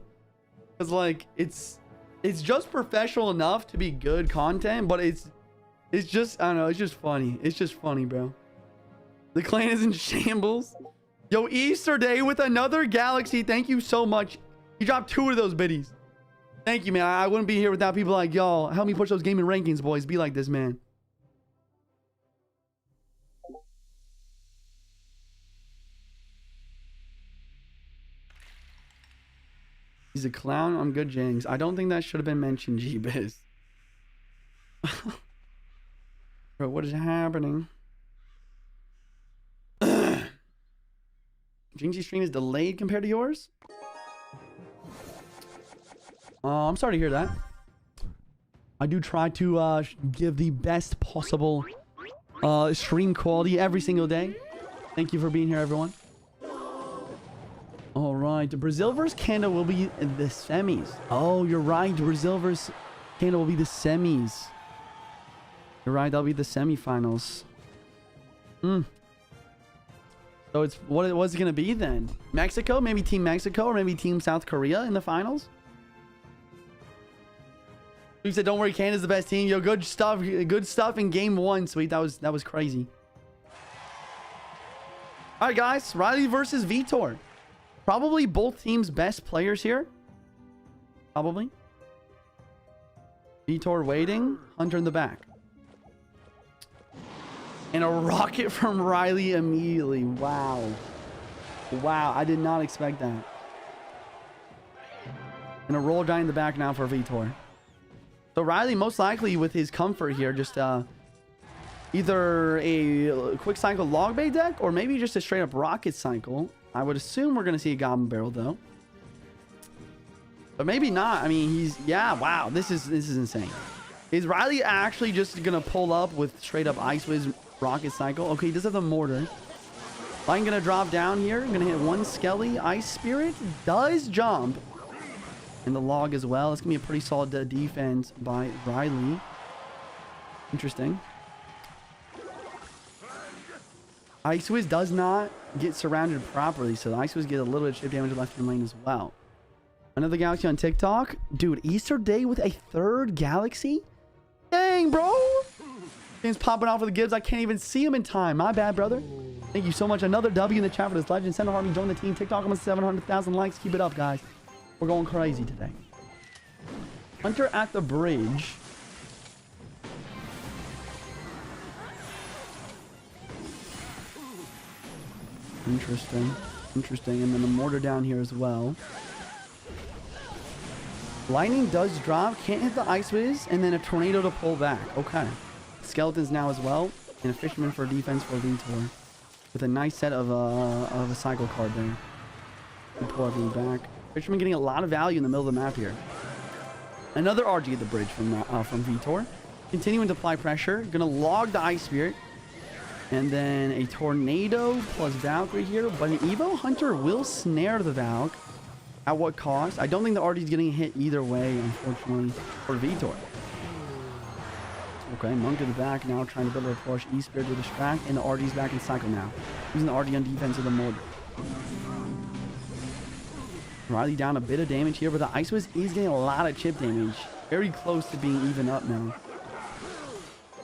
Cause like it's just professional enough to be good content, but it's just, I don't know, it's just funny. It's just funny, bro. The clan is in shambles. Yo, Easter Day with another galaxy. Thank you so much. You dropped 2 of those biddies. Thank you, man. I wouldn't be here without people like y'all. Help me push those gaming rankings, boys. Be like this, man. He's a clown. I'm good, Jynx. I don't think that should have been mentioned, G-Biz. Bro, what is happening? Jynxzi's stream is delayed compared to yours? I'm sorry to hear that. I do try to give the best possible stream quality every single day. Thank you for being here, everyone. All right, Brazil versus Canada will be the semis. Oh, you're right. Brazil versus Canada will be the semis. You're right. That'll be the semifinals. So it's what's it gonna be then? Mexico, maybe Team Mexico, or maybe Team South Korea in the finals. You said, "Don't worry, Canada's the best team." Yo, good stuff. Good stuff in game 1. Sweet. That was crazy. All right, guys. Riley versus Vitor. Probably both teams' best players here. Probably. Vitor waiting. Hunter in the back. And a rocket from Riley immediately. Wow. Wow. I did not expect that. And a roll guy in the back now for Vitor. So Riley, most likely with his comfort here, just either a quick cycle log bay deck or maybe just a straight up rocket cycle. I would assume we're going to see a Goblin Barrel, though. But maybe not. I mean, yeah, wow. This is insane. Is Riley actually just going to pull up with straight up Ice Wiz rocket cycle? Okay, he does have the mortar. I'm going to drop down here. I'm going to hit 1 Skelly. Ice Spirit does jump. And the log as well. It's going to be a pretty solid defense by Riley. Interesting. Ice Wiz does not get surrounded properly, so the Ice Wiz get a little bit of chip damage left in lane as well. Another galaxy on TikTok. Dude, Easter Day with a 3rd galaxy? Dang, bro! James popping off with the Gibbs. I can't even see him in time. My bad, brother. Thank you so much. Another W in the chat for this legend. Send a heart and join the team. TikTok almost 700,000 likes. Keep it up, guys. We're going crazy today. Hunter at the bridge. Interesting. Interesting. And then the mortar down here as well. Lightning does drop. Can't hit the Ice Wiz. And then a tornado to pull back. Okay. Skeletons now as well. And a fisherman for defense for Vitor. With a nice set of a cycle card there. And pull everything back. Fisherman getting a lot of value in the middle of the map here. Another RG at the bridge from Vitor. Continuing to apply pressure. Gonna log the Ice Spirit. And then a tornado plus Valkyrie here. But an Evo Hunter will snare the Valk. At what cost? I don't think the RD is getting hit either way, unfortunately, for Vitor. Okay, Monk to the back now, trying to build a push. E-Spirit to distract, and the RD's back in cycle now. Using the RD on defense with the mortar. Riley down a bit of damage here, but the Ice Wiz is getting a lot of chip damage. Very close to being even up now.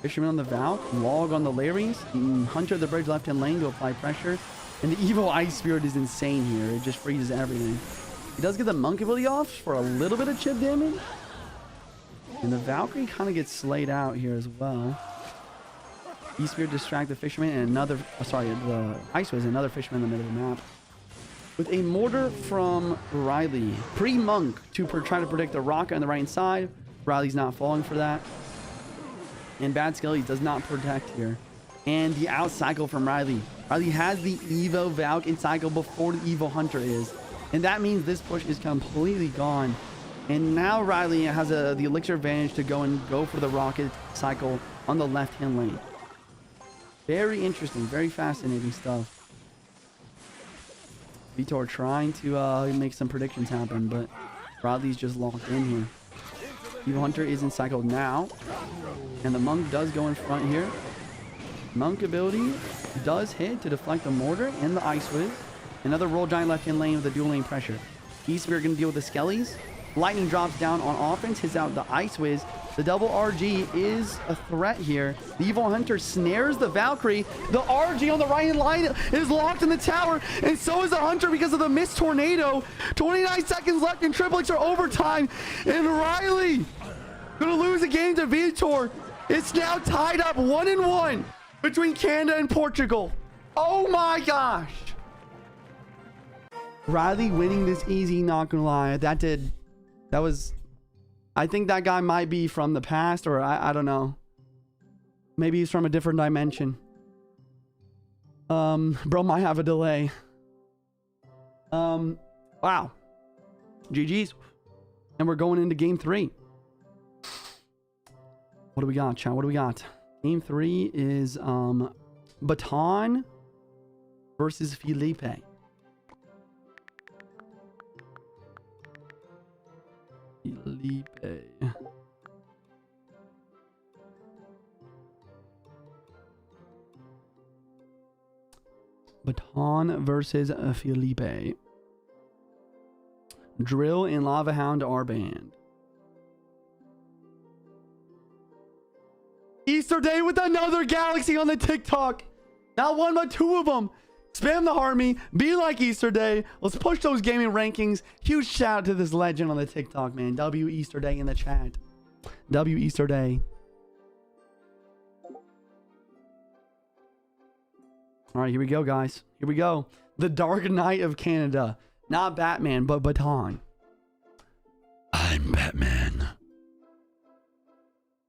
Fisherman on the Valk, log on the Larrys, Hunter at the bridge left-hand lane to apply pressure. And the Evo Ice Spirit is insane here. It just freezes everything. He does get the Monk ability off for a little bit of chip damage. And the Valkyrie kind of gets slayed out here as well. E-Spirit distract the Fisherman and another, the Ice Wiz, another Fisherman in the middle of the map. With a mortar from Riley. Pre-Monk to try to predict the rocket on the right side. Riley's not falling for that. And Bad Skelly does not protect here. And the out cycle from Riley. Riley has the Evo Valk in cycle before the Evo Hunter is. And that means this push is completely gone. And now Riley has the elixir advantage to go for the rocket cycle on the left-hand lane. Very interesting, very fascinating stuff. Vitor trying to make some predictions happen, but Riley's just locked in here. Evil Hunter isn't cycled now. And the Monk does go in front here. Monk ability does hit to deflect the mortar and the Ice Whiz. Another Roll Giant left-hand lane with a dual lane pressure. Eastbeard going to deal with the Skellies. Lightning drops down on offense, hits out the Ice Whiz. The double RG is a threat here. The Evil Hunter snares the Valkyrie. The RG on the right-hand line is locked in the tower, and so is the Hunter because of the missed tornado. 29 seconds left in Triple X or overtime, and Riley gonna lose a game to Vitor. It's now tied up 1-1 between Canada and Portugal. Oh my gosh. Riley winning this easy, not gonna lie. That was, I think that guy might be from the past, or I don't know. Maybe he's from a different dimension. Bro might have a delay. Wow. GG's. And we're going into game 3. What do we got, chat? What do we got? Game 3 is Baton versus Felipe. Baton versus Felipe. Drill and Lava Hound are banned. Easter Day with another galaxy on the TikTok. Not one, but 2 of them. Spam the Harmy. Be like Easter Day. Let's push those gaming rankings. Huge shout out to this legend on the TikTok, man. W Easter Day in the chat. W Easter Day. All right, here we go, guys. Here we go. The Dark Knight of Canada. Not Batman, but Baton. I'm Batman.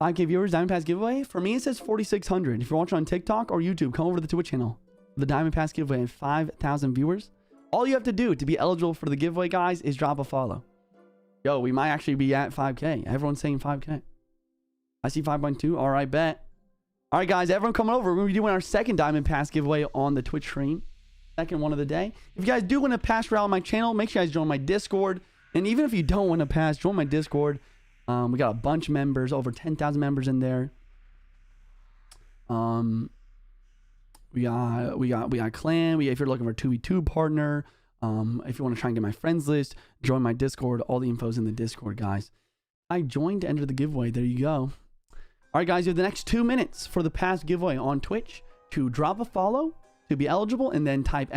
5K viewers, Diamond Pass giveaway. For me, it says 4,600. If you're watching on TikTok or YouTube, come over to the Twitch channel. The Diamond Pass giveaway at 5,000 viewers. All you have to do to be eligible for the giveaway, guys, is drop a follow. Yo, we might actually be at 5K. Everyone's saying 5K. I see 5.2. All right, bet. All right, guys, everyone coming over. We're going to be doing our second Diamond Pass giveaway on the Twitch stream. Second one of the day. If you guys do want to pass Royale on my channel, make sure you guys join my Discord. And even if you don't want to pass, join my Discord. We got a bunch of members, over 10,000 members in there. We got clan. If you're looking for a 2v2 partner, if you want to try and get my friends list, join my Discord. All the info's in the Discord, guys. I joined to enter the giveaway. There you go. All right, guys, you have the next 2 minutes for the pass giveaway on Twitch to drop a follow to be eligible, and then type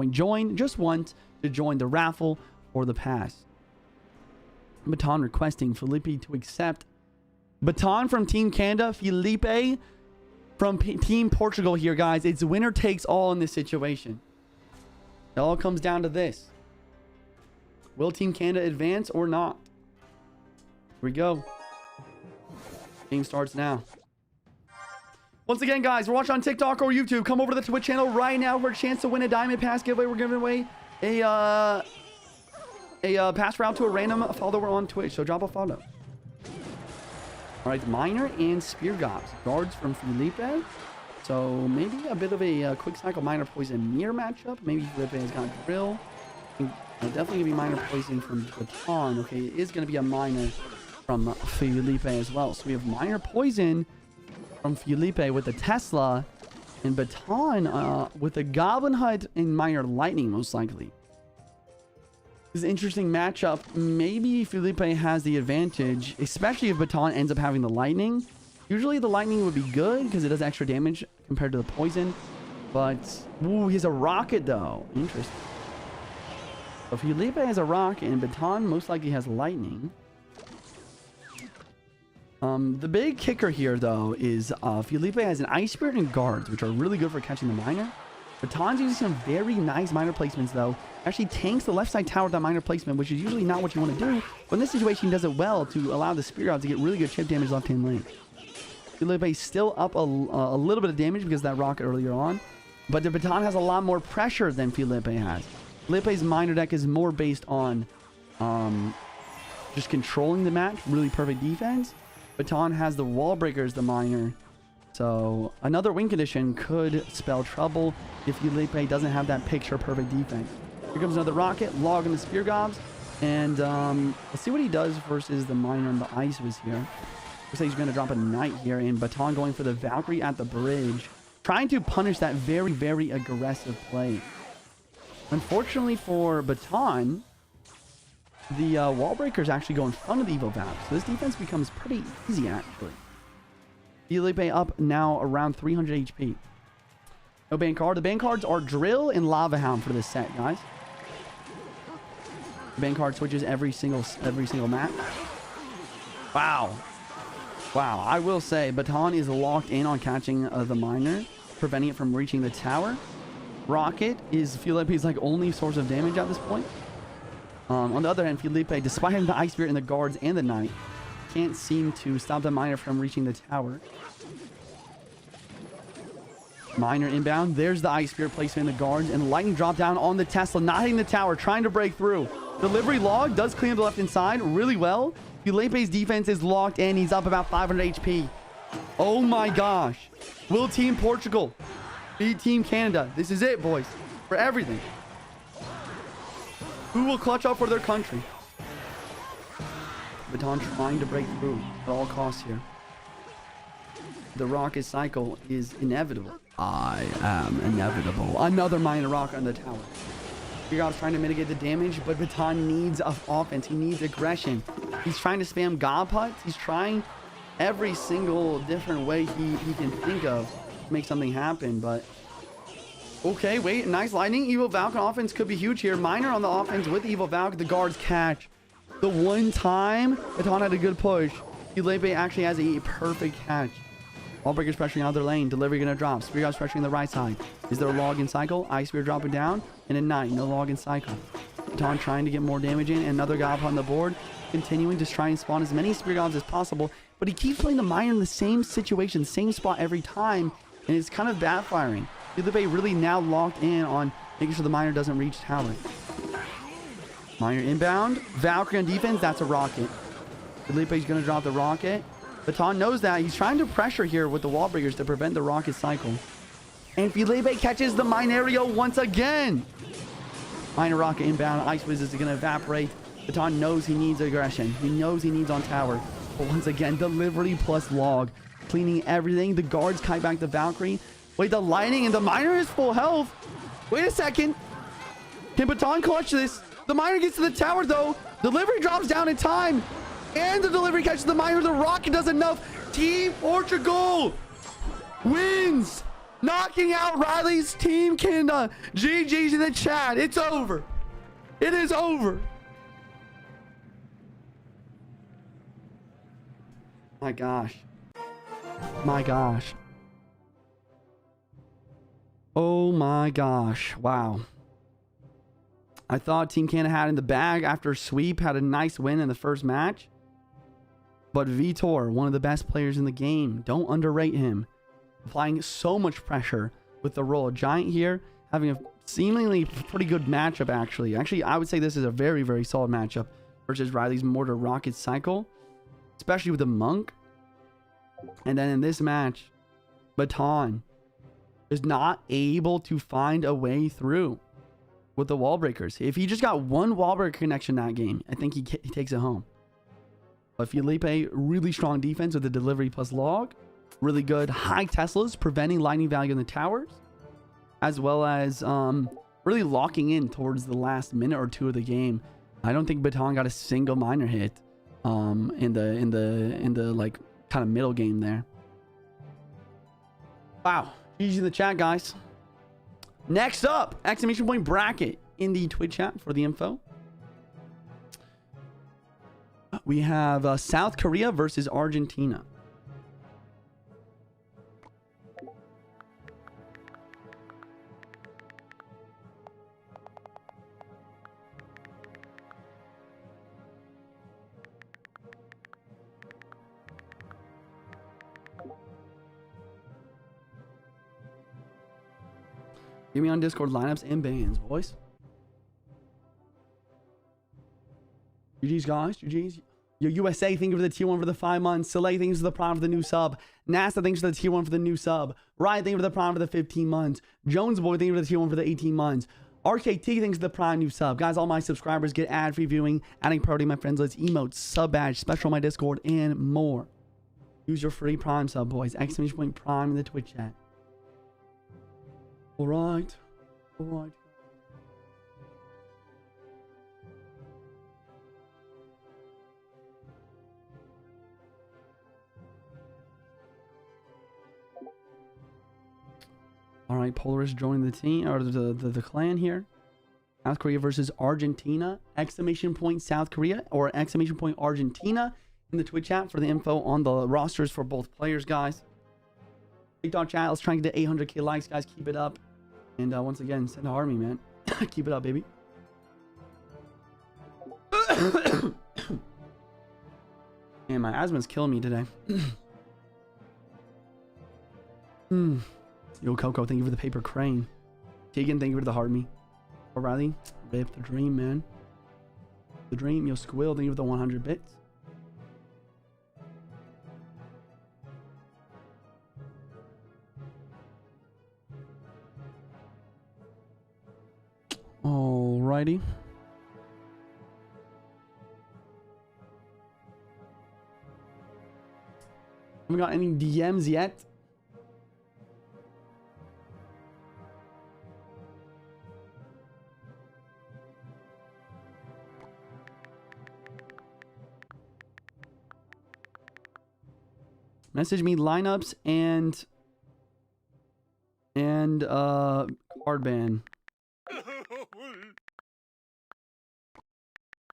!join just once to join the raffle for the pass. Baton requesting Felipe to accept. Baton from Team Canada, Felipe from Team Portugal here, guys. It's winner takes all in this situation. It all comes down to this. Will Team Canada advance or not? Here we go. Game starts now. Once again, guys, we're watching on TikTok or YouTube. Come over to the Twitch channel right now for a chance to win a Diamond Pass giveaway. We're giving away a pass route to a random follower on Twitch. So drop a follow. All right, Miner and Spear Guards from Felipe. So maybe a bit of a quick cycle Miner Poison mirror matchup. Maybe Felipe has got Drill. Definitely going to be Miner Poison from Baton. Okay, it is going to be a Miner from Felipe as well. So we have Miner Poison from Felipe with the Tesla, and Baton with the Goblin Hut and Miner Lightning, most likely. This is an interesting matchup. Maybe Felipe has the advantage, especially if Baton ends up having the Lightning. Usually the Lightning would be good because it does extra damage compared to the Poison. But, ooh, he has a Rocket though. Interesting. So Felipe has a Rocket and Baton most likely has Lightning. The big kicker here, though, is Felipe has an Ice Spirit and Guards, which are really good for catching the Miner. Baton's using some very nice Miner placements, though. Actually tanks the left side tower with that Miner placement, which is usually not what you want to do. But in this situation, he does it well to allow the Spear Gods to get really good chip damage left-hand lane. Felipe still up a little bit of damage because of that Rocket earlier on. But the Baton has a lot more pressure than Felipe has. Felipe's minor deck is more based on just controlling the match, really perfect defense. Baton has the wall breakers, the minor. So another win condition could spell trouble if Felipe doesn't have that picture perfect defense. Here comes another rocket, log in the spear gobs, and let's see what he does versus the minor and the ice was here. Looks like he's going to drop a knight here, and Baton going for the Valkyrie at the bridge, trying to punish that very, very aggressive play. Unfortunately for Baton, the wall breakers actually go in front of the Evo Valve, so this defense becomes pretty easy actually. Felipe up now around 300 HP. No ban card. The ban cards are Drill and Lava Hound for this set, guys. The ban card switches every single map. Wow. Wow. I will say, Baton is locked in on catching the miner, preventing it from reaching the tower. Rocket is Felipe's like only source of damage at this point. On the other hand, Felipe, despite having the Ice Spirit and the guards and the Knight, can't seem to stop the miner from reaching the tower. Miner inbound. There's the Ice Spirit placement in the guards, and lightning drop down on the Tesla, not hitting the tower, trying to break through. Delivery log does clean up the left inside really well. Felipe's defense is locked in. He's up about 500 HP. Oh my gosh. Will Team Portugal beat Team Canada? This is it, boys, for everything. Who will clutch up for their country? Baton trying to break through at all costs here. The rocket cycle is inevitable. I am inevitable. Another minor rock on the tower. Speargob's trying to mitigate the damage, but Baton needs offense. He needs aggression. He's trying to spam God Putts. He's trying every single different way he can think of to make something happen, but... Okay, wait, nice lightning. Evo Valk on offense could be huge here. Miner on the offense with Evo Valk. The guards catch. The one time Baton had a good push, Felipe actually has a perfect catch. Wall breakers pressuring out their lane. Delivery gonna drop. Spear God's pressuring the right side. Is there a log in cycle? Ice Spear dropping down. And a Knight. No log in cycle. Baton trying to get more damage in. Another gob on the board. Continuing to try and spawn as many Spear Gobs as possible. But he keeps playing the Miner in the same situation, same spot every time. And it's kind of backfiring. Felipe really now locked in on making sure the Miner doesn't reach tower. Miner inbound. Valkyrie on defense. That's a rocket. Felipe's going to drop the rocket. Baton knows that. He's trying to pressure here with the wall breakers to prevent the rocket cycle. And Felipe catches the Minerio once again. Miner rocket inbound. Ice Wiz is going to evaporate. Baton knows he needs aggression. He knows he needs on tower. But once again, delivery plus log. Cleaning everything. The guards kite back the Valkyrie. Wait, the lightning and the Miner is full health. Wait a second. Can Baton clutch this? The Miner gets to the tower though. Delivery drops down in time. And the delivery catches the Miner. The rocket does enough. Team Portugal wins. Knocking out Riley's Team Canada. GG's in the chat. It's over. It is over. My gosh. My gosh. Oh my gosh. Wow. I thought Team Canada had in the bag after sweep, had a nice win in the first match. But Vitor, one of the best players in the game, don't underrate him. Applying so much pressure with the role of Giant here, having a seemingly pretty good matchup actually. Actually, I would say this is a very, very solid matchup versus Riley's Mortar Rocket Cycle, especially with the Monk. And then in this match, Baton is not able to find a way through with the wall breakers. If he just got one wall breaker connection that game, I think he takes it home. But Felipe, really strong defense with the delivery plus log. Really good high Teslas, preventing lightning value in the towers. As well as really locking in towards the last minute or two of the game. I don't think Baton got a single Miner hit in the like kind of middle game there. Wow. GG in the chat, guys. Next up, exclamation point bracket in the Twitch chat for the info. We have South Korea versus Argentina. Give me on Discord lineups and bans, boys. GG's, guys. GG's. Yo, USA, thank you for the tier 1 for the 5 months. Soleil, thanks for the prime for the new sub. NASA, thanks for the tier 1 for the new sub. Ryan, thank you for the prime for the 15 months. Jones Boy, thank you for the tier 1 for the 18 months. RKT, thanks for the prime new sub. Guys, all my subscribers get ad-free viewing, adding priority my friends list, emotes, sub badge, special on my Discord, and more. Use your free prime sub, boys. Exclamation point prime in the Twitch chat. All right. All right. All right, Polaris joining the team, or the clan here. South Korea versus Argentina. Exclamation point South Korea or exclamation point Argentina in the Twitch chat for the info on the rosters for both players, guys. TikTok chat, let's try and get to 800k likes, guys. Keep it up. And once again, send to Army, man. Keep it up, baby. Man, my asthma's killing me today. Yo, Coco, thank you for the paper crane. Tegan, thank you for the heart me. O'Reilly, rip the dream, man. The dream. Yo, Squill, thank you for the 100 bits. Alrighty. Haven't got any DMs yet. Message me lineups and card ban.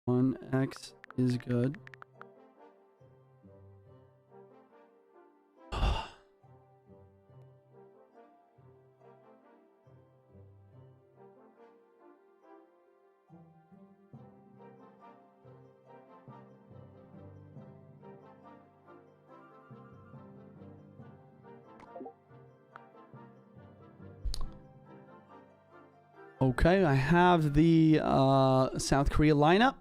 1x is good. Okay, I have the South Korea lineup.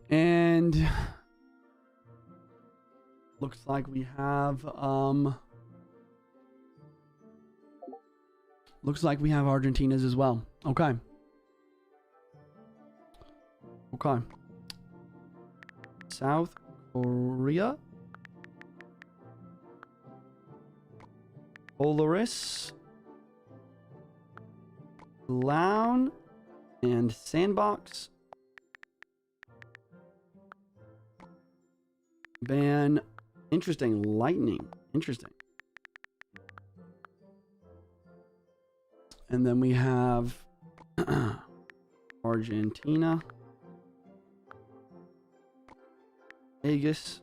And looks like we have Argentina's as well. Okay. Okay. South Korea. Polaris. Clown. And Sandbox. Ban. Interesting. Lightning. Interesting. And then we have Argentina. Vegas.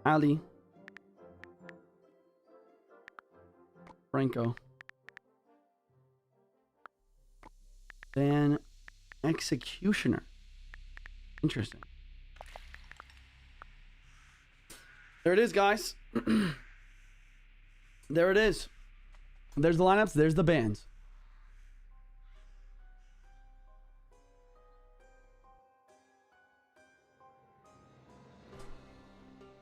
Ali. Franco. Then Executioner. Interesting. There it is, guys. There it is. There's the lineups. There's the bands.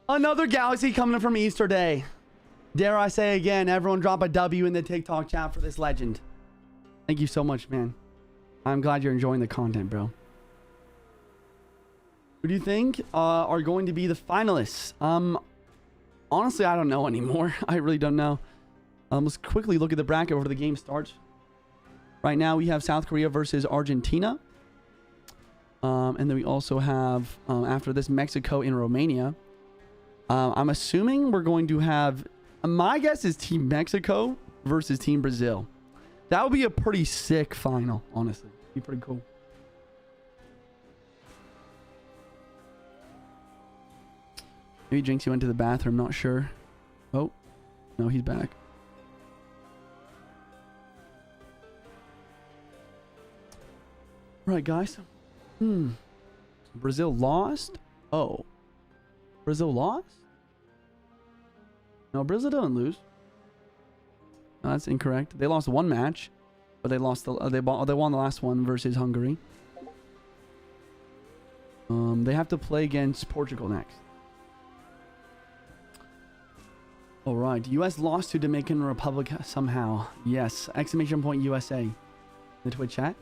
Another galaxy coming from Easter Day. Dare I say again, everyone drop a W in the TikTok chat for this legend. Thank you so much, man. I'm glad you're enjoying the content, bro. Who do you think are going to be the finalists? Honestly, I don't know anymore. I really don't know. Let's quickly look at the bracket before the game starts. Right now, we have South Korea versus Argentina. And then we also have, after this, Mexico and Romania. I'm assuming we're going to have... my guess is Team Mexico versus Team Brazil. That would be a pretty sick final, honestly. Be pretty cool. Maybe Jynxzi went to the bathroom, not sure. Oh, no, he's back. Right, guys. Brazil lost? Oh. Brazil lost? No, Brazil didn't lose. No, that's incorrect. They lost one match, but they lost they won the last one versus Hungary. They have to play against Portugal next. All right, U.S. lost to Dominican Republic somehow. Yes, exclamation point USA. The Twitch chat.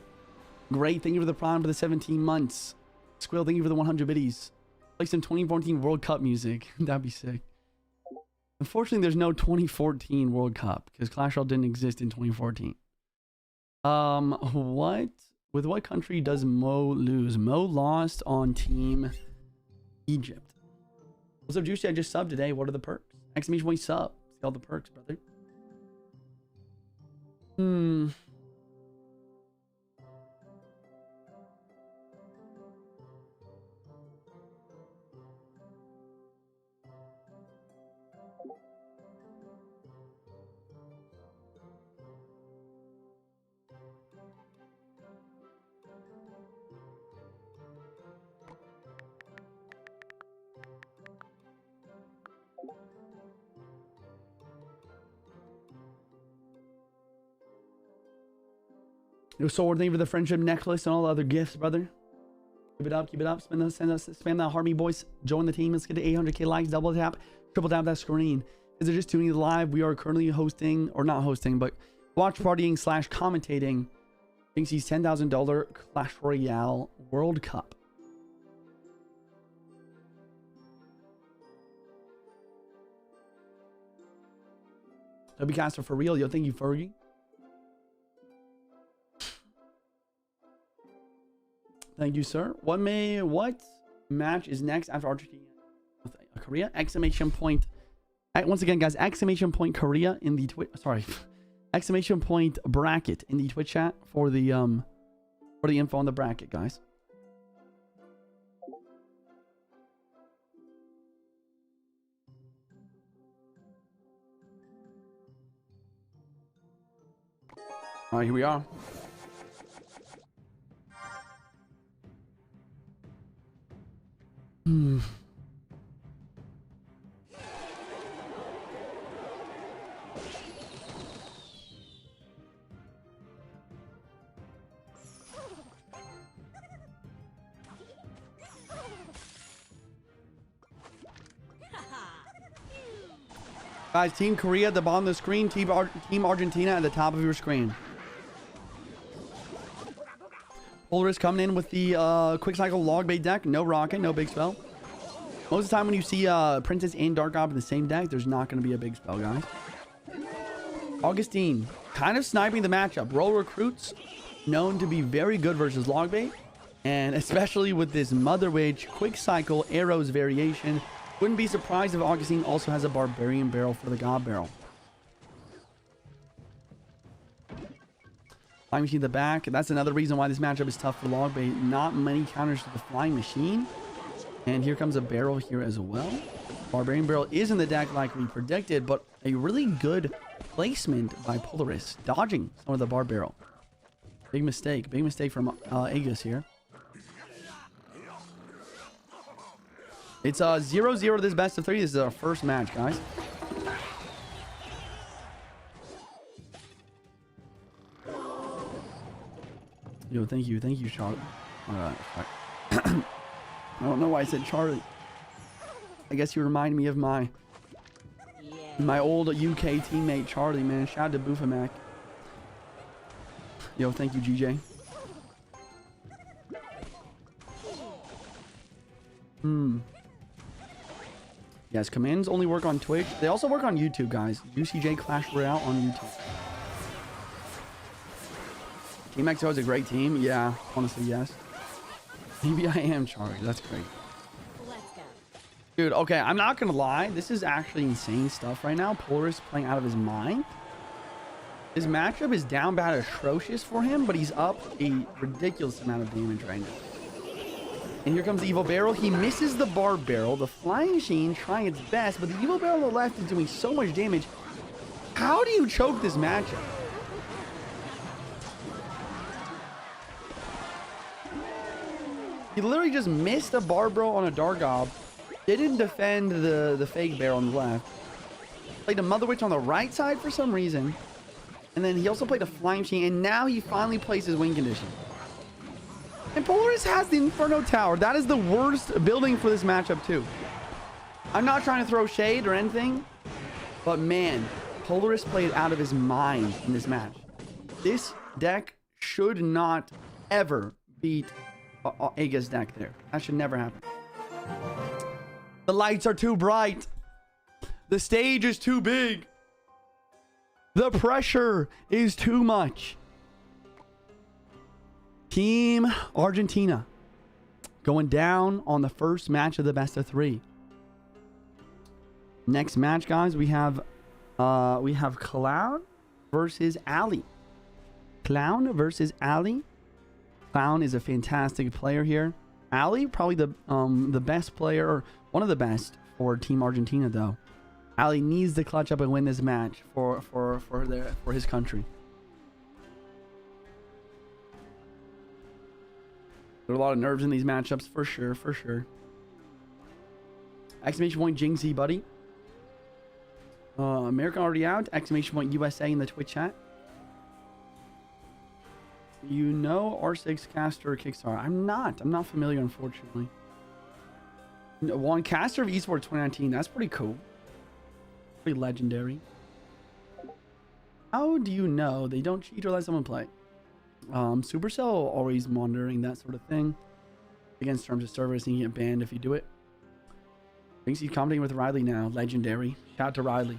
Great, thank you for the prime for the 17 months. Squill, thank you for the 100 biddies. Play some 2014 World Cup music. That'd be sick. Unfortunately, there's no 2014 World Cup because Clash Royale didn't exist in 2014. What? With what country does Mo lose? Mo lost on Team Egypt. What's up, Juicy? I just subbed today. What are the perks? Exclamation point sub. See all the perks, brother. Yo, Sword, thank you for the friendship necklace and all the other gifts, brother. Keep it up, keep it up. Spam that Harvey boys. Join the team. Let's get to 800k likes. Double tap, triple tap that screen. If they're just tuning in live, we are currently hosting, or not hosting, but watch partying / commentating Jynxzi'S $10,000 Clash Royale World Cup. W Caster for real. Yo, thank you, Fergie. Thank you, sir. What match is next after Argentina? Korea? Exclamation point. Once again, guys, exclamation point Korea in the Twitch. Sorry. Exclamation point bracket in the Twitch chat for the info on the bracket, guys. All right, here we are. Guys, Team Korea at the bottom of the screen, Team Argentina at the top of your screen. Polaris coming in with the quick cycle log bait deck. No rocket, no big spell. Most of the time when you see Princess and Dark Gob in the same deck, there's not going to be a big spell, guys. Augustine, kind of sniping the matchup. Roll recruits, known to be very good versus log bait. And especially with this Mother Witch, quick cycle, arrows variation. Wouldn't be surprised if Augustine also has a Barbarian Barrel for the God Barrel. Flying Machine at the back. That's another reason why this matchup is tough for log bait. Not many counters to the Flying Machine. And here comes a barrel here as well. Barbarian Barrel is in the deck like we predicted, but a really good placement by Polaris. Dodging some of the Bar Barrel. Big mistake. Big mistake from Aegis here. It's 0-0 this best of 3. This is our first match, guys. Yo, thank you, Charlotte. I don't know why I said Charlie. I guess you remind me of my old UK teammate Charlie, man. Shout out to Bufamac. Yo, thank you, GJ. Yes, commands only work on Twitch. They also work on YouTube, guys. JuicyJ Clash Royale on YouTube. Team XO is a great team. Yeah, honestly, yes. Maybe I am Charlie. That's great. Let's go. Dude, okay, I'm not gonna lie. This is actually insane stuff right now. Polaris playing out of his mind. His matchup is down bad atrocious for him, but he's up a ridiculous amount of damage right now. And here comes the Evil Barrel. He misses the Bar Barrel. The Flying Machine trying its best, but the Evil Barrel on the left is doing so much damage. How do you choke this matchup? He literally just missed a Bar Barrel on a Dark Gob Didn't defend the fake bear on the left. Played a Mother Witch on the right side for some reason. And then he also played a Flying Machine, and now he finally plays his win condition. And Polaris has the Inferno Tower. That is the worst building for this matchup too. I'm not trying to throw shade or anything, but man, Polaris played out of his mind in this match. This deck should not ever beat Aga's deck there. That should never happen. The lights are too bright. The stage is too big. The pressure is too much. Team Argentina going down on the first match of the best of 3. Next match, guys, we have Clown versus Ali. Clown versus Ali. Clown is a fantastic player here. Ali, probably the best player, or one of the best for Team Argentina, though. Ali needs to clutch up and win this match for his country. There are a lot of nerves in these matchups, for sure, for sure. Exclamation point Jynxzi, buddy. American already out. Exclamation point USA in the Twitch chat. You know R6 caster Kickstarter. I'm not familiar, unfortunately. One caster of esports 2019. That's pretty cool. Pretty legendary. How do you know they don't cheat or let someone play? Supercell always monitoring that sort of thing. Against terms of service, and you get banned if you do it. Thinks he's commenting with Riley now. Legendary. Shout out to Riley.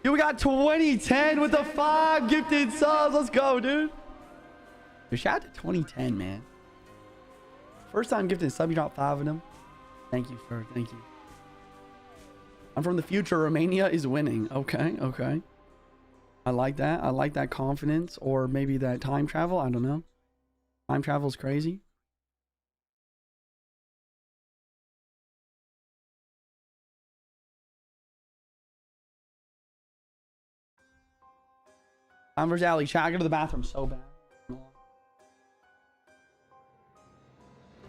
Dude, we got 2010 with the 5 gifted subs. Let's go, dude. Dude, shout out to 2010, man. First time gifted sub, you dropped 5 of them. Thank you, sir. Thank you. I'm from the future. Romania is winning. Okay, okay. I like that. I like that confidence, or maybe that time travel. I don't know. Time travel is crazy. I'm versus Ali. Chat, I go to the bathroom so bad.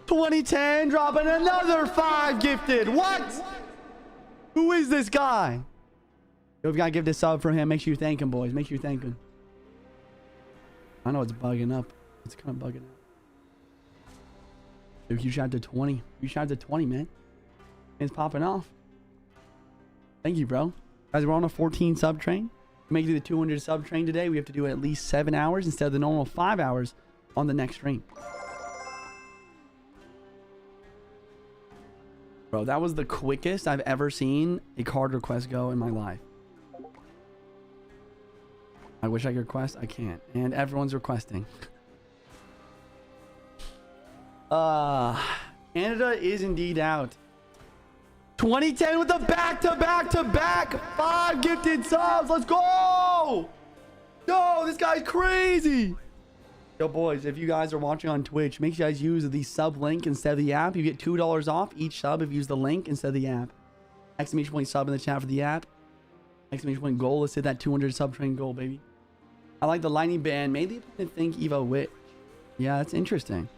2010 dropping another 5 gifted. What? Who is this guy? Yo, if you gotta give this sub for him, make sure you thank him, boys. Make sure you thank him. I know it's bugging up. It's kind of bugging up. Dude, you shot to 20. You shot to 20, man. It's popping off. Thank you, bro. Guys, we're on a 14 sub train. To make it to the 200 sub train today, we have to do at least 7 hours instead of the normal 5 hours on the next stream. Bro, that was the quickest I've ever seen a card request go in my life. I wish I could request. I can't. And everyone's requesting. Canada is indeed out. 2010 with the back-to-back-to-back 5 gifted subs. Let's go! Yo, this guy's crazy. Yo, boys, if you guys are watching on Twitch, make sure you guys use the sub link instead of the app. You get $2 off each sub if you use the link instead of the app. Exclamation point sub in the chat for the app. Exclamation point goal. Let's hit that 200 sub train goal, baby. I like the lightning band. Made the opponent think Evo Witch. Yeah, that's interesting.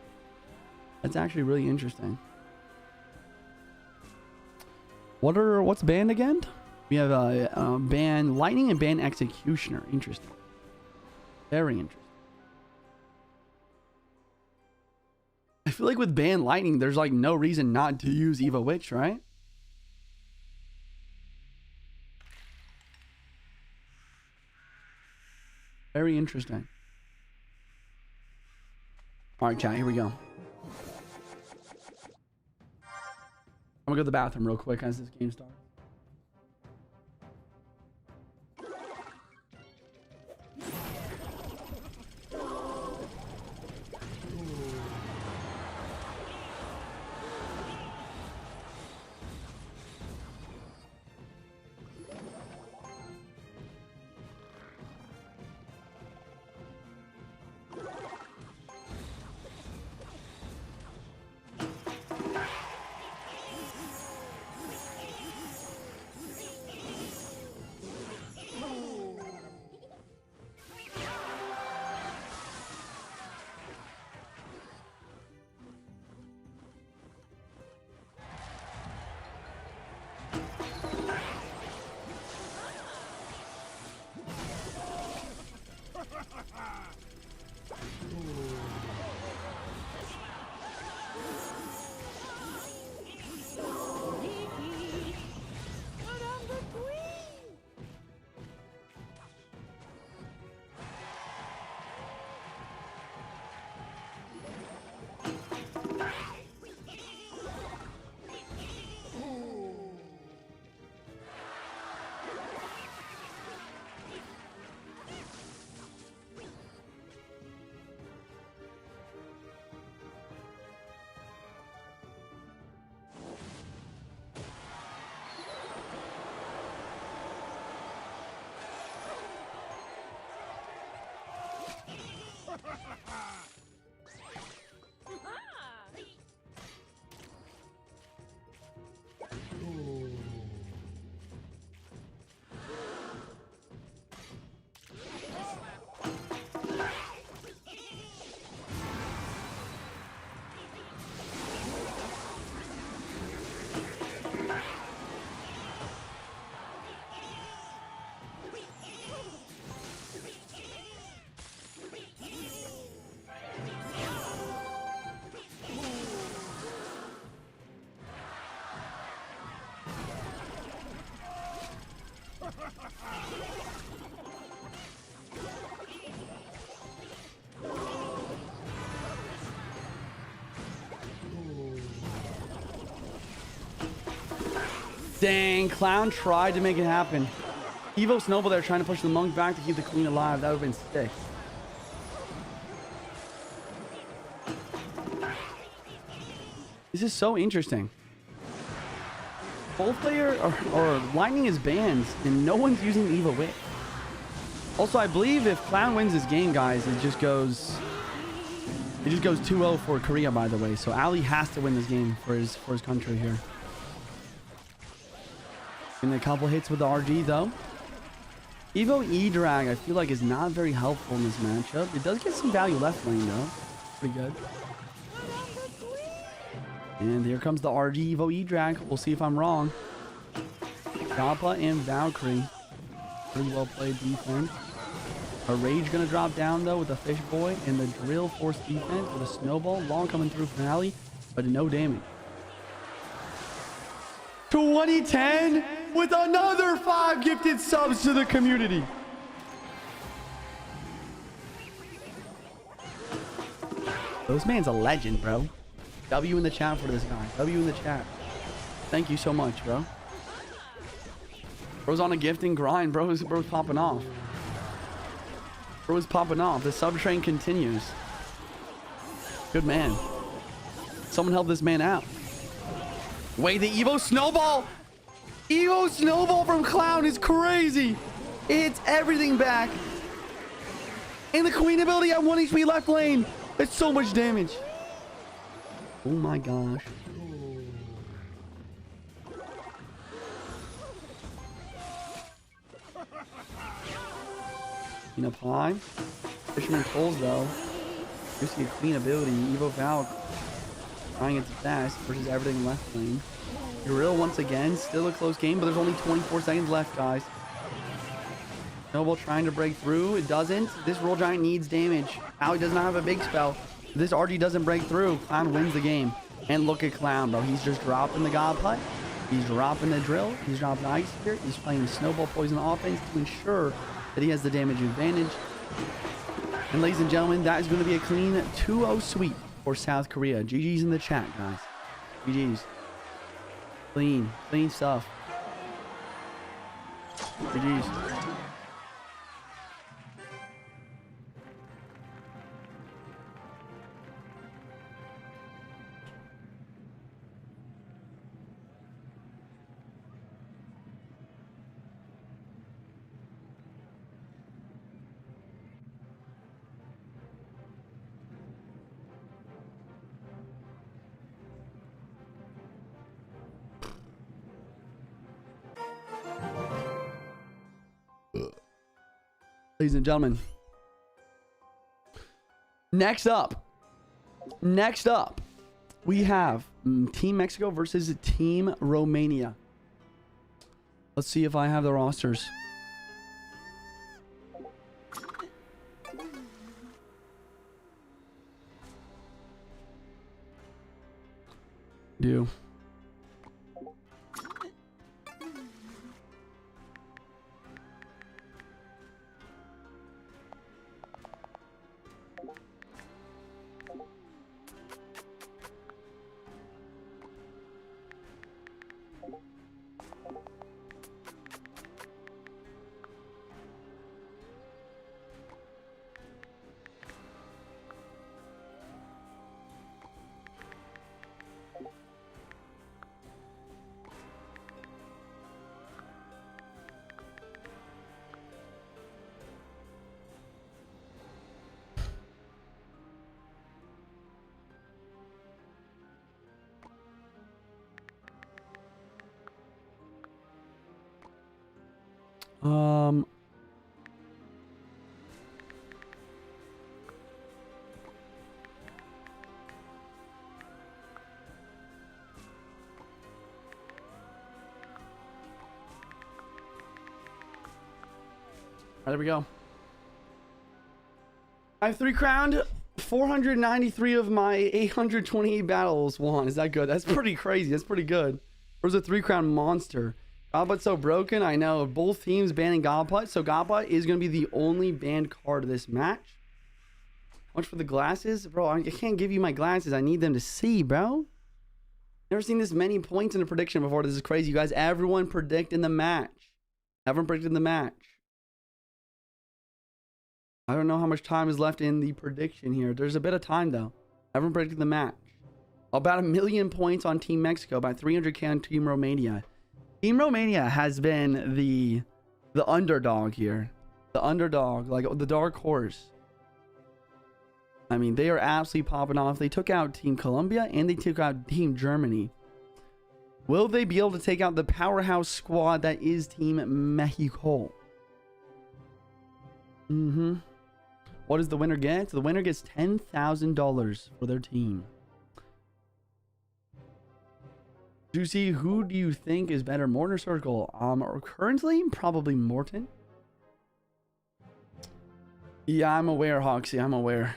That's actually really interesting. What's banned again? We have a ban lightning and ban executioner. Interesting. Very interesting. I feel like with ban lightning, there's like no reason not to use Evo Witch, right? Very interesting. All right, chat, here we go. I'm gonna go to the bathroom real quick as this game starts. Dang, Clown tried to make it happen. Evo Snowball there trying to push the monk back to keep the queen alive. That would have been sick. This is so interesting. Both player or lightning is banned and no one's using Evo Wit. Also, I believe if Clown wins this game, guys, it just goes 2-0 for Korea, by the way. So Ali has to win this game for his country here. And a couple hits with the RG though. Evo E-Drag, I feel like, is not very helpful in this matchup. It does get some value left lane though. Pretty good. And here comes the RG Evo E-Drag. We'll see if I'm wrong. Gappa and Valkyrie. Pretty well played defense. A Rage gonna drop down though with the Fish Boy and the Drill force defense with a Snowball. Long coming through from Ali, but no damage. 2010 with another 5 gifted subs to the community. This man's a legend, bro. W in the chat for this guy. W in the chat. Thank you so much, bro. Bro's on a gifting grind. Bro's popping off. Bro's popping off. The sub train continues. Good man. Someone help this man out. Wait, the Evo Snowball. Evo Snowball from Clown is crazy. It hits everything back. And the Queen ability at 1 HP left lane. That's so much damage. Oh my gosh. Up high. Fisherman pulls though. Just get Queen ability. Evo Val trying its best versus everything left lane. Uriel once again, still a close game, but there's only 24 seconds left, guys. Snowball trying to break through. It doesn't. This Roll Giant needs damage. Ali does not have a big spell. If this RG doesn't break through, Clown wins the game. And look at Clown, bro. He's just dropping the God Putt. He's dropping the Drill. He's dropping the Ice Spirit. He's playing Snowball Poison offense to ensure that he has the damage advantage. And ladies and gentlemen, that is going to be a clean 2-0 sweep for South Korea. GG's in the chat, guys. GG's. Clean stuff. GG's. Ladies and gentlemen, next up, we have Team Mexico versus Team Romania. Let's see if I have the rosters. Do. There we go. I have 3 crowned, 493 of my 828 battles won. Is that good? That's pretty crazy. That's pretty good. There's a 3 crown monster. Godput's so broken. I know both teams banning Godput. So Godput is going to be the only banned card of this match. How much for the glasses? Bro, I can't give you my glasses. I need them to see, bro. Never seen this many points in a prediction before. This is crazy, you guys. Everyone predicting the match. Everyone predicting the match. I don't know how much time is left in the prediction here. There's a bit of time, though. Everyone predicted the match. About 1 million points on Team Mexico, about 300k on Team Romania. Team Romania has been the underdog here. The underdog, like the dark horse. I mean, they are absolutely popping off. They took out Team Colombia and they took out Team Germany. Will they be able to take out the powerhouse squad that is Team Mexico? What does the winner get? The winner gets $10,000 for their team. Juicy, who do you think is better, Morton or Circle? Currently, probably Morton. Yeah, I'm aware, Hoxie. I'm aware.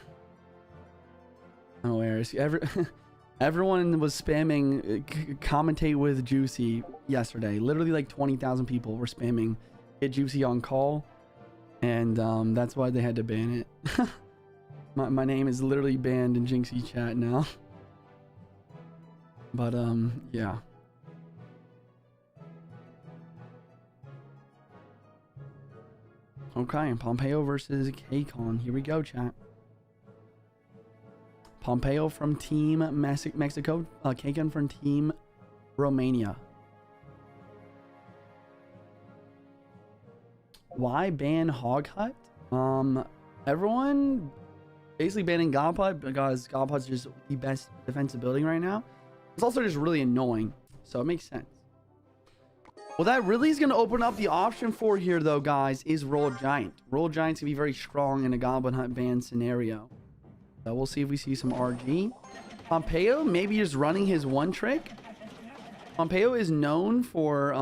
Everyone was spamming commentate with Juicy yesterday. Literally like 20,000 people were spamming get Juicy on call. And that's why they had to ban it. my name is literally banned in Jynxzi chat now. But yeah. Okay, Pompeo versus K-Con. Here we go, chat. Pompeo from Team Mexico. K-Con from Team Romania. Why ban Hog Hut? Everyone basically banning Gob Hut because Gob Hut's just the best defensive building right now. It's also just really annoying, so it makes sense. Well, that really is going to open up the option for here, though, guys, is Royal Giant. Royal Giant's going to be very strong in a Goblin Hut ban scenario. So we'll see if we see some RG. Pompeo, maybe just running his one trick. Pompeo is known for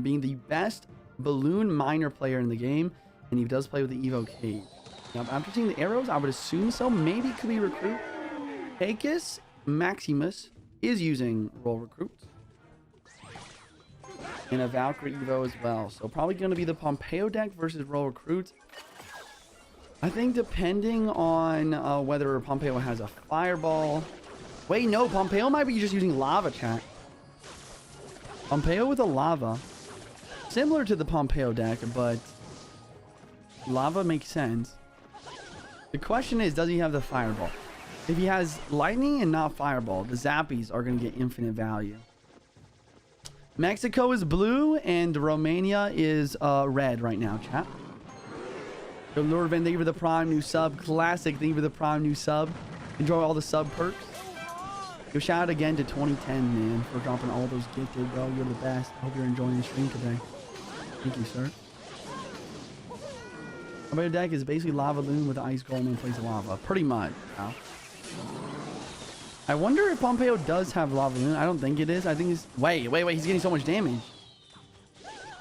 being the best balloon miner player in the game, and he does play with the Evo Cage. Now, after seeing the arrows, I would assume so. Maybe it could be Recruit. Pecus Maximus is using Royal Recruits. And a Valkyrie Evo as well. So probably going to be the Pompeo deck versus Royal Recruits. I think depending on whether Pompeo has a Fireball. Wait, no. Pompeo might be just using Lava, chat. Pompeo with a Lava. Similar to the Pompeo deck, but Lava makes sense. The question is, does he have the Fireball? If he has Lightning and not Fireball, the Zappies are going to get infinite value. Mexico is blue and Romania is red right now, chat. So Lurven, thank you for the prime new sub. Classic, thank you for the prime new sub. Enjoy all the sub perks. Yo, shout out again to 2010, man, for dropping all those gifted, bro. You're the best. I hope you're enjoying the stream today. Thank you, sir. Our deck is basically Lava Loon with Ice Golem in place of Lava. Pretty much. Wow. I wonder if Pompeo does have Lava Loon. I don't think it is. I think he's... Wait. He's getting so much damage.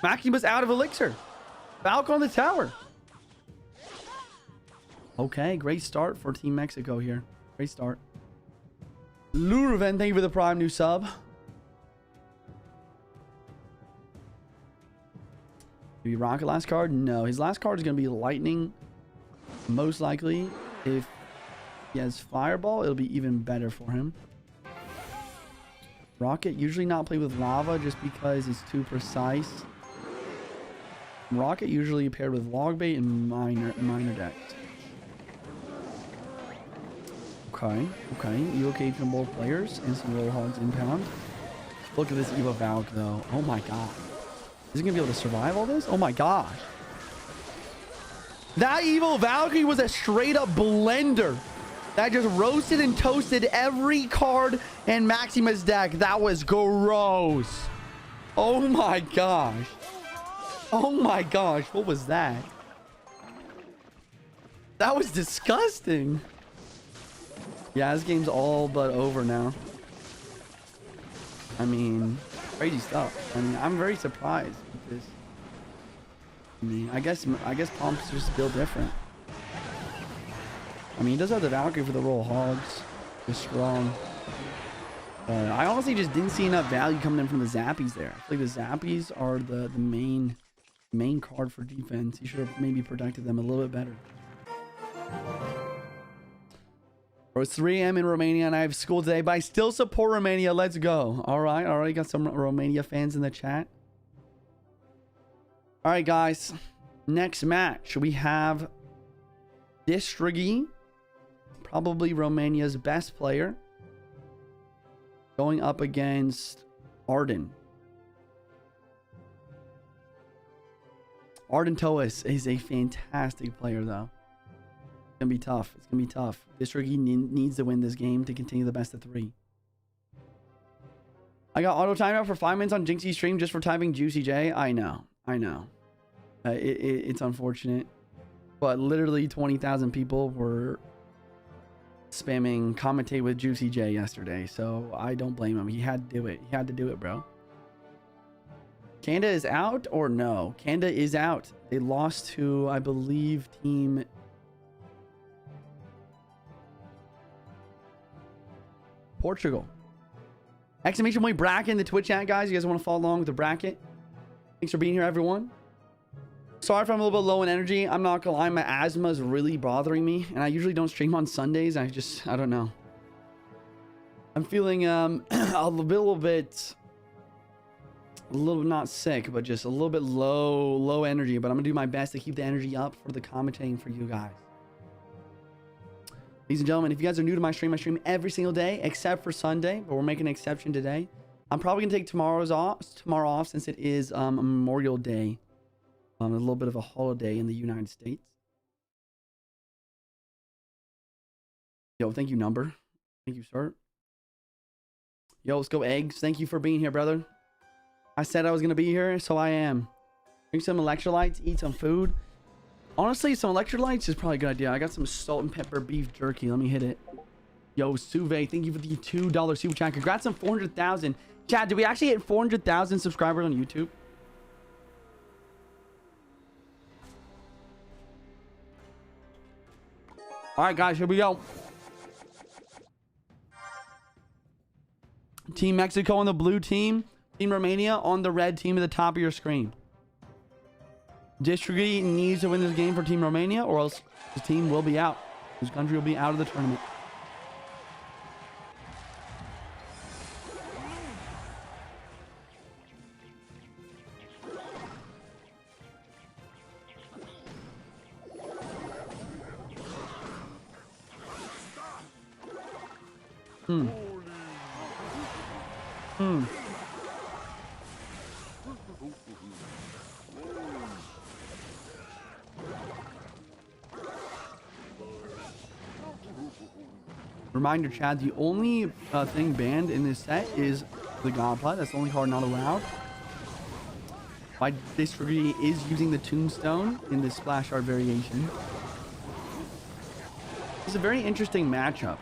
Maximus out of Elixir. Falcon on the tower. Okay, great start for Team Mexico here. Great start. Lurven, thank you for the prime new sub. Do you rocket last card? No, his last card is going to be Lightning. Most likely. If he has Fireball, it'll be even better for him. Rocket, usually not play with Lava just because it's too precise. Rocket usually paired with Logbait and Miner decks. Okay. EVO from both players and some Roll Hogs impound. Look at this Evo Valk though. Oh my god. Is he gonna be able to survive all this? Oh my gosh. That Evo Valkyrie was a straight up blender that just roasted and toasted every card in Maximus deck. That was gross. Oh my gosh. Oh my gosh. What was that? That was disgusting. Yeah, this game's all but over now. I mean, crazy stuff. I mean, I'm very surprised with this. I mean, I guess Pomp's just built different. I mean, he does have the Valkyrie for the Roll Hogs. Just strong. I honestly just didn't see enough value coming in from the Zappies there. I feel like the Zappies are the main card for defense. He should have maybe protected them a little bit better. Or it's 3 a.m. in Romania and I have school today, but I still support Romania. Let's go. All right. All right. Got some Romania fans in the chat. All right, guys. Next match, we have Jynxzi'S, probably Romania's best player, going up against Arden. Arden Toas is a fantastic player, though. It's going to be tough. It's going to be tough. Jynxzi'S needs to win this game to continue the best of 3. I got auto timeout for 5 minutes on Jynxzi'S stream just for typing JuicyJ. I know. I know. It's unfortunate. But literally 20,000 people were spamming commentate with JuicyJ yesterday. So I don't blame him. He had to do it. He had to do it, bro. Canada is out or no? Canada is out. They lost to, I believe, team... Portugal. Exclamation point bracket in the Twitch chat, guys. You guys want to follow along with the bracket? Thanks for being here, everyone. Sorry if I'm a little bit low in energy. I'm not gonna lie, my asthma is really bothering me, and I usually don't stream on Sundays. I don't know. I'm feeling a little bit not sick, but just a little bit low energy. But I'm gonna do my best to keep the energy up for the commentating for you guys. Ladies and gentlemen, if you guys are new to my stream every single day except for Sunday, but we're making an exception today. I'm probably gonna take tomorrow off since it is Memorial Day. A little bit of a holiday in the United States. Yo, thank you, number. Thank you, sir. Yo, let's go, eggs. Thank you for being here, brother. I said I was gonna be here, so I am. Drink some electrolytes, eat some food. Honestly, some electrolytes is probably a good idea. I got some salt and pepper beef jerky. Let me hit it. Yo, Suve, thank you for the $2 super chat. Congrats on 400,000. Chad, did we actually hit 400,000 subscribers on YouTube? All right, guys, here we go. Team Mexico on the blue team. Team Romania on the red team at the top of your screen. Jynxzi'S needs to win this game for Team Romania, or else his team will be out. His country will be out of the tournament. Reminder, Chad, the only thing banned in this set is the Gauntlet. That's the only card not allowed. Why Jynxzi'S is using the Tombstone in this splash art variation. It's a very interesting matchup.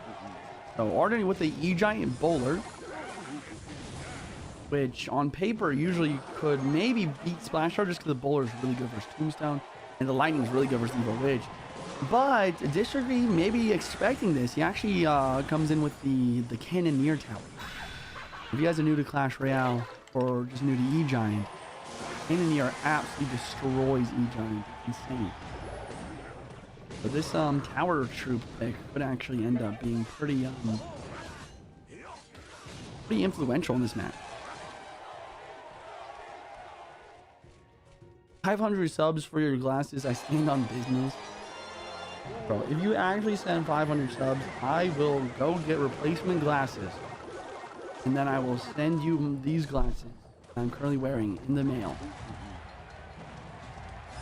So Arden with the E-Giant Bowler, which on paper usually could maybe beat Splash Art just because the Bowler is really good versus Tombstone and the Lightning is really good versus Evil Witch. But Jynxzi'S may be expecting this. He actually comes in with the Cannoneer Tower. If you guys are new to Clash Royale or just new to E-Giant, Cannoneer absolutely destroys E-Giant. It's insane. But this Tower Troop pick could actually end up being pretty influential in this match. 500 subs for your glasses. I stand on business. Bro, if you actually send 500 subs, I will go get replacement glasses. And then I will send you these glasses I'm currently wearing in the mail.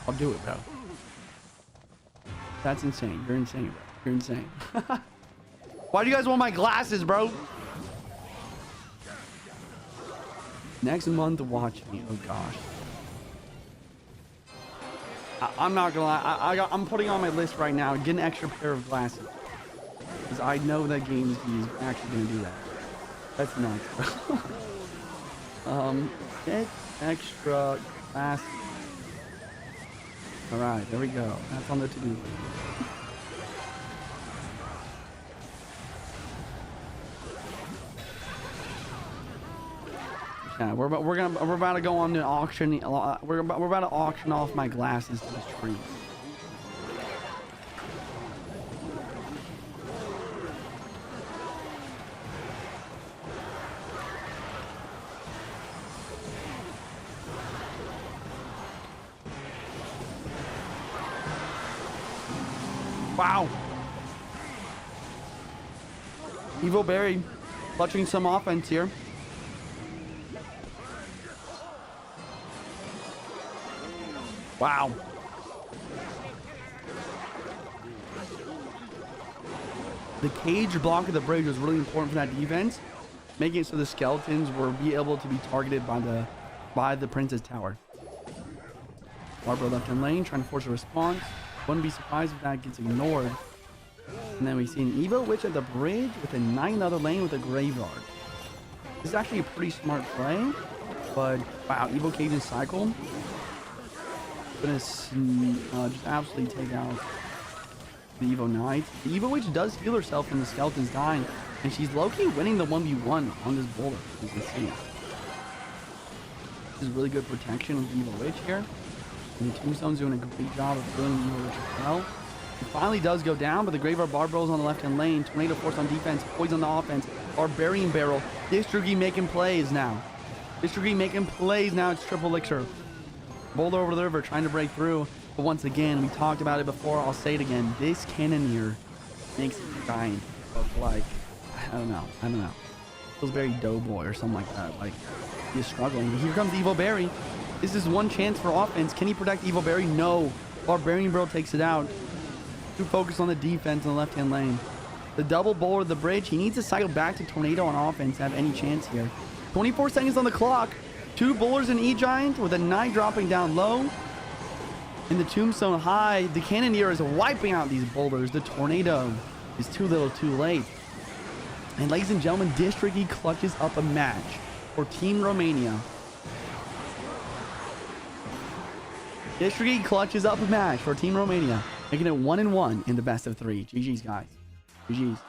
I'll do it, bro. That's insane. You're insane, bro. You're insane. Why do you guys want my glasses, bro? Next month, watch me. Oh, gosh. I'm not gonna lie. I'm putting on my list right now. Get an extra pair of glasses. Because I know that Games is actually gonna do that. That's nuts, bro. Get extra glasses. Alright, there we go. That's on the to-do list. Yeah, we're about to go on the auction. We're about to auction off my glasses to the stream. Wow. Evo Berry clutching some offense here. Wow. The cage block of the bridge was really important for that defense, making it so the skeletons were be able to be targeted by the Princess Tower. Barbara left in lane, trying to force a response. Wouldn't be surprised if that gets ignored. And then we see an Evo Witch at the bridge with a 9 other lane with a Graveyard. This is actually a pretty smart play, but wow, Evo Cage and Cycle. Gonna just absolutely take out the Evo Knight. The Evo Witch does heal herself from the skeletons dying, and she's low-key winning the 1v1 on this boulder, as you can see. This is really good protection with the Evo Witch here. And the Tombstone's doing a great job of killing the Evo Witch as well. It finally does go down, but the Graveyard Barbell's on the left-hand lane. Tornado Force on defense, Poison on the offense. Barbarian Barrel. Distro making plays now. Distro making plays now. It's Triple Elixir. Boulder over the river, trying to break through. But once again, we talked about it before. I'll say it again. This Cannoneer makes it giant. But like, I don't know. Feels very Doughboy or something like that. Like, he's struggling. But here comes Evo Berry. This is one chance for offense. Can he protect Evo Berry? No. Barbarian Barrel takes it out. Too focused on the defense in the left-hand lane. The double boulder of the bridge. He needs to cycle back to Tornado on offense to have any chance here. 24 seconds on the clock. 2 bowlers in E-Giant with a Knight dropping down low. In the Tombstone high, the Cannoneer is wiping out these boulders. The Tornado is too little too late. And ladies and gentlemen, District clutches up a match for Team Romania. District clutches up a match for Team Romania, making it 1-1 in the best of 3. GG's, guys. GG's.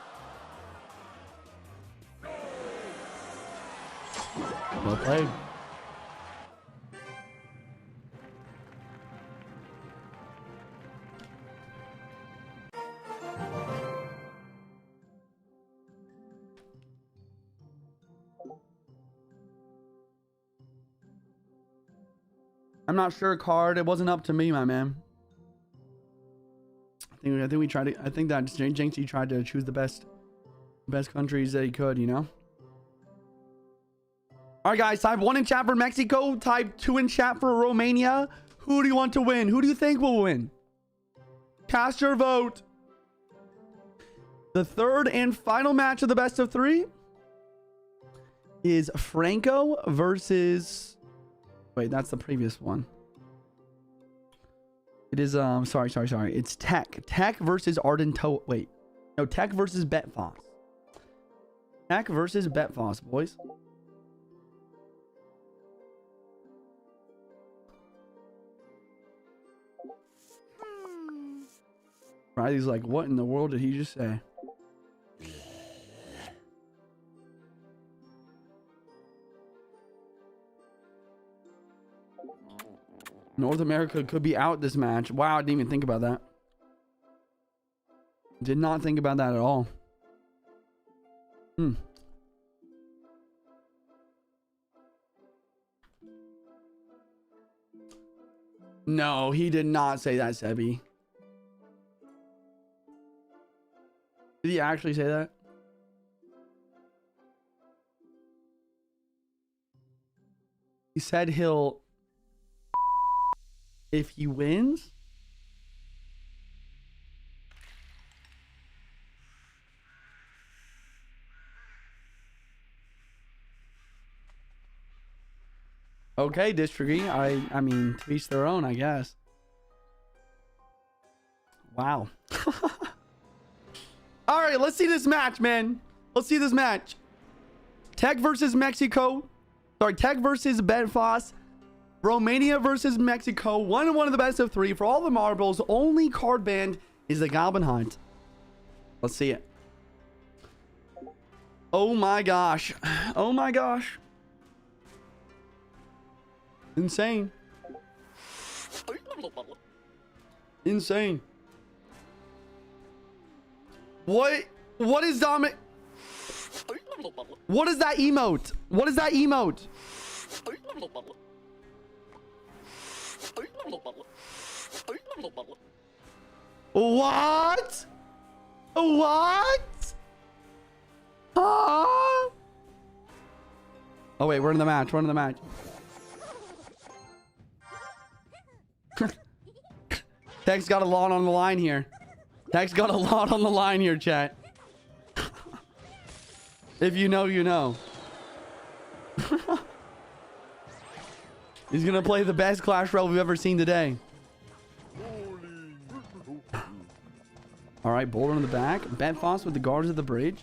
Well played. I'm not sure, Card. It wasn't up to me, my man. I think we tried to. I think that Jynxzi tried to choose the best countries that he could. You know. All right, guys. Type 1 in chat for Mexico. Type 2 in chat for Romania. Who do you want to win? Who do you think will win? Cast your vote. The third and final match of the best of 3 is Franco versus. Wait, that's the previous one. It is, sorry. It's Tech. Tech versus Wait. No, Tech versus Betfoss. Tech versus Betfoss, boys. Riley's like, what in the world did he just say? North America could be out this match. Wow, I didn't even think about that. Did not think about that at all. No, he did not say that, Sebi. Did he actually say that? He said he'll... if he wins? Okay, District. I mean, to each their own, I guess. Wow. All right, let's see this match, man. Let's see this match. Tech versus Mexico. Sorry, Tech versus Betfoss. Romania versus Mexico. 1-1 of the best of 3 for all the marbles. Only card banned is the Goblin Hunt. Let's see it. Oh my gosh. Oh my gosh. Insane. Insane. What is Dominic? What is that emote? What is that emote? What? What? Ah! Oh wait, we're in the match. We're in the match. Tech's got a lot on the line here. Tech's got a lot on the line here, chat. If you know, you know. He's gonna play the best Clash Royale we've ever seen today. All right, Boulder in the back. Betfoss with the guards at the bridge.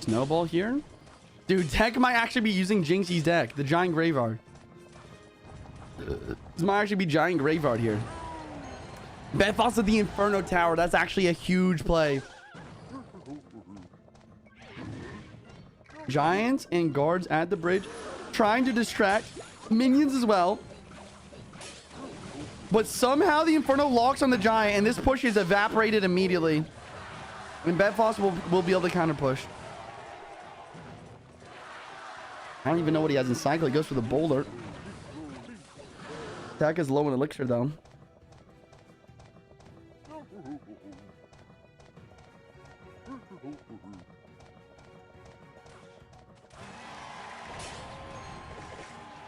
Snowball here. Dude, Tech might actually be using Jynxzi'S deck, the Giant Graveyard. This might actually be Giant Graveyard here. Betfoss with the Inferno Tower. That's actually a huge play. Giants and guards at the bridge, trying to distract minions as well. But somehow the Inferno locks on the Giant, and this push is evaporated immediately. And Betfoss will be able to counter push. I don't even know what he has in cycle. He goes for the Boulder. Attack is low in elixir, though.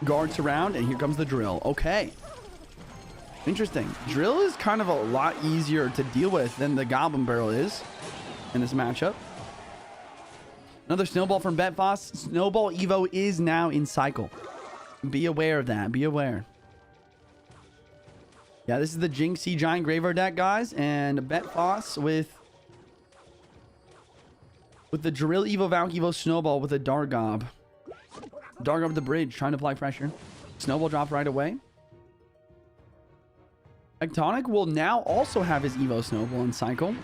Guard surround, and here comes the drill. Okay. Interesting. Drill is kind of a lot easier to deal with than the Goblin Barrel is in this matchup. Another snowball from Betfoss. Snowball Evo is now in cycle. Be aware of that. Be aware. Yeah, this is the Jynxzi Giant Graveyard deck, guys. And Betfoss with the Drill Evo, Valk Evo, Snowball with a Dargob. Dargob the bridge, trying to apply pressure. Snowball drop right away. Tectonic will now also have his Evo Snowball in cycle,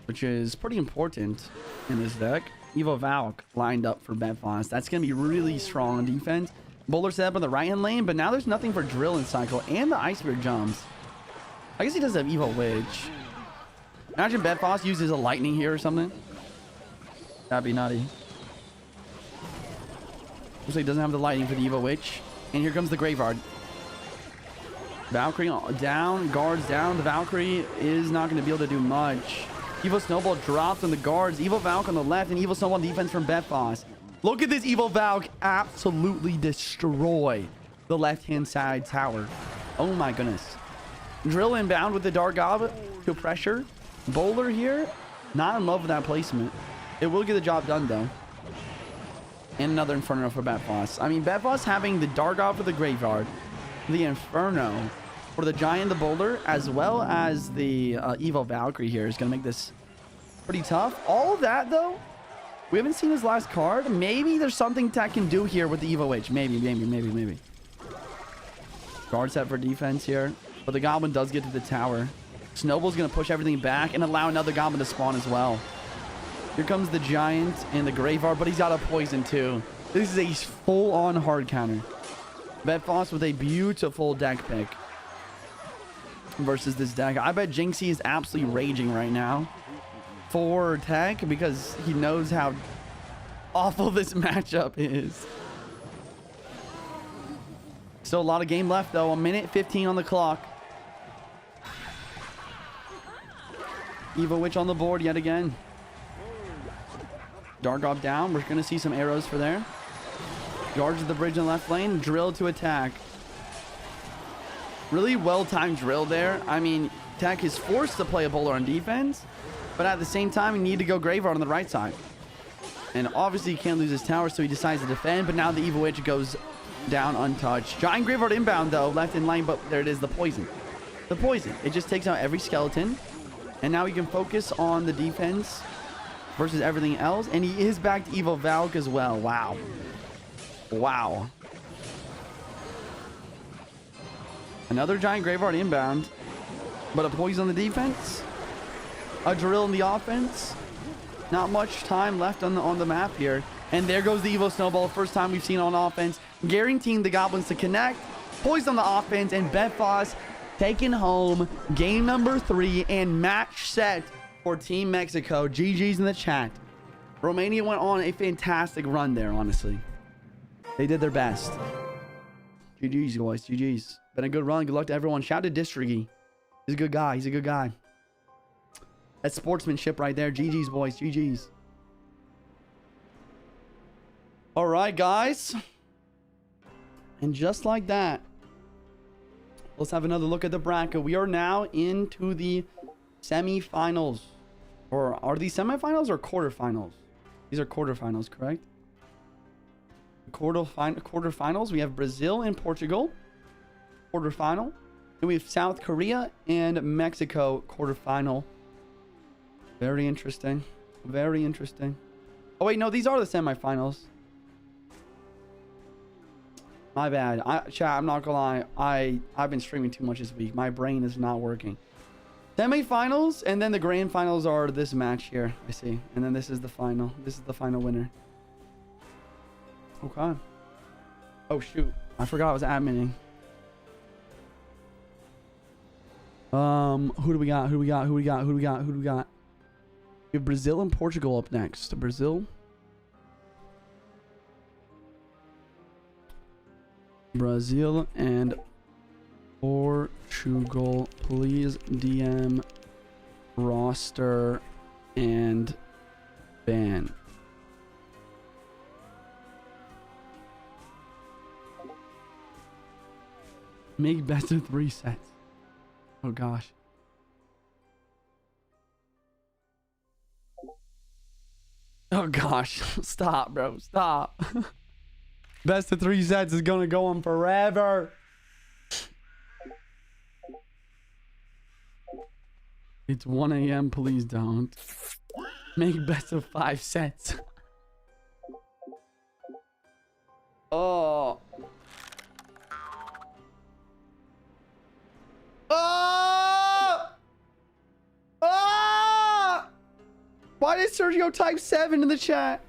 which is pretty important in this deck. Evo Valk lined up for Betfoss. That's going to be really strong on defense. Bowler set up in the right-hand lane, but now there's nothing for Drill in cycle, and the Ice Spear jumps. I guess he does have Evo Witch. Imagine Betfoss uses a Lightning here or something. That'd be nutty. Looks like he doesn't have the Lightning for the Evo Witch. And here comes the Graveyard. Valkyrie down, guards down. The Valkyrie is not going to be able to do much. Evo Snowball drops on the guards. Evo Valk on the left, and Evo Snowball defense from Betfoss. Look at this Evo Valk absolutely destroy the left-hand side tower. Oh my goodness. Drill inbound with the Dargob to pressure. Bowler here, not in love with that placement. It will get the job done, though. And another Inferno for Betfoss. I mean, Betfoss having the Dargob for the Graveyard, the Inferno for the Giant, the Boulder, as well as the Evo Valkyrie here is going to make this pretty tough. All of that, though, we haven't seen his last card. Maybe there's something Tech can do here with the Evo H. Maybe. Guard set for defense here. But the Goblin does get to the tower. Snowball's going to push everything back and allow another Goblin to spawn as well. Here comes the Giant and the Graveyard, but he's out of poison too. This is a full-on hard counter. Betfoss with a beautiful deck pick versus this deck. I bet Jynxzi is absolutely raging right now for Tech because he knows how awful this matchup is. Still a lot of game left, though. 1:15 on the clock. Evo Witch on the board yet again. Dargob down. We're going to see some arrows for there. Guards at the bridge in the left lane. Drill to attack. Really well-timed drill there. I mean, Tech is forced to play a Bowler on defense, but at the same time, you need to go Graveyard on the right side. And obviously, he can't lose his tower, so he decides to defend, but now the Evo Witch goes down untouched. Giant Graveyard inbound, though, left in lane, but there it is, the poison. The poison. It just takes out every skeleton, and now he can focus on the defense versus everything else, and he is back to Evo Valk as well. Wow. Wow. Another Giant Graveyard inbound, but a poison on the defense, a drill in the offense. Not much time left on the map here, and there goes the Evo Snowball. First time we've seen on offense, guaranteeing the Goblins to connect. Poison on the offense, and Betfoss taking home game number 3 and match set for Team Mexico. GG's in the chat. Romania went on a fantastic run there, honestly. They did their best. GG's, guys. GG's. Been a good run. Good luck to everyone. Shout out to Distrygy. He's a good guy. He's a good guy. That's sportsmanship right there. GG's, boys. GG's. All right, guys. And just like that, let's have another look at the bracket. We are now into the semifinals. Or are these semifinals or quarterfinals? These are quarterfinals, correct? Quarterfinals. We have Brazil and Portugal. Quarterfinal. And we have South Korea and Mexico quarterfinal. Very interesting. Very interesting. Oh, wait, no, these are the semifinals. My bad. Chat, I'm not gonna lie. I've been streaming too much this week. My brain is not working. Semifinals, and then the grand finals are this match here. I see. And then this is the final. This is the final winner. Okay. Oh, shoot. I forgot I was adminning. Who do we got? Who do we got? Who do we got? Who do we got? Who do we got? We have Brazil and Portugal up next. Brazil. Brazil and Portugal. Please DM roster and ban. Make best of 3 sets. Oh gosh. Oh gosh. Stop, bro. Stop. Best of 3 sets is gonna go on forever. It's 1 a.m. Please don't. Make best of 5 sets. Oh. Oh! Oh! Why did Sergio type 7 in the chat?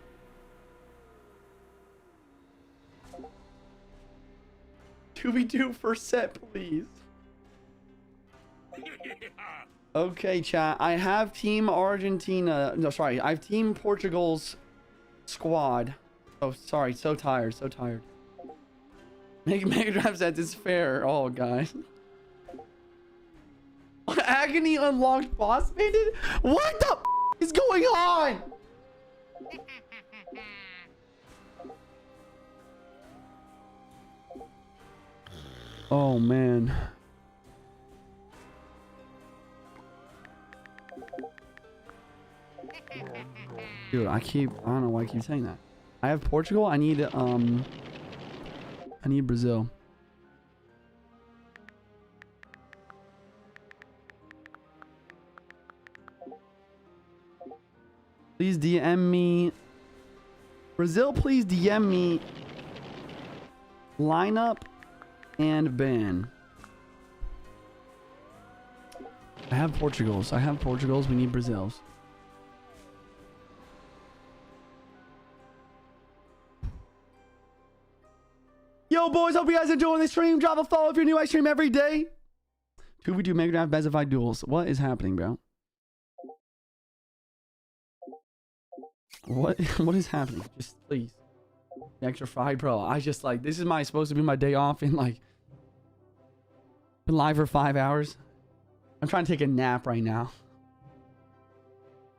Two v two first set, please. Okay, chat. I have Team Argentina. No, sorry. I have Team Portugal's squad. Oh, sorry. So tired. So tired. Mega Drive sets is fair. Oh, guys. Agony unlocked boss bandit? What the is going on? Oh man. Dude, I don't know why I keep saying that. I have Portugal. I need Brazil. Please DM me. Brazil, please DM me. Lineup and ban. I have Portugal's. I have Portugal's. We need Brazil's. Yo, boys. Hope you guys are enjoying this stream. Drop a follow if you're new. I stream every day. 2v2 Mega Drive Best of 5 duels. What is happening, bro? What is happening? Just please. The extra 5, bro. I just like this is supposed to be my day off and like been live for 5 hours. I'm trying to take a nap right now.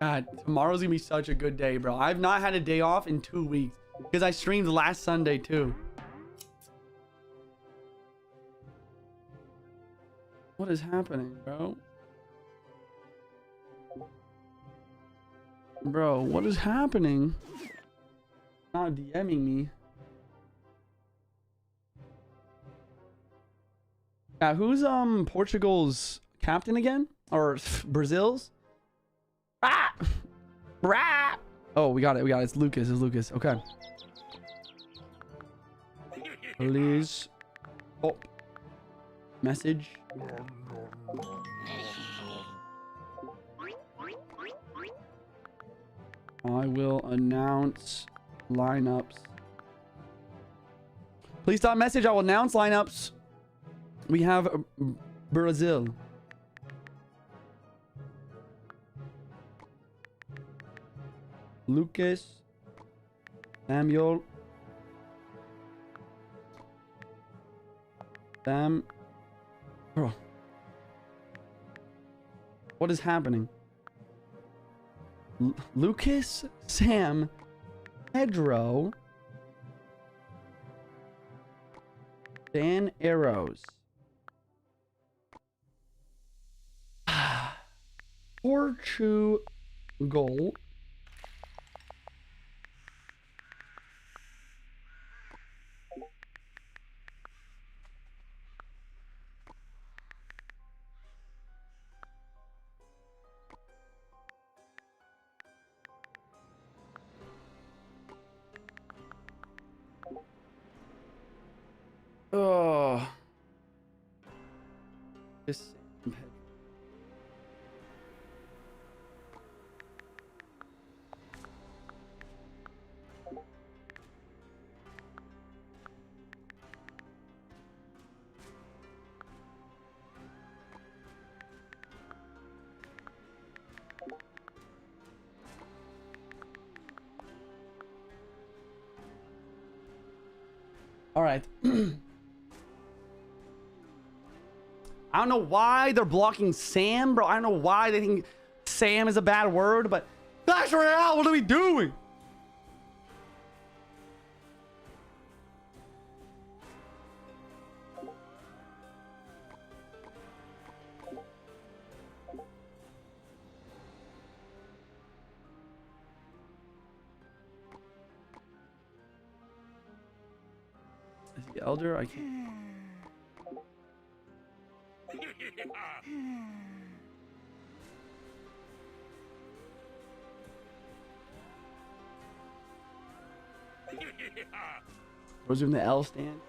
God, tomorrow's gonna be such a good day, bro. I've not had a day off in 2 weeks because I streamed last Sunday too. What is happening, bro? Bro, what is happening? Not DMing me. Yeah, who's Portugal's captain again? Or Brazil's? Ah! Rah! Oh, we got it. We got it. It's Lucas. It's Lucas. Okay. Please. Oh. Message. I will announce lineups. Please stop message. I will announce lineups. We have Brazil. Lucas. Samuel. Sam. Oh. What is happening? Lucas, Sam, Pedro, Dan Arrows. Portugal. Oh. This. All right. I don't know why they're blocking Sam, bro. I don't know why they think Sam is a bad word, but Clash Royale, what are we doing? Is he elder? I can't. Was in the L stand?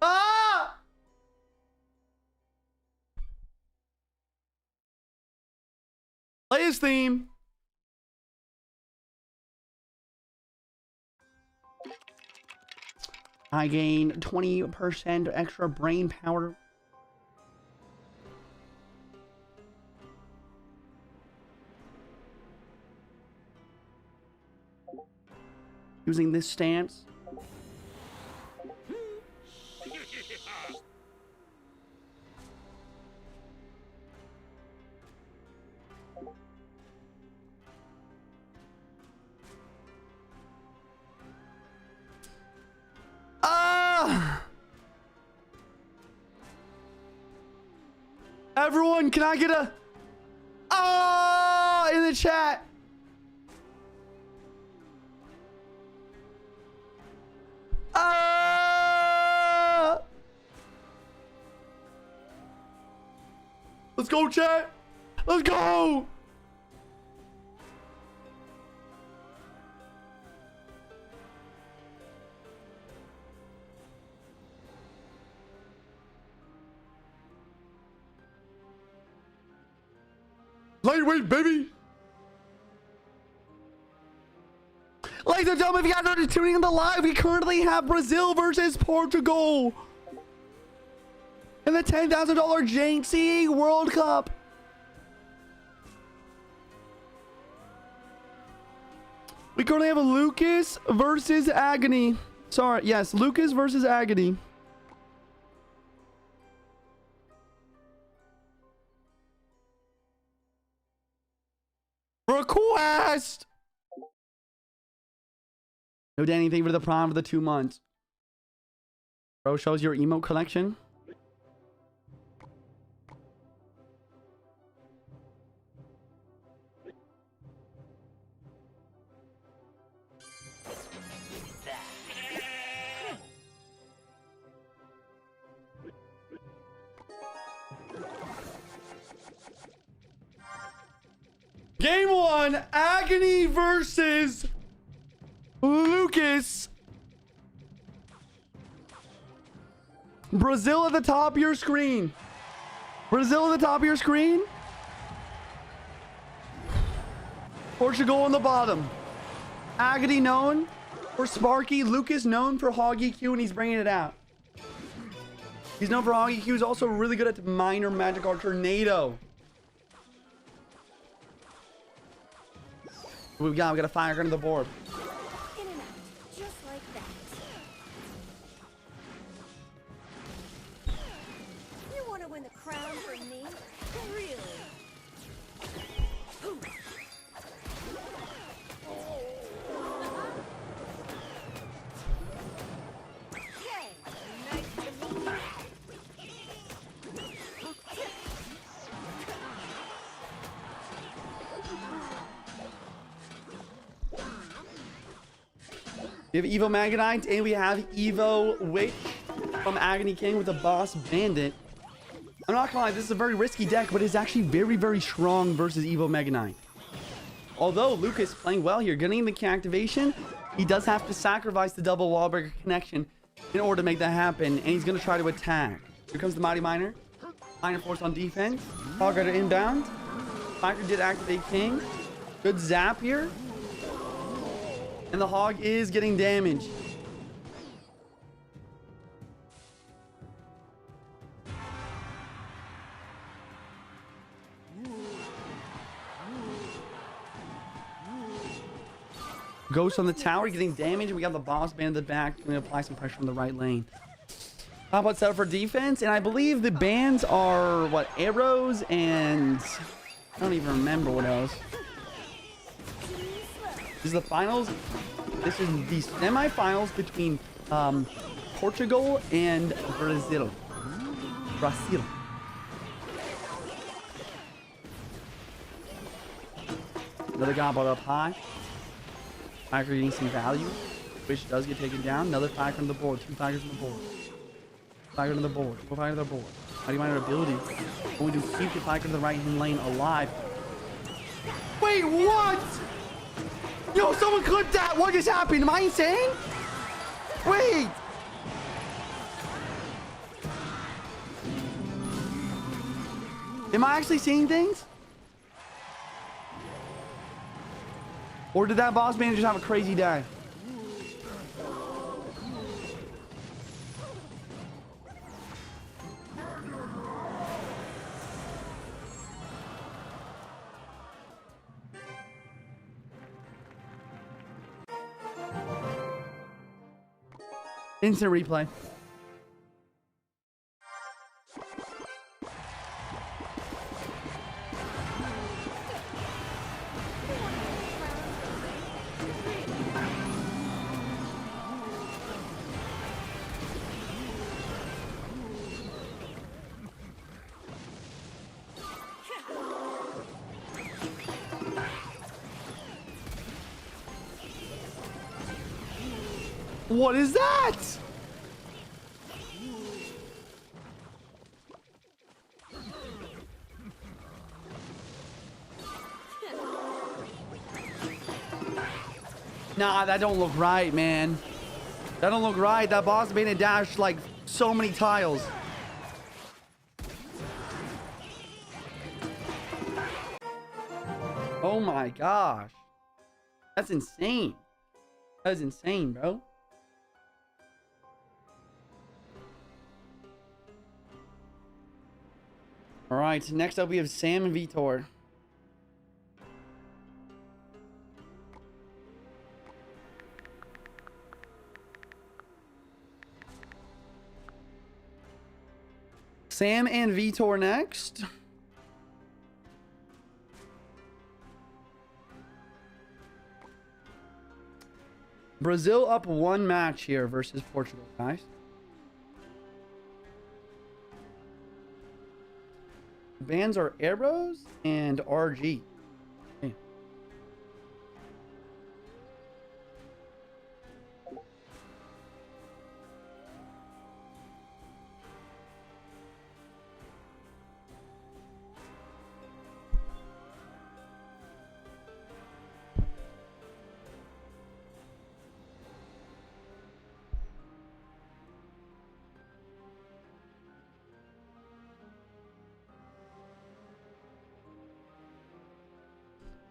Ah! Play his theme. I gain 20% extra brain power. Using this stance. Everyone, can I get a in the chat? Let's go, chat. Let's go. Lightweight, baby. Ladies and gentlemen, if you guys are just tuning in the live, we currently have Brazil versus Portugal in the $10,000 Jynxzi World Cup. We currently have a Lucas versus Agony. Sorry, yes, Lucas versus Agony. Request! No Danny, thank you for the prime for the 2 months. Bro, shows your emote collection. Game 1, Agony versus Lucas. Brazil at the top of your screen. Brazil at the top of your screen. Portugal on the bottom. Agony known for Sparky. Lucas known for Hoggy Q, and he's bringing it out. He's known for Hoggy Q. He's also really good at minor magic art tornado. What we got? We got a fire gun on the board. win the crown for me? Really? Hey, nice to meet you. We have Evo Magonite and we have Evo Witch from Agony King with a Boss Bandit. I'm not gonna lie, this is a very risky deck, but it's actually very, very strong versus Evo Magonite. Although Lucas playing well here, getting the key activation, he does have to sacrifice the double wall breaker connection in order to make that happen, and he's gonna try to attack. Here comes the Mighty Miner. Miner Force on defense. Hog Rider inbound. Spiker did activate King. Good zap here. And the Hog is getting damaged. Ghost on the tower getting damaged. We got the boss band in the back. Going to apply some pressure on the right lane. How about set up for defense? And I believe the bands are what, arrows and I don't even remember what else. This is the finals. This is the semi-finals between Portugal and Brazil. Another goblet up high. Spiker getting some value, which does get taken down. Another Spiker on the board. 2 Spikers on the board. Spiker on the board. 4 Spikers on the board. Mighty Miner ability. Going to keep the Spiker in the right hand lane alive. Wait, what? Yo, someone clipped that. What just happened? Am I insane? Wait. Am I actually seeing things? Or did that boss man just have a crazy day? Instant replay. What is that? Nah, that don't look right, man. That don't look right. That boss made it dash like so many tiles. Oh my gosh. That's insane. That is insane, bro. All right, next up we have Sam and Vitor. Sam and Vitor next. Brazil up 1 match here versus Portugal, guys. Bands are arrows and RG. Okay.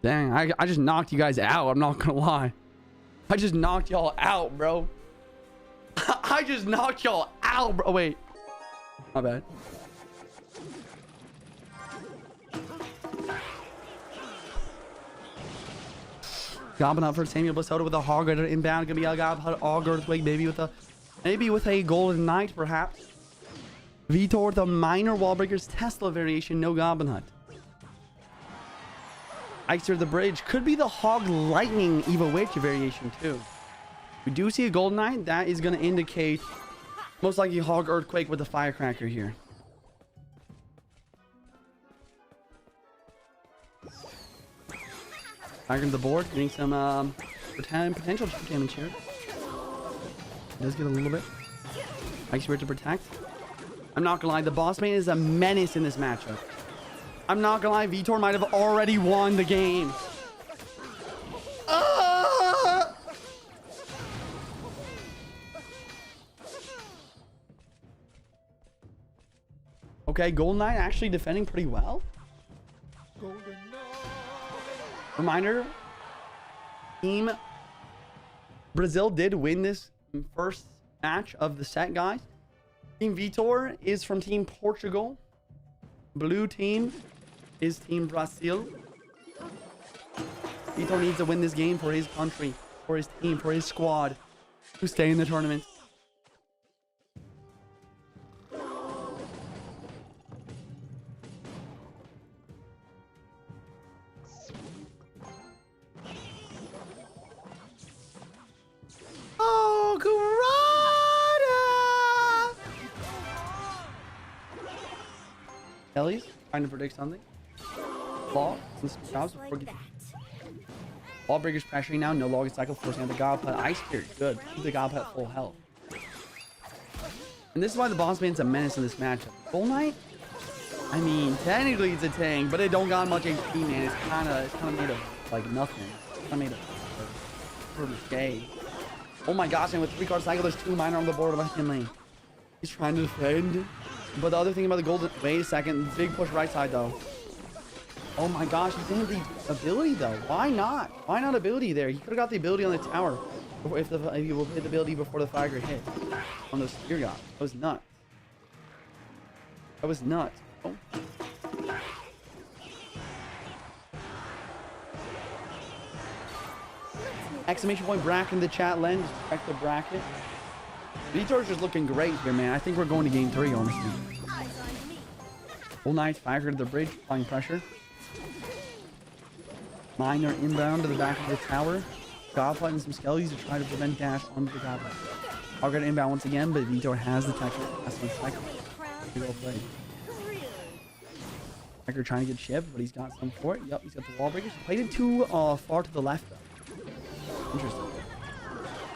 Dang, I just knocked you guys out. I'm not gonna lie. I just knocked y'all out, bro. I just knocked y'all out, bro. Wait. My bad. Goblin out for Samuel Bliss with a Hog Rider inbound. Gonna be a Goblin All Earthquake, maybe with a golden knight, perhaps. Vitor, the minor wall breakers, Tesla variation, no Goblin Hut. Icer the bridge could be the Hog Lightning Evo Witch variation too. We do see a Golden Knight. That is going to indicate most likely Hog Earthquake with the Firecracker here. Back into the board, getting some potential damage here. Does get a little bit. Ice Spirit to protect. I'm not gonna lie, the boss man is a menace in this matchup. I'm not gonna lie, Vitor might have already won the game. Okay, Golden Knight actually defending pretty well. Reminder, Team Brazil did win this first match of the set, guys. Team Vitor is from Team Portugal. Blue team is Team Brazil. Vitor needs to win this game for his country, for his team, for his squad to stay in the tournament. Ellie's trying to predict something. Law, some jobs before getting. Wall breakers pressuring now. No log cycle forcing out the Godpet. Ice Spirit, good. Keep the Godpet full health. And this is why the boss man's a menace in this matchup. Full Knight? I mean, technically it's a tank, but it don't got much HP, man. It's kinda made of like nothing. It's kinda made of for risque. Oh my gosh, and with 3-card cycle, there's 2 minor on the board of left lane. He's trying to defend. But the other thing about the golden... Wait a second. Big push right side, though. Oh my gosh. He didn't have the ability, though. Why not? Why not ability there? He could have got the ability on the tower. If he will hit the ability before the fire hit. On those spear gods. That was nuts. That was nuts. Oh. Exclamation point bracket in the chat, Len. Just check the bracket. Vitor's just looking great here, man. I think we're going to game 3, honestly. Full Knight, Firecracker to the bridge, applying pressure. Minor inbound to the back of the tower. Godpet and some skellies to try to prevent dash onto the Godpet. Hogger inbound once again, but Vitor has the tech. That's one cycle. Good old play. Firecracker trying to get shipped, but he's got some for it. Yep, he's got the wall breakers. Played it too far to the left, though. Interesting.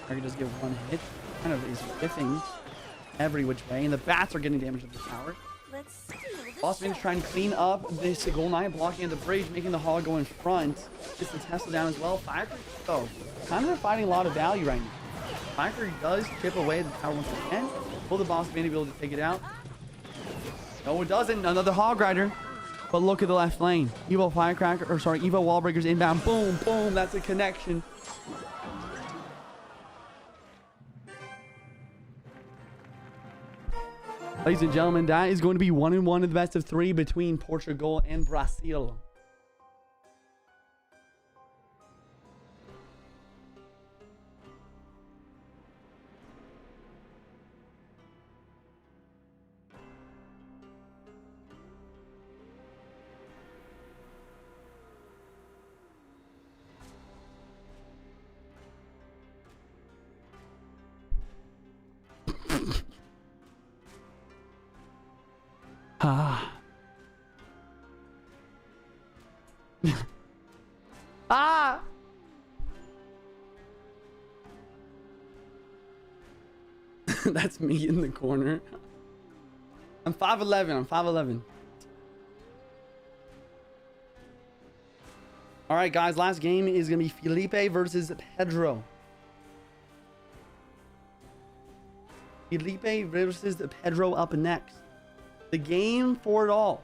Firecracker does get one hit. Kind of is whiffing every which way, and the bats are getting damage to the tower. Bossman's trying to clean up this Golden Knight, blocking at the bridge, making the Hog go in front. Gets the Tesla down as well. Firecracker, oh, kind of fighting a lot of value right now. Firecracker does chip away the tower once again. Will the Bossman be able to take it out? No, it doesn't. Another Hog Rider. But look at the left lane. Evo Firecracker, or sorry, Evo Wall Breakers inbound. Boom, boom. That's a connection. Ladies and gentlemen, that is going to be 1-1 in the best of 3 between Portugal and Brazil. Ah. Ah. That's me in the corner. I'm 5'11". I'm 5'11". All right, guys. Last game is going to be Felipe versus Pedro. Felipe versus Pedro up next. The game for it all.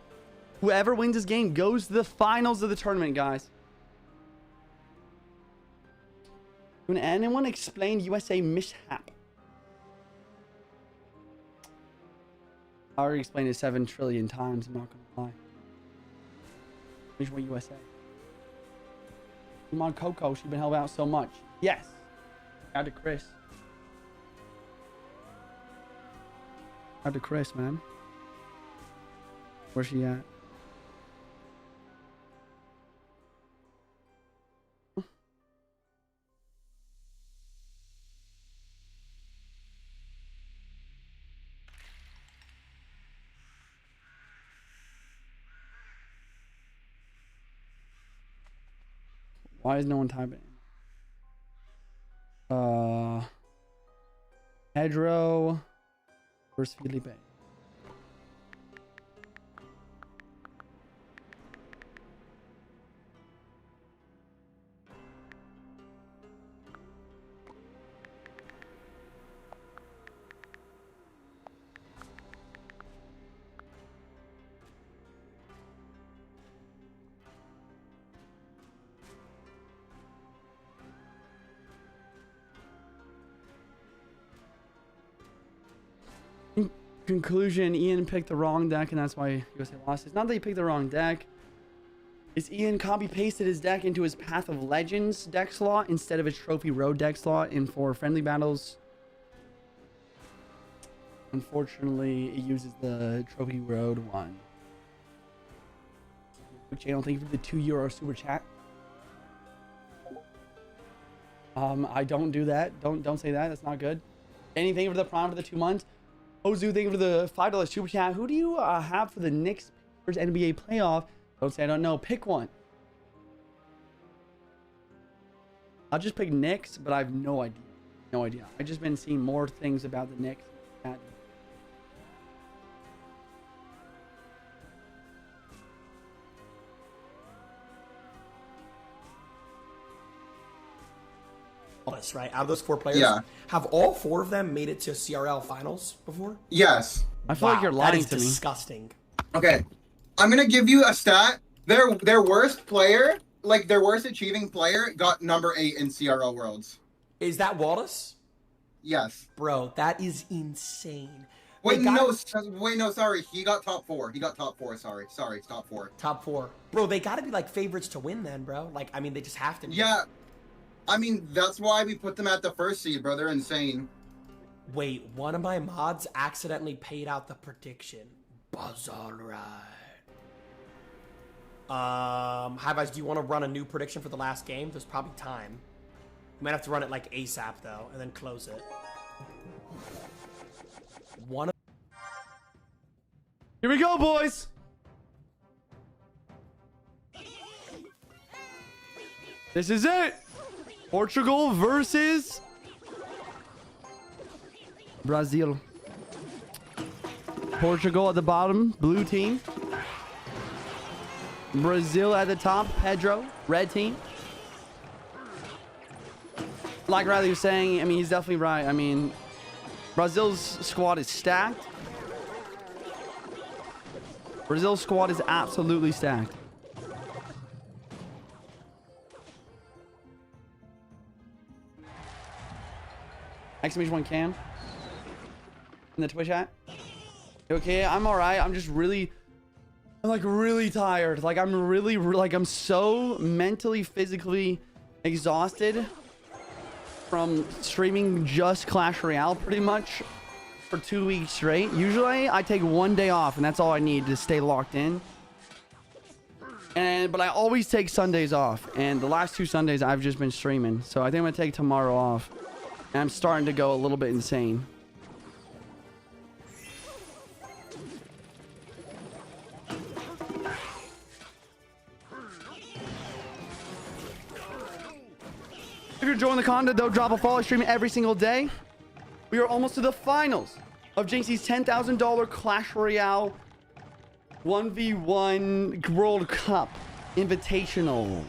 Whoever wins this game goes to the finals of the tournament, guys. Can anyone explain USA mishap? I already explained it 7 trillion times. I'm not gonna lie. Which one USA? Come on, Coco. She's been helping out so much. Yes. Out to Chris. Out to Chris, man. Where's she at? Why is no one typing? Pedro versus Felipe. Conclusion, Ian picked the wrong deck and that's why USA lost. It's not that he picked the wrong deck. It's Ian copy pasted his deck into his Path of Legends deck slot instead of his Trophy Road deck slot. And for friendly battles, unfortunately, it uses the Trophy Road one. Channel, thank you for the €2 super chat. I don't do that. Don't say that. That's not good. Anything for the prime for the 2 months. Ozu, thank you for the $5 super chat. Who do you have for the Knicks versus NBA playoff? Don't say I don't know. Pick one. I'll just pick Knicks, but I have no idea. No idea. I've just been seeing more things about the Knicks. Right, out of those 4 players, have all 4 of them made it to CRL finals before? Yes. I feel like you're lying that to is me. disgusting. Okay, I'm gonna give you a stat. Their worst player, like their worst achieving player, got number 8 in CRL Worlds. Is that Wallace? Yes. Bro, that is insane. Wait, no, sorry. He got top 4. He got top 4. Sorry, top 4. Top 4. Bro, they gotta be like favorites to win then, bro. Like, I mean, they just have to be. Yeah. I mean, that's why we put them at the first seed, bro. They're insane. Wait, one of my mods accidentally paid out the prediction. Buzz, alright. High-Vibes, do you want to run a new prediction for the last game? There's probably time. You might have to run it like ASAP, though, and then close it. Here we go, boys. This is it. Portugal versus Brazil. Portugal at the bottom, blue team. Brazil at the top, Pedro, red team. Like Riley was saying, I mean, he's definitely right. I mean, Brazil's squad is stacked. Brazil's squad is absolutely stacked. !1 cam in the Twitch chat. Okay, I'm all right. I'm just really, really tired. Like I'm so mentally, physically exhausted from streaming just Clash Royale pretty much for 2 weeks straight. Usually I take 1 day off and that's all I need to stay locked in. But I always take Sundays off, and the last 2 Sundays I've just been streaming. So I think I'm gonna take tomorrow off. And I'm starting to go a little bit insane. If you're enjoying the content, though, drop a follow. Streaming every single day. We are almost to the finals of Jynxzi'S $10,000 Clash Royale 1v1 World Cup Invitational.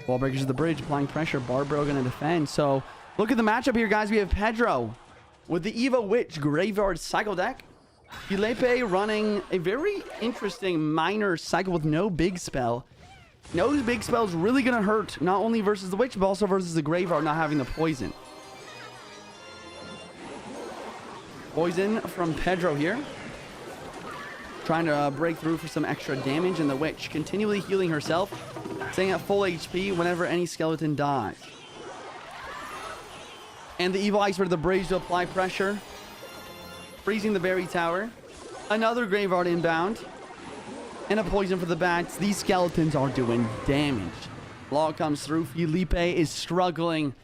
Ball breakers to the bridge, applying pressure. Barbro gonna defend. So look at the matchup here, guys. We have Pedro with the Eva Witch Graveyard Cycle deck. Felipe running a very interesting minor cycle with no big spell. No big spell is really gonna hurt, not only versus the Witch, but also versus the Graveyard not having the poison. Poison from Pedro here. Trying to break through for some extra damage, and the Witch continually healing herself, staying at full HP whenever any skeleton dies. And the Evil Ice for the Bridge to apply pressure. freezing the berry tower. Another graveyard inbound. And a poison for the bats. These skeletons are doing damage. Law comes through. Felipe is struggling.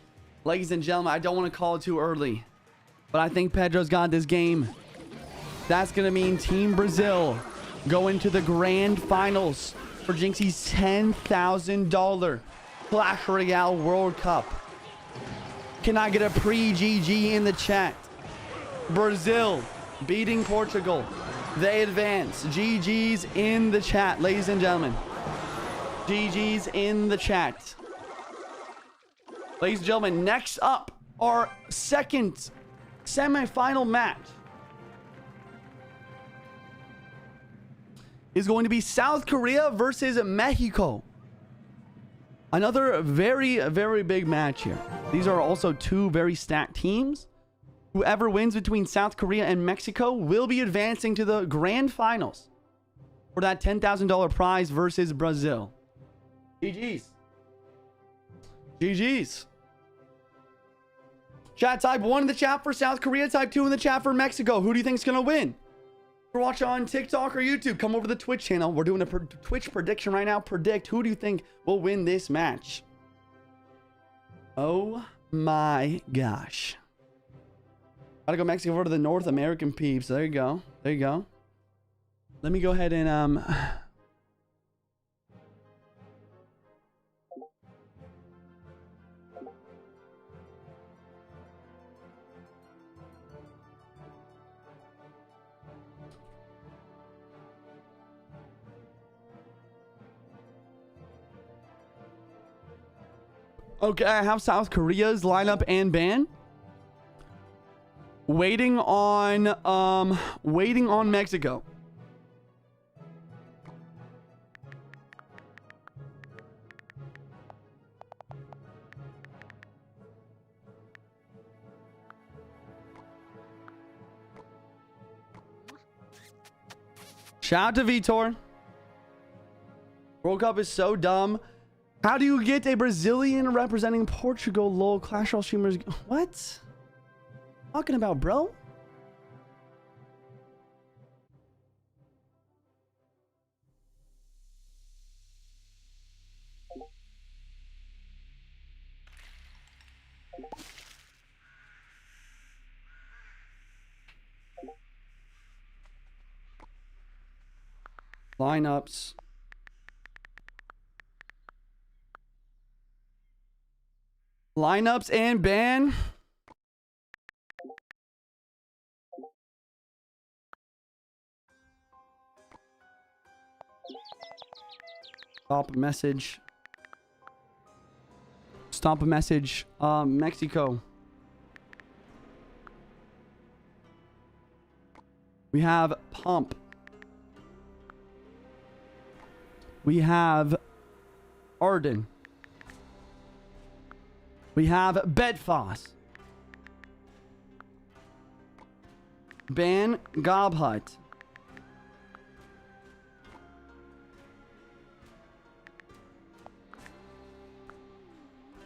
Ladies and gentlemen, I don't want to call it too early, but I think Pedro's got this game. That's going to mean Team Brazil go into the grand finals for Jynxzi'S $10,000 Clash Royale World Cup. Can I get a pre-GG in the chat? Brazil beating Portugal. They advance. GG's in the chat, ladies and gentlemen. GG's in the chat. Ladies and gentlemen, next up, our second semi-final match is going to be South Korea versus Mexico. Another very, very big match here. These are also two very stacked teams. Whoever wins between South Korea and Mexico will be advancing to the grand finals for that $10,000 prize versus Brazil. GG's. GG's. Chat, type 1 in the chat for South Korea, type 2 in the chat for Mexico. Who do you think's gonna win? If you're watching on TikTok or YouTube, come over to the Twitch channel. We're doing a Twitch prediction right now. Predict who do you think will win this match. Oh my gosh. Gotta go Mexico over to the North American peeps. There you go. There you go. Let me go ahead and okay, I have South Korea's lineup and ban. Waiting on Mexico. Shout out to Vitor. World Cup is so dumb. How do you get a Brazilian representing Portugal? Lol, Clash Royale streamers. What? Talking about, bro? Lineups. Lineups and ban. Stop a message. Stop a message. Mexico. We have Pump. We have Arden. We have Bedfoss. Ban Gobhut.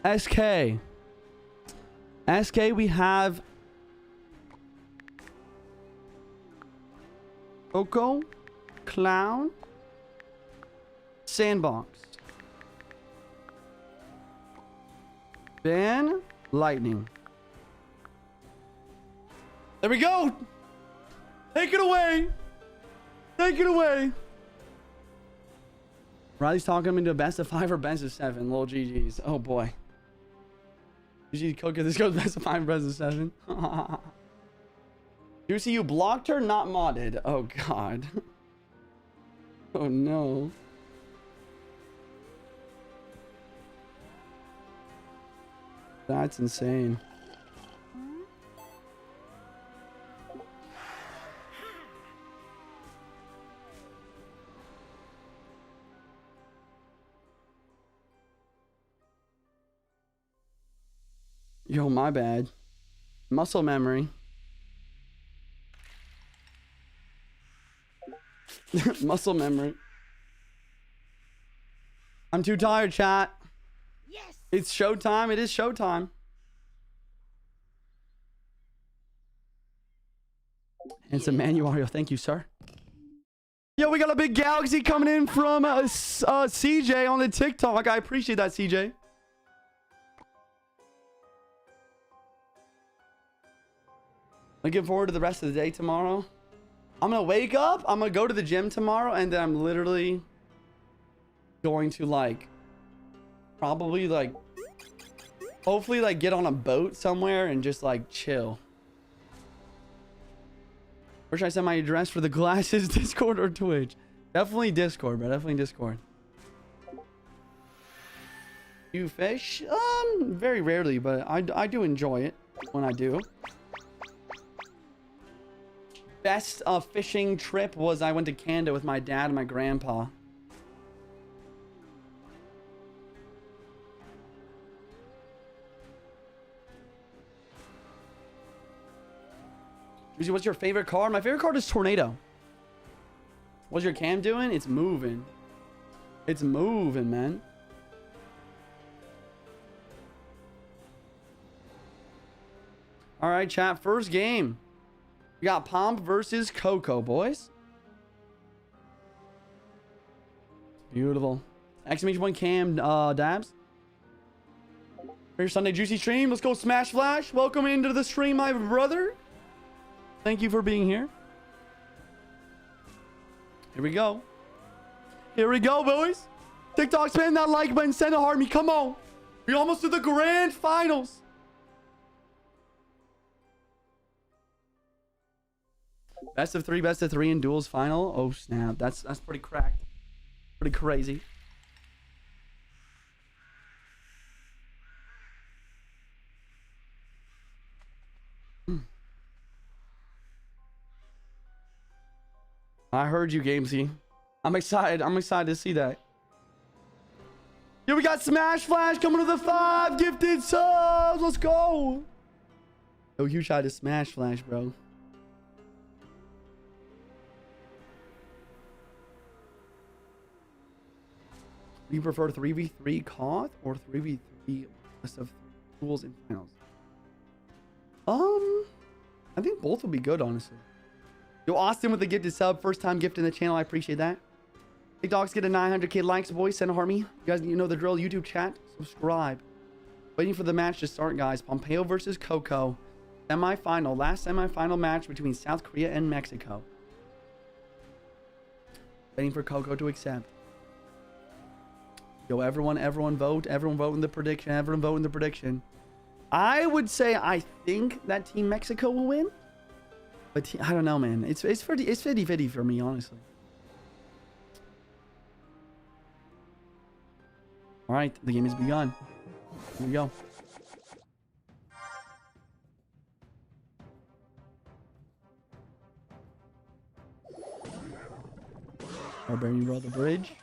SK. SK, we have Coco, Clown, Sandbox. Ban Lightning. There we go. Take it away. Take it away. Riley's talking him into a best of 5 or best of 7. Lil GG's. Oh boy. GG Coco, this goes best of 5, best of 7. Juicy, you blocked her, not modded. Oh god. Oh no. That's insane. Yo, my bad. Muscle memory. Muscle memory. I'm too tired, chat. Yes. It's showtime. It is showtime. Handsome Manuario, thank you, sir. Yo, we got a big galaxy coming in from CJ on the TikTok. I appreciate that, CJ. Looking forward to the rest of the day tomorrow. I'm gonna wake up, I'm gonna go to the gym tomorrow, and then I'm literally going to like probably like hopefully like get on a boat somewhere and just like chill. Where should I send my address for the glasses? Discord or Twitch? Definitely Discord, bro. Definitely Discord. You fish? Very rarely, but I do enjoy it when I do. Best fishing trip was I went to Canada with my dad and my grandpa. Juicy, what's your favorite card? My favorite card is Tornado. What's your cam doing? It's moving. It's moving, man. All right, chat. First game. We got Pomp versus Coco, boys. Beautiful. Exclamation point cam, dabs. Here's Sunday Juicy stream. Let's go Smash Flash. Welcome into the stream, my brother. Thank you for being here. Here we go. Here we go, boys. TikTok, spam that like button. Send a heart me. Come on. We almost to the grand finals. Best of three in duels final. Oh snap. That's pretty cracked. Pretty crazy. I heard you, Gamesy. I'm excited. I'm excited to see that. Here we got Smash Flash coming to the 5 gifted subs. Let's go. Oh, you tried to Smash Flash, bro. Do you prefer 3v3 Koth or 3v3 best of duels and finals? I think both would be good, honestly. Yo, Austin with the gifted sub. First time gift in the channel. I appreciate that. Big dogs get a 900k likes, boys. Send a harmony. You guys, you know the drill. YouTube chat. Subscribe. Waiting for the match to start, guys. Pompeo versus Coco. Semi-final. Last semi-final match between South Korea and Mexico. Waiting for Coco to accept. Yo, everyone vote. Everyone vote in the prediction. Everyone vote in the prediction. I would say I think that Team Mexico will win. But I don't know, man. It's 50-50 for me, honestly. All right, the game has begun. Here we go. Barbarian roll the bridge.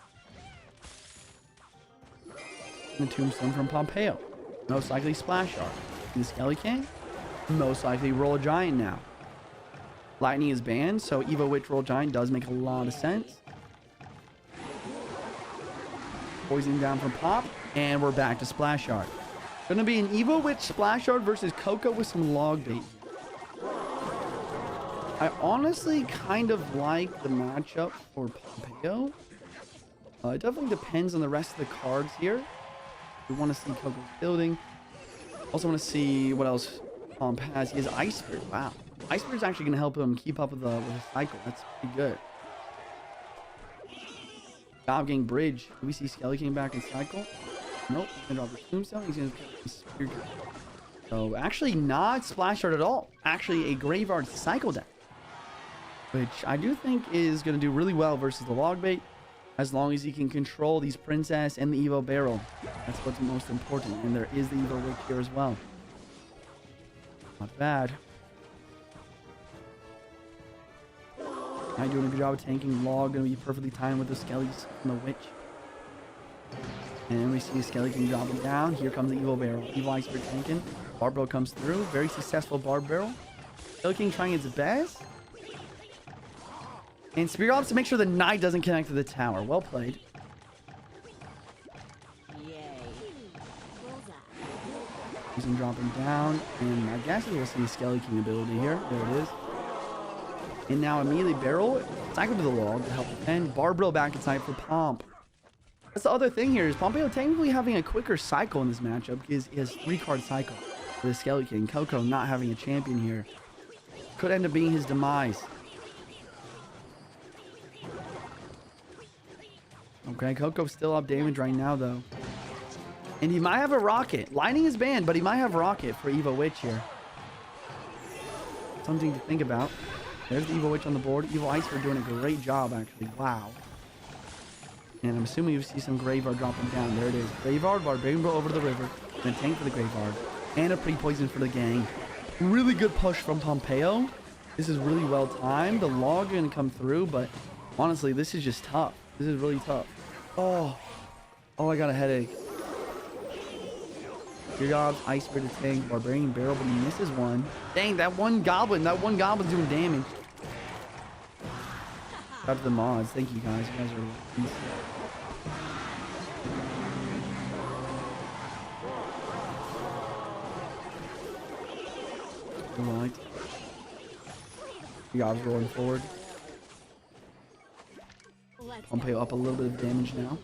And the tombstone from Pompeo. Most likely Splash Art. And the Skelly King. Most likely Roll a Giant now. Lightning is banned, so Evo Witch Roll Giant does make a lot of sense. Poison down from Pop, and we're back to Splash Art. Gonna be an Evo Witch Splash Art versus Coco with some log bait. I honestly kind of like the matchup for Pompeo. It definitely depends on the rest of the cards here. We want to see Coco's building. Also want to see what else Pomp has. He has Ice Spirit. Wow. Ice Spirit is actually going to help him keep up with the cycle. That's pretty good. Job getting bridge. Do we see Skelly King back in cycle? Nope. He's going to drop the tombstone. He's going to Spirit. So actually not Splash Art at all. Actually a Graveyard cycle deck. Which I do think is going to do really well versus the log bait. As long as he can control these Princess and the Evo Barrel. That's what's most important. And there is the Evo Witch here as well. Not bad. Now doing a good job of tanking. Log going to be perfectly timed with the Skellies and the Witch. And we see Skelly can drop him down. Here comes the Evo Barrel. Evo Ice Spirit tanking. Barb Barrel comes through. Very successful Barb Barrel. Skelly King trying its best. And Spirit Ops to make sure the Knight doesn't connect to the tower. Well played. He's gonna drop him down. And my guess is we'll see a Skelly King ability here. There it is. And now immediately Barrel cycle to the log to help defend. Barbell back inside for Pomp. That's the other thing here is Pompeo technically having a quicker cycle in this matchup because he has 3-card cycle for the Skelly King. Coco not having a champion here. Could end up being his demise. Okay, Coco's still up damage right now though. And he might have a rocket. Lightning is banned, but he might have rocket for Evo Witch here. Something to think about. There's the Evil Witch on the board. Evil Iceberg doing a great job, actually. Wow. And I'm assuming you see some Graveyard dropping down. There it is. Graveyard, Barbarian Bro over to the river. And a tank for the Graveyard. And a pre-poison for the gang. Really good push from Pompeo. This is really well timed. The log going to come through, but honestly, this is just tough. This is really tough. Oh, I got a headache. Your God's Iceberg to tank, Barbarian Barrel, but he misses one. Dang, that one Goblin's doing damage. Shout out to the mods. Thank you guys. You guys are decent. Alright. You guys rolling forward. Pompeo up a little bit of damage now.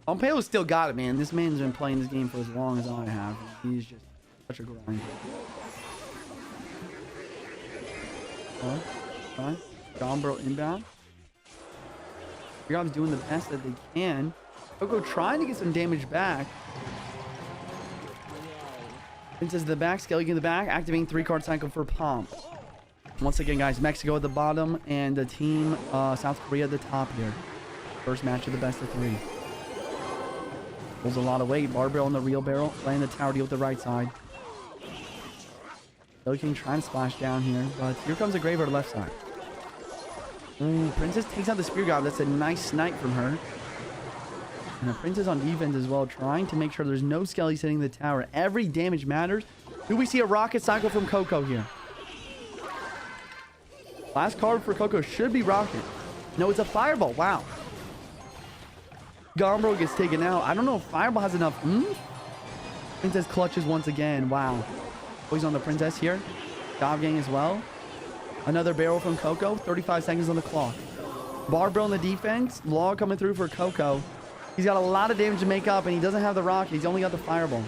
Pompeo's still got it, man. This man's been playing this game for as long as I have. He's just such a grinder. Alright. Gombro inbound. Your doing the best that they can. Coco trying to get some damage back. Princess in the back, Skelly in the back, activating 3-card cycle for Pomp. Once again, guys, Mexico at the bottom and the team South Korea at the top here. First match of the best of 3. Pulls a lot of weight. Barbell on the real barrel, playing the tower deal with the right side. Skelly King trying to splash down here, but here comes the Graveyard left side. Ooh, Princess takes out the Spear God. That's a nice snipe from her. And the Princess on defense as well, trying to make sure there's no Skelly sitting in the tower. Every damage matters. Do we see a rocket cycle from Coco here? Last card for Coco should be rocket. No, it's a fireball. Wow. Gombro gets taken out. I don't know if fireball has enough. Princess clutches once again. Wow. Oh, he's on the Princess here. Gob Gang as well. Another barrel from Coco. 35 seconds on the clock. Barbell on the defense. Log coming through for Coco. He's got a lot of damage to make up, and he doesn't have the rocket. He's only got the fireball.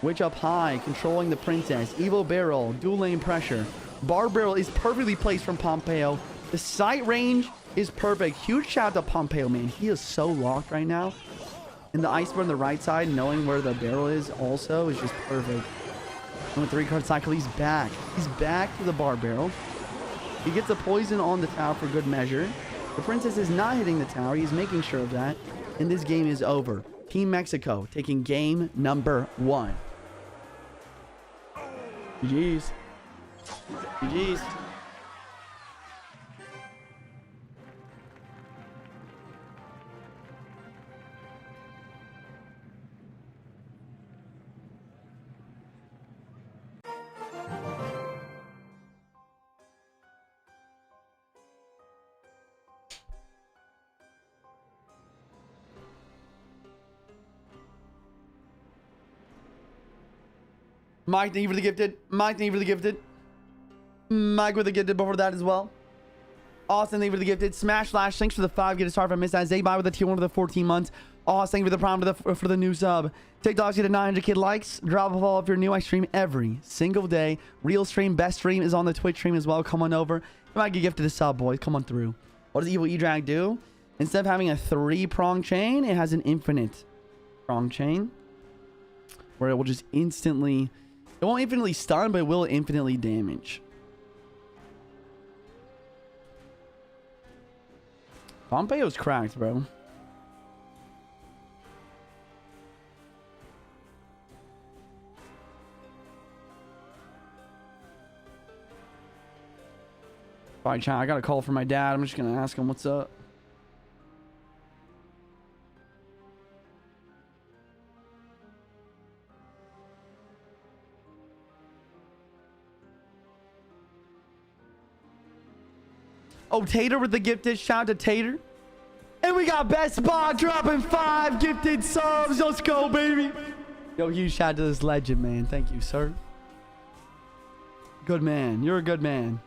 Witch up high, controlling the Princess. Evil barrel, dual lane pressure. Barbell is perfectly placed from Pompeo. The sight range is perfect. Huge shout out to Pompeo, man. He is so locked right now. And the Iceberg on the right side, knowing where the barrel is also, is just perfect. And with 3-card cycle, he's back. He's back to the bar barrel. He gets the poison on the tower for good measure. The Princess is not hitting the tower. He's making sure of that. And this game is over. Team Mexico taking game number 1. GG's. GG's. Mike, thank you for the gifted. Mike, thank you for the gifted. Mike with the gifted before that as well. Austin, thank you for the gifted. Smash Slash, thanks for the 5. Get a start from Miss Zabai with the tier 1 of the 14 months. Austin, thank you for the prime for the new sub. TikToks get a 900 likes. Drop a follow if you're new. I stream every single day. Real stream, best stream is on the Twitch stream as well. Come on over. You might get gifted a sub, boys. Come on through. What does Evil E-Drag do? Instead of having a 3-prong chain, it has an infinite prong chain. Where it will just instantly... It won't infinitely stun, but it will infinitely damage. Pompeo's cracked, bro. Alright, chat, I got a call from my dad. I'm just gonna ask him what's up. Oh, Tater with the gifted. Shout out to Tater. And we got Best Bot dropping 5 gifted subs. Let's go, baby. Yo, huge shout out to this legend, man. Thank you, sir. Good man. You're a good man.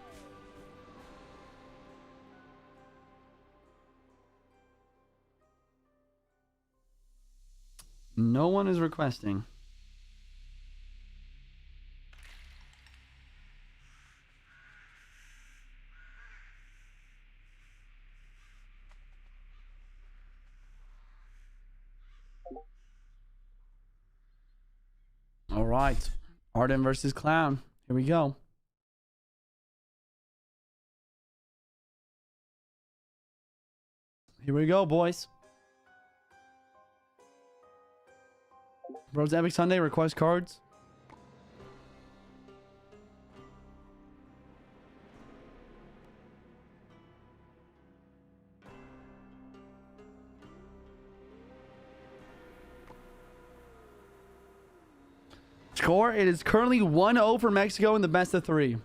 No one is requesting. All right. Arden versus Clown. Here we go. Here we go, boys. Bros Epic Sunday, request cards. Score, it is currently 1-0 for Mexico in the best of 3.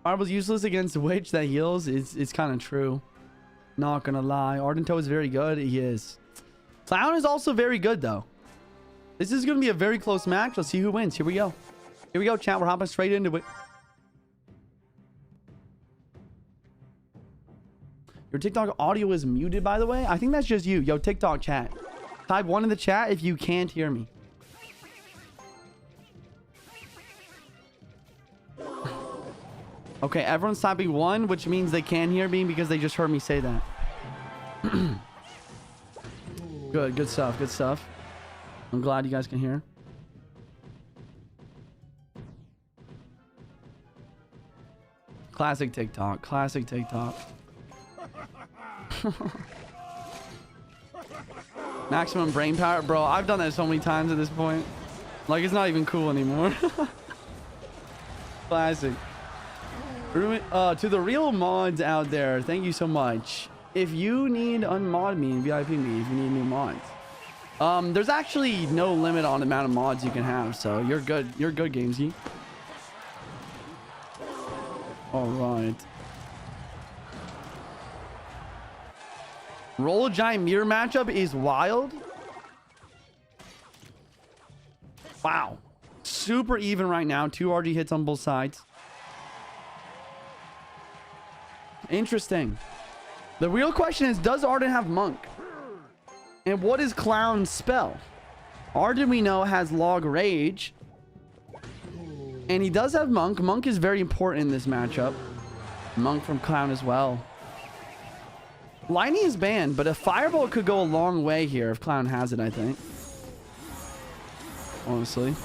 Fireball's useless against Witch that heals. It's kind of true. Not gonna lie. Ardento is very good. He is. Clown is also very good, though. This is gonna be a very close match. Let's see who wins. Here we go. Here we go, chat. We're hopping straight into it. Your TikTok audio is muted, by the way. I think that's just you. Yo, TikTok chat. Type 1 in the chat if you can't hear me. Okay, everyone's typing 1, which means they can hear me because they just heard me say that. Good stuff, good stuff. I'm glad you guys can hear. Classic TikTok, classic TikTok. Maximum brain power, bro. I've done that so many times at this point. Like, it's not even cool anymore. Classic. To the real mods out there, thank you so much. If you need unmod me and VIP me, if you need new mods, there's actually no limit on the amount of mods you can have, so you're good. You're good, Gamesy. All right. Roll a giant mirror matchup is wild. Wow. Super even right now. 2 RG hits on both sides. Interesting. The real question is, does Arden have Monk? And what is Clown's spell? Arden, we know, has Log Rage. And he does have Monk. Monk is very important in this matchup. Monk from Clown as well. Lightning is banned, but a Fireball could go a long way here if Clown has it, I think. Honestly.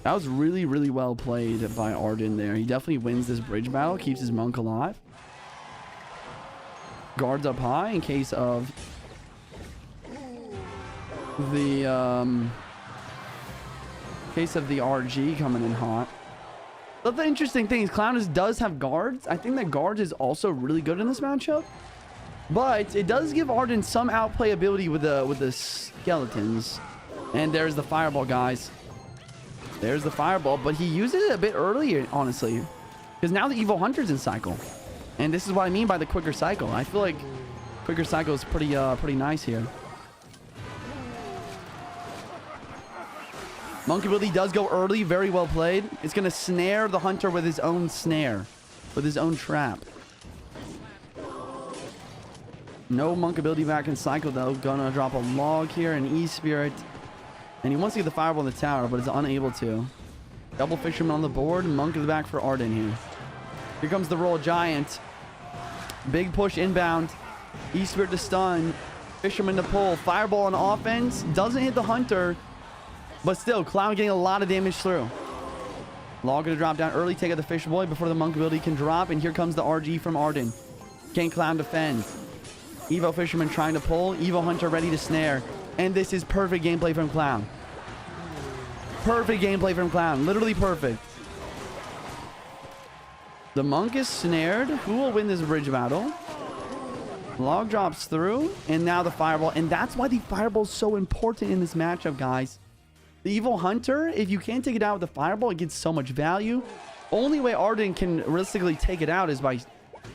That was really, really well played by Arden there. He definitely wins this bridge battle, keeps his Monk alive. Guards up high in case of the RG coming in hot. But the interesting thing is Clown does have guards. I think that guards is also really good in this matchup. But it does give Arden some outplay ability with the skeletons. And there's the Fireball, guys. There's the Fireball, but he uses it a bit earlier, honestly. Because now the Evil Hunter's in cycle. And this is what I mean by the quicker cycle. I feel like quicker cycle is pretty nice here. Monk ability does go early. Very well played. It's going to snare the Hunter with his own snare. With his own trap. No Monk ability back in cycle, though. Gonna drop a log here, an E-Spirit. And he wants to get the Fireball in the tower, but is unable to. Double Fisherman on the board. Monk is back for Arden here. Here comes the Roll Giant. Big push inbound. E-Spirit to stun. Fisherman to pull. Fireball on offense. Doesn't hit the Hunter. But still, Clown getting a lot of damage through. Log gonna drop down early. Take out the Fish Boy before the Monk ability can drop. And here comes the RG from Arden. Can Clown defend? Evo Fisherman trying to pull. Evo Hunter ready to snare. And this is perfect gameplay from Clown. Perfect gameplay from Clown. Literally perfect. The Monk is snared. Who will win this bridge battle? Log drops through. And now the Fireball. And that's why the Fireball is so important in this matchup, guys. The Evil Hunter, if you can't take it out with the Fireball, it gets so much value. Only way Arden can realistically take it out is by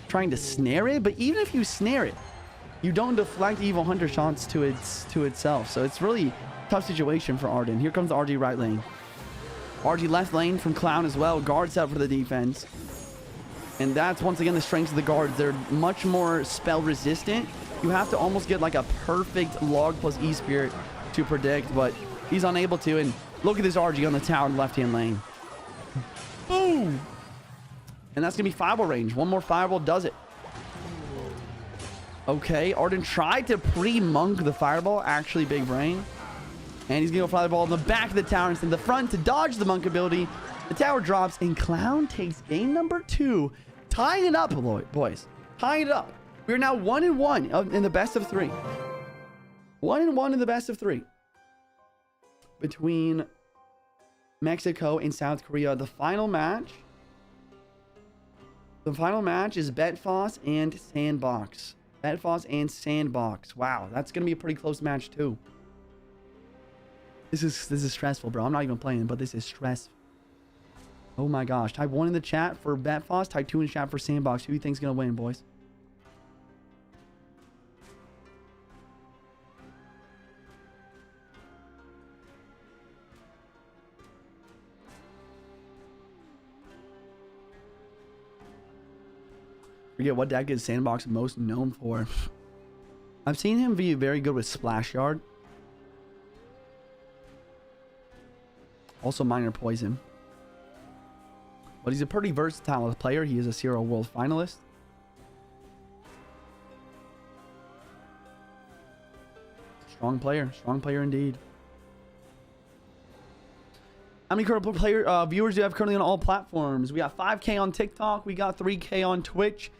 trying to snare it. But even if you snare it, you don't deflect Evil Hunter shots to itself. So it's really a tough situation for Arden. Here comes the RG right lane. RG left lane from Clown as well. Guards out for the defense. And that's once again the strengths of the guards. They're much more spell resistant You have to almost get like a perfect log plus E-Spirit to predict, but he's unable to. And look at this RG on the tower in the left-hand lane. Boom! And that's going to be fireball range. One more fireball does it. Okay, Arden tried to pre-monk the fireball. Actually, big brain. And he's going to go fireball in the back of the tower instead of the front to dodge the monk ability. The tower drops, and Clown takes game number 2. Tying it up, boys. Tying it up. We're now 1-1 in the best of 3. 1-1 in the best of 3. Between Mexico and South Korea. The final match is Betfoss and Sandbox. Betfoss and Sandbox. Wow, that's going to be a pretty close match too. This is stressful, bro. I'm not even playing, but this is stressful. Oh my gosh. Type 1 in the chat for Betfoss. Type 2 in the chat for Sandbox. Who do you think's going to win, boys? Forget what deck is Sandbox most known for. I've seen him be very good with Splash Yard. Also Minor Poison. But he's a pretty versatile player. He is a Serial World finalist. Strong player indeed. How many current viewers do you have currently on all platforms? We got 5K on TikTok. We got 3K on Twitch.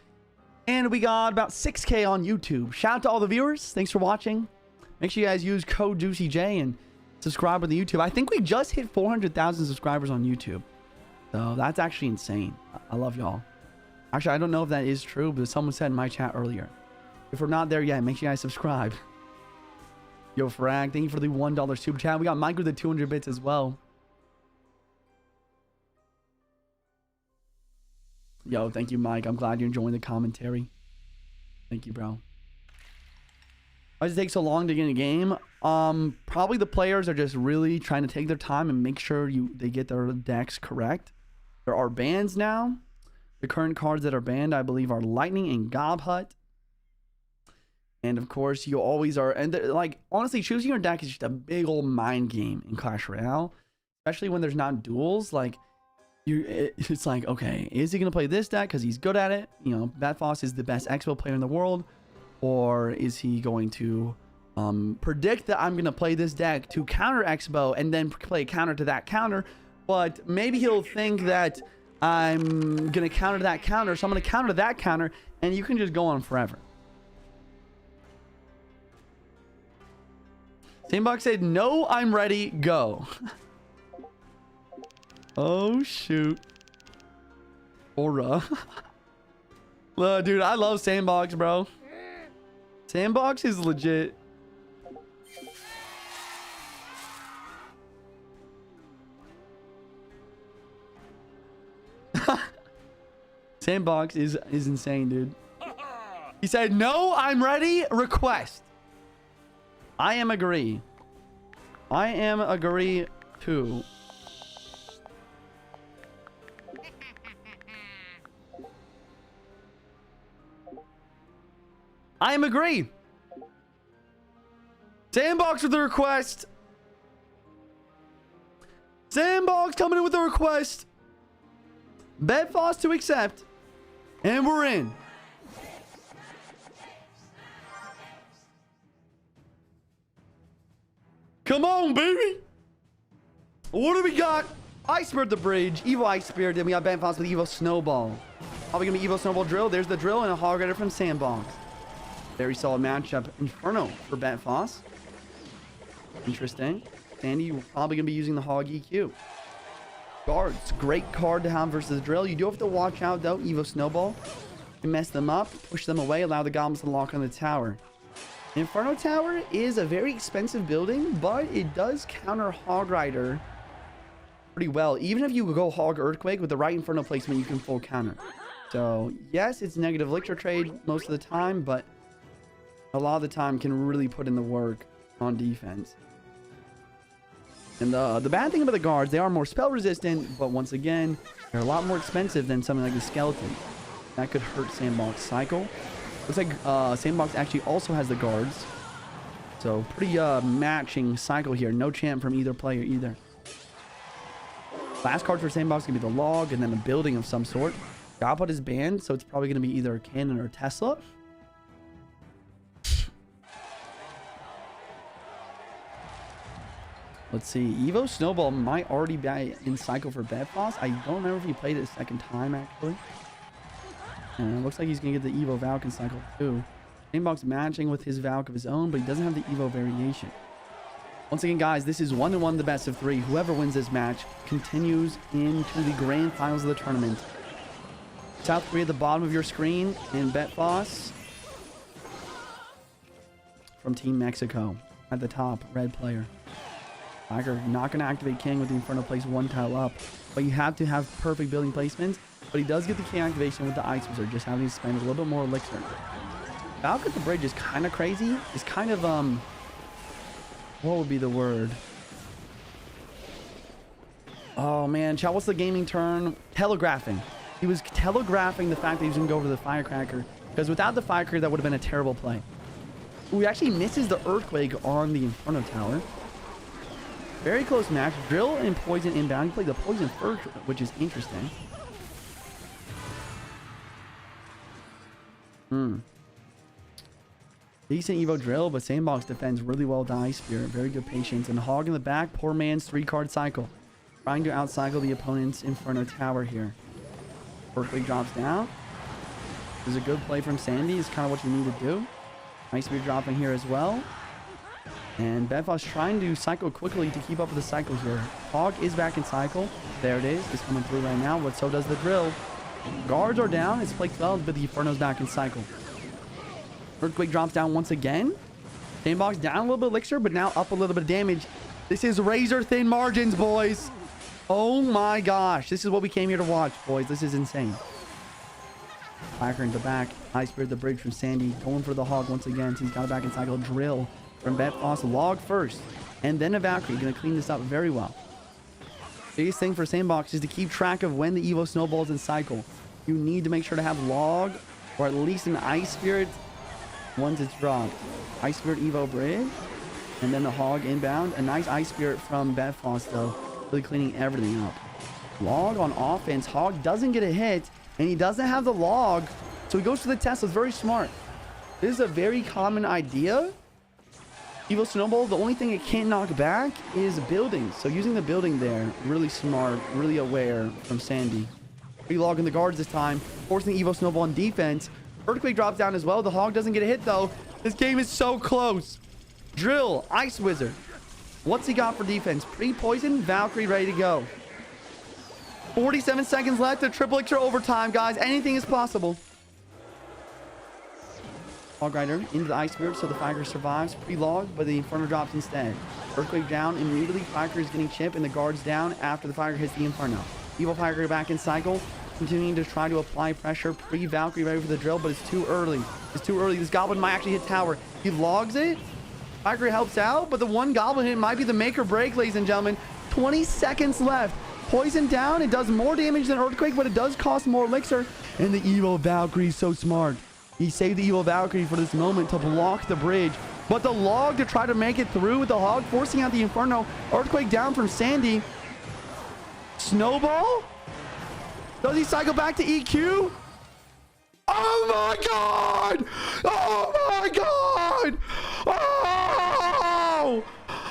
And we got about 6K on YouTube. Shout out to all the viewers. Thanks for watching. Make sure you guys use code JuicyJ and subscribe on the YouTube. I think we just hit 400,000 subscribers on YouTube. So that's actually insane. I love y'all. Actually, I don't know if that is true, but someone said in my chat earlier. If we're not there yet, make sure you guys subscribe. Yo, Frag, thank you for the $1 super chat. We got Mike with the 200 bits as well. Yo, thank you, Mike. I'm glad you're enjoying the commentary. Thank you, bro. Why does it take so long to get in a game? Probably the players are just really trying to take their time and make sure they get their decks correct. There are bans now. The current cards that are banned, I believe, are Lightning and Gob Hut. And of course, you always are. And like, honestly, choosing your deck is just a big old mind game in Clash Royale, especially when there's not duels. Like, it's like, okay, is he gonna play this deck because he's good at it? You know, Betfoss is the best Expo player in the world, or is he going to predict that I'm gonna play this deck to counter Expo and then play a counter to that counter? But maybe he'll think that I'm gonna counter that counter, so I'm gonna counter that counter, and you can just go on forever. Sandbox said, "No, I'm ready. Go." Oh shoot. Aura. Look, dude, I love Sandbox, bro. Sandbox is legit. Sandbox is insane, dude. He said, "No, I'm ready. Request." I am agree. I am agree too. I am agree. Sandbox with the request. Sandbox coming in with a request. Betfoss to accept. And we're in. Come on, baby. What do we got? Ice Spirit the bridge. Evo Ice Spirit. Then we got Betfoss with Evo Snowball. Probably going to be Evo Snowball Drill. There's the drill and a Hog Rider from Sandbox. Very solid matchup. Inferno for Betfoss. Interesting. Sandy probably going to be using the Hog EQ. Guards. Great card to have versus Drill. You do have to watch out, though. Evo Snowball. You can mess them up. Push them away. Allow the goblins to lock on the tower. Inferno Tower is a very expensive building, but it does counter Hog Rider pretty well. Even if you go Hog Earthquake with the right Inferno placement, you can full counter. So, yes, it's negative Elixir trade most of the time, but a lot of the time can really put in the work on defense. And the bad thing about the guards, they are more spell resistant, but once again, they're a lot more expensive than something like the skeleton. That could hurt Sandbox cycle. Looks like Sandbox actually also has the guards. So pretty matching cycle here. No champ from either player either. Last card for Sandbox can be the log and then a building of some sort. Godput is banned, so it's probably going to be either a cannon or a Tesla. Let's see. Evo Snowball might already be in cycle for Bedfoss. I don't remember if he played it a second time, actually. And it looks like he's going to get the Evo Valk in cycle 2. Sandbox matching with his Valk of his own, but he doesn't have the Evo variation. Once again, guys, this is 1-1 the best of 3. Whoever wins this match continues into the grand finals of the tournament. South Korea at the bottom of your screen, and Betfoss from Team Mexico at the top, red player. Tiger not going to activate King with the Inferno place 1 tile up, but you have to have perfect building placements. But he does get the King activation with the Ice Wizard, just having to spend a little bit more elixir. Valk at the bridge is kind of crazy. It's kind of, what would be the word? Oh, man. Chat, what's the gaming term? Telegraphing. He was telegraphing the fact that he was going to go over the Firecracker, because without the Firecracker, that would have been a terrible play. Ooh, he actually misses the Earthquake on the Inferno Tower. Very close match. Drill and Poison inbound. He played the Poison first, which is interesting. Decent Evo Drill, but Sandbox defends really well with the Ice Spirit. Very good patience. And Hog in the back. Poor man's 3-card cycle. Trying to outcycle the opponent's Inferno Tower here. Earthquake drops down. This is a good play from Sandy. It's kind of what you need to do. Ice Spirit dropping here as well. And Bedfoss trying to cycle quickly to keep up with the cycle here. Hog is back in cycle. There it is. It's coming through right now, but so does the Drill. Guards are down. It's played well, but the Inferno's back in cycle. Earthquake drops down once again. Sandbox down a little bit of elixir, but now up a little bit of damage. This is razor thin margins, boys. Oh my gosh. This is what we came here to watch, boys. This is insane. Firecracker in the back. Ice Spirit the bridge from Sandy. Going for the Hog once again. He's got it back in cycle. Drill from Bedfoss. Log first. And then a Valkyrie. Going to clean this up very well. Biggest thing for Sandbox is to keep track of when the Evo snowballs in cycle. You need to make sure to have Log or at least an Ice Spirit once it's dropped. Ice Spirit Evo bridge. And then the Hog inbound. A nice Ice Spirit from Bedfoss though. Really cleaning everything up. Log on offense. Hog doesn't get a hit. And he doesn't have the Log. So he goes for the Tesla. It's very smart. This is a very common idea. Evo Snowball, the only thing it can't knock back is buildings. So using the building there, really smart, really aware from Sandy. Relogging the guards this time, forcing the Evo Snowball on defense. Earthquake drops down as well. The Hog doesn't get a hit though. This game is so close. Drill, Ice Wizard. What's he got for defense? Pre-poison, Valkyrie ready to go. 47 seconds left. The triple extra overtime, guys. Anything is possible. Hog Rider into the Ice Spirit, so the Firecracker survives. Pre-log, but the Inferno drops instead. Earthquake down immediately. Firecracker is getting chipped, and the guards down after the Firecracker hits the Inferno. Evil Firecracker back in cycle, continuing to try to apply pressure. Pre-Valkyrie ready for the drill, but it's too early. It's too early. This Goblin might actually hit tower. He logs it. Firecracker helps out, but the one Goblin hit might be the make or break, ladies and gentlemen. 20 seconds left. Poison down. It does more damage than Earthquake, but it does cost more elixir. And the Evo Valkyrie is so smart. He saved the Evo Valkyrie for this moment to block the bridge. But the Log to try to make it through with the Hog, forcing out the Inferno. Earthquake down from Sandy. Snowball? Does he cycle back to EQ? Oh my god! Oh my god! Oh!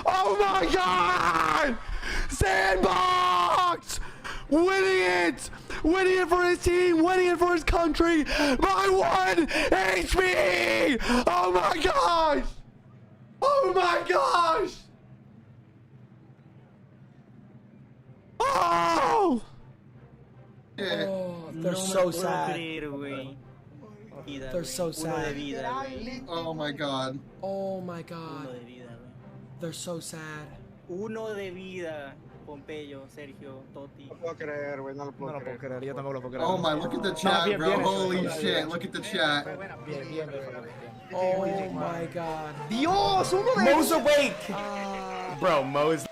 Oh my god! Sandbox! Winning it! Winning it for his team! Winning it for his country! By 1 HP! Oh my gosh! Oh my gosh! Oh! Oh, they're so sad. They're so sad. Oh my god. Oh my god. They're so sad. Uno de vida, Pompeyo, Sergio, Totti. No lo puedo creer, güey, no lo puedo creer. Yo tampoco lo puedo creer. Oh my, look at the chat, bro. Holy shit, look at the chat. Oh my god. Dios, uno de Mo's awake! Bro, Mo's.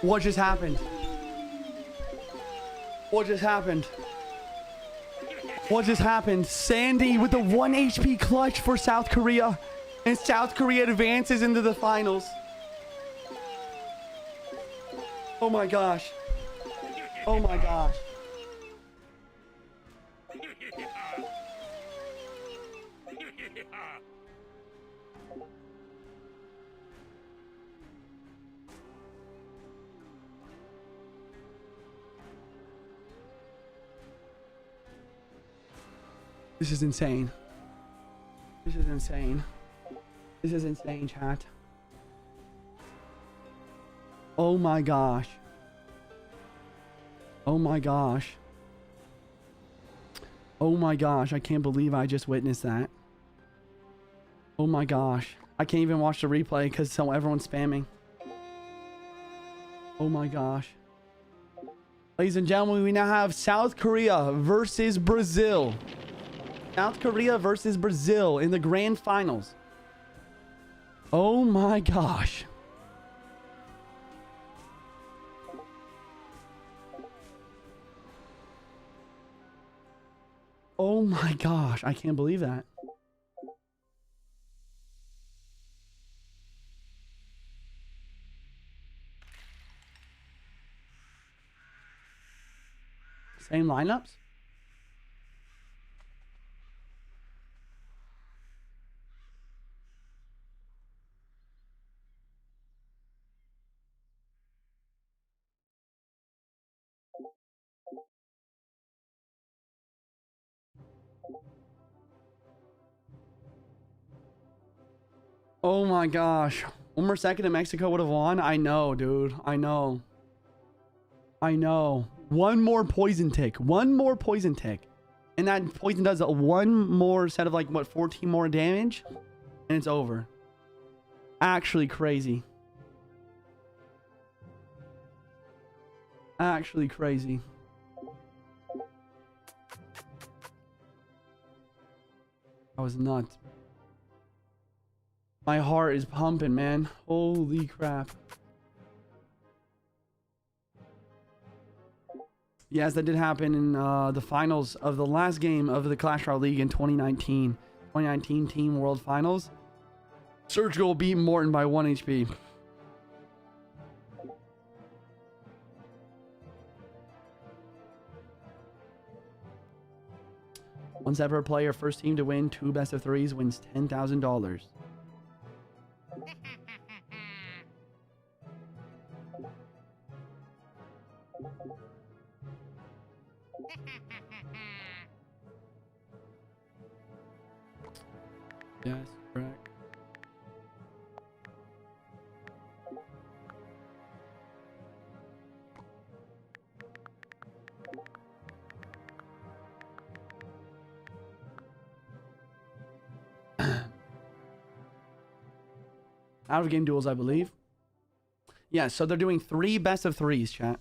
What just happened? What just happened? What just happened? Sandy with the 1 HP clutch for South Korea. And South Korea advances into the finals. Oh my gosh. Oh my gosh. This is insane. This is insane. This is insane, chat. Oh my gosh. Oh my gosh. Oh my gosh. I can't believe I just witnessed that. Oh my gosh. I can't even watch the replay because everyone's spamming. Oh my gosh. Ladies and gentlemen, we now have South Korea versus Brazil. South Korea versus Brazil in the grand finals. Oh my gosh. Oh my gosh. I can't believe that. Same lineups? Oh my gosh. One more second and Mexico would have won. I know, dude. I know. I know. One more poison tick. One more poison tick. And that poison does one more set of like, what, 14 more damage? And it's over. Actually crazy. Actually crazy. I was nuts. My heart is pumping, man. Holy crap. Yes, that did happen in the finals of the last game of the Clash Royale League in 2019. 2019 Team World Finals. Surgical beat Morton by 1 HP. One set per player. First team to win 2 best of 3s wins $10,000. Yes, correct. Out of game duels, I believe. Yeah, so they're doing 3 best of 3s, chat.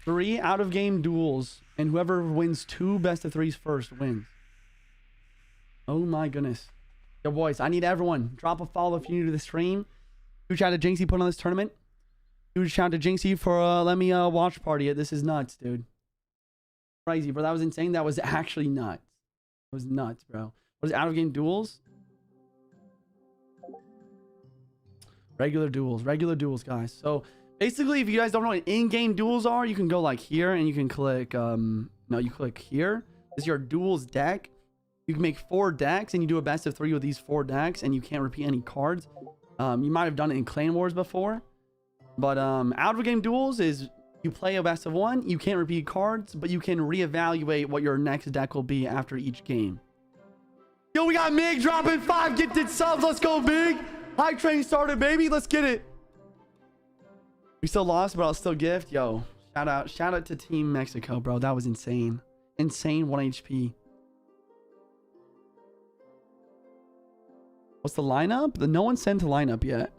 3 out of game duels, and whoever wins 2 best of 3s first wins. Oh my goodness. Yo, boys, I need everyone. Drop a follow if you're new to the stream. Huge shout out to Jynxzi put on this tournament. Huge shout out to Jynxzi for letting me watch party it. This is nuts, dude. Crazy, bro. That was insane. That was actually nuts. It was nuts, bro. What is out of game duels? Regular duels, guys. So basically, if you guys don't know what in-game duels are, you can go like here and you can click no, you click here. This is your duels deck. You can make 4 decks and you do a best of 3 with these 4 decks and you can't repeat any cards. You might have done it in Clan Wars before, but out of game duels is you play a best of 1, you can't repeat cards, but you can reevaluate what your next deck will be after each game. Yo, we got Mig dropping 5 gifted subs. Let's go, Mig. Hype train started, baby. Let's get it. We still lost, but I'll still gift. Yo, shout out to Team Mexico, bro. That was insane. Insane 1 HP. What's the lineup? No one sent a lineup yet.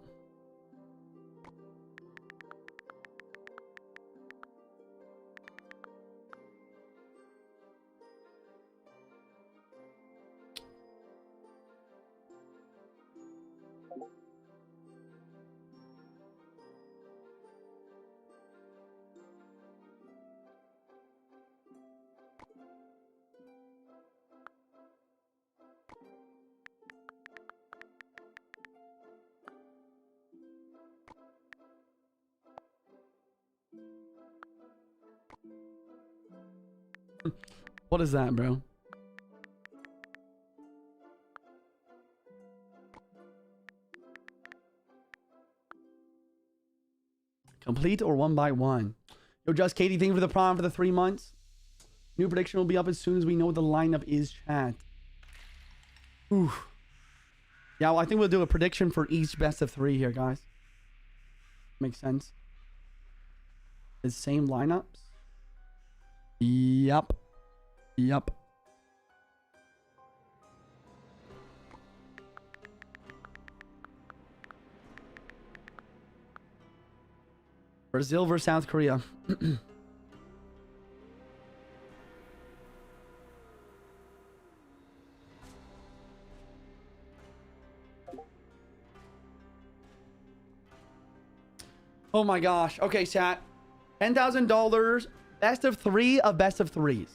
What is that, bro? Complete or one by one? Yo, Just Katie, thank you for the prime for the 3 months. New prediction will be up as soon as we know what the lineup is, chat. Ooh. Yeah, well, I think we'll do a prediction for each best of 3 here, guys. Makes sense. The same lineups? Yup. Yup. Brazil versus South Korea. Oh my gosh. Okay, chat. $10,000. Best of 3 of best of 3s.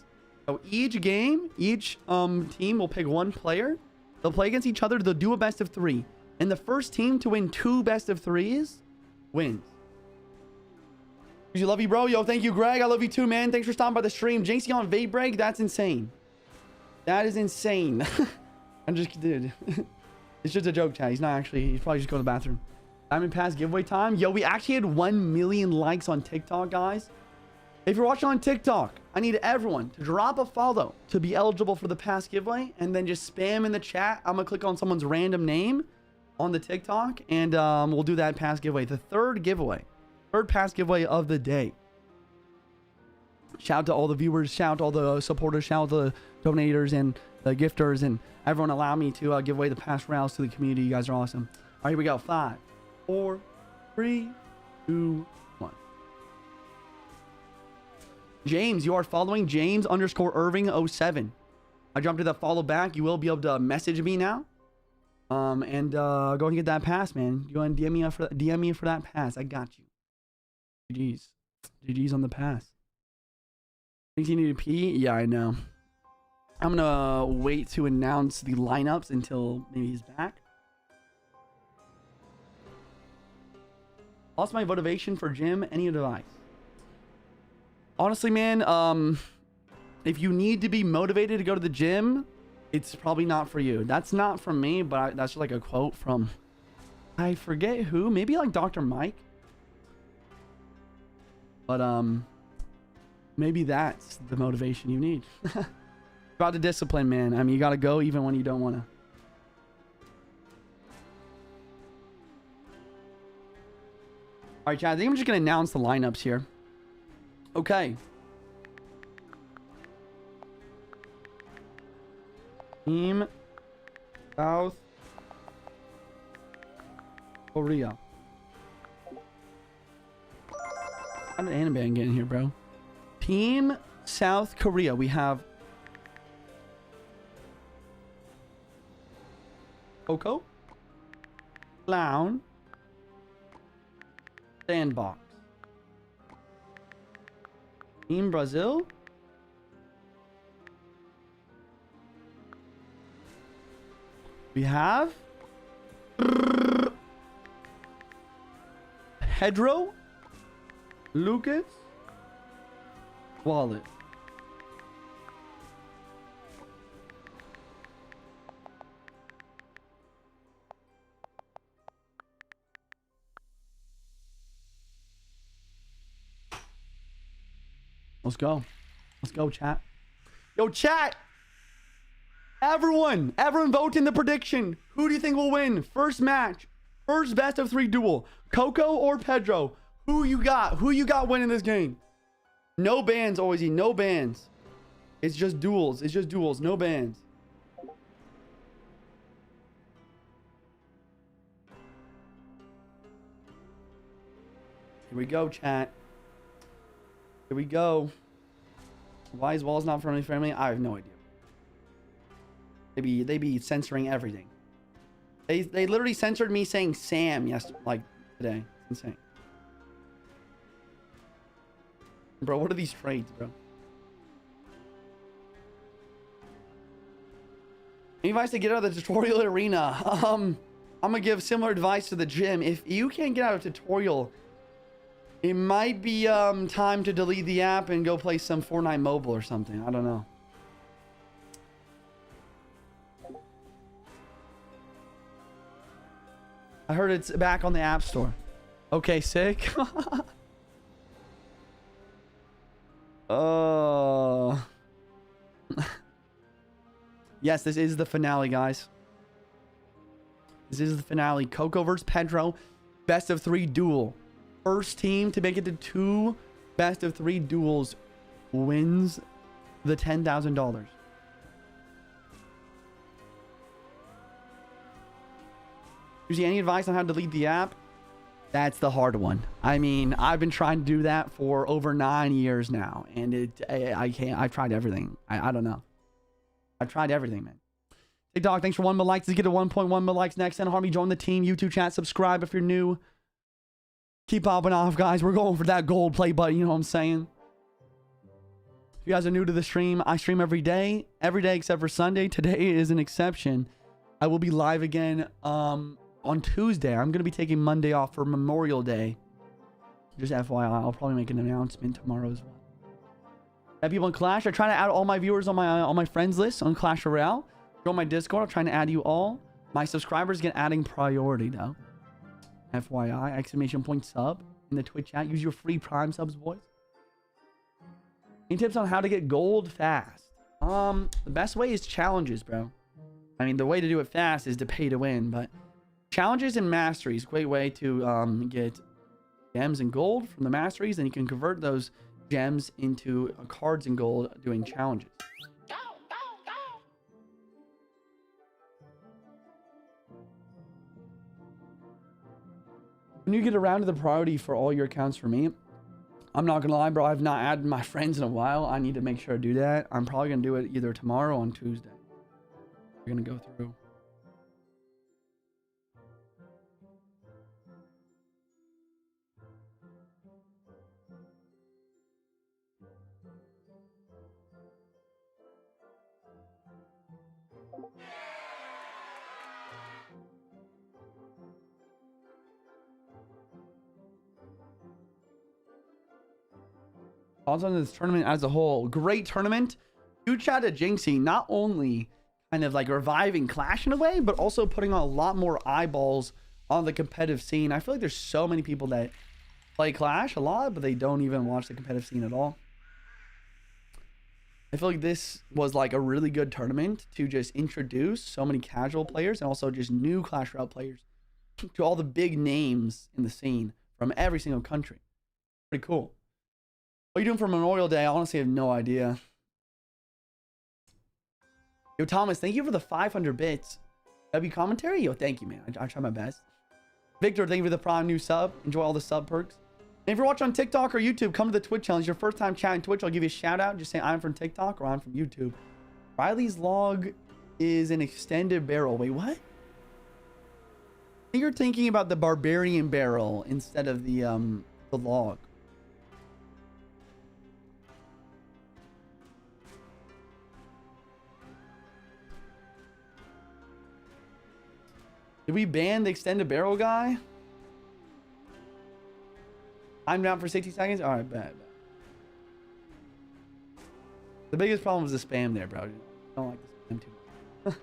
So each game, each team will pick 1 player. They'll play against each other. They'll do a best of 3. And the first team to win 2 best of 3s wins. You love you, bro. Yo, thank you, Greg. I love you too, man. Thanks for stopping by the stream. Jynxzi on vape break. That's insane. That is insane. I'm just, dude. It's just a joke, chat. He's not actually. He's probably just going to the bathroom. Diamond Pass giveaway time. Yo, we actually had 1 million likes on TikTok, guys. If you're watching on TikTok, I need everyone to drop a follow to be eligible for the pass giveaway, and then just spam in the chat. I'm gonna click on someone's random name on the TikTok, and we'll do that pass giveaway. The third pass giveaway of the day. Shout out to all the viewers, shout out to all the supporters, shout out to the donators and the gifters, and everyone allow me to give away the pass rounds to the community. You guys are awesome. All right, here we go. 5, 4, 3, 2, 1. James, you are following James _ Irving 07. I jumped to that follow back. You will be able to message me now. And go and get that pass, man. You want to DM me for that pass? I got you. GG's on the pass. Think you need to pee? Yeah, I know. I'm gonna wait to announce the lineups until maybe he's back. Lost my motivation for gym. Any advice? Honestly, man, if you need to be motivated to go to the gym, it's probably not for you. That's not from me, but that's like a quote from, I forget who, maybe like Dr. Mike. But maybe that's the motivation you need. About the discipline, man. I mean, you gotta go even when you don't want to. All right, chat. I think I'm just gonna announce the lineups here. Okay. Team South Korea. How did Anime get in here, bro? Team South Korea. We have Coco, Clown, Sandbox. Team Brazil. We have Pedro, Lucas, Wallet. Let's go. Let's go, chat. Yo, chat. Everyone vote in the prediction. Who do you think will win? First match. First best of 3 duel. Coco or Pedro? Who you got? Who you got winning this game? No bans, Oizy. No bans. It's just duels. It's just duels. No bans. Here we go, chat. Here we go. Why is Walls not friendly? I have no idea. They be censoring everything. They literally censored me saying Sam today. It's insane. Bro, what are these trades, bro? Any advice to get out of the tutorial arena? I'm gonna give similar advice to the gym. If you can't get out of tutorial It might be time to delete the app and go play some Fortnite mobile or something. I don't know. I heard it's back on the App Store. Okay, sick. Oh. Yes, this is the finale, guys. This is the finale. Coco versus Pedro. Best of 3 duel. First team to make it to 2 best of 3 duels wins the $10,000. Any advice on how to delete the app? That's the hard one. I mean, I've been trying to do that for over 9 years now, and I can't. I've tried everything. I don't know. I've tried everything, man. TikTok, thanks for 1 million likes. Let's get to 1.1 million likes next. And Harvey, join the team. YouTube chat, subscribe if you're new. Keep popping off, guys. We're going for that gold play button. You know what I'm saying? If you guys are new to the stream, I stream every day except for Sunday. Today is an exception. I will be live again on Tuesday. I'm going to be taking Monday off for Memorial Day. Just FYI, I'll probably make an announcement tomorrow as well. Have people in Clash? I try to add all my viewers on my friends list on Clash Royale. Join my Discord. I'm trying to add you all. My subscribers get adding priority though. FYI, exclamation point sub in the Twitch chat. Use your free Prime subs, boys. Any tips on how to get gold fast? The best way is challenges, bro. I mean, the way to do it fast is to pay to win, but challenges and masteries, great way to get gems and gold from the masteries, and you can convert those gems into cards and gold doing challenges. When you get around to the priority for all your accounts for me, I'm not gonna lie, bro, I've not added my friends in a while. I need to make sure I do that. I'm probably gonna do it either tomorrow or on Tuesday. We're gonna go through. Thoughts on this tournament as a whole? Great tournament. Huge shout out to Jynxzi, not only kind of like reviving Clash in a way, but also putting on a lot more eyeballs on the competitive scene. I feel like there's so many people that play Clash a lot, but they don't even watch the competitive scene at all. I feel like this was like a really good tournament to just introduce so many casual players and also just new Clash Royale players to all the big names in the scene from every single country. Pretty cool. What are you doing for Memorial Day? I honestly have no idea. Yo, Thomas, thank you for the 500 bits. W commentary? Yo, thank you, man. I try my best. Victor, thank you for the prime new sub. Enjoy all the sub perks. And if you're watching on TikTok or YouTube, come to the Twitch challenge. Your first time chatting Twitch, I'll give you a shout out. Just say I'm from TikTok or I'm from YouTube. Riley's log is an extended barrel. Wait, what? I think you're thinking about the barbarian barrel instead of the log. Did we ban the extended barrel guy? I'm down for 60 seconds? Alright, bet. The biggest problem was the spam there, bro. I don't like the spam too much.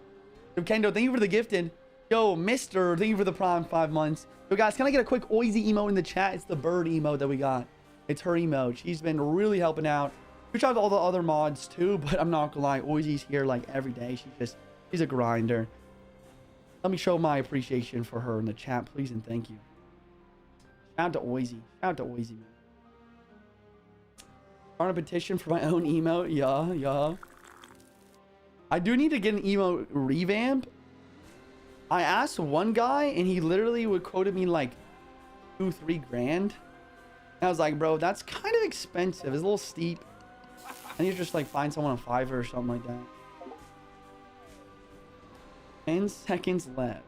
Yo, Kendo, thank you for the gifted. Yo, Mister, thank you for the prime 5 months. Yo, guys, can I get a quick Oizy emote in the chat? It's the bird emote that we got. It's her emote. She's been really helping out. We tried all the other mods too, but I'm not gonna lie. Oizy's here like every day. She's a grinder. Let me show my appreciation for her in the chat, please, and thank you. Shout out to Oizy. Shout out to Oizy, man. Start a petition for my own emote. Yeah. I do need to get an emote revamp. I asked one guy, and he literally would quoted me like 2-3 grand. And I was like, bro, that's kind of expensive. It's a little steep. I need to just like find someone on Fiverr or something like that. 10 seconds left.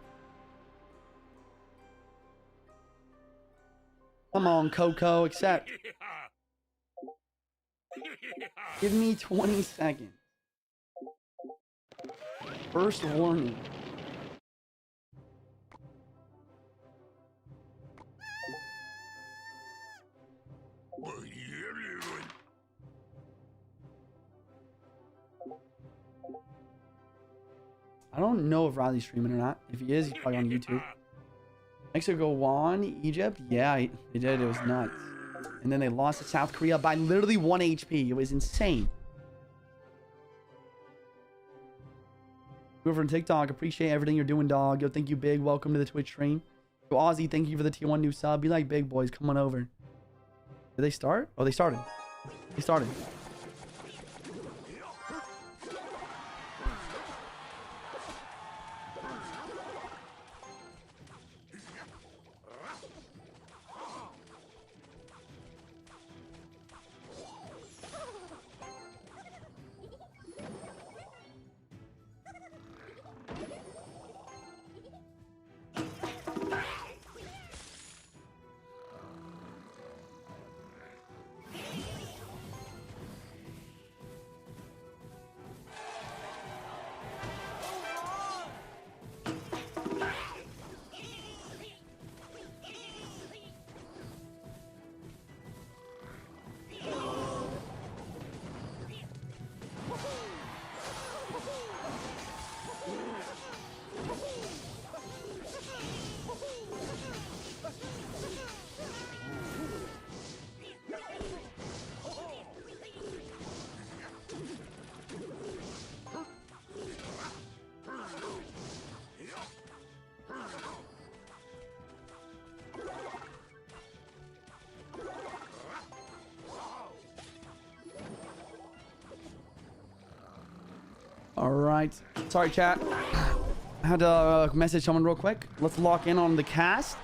Come on, Coco, accept. Give me 20 seconds. First warning. I don't know if Riley's streaming or not. If he is, he's probably on YouTube. Mexico won. Egypt? Yeah, they did. It was nuts. And then they lost to South Korea by literally 1 HP. It was insane. Whoever on TikTok, appreciate everything you're doing, dog. Yo, thank you, Big. Welcome to the Twitch stream. Yo, Ozzy, thank you for the tier 1 new sub. Be like big boys. Come on over. Did they start? Oh, they started. They started. All right. Sorry, chat. I had to message someone real quick. Let's lock in on the cast.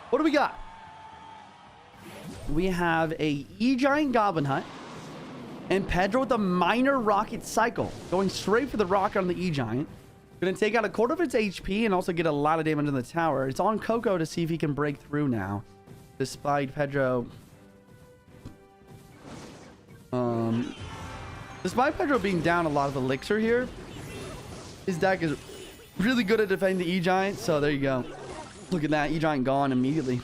What do we got? We have a E-Giant Goblin Hut and Pedro with a minor rocket cycle. Going straight for the rocket on the E-Giant. Going to take out a quarter of its HP and also get a lot of damage on the tower. It's on Coco to see if he can break through now. Despite Pedro... Despite Pedro being down a lot of elixir here, his deck is really good at defending the E-Giant, so there you go. Look at that, E-Giant gone immediately.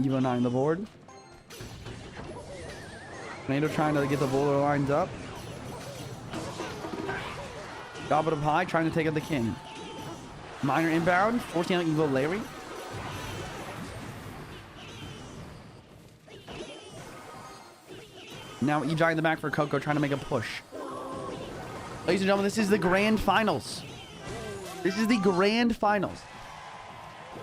Evo 9 on the board. Tornado trying to get the bowler lines up. Goblin up high, trying to take out the king. Minor inbound, forcing out Evo Larry. Now E-Giant in the back for Coco, trying to make a push. Ladies and gentlemen, this is the grand finals. This is the grand finals.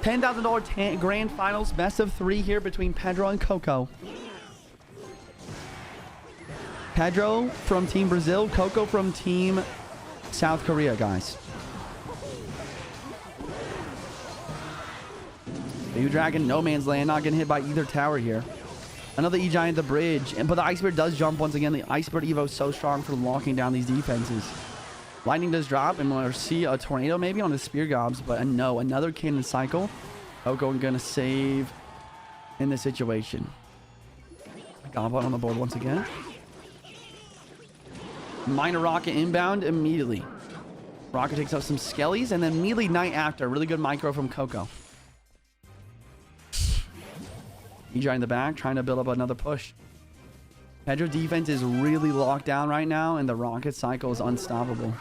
$10,000 grand finals, best of 3 here between Pedro and Coco. Pedro from Team Brazil, Coco from Team South Korea, guys. Baby Dragon, no man's land, not getting hit by either tower here. Another E-Giant at the bridge, but the Ice Spirit does jump once again. The Ice Spirit Evo is so strong for locking down these defenses. Lightning does drop, and we'll see a tornado maybe on the Spear Gobs, but no, another cannon cycle. Coco gonna save in this situation. Goblin on the board once again. Minor Rocket inbound immediately. Rocket takes out some Skellies, and then immediately Night After. Really good micro from Coco. E-Giant in the back, trying to build up another push. Pedro defense is really locked down right now, and the rocket cycle is unstoppable.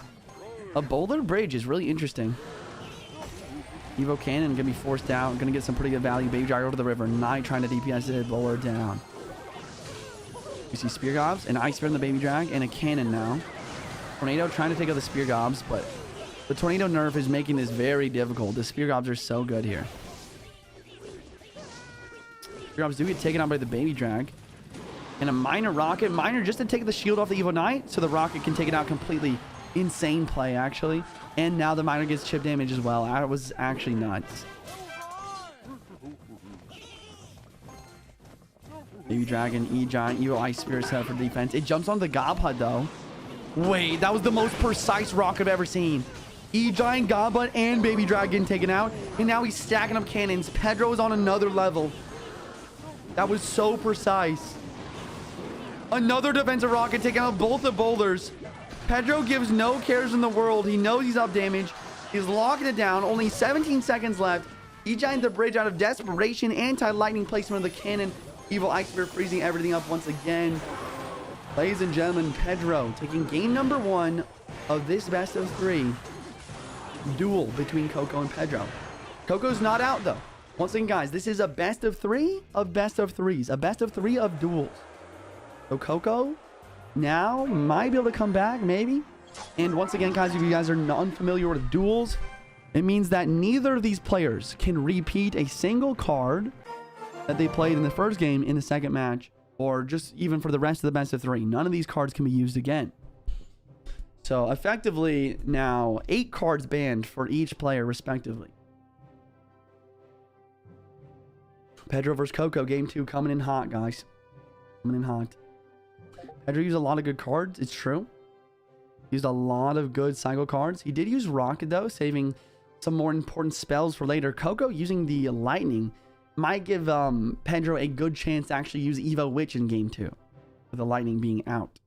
A boulder bridge is really interesting. Evo Cannon gonna be forced out, gonna get some pretty good value. Baby Dragon over the river. Knight trying to DPS it, bowler down. You see Spear Gobs, an Ice Spirit in the Baby Drag, and a cannon now. Tornado trying to take out the Spear Gobs, but the Tornado nerf is making this very difficult. The Spear Gobs are so good here. Spear Gobs do get taken out by the Baby Drag. And a Minor Rocket. Minor just to take the shield off the Evo Knight, so the Rocket can take it out completely. Insane play, actually. And now the Minor gets chip damage as well. That was actually nuts. Baby Dragon, E-Giant, Evo Ice Spirit set up for defense. It jumps on the Gob Hut, though. Wait, that was the most precise rock I've ever seen. E-Giant, Gob Hut, and Baby Dragon taken out. And now he's stacking up cannons. Pedro is on another level. That was so precise. Another defensive rocket taking out both the boulders. Pedro gives no cares in the world. He knows he's up damage. He's locking it down. Only 17 seconds left. E-Giant the bridge out of desperation. Anti-lightning placement of the cannon. Evil Iceberg freezing everything up once again. Ladies and gentlemen, Pedro taking game number 1 of this best of 3 duel between Coco and Pedro. Coco's not out though. Once again, guys, this is a best of 3 of best of 3s. A best of 3 of duels. So Coco now might be able to come back, maybe. And once again, guys, if you guys are unfamiliar with duels, it means that neither of these players can repeat a single card that they played in the first game in the second match, or just even for the rest of the best of 3. None of these cards can be used again. So effectively now 8 cards banned for each player respectively. Pedro versus Coco, game 2 coming in hot, guys. Coming in hot. Pedro used a lot of good cards, it's true. Used a lot of good cycle cards. He did use Rocket though, saving some more important spells for later. Coco using the Lightning might give Pedro a good chance to actually use Evo Witch in game 2, with the Lightning being out.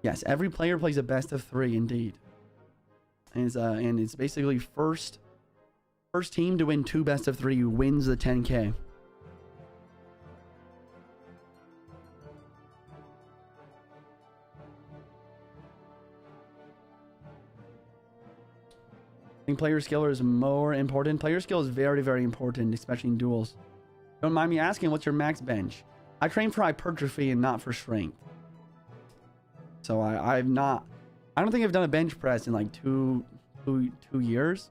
Yes, every player plays a best of 3 indeed. And it's basically first team to win 2 best of 3 wins the 10K. I think player skill is more important. Player skill is very, very important, especially in duels. Don't mind me asking, what's your max bench? I train for hypertrophy and not for strength. So I don't think I've done a bench press in like two years.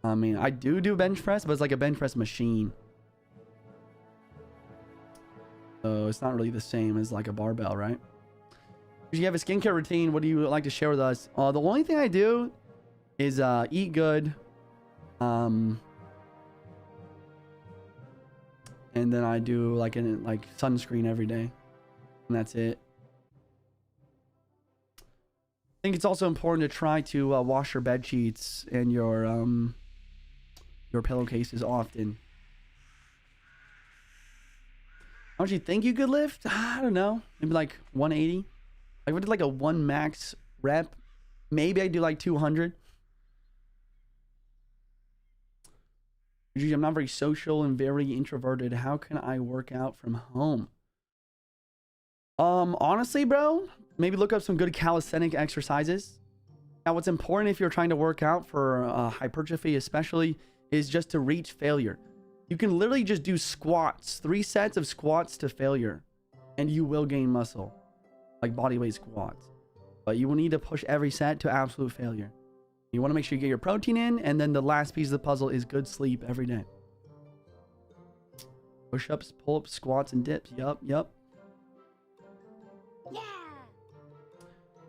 I mean, I do bench press, but it's like a bench press machine. So it's not really the same as like a barbell, right? If you have a skincare routine, what do you like to share with us? The only thing I do is eat good. And then I do like sunscreen every day. And that's it. I think it's also important to try to wash your bed sheets and your pillowcases often. How much do you think you could lift? I don't know. Maybe like 180. Like if I did like a 1 max rep, maybe I do like 200. Usually I'm not very social and very introverted. How can I work out from home? Honestly, bro, maybe look up some good calisthenic exercises. Now, what's important if you're trying to work out for hypertrophy, especially, is just to reach failure. You can literally just do squats, 3 sets of squats to failure, and you will gain muscle. Like bodyweight squats. But you will need to push every set to absolute failure. You want to make sure you get your protein in, and then the last piece of the puzzle is good sleep every day. Push-ups, pull-ups, squats, and dips. Yup. Yeah.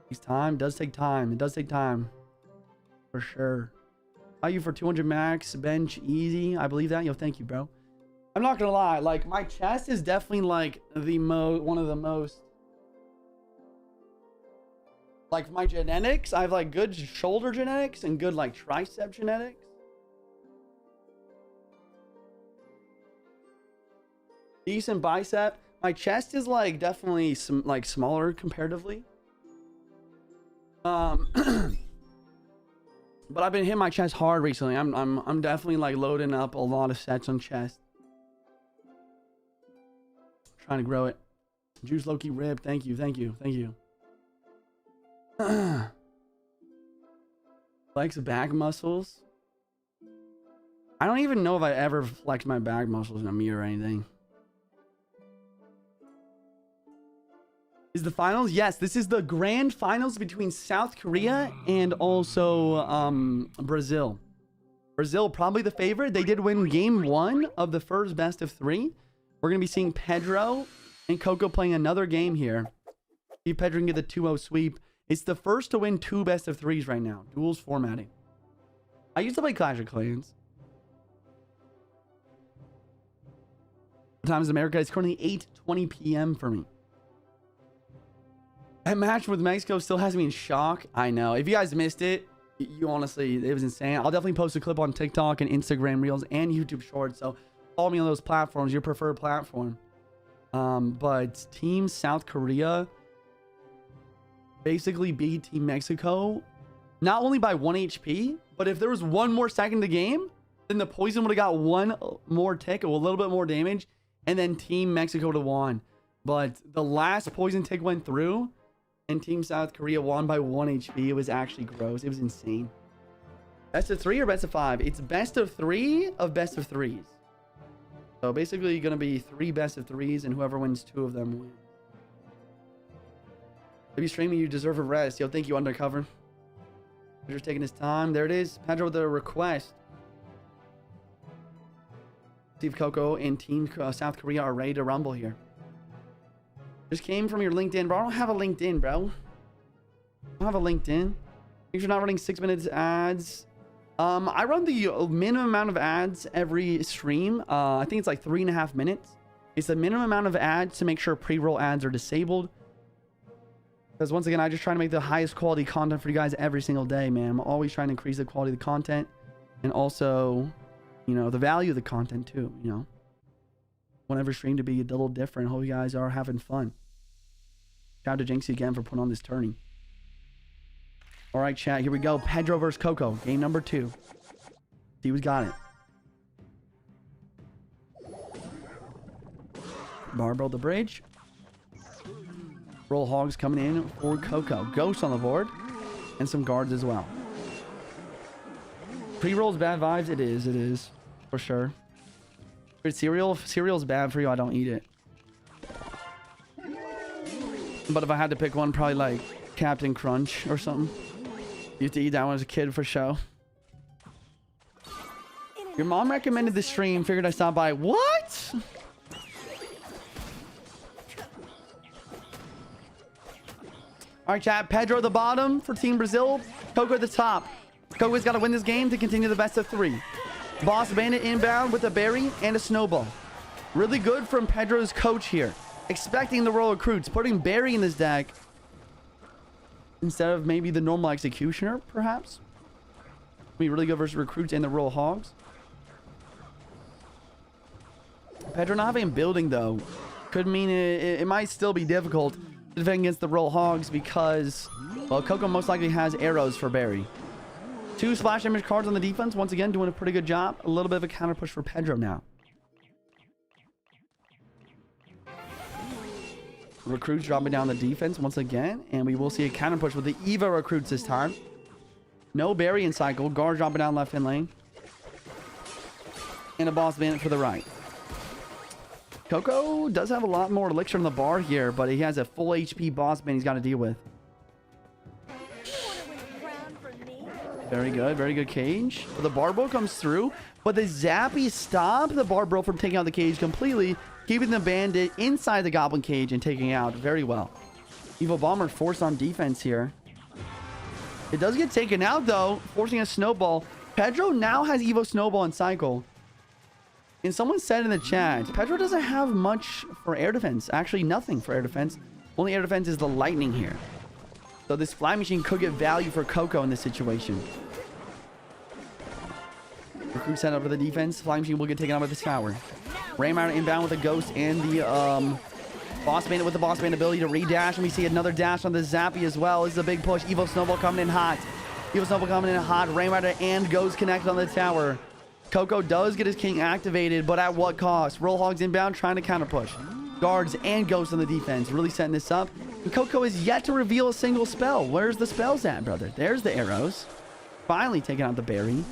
Takes time. Does take time. It does take time. For sure. You for 200 max bench easy. I believe that. Yo, thank you, bro. I'm not gonna lie. Like my chest is definitely like one of the most. Like my genetics, I have like good shoulder genetics and good like tricep genetics. Decent bicep. My chest is like definitely some like smaller comparatively. But I've been hitting my chest hard recently. I'm definitely like loading up a lot of sets on chest. Trying to grow it. Juice Loki rib. Thank you. Flex back muscles. I don't even know if I ever flexed my back muscles in a mirror or anything. Is the finals? Yes, this is the grand finals between South Korea and also Brazil. Brazil probably the favorite. They did win game 1 of the first best of 3. We're gonna be seeing Pedro and Coco playing another game here. See if Pedro can get the 2-0 sweep. It's the first to win 2 best of 3s right now. Duels formatting. I used to play Clash of Clans. Times America is currently 8:20 p.m. for me. That match with Mexico still has me in shock. I know. If you guys missed it, you honestly, it was insane. I'll definitely post a clip on TikTok and Instagram Reels and YouTube Shorts. So follow me on those platforms, your preferred platform. But Team South Korea basically beat Team Mexico not only by 1 HP, but if there was 1 more second in the game, then the poison would have got one more tick, or a little bit more damage, and then Team Mexico would have won. But the last poison tick went through, and Team South Korea won by 1 HP. It was actually gross. It was insane. Best of 3 or best of 5? It's best of 3 of best of 3s. So basically going to be 3 best of 3s, and whoever wins 2 of them wins. If you're streaming, you deserve a rest. Yo, thank you, Undercover. Just taking his time. There it is. Pedro with the request. Steve Coco and Team South Korea are ready to rumble here. Just came from your LinkedIn, bro. I don't have a LinkedIn, bro. I don't have a LinkedIn. If you're not running 6 minutes ads, I run the minimum amount of ads every stream. I think it's like 3.5 minutes. It's the minimum amount of ads to make sure pre-roll ads are disabled. Because once again, I just try to make the highest quality content for you guys every single day, man. I'm always trying to increase the quality of the content, and also, you know, the value of the content too, you know. Want every stream to be a little different. Hope you guys are having fun. Shout out to Jynxzi again for putting on this tourney. All right, chat. Here we go. Pedro versus Coco. Game number 2. See who's got it. Barbell the bridge. Roll Hogs coming in for Coco. Ghost on the board. And some guards as well. Pre-rolls bad vibes. It is. It is. For sure. Good cereal. If cereal's bad for you, I don't eat it. But if I had to pick one, probably like Captain Crunch or something. Used to eat that one as a kid for show. Your mom recommended the stream. Figured I'd stop by. What? All right, chat. Pedro at the bottom for Team Brazil. Coco at the top. Coco's got to win this game to continue the best of 3. Boss Bandit inbound with a berry and a snowball. Really good from Pedro's coach here. Expecting the roll recruits. Putting berry in this deck instead of maybe the normal executioner, perhaps. Be really good versus recruits and the roll hogs. Pedro not having building though could mean it might still be difficult to defend against the roll hogs because, well, Coco most likely has arrows for berry. 2 splash damage cards on the defense. Once again, doing a pretty good job. A little bit of a counter push for Pedro now. Recruits dropping down the defense once again. And we will see a counter push with the Eva recruits this time. No berry in cycle. Guard dropping down left hand lane. And a boss bandit for the right. Coco does have a lot more elixir on the bar here, but he has a full HP boss bandit he's got to deal with. Very good. Very good cage. The Barbell comes through, but the Zappy stopped the Barbell from taking out the cage completely, keeping the bandit inside the Goblin cage and taking out very well. Evil Bomber forced on defense here. It does get taken out, though, forcing a snowball. Pedro now has Evo Snowball in cycle. And someone said in the chat, Pedro doesn't have much for air defense. Actually, nothing for air defense. Only air defense is the lightning here. So this fly machine could get value for Coco in this situation. Recruit set up for the defense. Fly machine will get taken out by the tower. Raymar inbound with a ghost and the boss bandit with the boss bandit ability to redash. And we see another dash on the Zappy as well. This is a big push. Evo Snowball coming in hot. Evo Snowball coming in hot. Raymar and Ghost connected on the tower. Coco does get his king activated, but at what cost? Roll Hogs inbound, trying to counter push. Guards and Ghosts on the defense, really setting this up. And Coco is yet to reveal a single spell. Where's the spells at, brother? There's the arrows. Finally taking out the berry.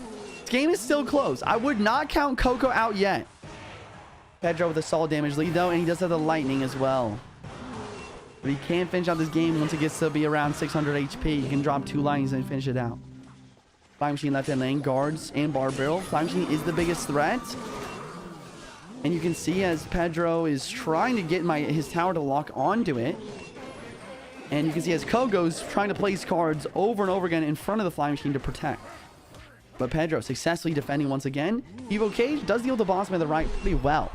This game is still close. I would not count Coco out yet. Pedro with a solid damage lead, though, and he does have the lightning as well. But he can finish out this game once it gets to be around 600 HP. He can drop 2 lightnings and finish it out. Fly Machine left hand lane, guards, and bar barrel. Fly Machine is the biggest threat. And you can see as Pedro is trying to get his tower to lock onto it. And you can see as Coco's trying to place cards over and over again in front of the Fly Machine to protect. But Pedro successfully defending once again. Evo Cage does deal with the boss man the right pretty well.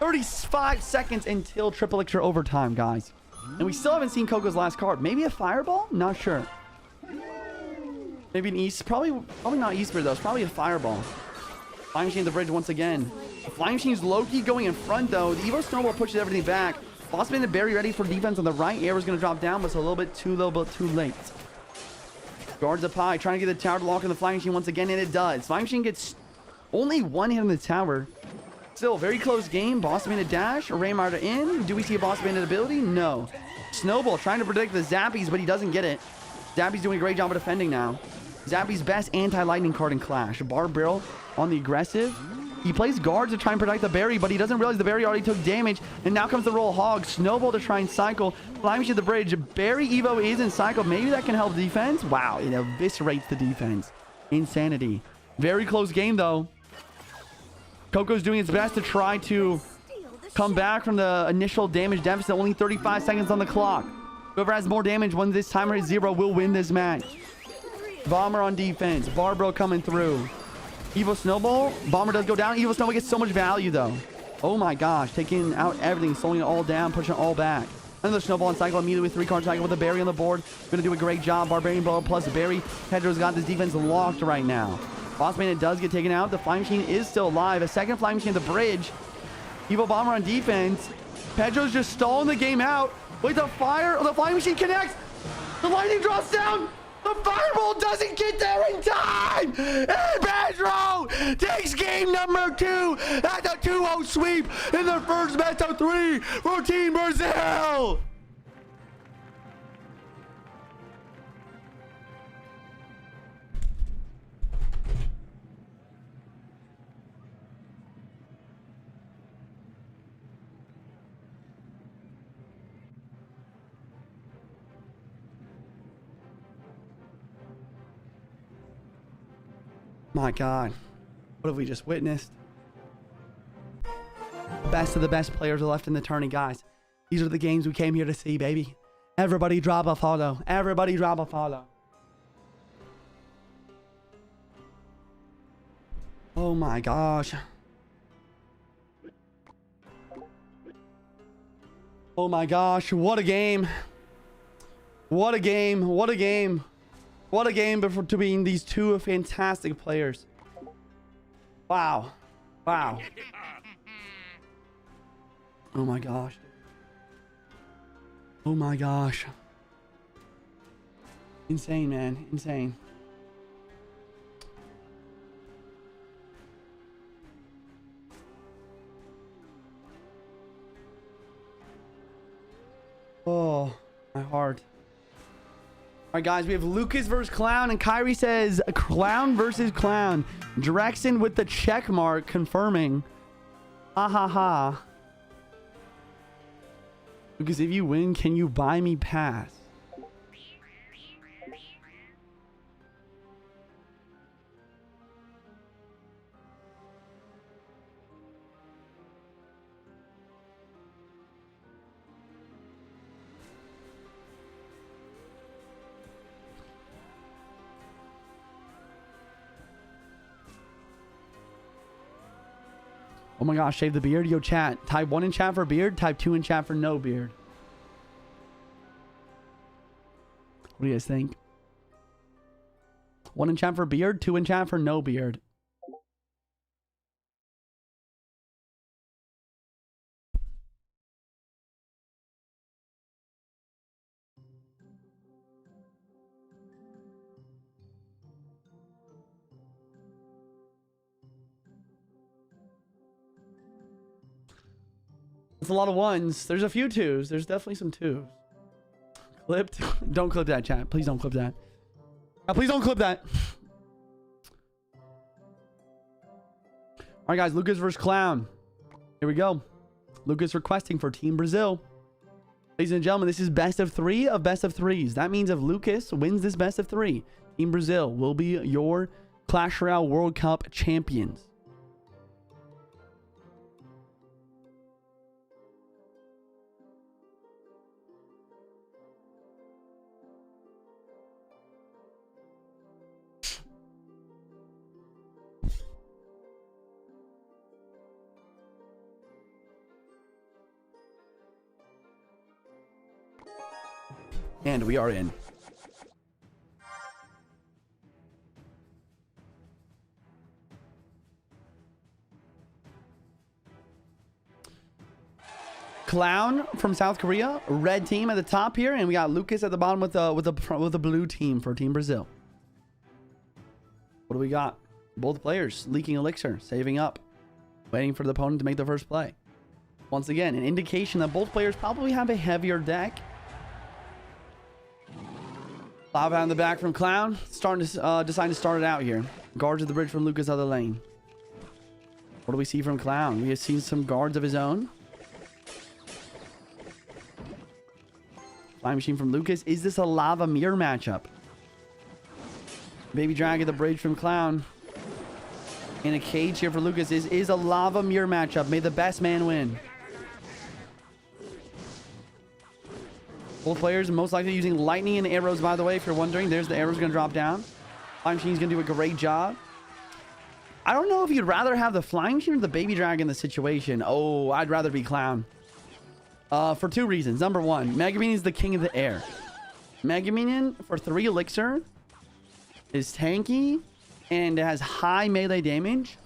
35 seconds until triple elixir overtime, guys. And we still haven't seen Coco's last card. Maybe a fireball? Not sure. Maybe an East. Probably not Eastbird, though. It's probably a fireball. Fly Machine at the bridge once again. The Fly Machine's low-key going in front, though. The Evo Snowball pushes everything back. Boss Man and Barry ready for defense on the right. Arrow's going to drop down, but it's a little bit too late. Guards up high, trying to get the tower to lock in the Fly Machine once again, and it does. Fly Machine gets Only one hit on the tower. Still, very close game. Boss Bandit dash. Rainmaker in. Do we see a Boss Bandit ability? No. Snowball trying to predict the Zappies, but he doesn't get it. Zappy's doing a great job of defending now. Zappy's best anti-lightning card in Clash. Barbarrel on the aggressive. He plays guard to try and protect the berry, but he doesn't realize the berry already took damage. And now comes the roll hog. Snowball to try and cycle. Flying to the bridge. Berry Evo is in cycle. Maybe that can help defense. Wow, it eviscerates the defense. Insanity. Very close game, though. Coco's doing his best to try to come back from the initial damage deficit. Only 35 seconds on the clock. Whoever has more damage when this timer is 0 will win this match. Bomber on defense. Barbro coming through. Evo Snowball. Bomber does go down. Evo Snowball gets so much value, though. Oh my gosh. Taking out everything. Slowing it all down. Pushing it all back. Another Snowball and cycle immediately with 3-card cycle with a berry on the board. Going to do a great job. Barbarian Blow plus berry. Pedro's got this defense locked right now. Boss Bandit does get taken out. The Flying Machine is still alive. A second Flying Machine at the bridge. Evo Bomber on defense. Pedro's just stalling the game out. Wait, the fire. Oh, the Flying Machine connects. The lightning drops down. The fireball doesn't get there in time. And Pedro takes game number 2 at the 2-0 sweep in their first best of 3 for Team Brazil. My God, what have we just witnessed? The best of the best players are left in the tourney, guys. These are the games we came here to see, baby. Everybody drop a follow. Everybody drop a follow. Oh my gosh. Oh my gosh, what a game. What a game, what a game. What a game between these two fantastic players. Wow. Wow. Oh my gosh. Oh my gosh. Insane, man. Insane. Oh, my heart. All right, guys, we have Lucas versus Clown, and Kyrie says Clown versus Clown. Drexen with the check mark confirming. Ha ha ha. Lucas, if you win, can you buy me pass? Oh my gosh, shave the beard. Yo, chat. Type 1 in chat for beard. Type 2 in chat for no beard. What do you guys think? 1 in chat for beard. 2 in chat for no beard. It's a lot of 1s. There's a few 2s. There's definitely some 2s. Clipped. Don't clip that, chat. Please don't clip that. Please don't clip that. All right, guys. Lucas versus Clown. Here we go. Lucas requesting for Team Brazil. Ladies and gentlemen, this is best of 3 of best of 3s. That means if Lucas wins this best of 3, Team Brazil will be your Clash Royale World Cup champions. And we are in. Clown from South Korea, red team at the top here, and we got Lucas at the bottom with the blue team for Team Brazil. What do we got? Both players leaking elixir, saving up, waiting for the opponent to make the first play. Once again, an indication that both players probably have a heavier deck. Lava in the back from Clown. Starting to deciding to start it out here. Guards at the bridge from Lucas other lane. What do we see from Clown? We have seen some guards of his own. Flying machine from Lucas. Is this a lava mirror matchup? Baby Drag at the bridge from Clown. In a cage here for Lucas. Is a lava mirror matchup. May the best man win. Both players most likely using lightning and arrows, by the way, if you're wondering. There's the arrows going to drop down. Flying machine's going to do a great job. I don't know if you'd rather have the flying machine or the baby dragon in the situation. Oh, I'd rather be Clown. For two reasons. Number one, Mega Minion is the king of the air. Mega Minion for 3 elixir is tanky and has high melee damage.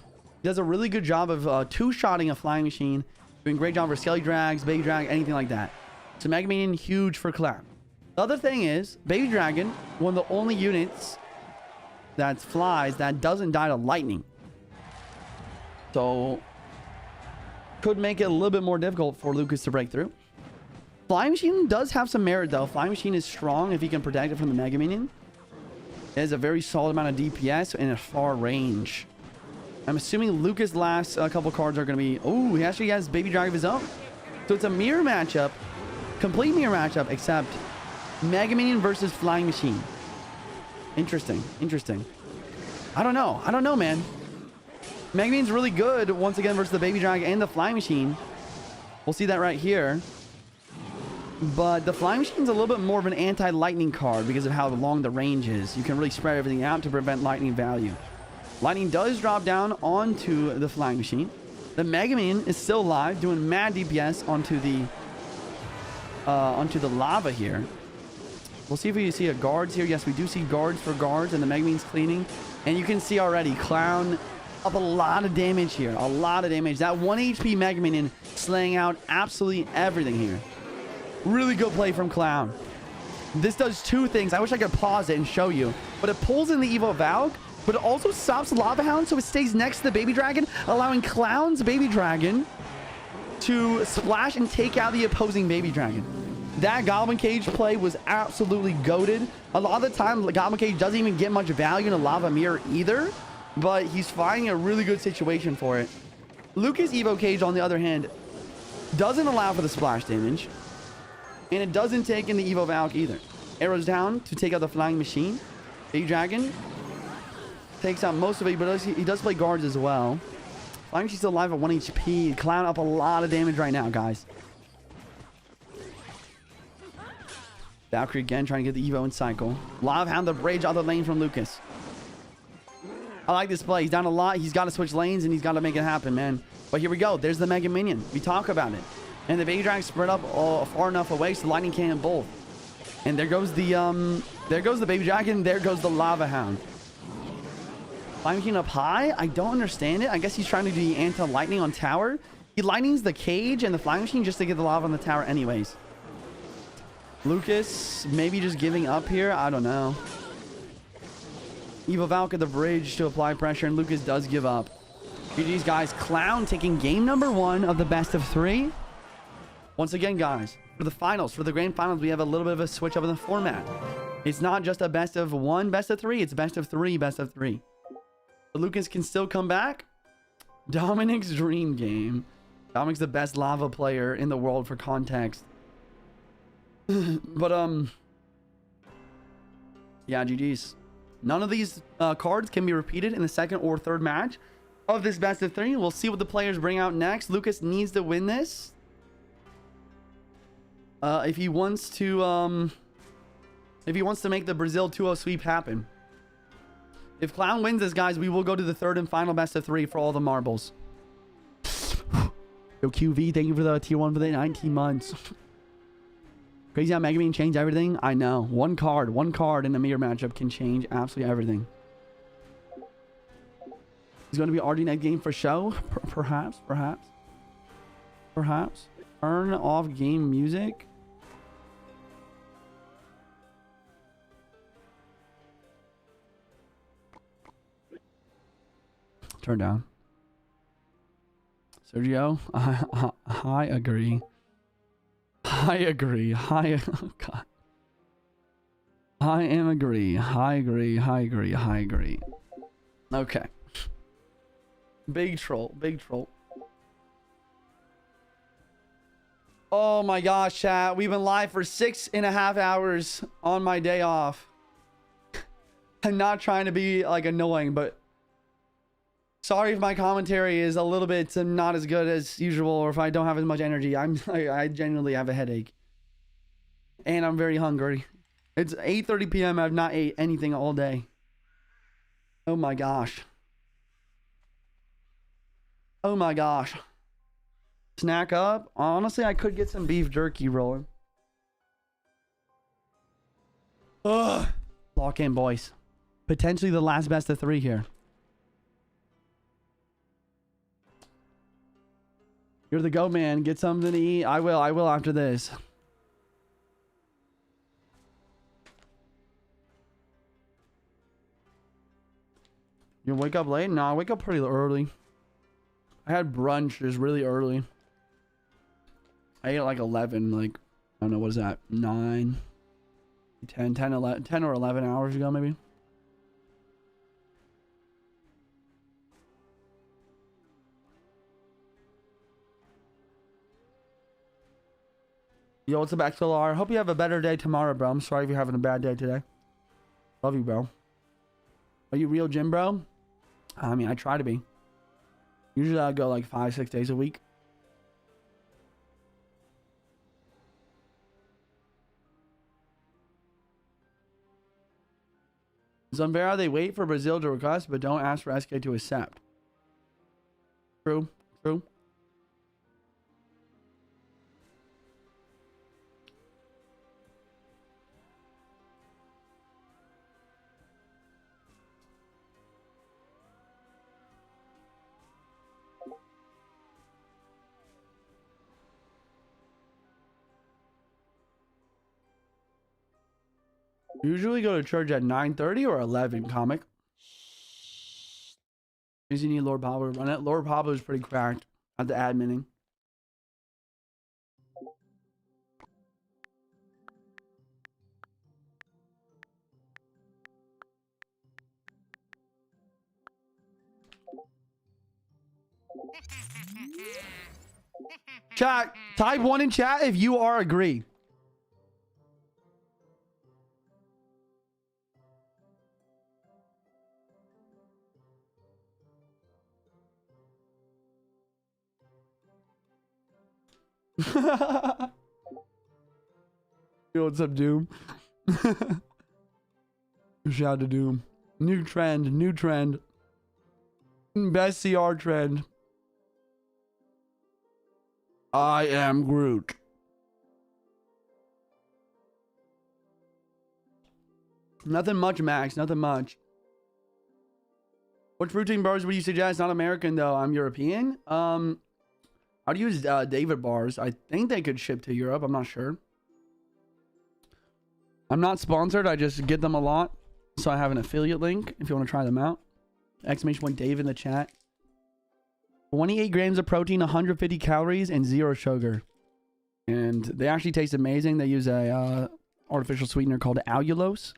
Does a really good job of two-shotting a flying machine. Doing a great job for Skelly Drags, Baby Drag, anything like that. So Mega Minion, huge for Clown. The other thing is, Baby Dragon, one of the only units that flies that doesn't die to lightning. So, could make it a little bit more difficult for Lucas to break through. Flying Machine does have some merit, though. Flying Machine is strong if he can protect it from the Mega Minion. It has a very solid amount of DPS and a far range. I'm assuming Lucas' last couple cards are going to be... Oh, he actually has Baby Dragon of his own. So it's a mirror matchup. Complete mirror matchup, except Mega Minion versus Flying Machine. Interesting. Interesting. I don't know, man. Mega Minion's really good, once again, versus the Baby Dragon and the Flying Machine. We'll see that right here. But the Flying Machine's a little bit more of an anti-lightning card because of how long the range is. You can really spread everything out to prevent lightning value. Lightning does drop down onto the Flying Machine. The Mega Minion is still alive, doing mad DPS onto the lava here. We'll see if we see a guards here. Yes, we do see guards for guards, and the Mega Minion's cleaning. And you can see already, Clown up a lot of damage here. A lot of damage. That 1 HP Mega Minion slaying out absolutely everything here. Really good play from Clown. This does two things. I wish I could pause it and show you. But it pulls in the Evo Valk, but it also stops Lava Hound, so it stays next to the Baby Dragon, allowing Clown's Baby Dragon to splash and take out the opposing Baby Dragon. That Goblin Cage play was absolutely goated. A lot of the time, the Goblin Cage doesn't even get much value in a Lava Mirror either, but he's finding a really good situation for it. Lucas Evo Cage, on the other hand, doesn't allow for the splash damage, and it doesn't take in the Evo Valk either. Arrows down to take out the Flying Machine. Baby Dragon takes out most of it, but he does play guards as well. Flying Machine's still alive at 1 HP. Clown up a lot of damage right now, guys. Valkyrie again trying to get the Evo in cycle. Lava Hound the bridge, other lane from Lucas. I like this play. He's down a lot. He's got to switch lanes and he's got to make it happen, man. But here we go. There's the Mega Minion. We talk about it. And the Baby Dragon spread up far enough away so Lightning can't hit both. And there goes the Baby Dragon. There goes the Lava Hound. Flying Machine up high? I don't understand it. I guess he's trying to do the anti-lightning on tower. He lightnings the cage and the Flying Machine just to get the lava on the tower anyways. Lucas maybe just giving up here. I don't know. Evo Valk at the bridge to apply pressure, and Lucas does give up. GG's, guys. Clown taking game number 1 of the best of 3. Once again, guys, for the finals, for the grand finals, we have a little bit of a switch up in the format. It's not just a best of 1, best of 3. It's best of 3, best of 3. But Lucas can still come back. Dominic's dream game. Dominic's the best lava player in the world for context. But, yeah, GG's. None of these cards can be repeated in the second or third match of this best of 3. We'll see what the players bring out next. Lucas needs to win this. If he wants to make the Brazil 2-0 sweep happen. If Clown wins this, guys, we will go to the third and final best of 3 for all the marbles. Yo, QV, thank you for the tier 1 for the 19 months. Crazy how Mega Man changed everything. I know. One card in a mirror matchup can change absolutely everything. It's going to be RD next game for show. Perhaps. Turn off game music. Turn down. Sergio, I agree. I agree. Oh God. I agree. I agree. I agree. I agree. Okay. Big troll. Big troll. Oh my gosh, chat. We've been live for 6.5 hours on my day off. I'm not trying to be like annoying, but sorry if my commentary is a little bit not as good as usual, or if I don't have as much energy. I genuinely have a headache. And I'm very hungry. It's 8:30 p.m. I've not ate anything all day. Oh my gosh. Oh my gosh. Snack up. Honestly, I could get some beef jerky rolling. Ugh. Lock in, boys. Potentially the last best of 3 here. You're the go man. Get something to eat. I will after this. You wake up late? No, I wake up pretty early. I had brunch just really early. I ate at like 11, like, I don't know, what is that? 9, 10, 10, 11, 10 or 11 hours ago, maybe. Yo, what's up, XLR? Hope you have a better day tomorrow, bro. I'm sorry if you're having a bad day today. Love you, bro. Are you real gym, bro? I mean, I try to be. Usually I go like 5-6 days a week. It's unfair how they wait for Brazil to request, but don't ask for SK to accept. True, true. Usually go to church at 9:30 or 11, comic. Does you need Lord Pablo to run it? Lord Pablo is pretty cracked at the adminning. Chat, type 1 in chat if you are agree. Yo, what's up, Doom? Shout out to Doom. New trend, new trend. Best CR trend. I am Groot. Nothing much, Max. Nothing much. What protein bars would you suggest? Not American, though. I'm European. I'd use David bars. I think they could ship to Europe. I'm not sure. I'm not sponsored. I just get them a lot. So I have an affiliate link if you want to try them out. Exclamation point Dave in the chat. 28 grams of protein, 150 calories, and 0 sugar. And they actually taste amazing. They use a artificial sweetener called allulose.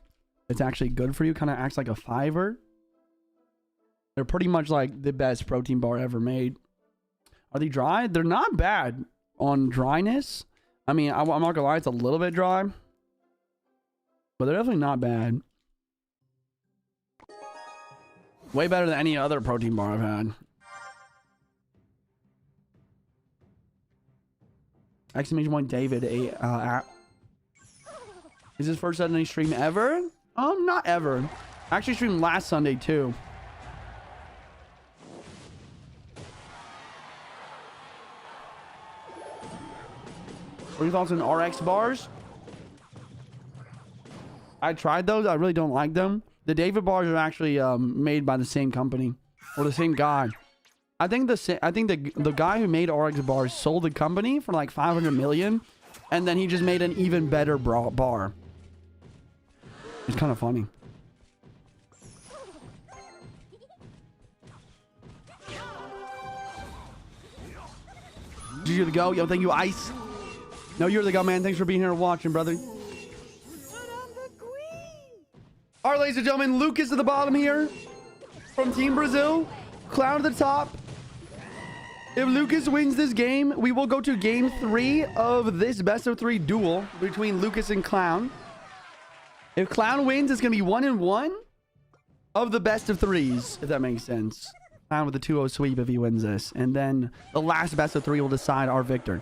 It's actually good for you. Kind of acts like a fiber. They're pretty much like the best protein bar ever made. Are they dry? They're not bad on dryness. I mean, I'm not gonna lie, it's a little bit dry. But they're definitely not bad. Way better than any other protein bar I've had. Exclamation point David app. Is this first Sunday stream ever? Not ever. I actually streamed last Sunday too. What are your thoughts on RX bars? I tried those. I really don't like them. The David bars are actually made by the same company or the same guy. I think the guy who made RX bars sold the company for like 500 million, and then he just made an even better bar. It's kind of funny. You're the go. Yo, thank you, Ice. No, you're the go, man. Thanks for being here and watching, brother. All right, ladies and gentlemen, Lucas at the bottom here from Team Brazil. Clown at the top. If Lucas wins this game, we will go to game 3 of this best of 3 duel between Lucas and Clown. If Clown wins, it's going to be 1-1 of the best of 3s, if that makes sense. Clown with the 2-0 sweep if he wins this. And then the last best of 3 will decide our victor.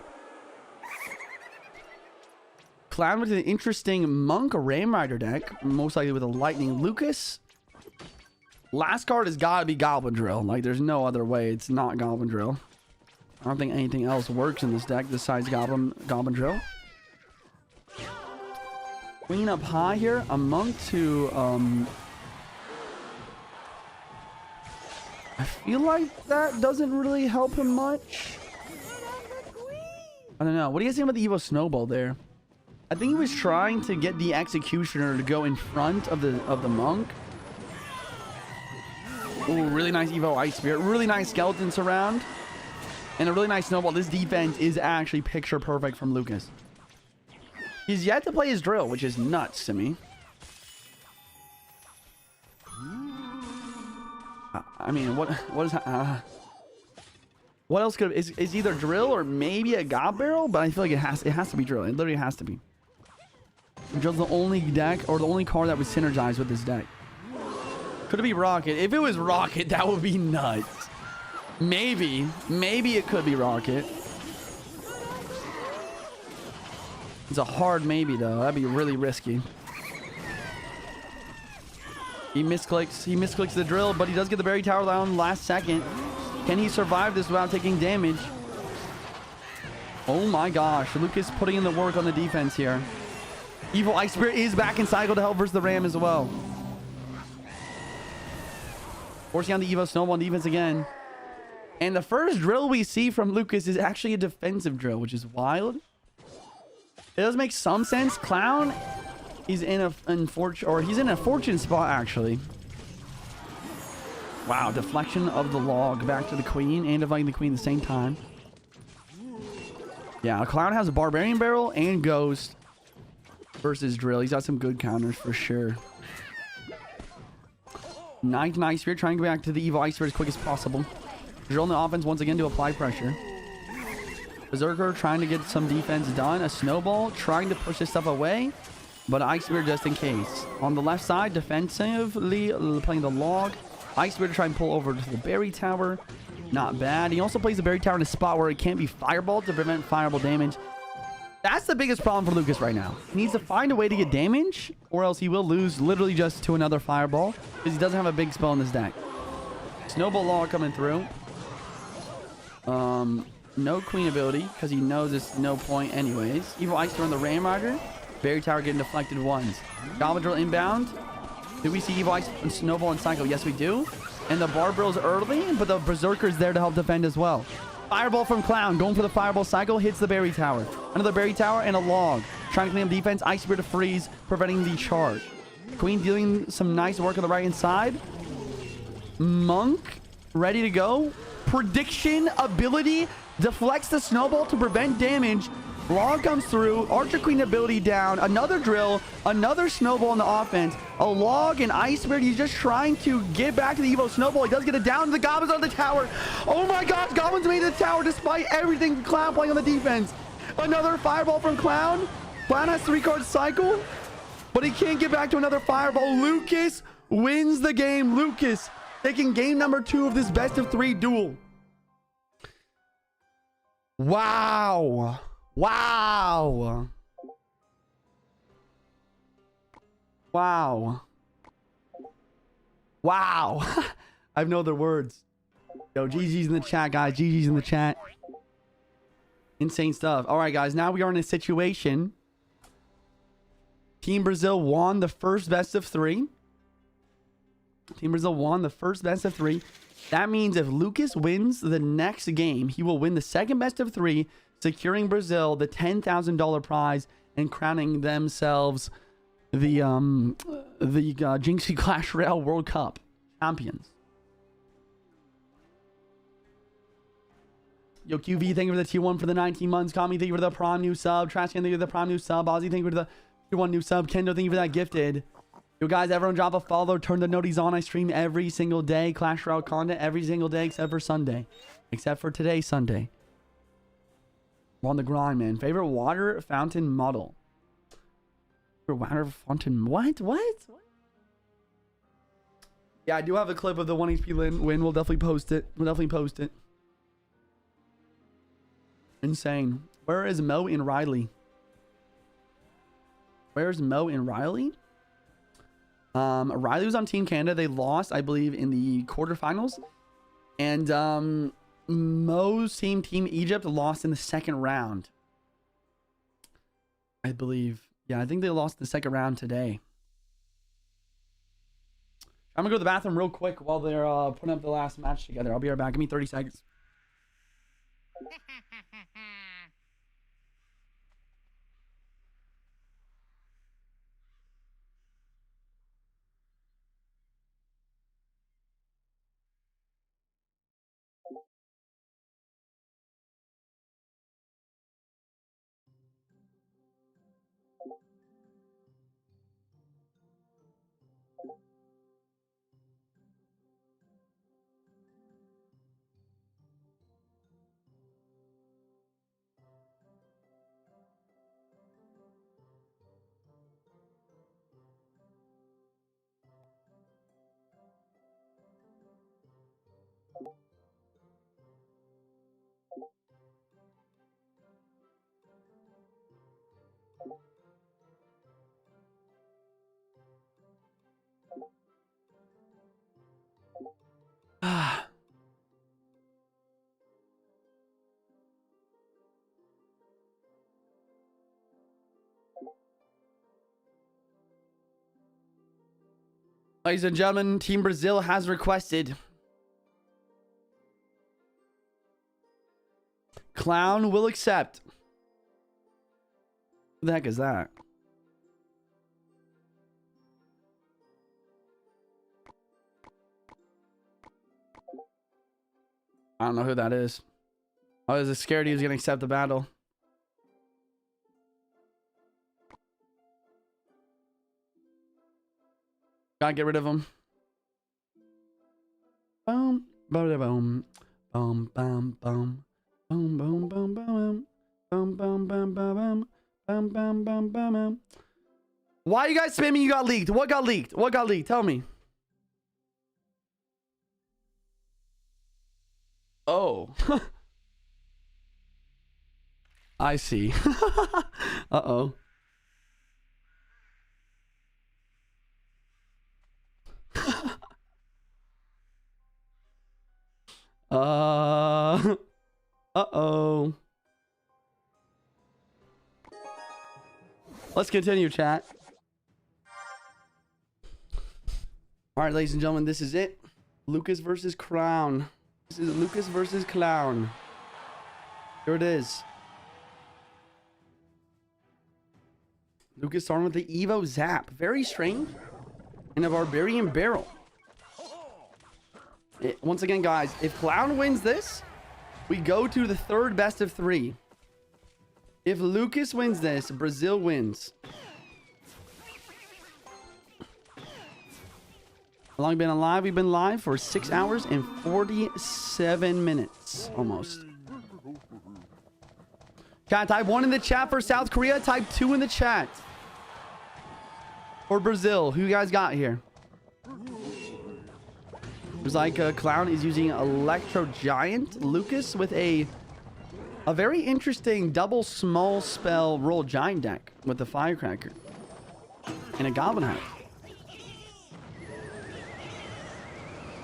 Clown with an interesting Monk Ram Rider deck, most likely with a Lightning. Lucas, last card has got to be Goblin Drill. Like, there's no other way it's not Goblin Drill. I don't think anything else works in this deck besides Goblin Drill. Queen up high here. A Monk to... I feel like that doesn't really help him much. I don't know. What do you guys think about the Evo Snowball there? I think he was trying to get the Executioner to go in front of the Monk. Ooh, really nice Evo Ice Spirit. Really nice Skeleton Surround. And a really nice Snowball. This defense is actually picture perfect from Lucas. He's yet to play his drill, which is nuts to me. I mean, what is what else could is either drill or maybe a God Barrel, but I feel like it has to be drill. It literally has to be. Drill's the only deck or the only card that was synergized with this deck. Could it be Rocket? If it was Rocket, that would be nuts. Maybe it could be Rocket. It's a hard maybe though. That'd be really risky. He misclicks the drill, but he does get the Berry Tower down last second. Can he survive this without taking damage? Oh my gosh. Lucas putting in the work on the defense here. Evil Ice Spirit is back in cycle to help versus the Ram as well. Forcing on the Evo Snowball on defense again. And the first drill we see from Lucas is actually a defensive drill, which is wild. It does make some sense. Clown, he's in a fortune spot actually. Wow, deflection of the log back to the Queen and deflecting the Queen at the same time. Yeah, Clown has a Barbarian Barrel and Ghost versus Drill. He's got some good counters for sure. Nice Ice Spirit trying to get back to the Evil Ice Spirit as quick as possible. Drill on the offense once again to apply pressure. Berserker trying to get some defense done. A Snowball trying to push this stuff away. But Ice Spirit just in case. On the left side, defensively playing the log. Ice Spirit to try and pull over to the Berry Tower. Not bad. He also plays the Berry Tower in a spot where it can't be fireballed to prevent fireball damage. That's the biggest problem for Lucas right now. He needs to find a way to get damage, or else he will lose literally just to another fireball, because he doesn't have a big spell in this deck. Snowball Log coming through. No Queen ability, because he knows there's no point anyways. Evil Ice Spirit on the Ram Rider. Berry Tower getting deflected once. Goblin Drill inbound. Do we see Evil Ice and Snowball and Cycle? Yes, we do. And the Barbarrel's early, but the Berserker's there to help defend as well. Fireball from Clown. Going for the Fireball Cycle. Hits the Berry Tower. Another Berry Tower and a Log. Trying to clean up defense. Ice Spirit to freeze, preventing the charge. Queen dealing some nice work on the right-hand side. Monk ready to go. Prediction ability. Deflects the Snowball to prevent damage. Log comes through. Archer Queen ability down. Another Drill. Another Snowball on the offense. A Log and Ice Spirit. He's just trying to get back to the Evo Snowball. He does get it down. The Goblins on the tower. Oh my gosh. Goblins made the tower despite everything Clown playing on the defense. Another Fireball from Clown. Clown has 3-card cycle, but he can't get back to another Fireball. Lucas wins the game. Lucas taking game number 2 of this best of 3 duel. Wow. Wow. Wow. Wow. I have no other words. Yo, GG's in the chat, guys. GG's in the chat. Insane stuff. All right, guys. Now we are in a situation. Team Brazil won the first best of 3. Team Brazil won the first best of 3. That means if Lucas wins the next game, he will win the second best of 3, securing Brazil the $10,000 prize and crowning themselves the Jynxzi Clash Royale World Cup champions. Yo, QV, thank you for the tier 1 for the 19 months. Kami, thank you for the prime new sub. Trash Can, thank you for the prime new sub. Ozzy, thank you for the tier 1 new sub. Kendo, thank you for that gifted. Yo, guys, everyone drop a follow. Turn the noties on. I stream every single day. Clash Royale content every single day except for Sunday. Except for today, Sunday. We're on the grind, man. Favorite water fountain model. Favorite water fountain. What? Yeah, I do have a clip of the 1 HP win. We'll definitely post it. Insane. Where is Mo and Riley? Where's Mo and Riley? Riley was on Team Canada. They lost, I believe, in the quarterfinals. And Mo's team, Team Egypt, lost in the second round. I believe. Yeah, I think they lost the second round today. I'm gonna go to the bathroom real quick while they're putting up the last match together. I'll be right back. Give me 30 seconds. Ladies and gentlemen, Team Brazil has requested. Clown will accept. Who the heck is that? I don't know who that is. I was scared he was going to accept the battle. Gotta get rid of him. Boom, boom, boom, boom, boom, boom, boom, boom, boom, boom, boom, boom, boom, boom, boom, boom, boom, boom, boom. Why are you guys spamming? You got leaked. What got leaked? What got leaked? Tell me. Oh. I see. Uh-oh. Uh-oh. Let's continue, chat. All right, ladies and gentlemen, this is it. Lucas versus Clown. This is Lucas versus Clown. Here it is. Lucas starting with the Evo Zap. Very strange. And a Barbarian Barrel. Once again, guys, if Clown wins this, we go to the third best of 3. If Lucas wins this, Brazil wins. How long have we been alive? We've been live for 6 hours and 47 minutes, almost. Chat, type 1 in the chat for South Korea. Type 2 in the chat for Brazil. Who you guys got here? It was like Clown is using Electro Giant. Lucas with a very interesting double small spell roll giant deck with the Firecracker and a Goblin Hat.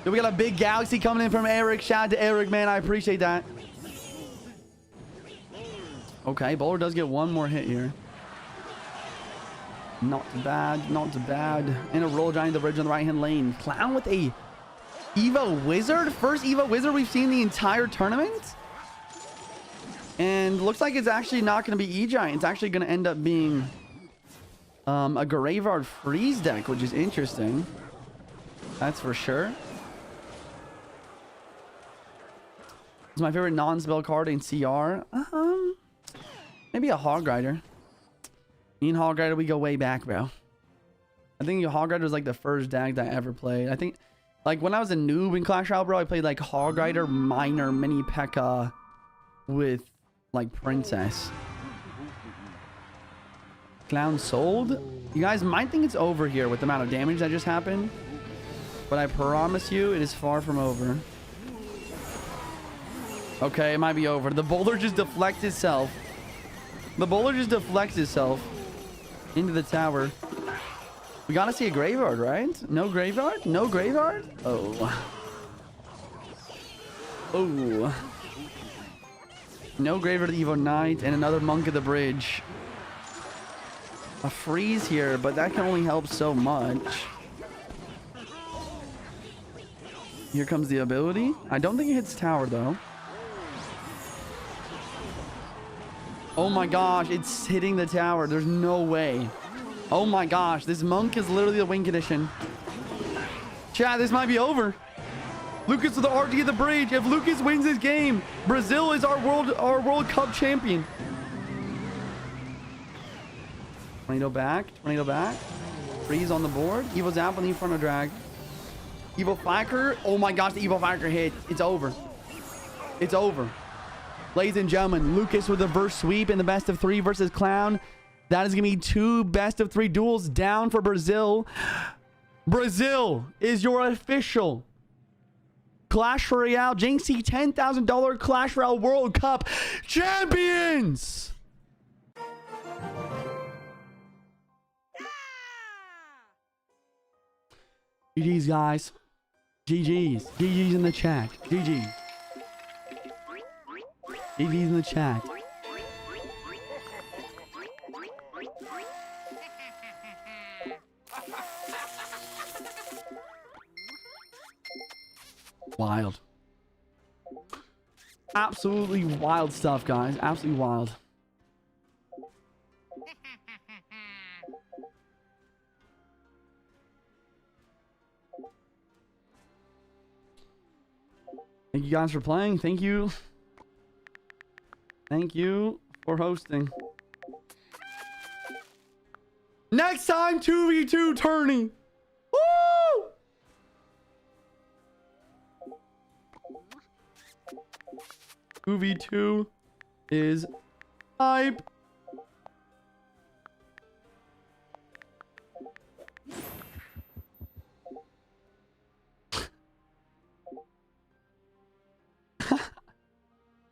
Then we got a big galaxy coming in from Eric. Shout out to Eric, man. I appreciate that. Okay, Bowler does get one more hit here. Not too bad, not too bad. And a roll giant the bridge on the right hand lane. Clown with a Evo Wizard. First Evo Wizard we've seen the entire tournament. And looks like it's actually not going to be E-Giant. It's actually going to end up being a Graveyard Freeze deck, which is interesting. That's for sure. It's my favorite non-spell card in CR. Maybe a Hog Rider. Me and Hog Rider, we go way back, bro. I think Hog Rider was like the first deck that I ever played. I think, like, when I was a noob in Clash Royale, bro, I played like Hog Rider, Miner, Mini P.E.K.K.A. with like Princess. Clown sold. You guys might think it's over here with the amount of damage that just happened, but I promise you it is far from over. Okay, it might be over. The bowler just deflects itself. The bowler just deflects itself into the tower. We gotta see a graveyard, right? No graveyard? No graveyard? Oh. Oh. No graveyard Evo Knight and another Monk at the bridge. A freeze here, but that can only help so much. Here comes the ability. I don't think it hits tower, though. Oh my gosh, it's hitting the tower. There's no way. Oh my gosh, this Monk is literally the win condition. Chat, this might be over. Lucas with the RG at the bridge. If Lucas wins this game, Brazil is our World Cup champion. Tornado back. Tornado back. Freeze on the board. Evo's out on the front of drag. Evo Fiker. Oh my gosh, the Evo Fiker hit. It's over. It's over. Ladies and gentlemen, Lucas with a verse sweep in the best of 3 versus Clown. That is going to be 2 best of 3 duels down for Brazil. Brazil is your official Clash Royale Jynxzi $10,000 Clash Royale World Cup champions. GG's, guys. GG's. GG's in the chat. GG's. GG's in the chat. Wild. Absolutely wild stuff, guys. Absolutely wild. Thank you guys for playing. Thank you. Thank you for hosting. Next time, 2v2 tourney. Woo! Two v2 is hype.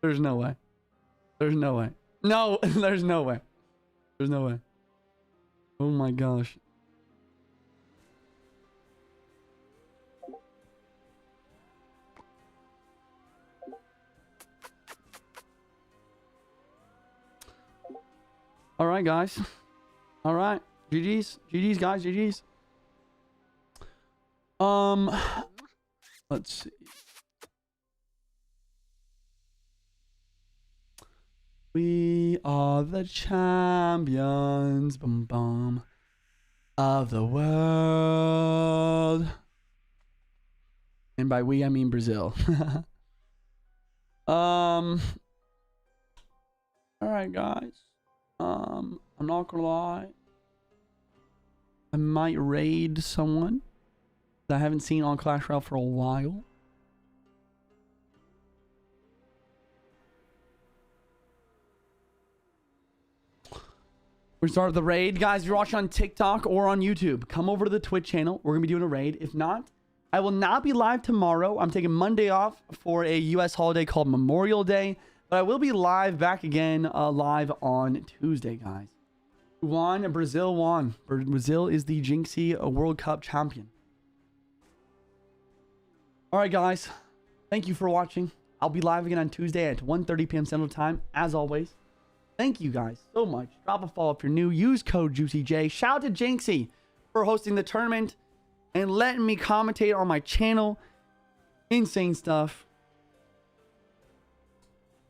There's no way. There's no way. No, there's no way. There's no way. Oh my gosh. All right, guys. All right. GG's. GG's, guys. GG's. Let's see. We are the champions, boom, boom, of the world. And by we, I mean Brazil. All right, guys. I'm not gonna lie. I might raid someone that I haven't seen on Clash Royale for a while. We start the raid. Guys, if you're watching on TikTok or on YouTube, come over to the Twitch channel. We're going to be doing a raid. If not, I will not be live tomorrow. I'm taking Monday off for a U.S. holiday called Memorial Day. But I will be live back again, live on Tuesday, guys. Won. Brazil won. Brazil is the Jynxzi World Cup champion. All right, guys. Thank you for watching. I'll be live again on Tuesday at 1:30 p.m. Central Time, as always. Thank you guys so much. Drop a follow if you're new. Use code JuicyJ. Shout out to Jynxzi for hosting the tournament and letting me commentate on my channel. Insane stuff.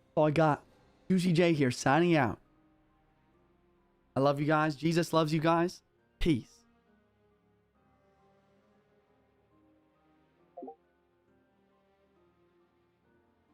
That's all I got. JuicyJ here, signing out. I love you guys. Jesus loves you guys. Peace.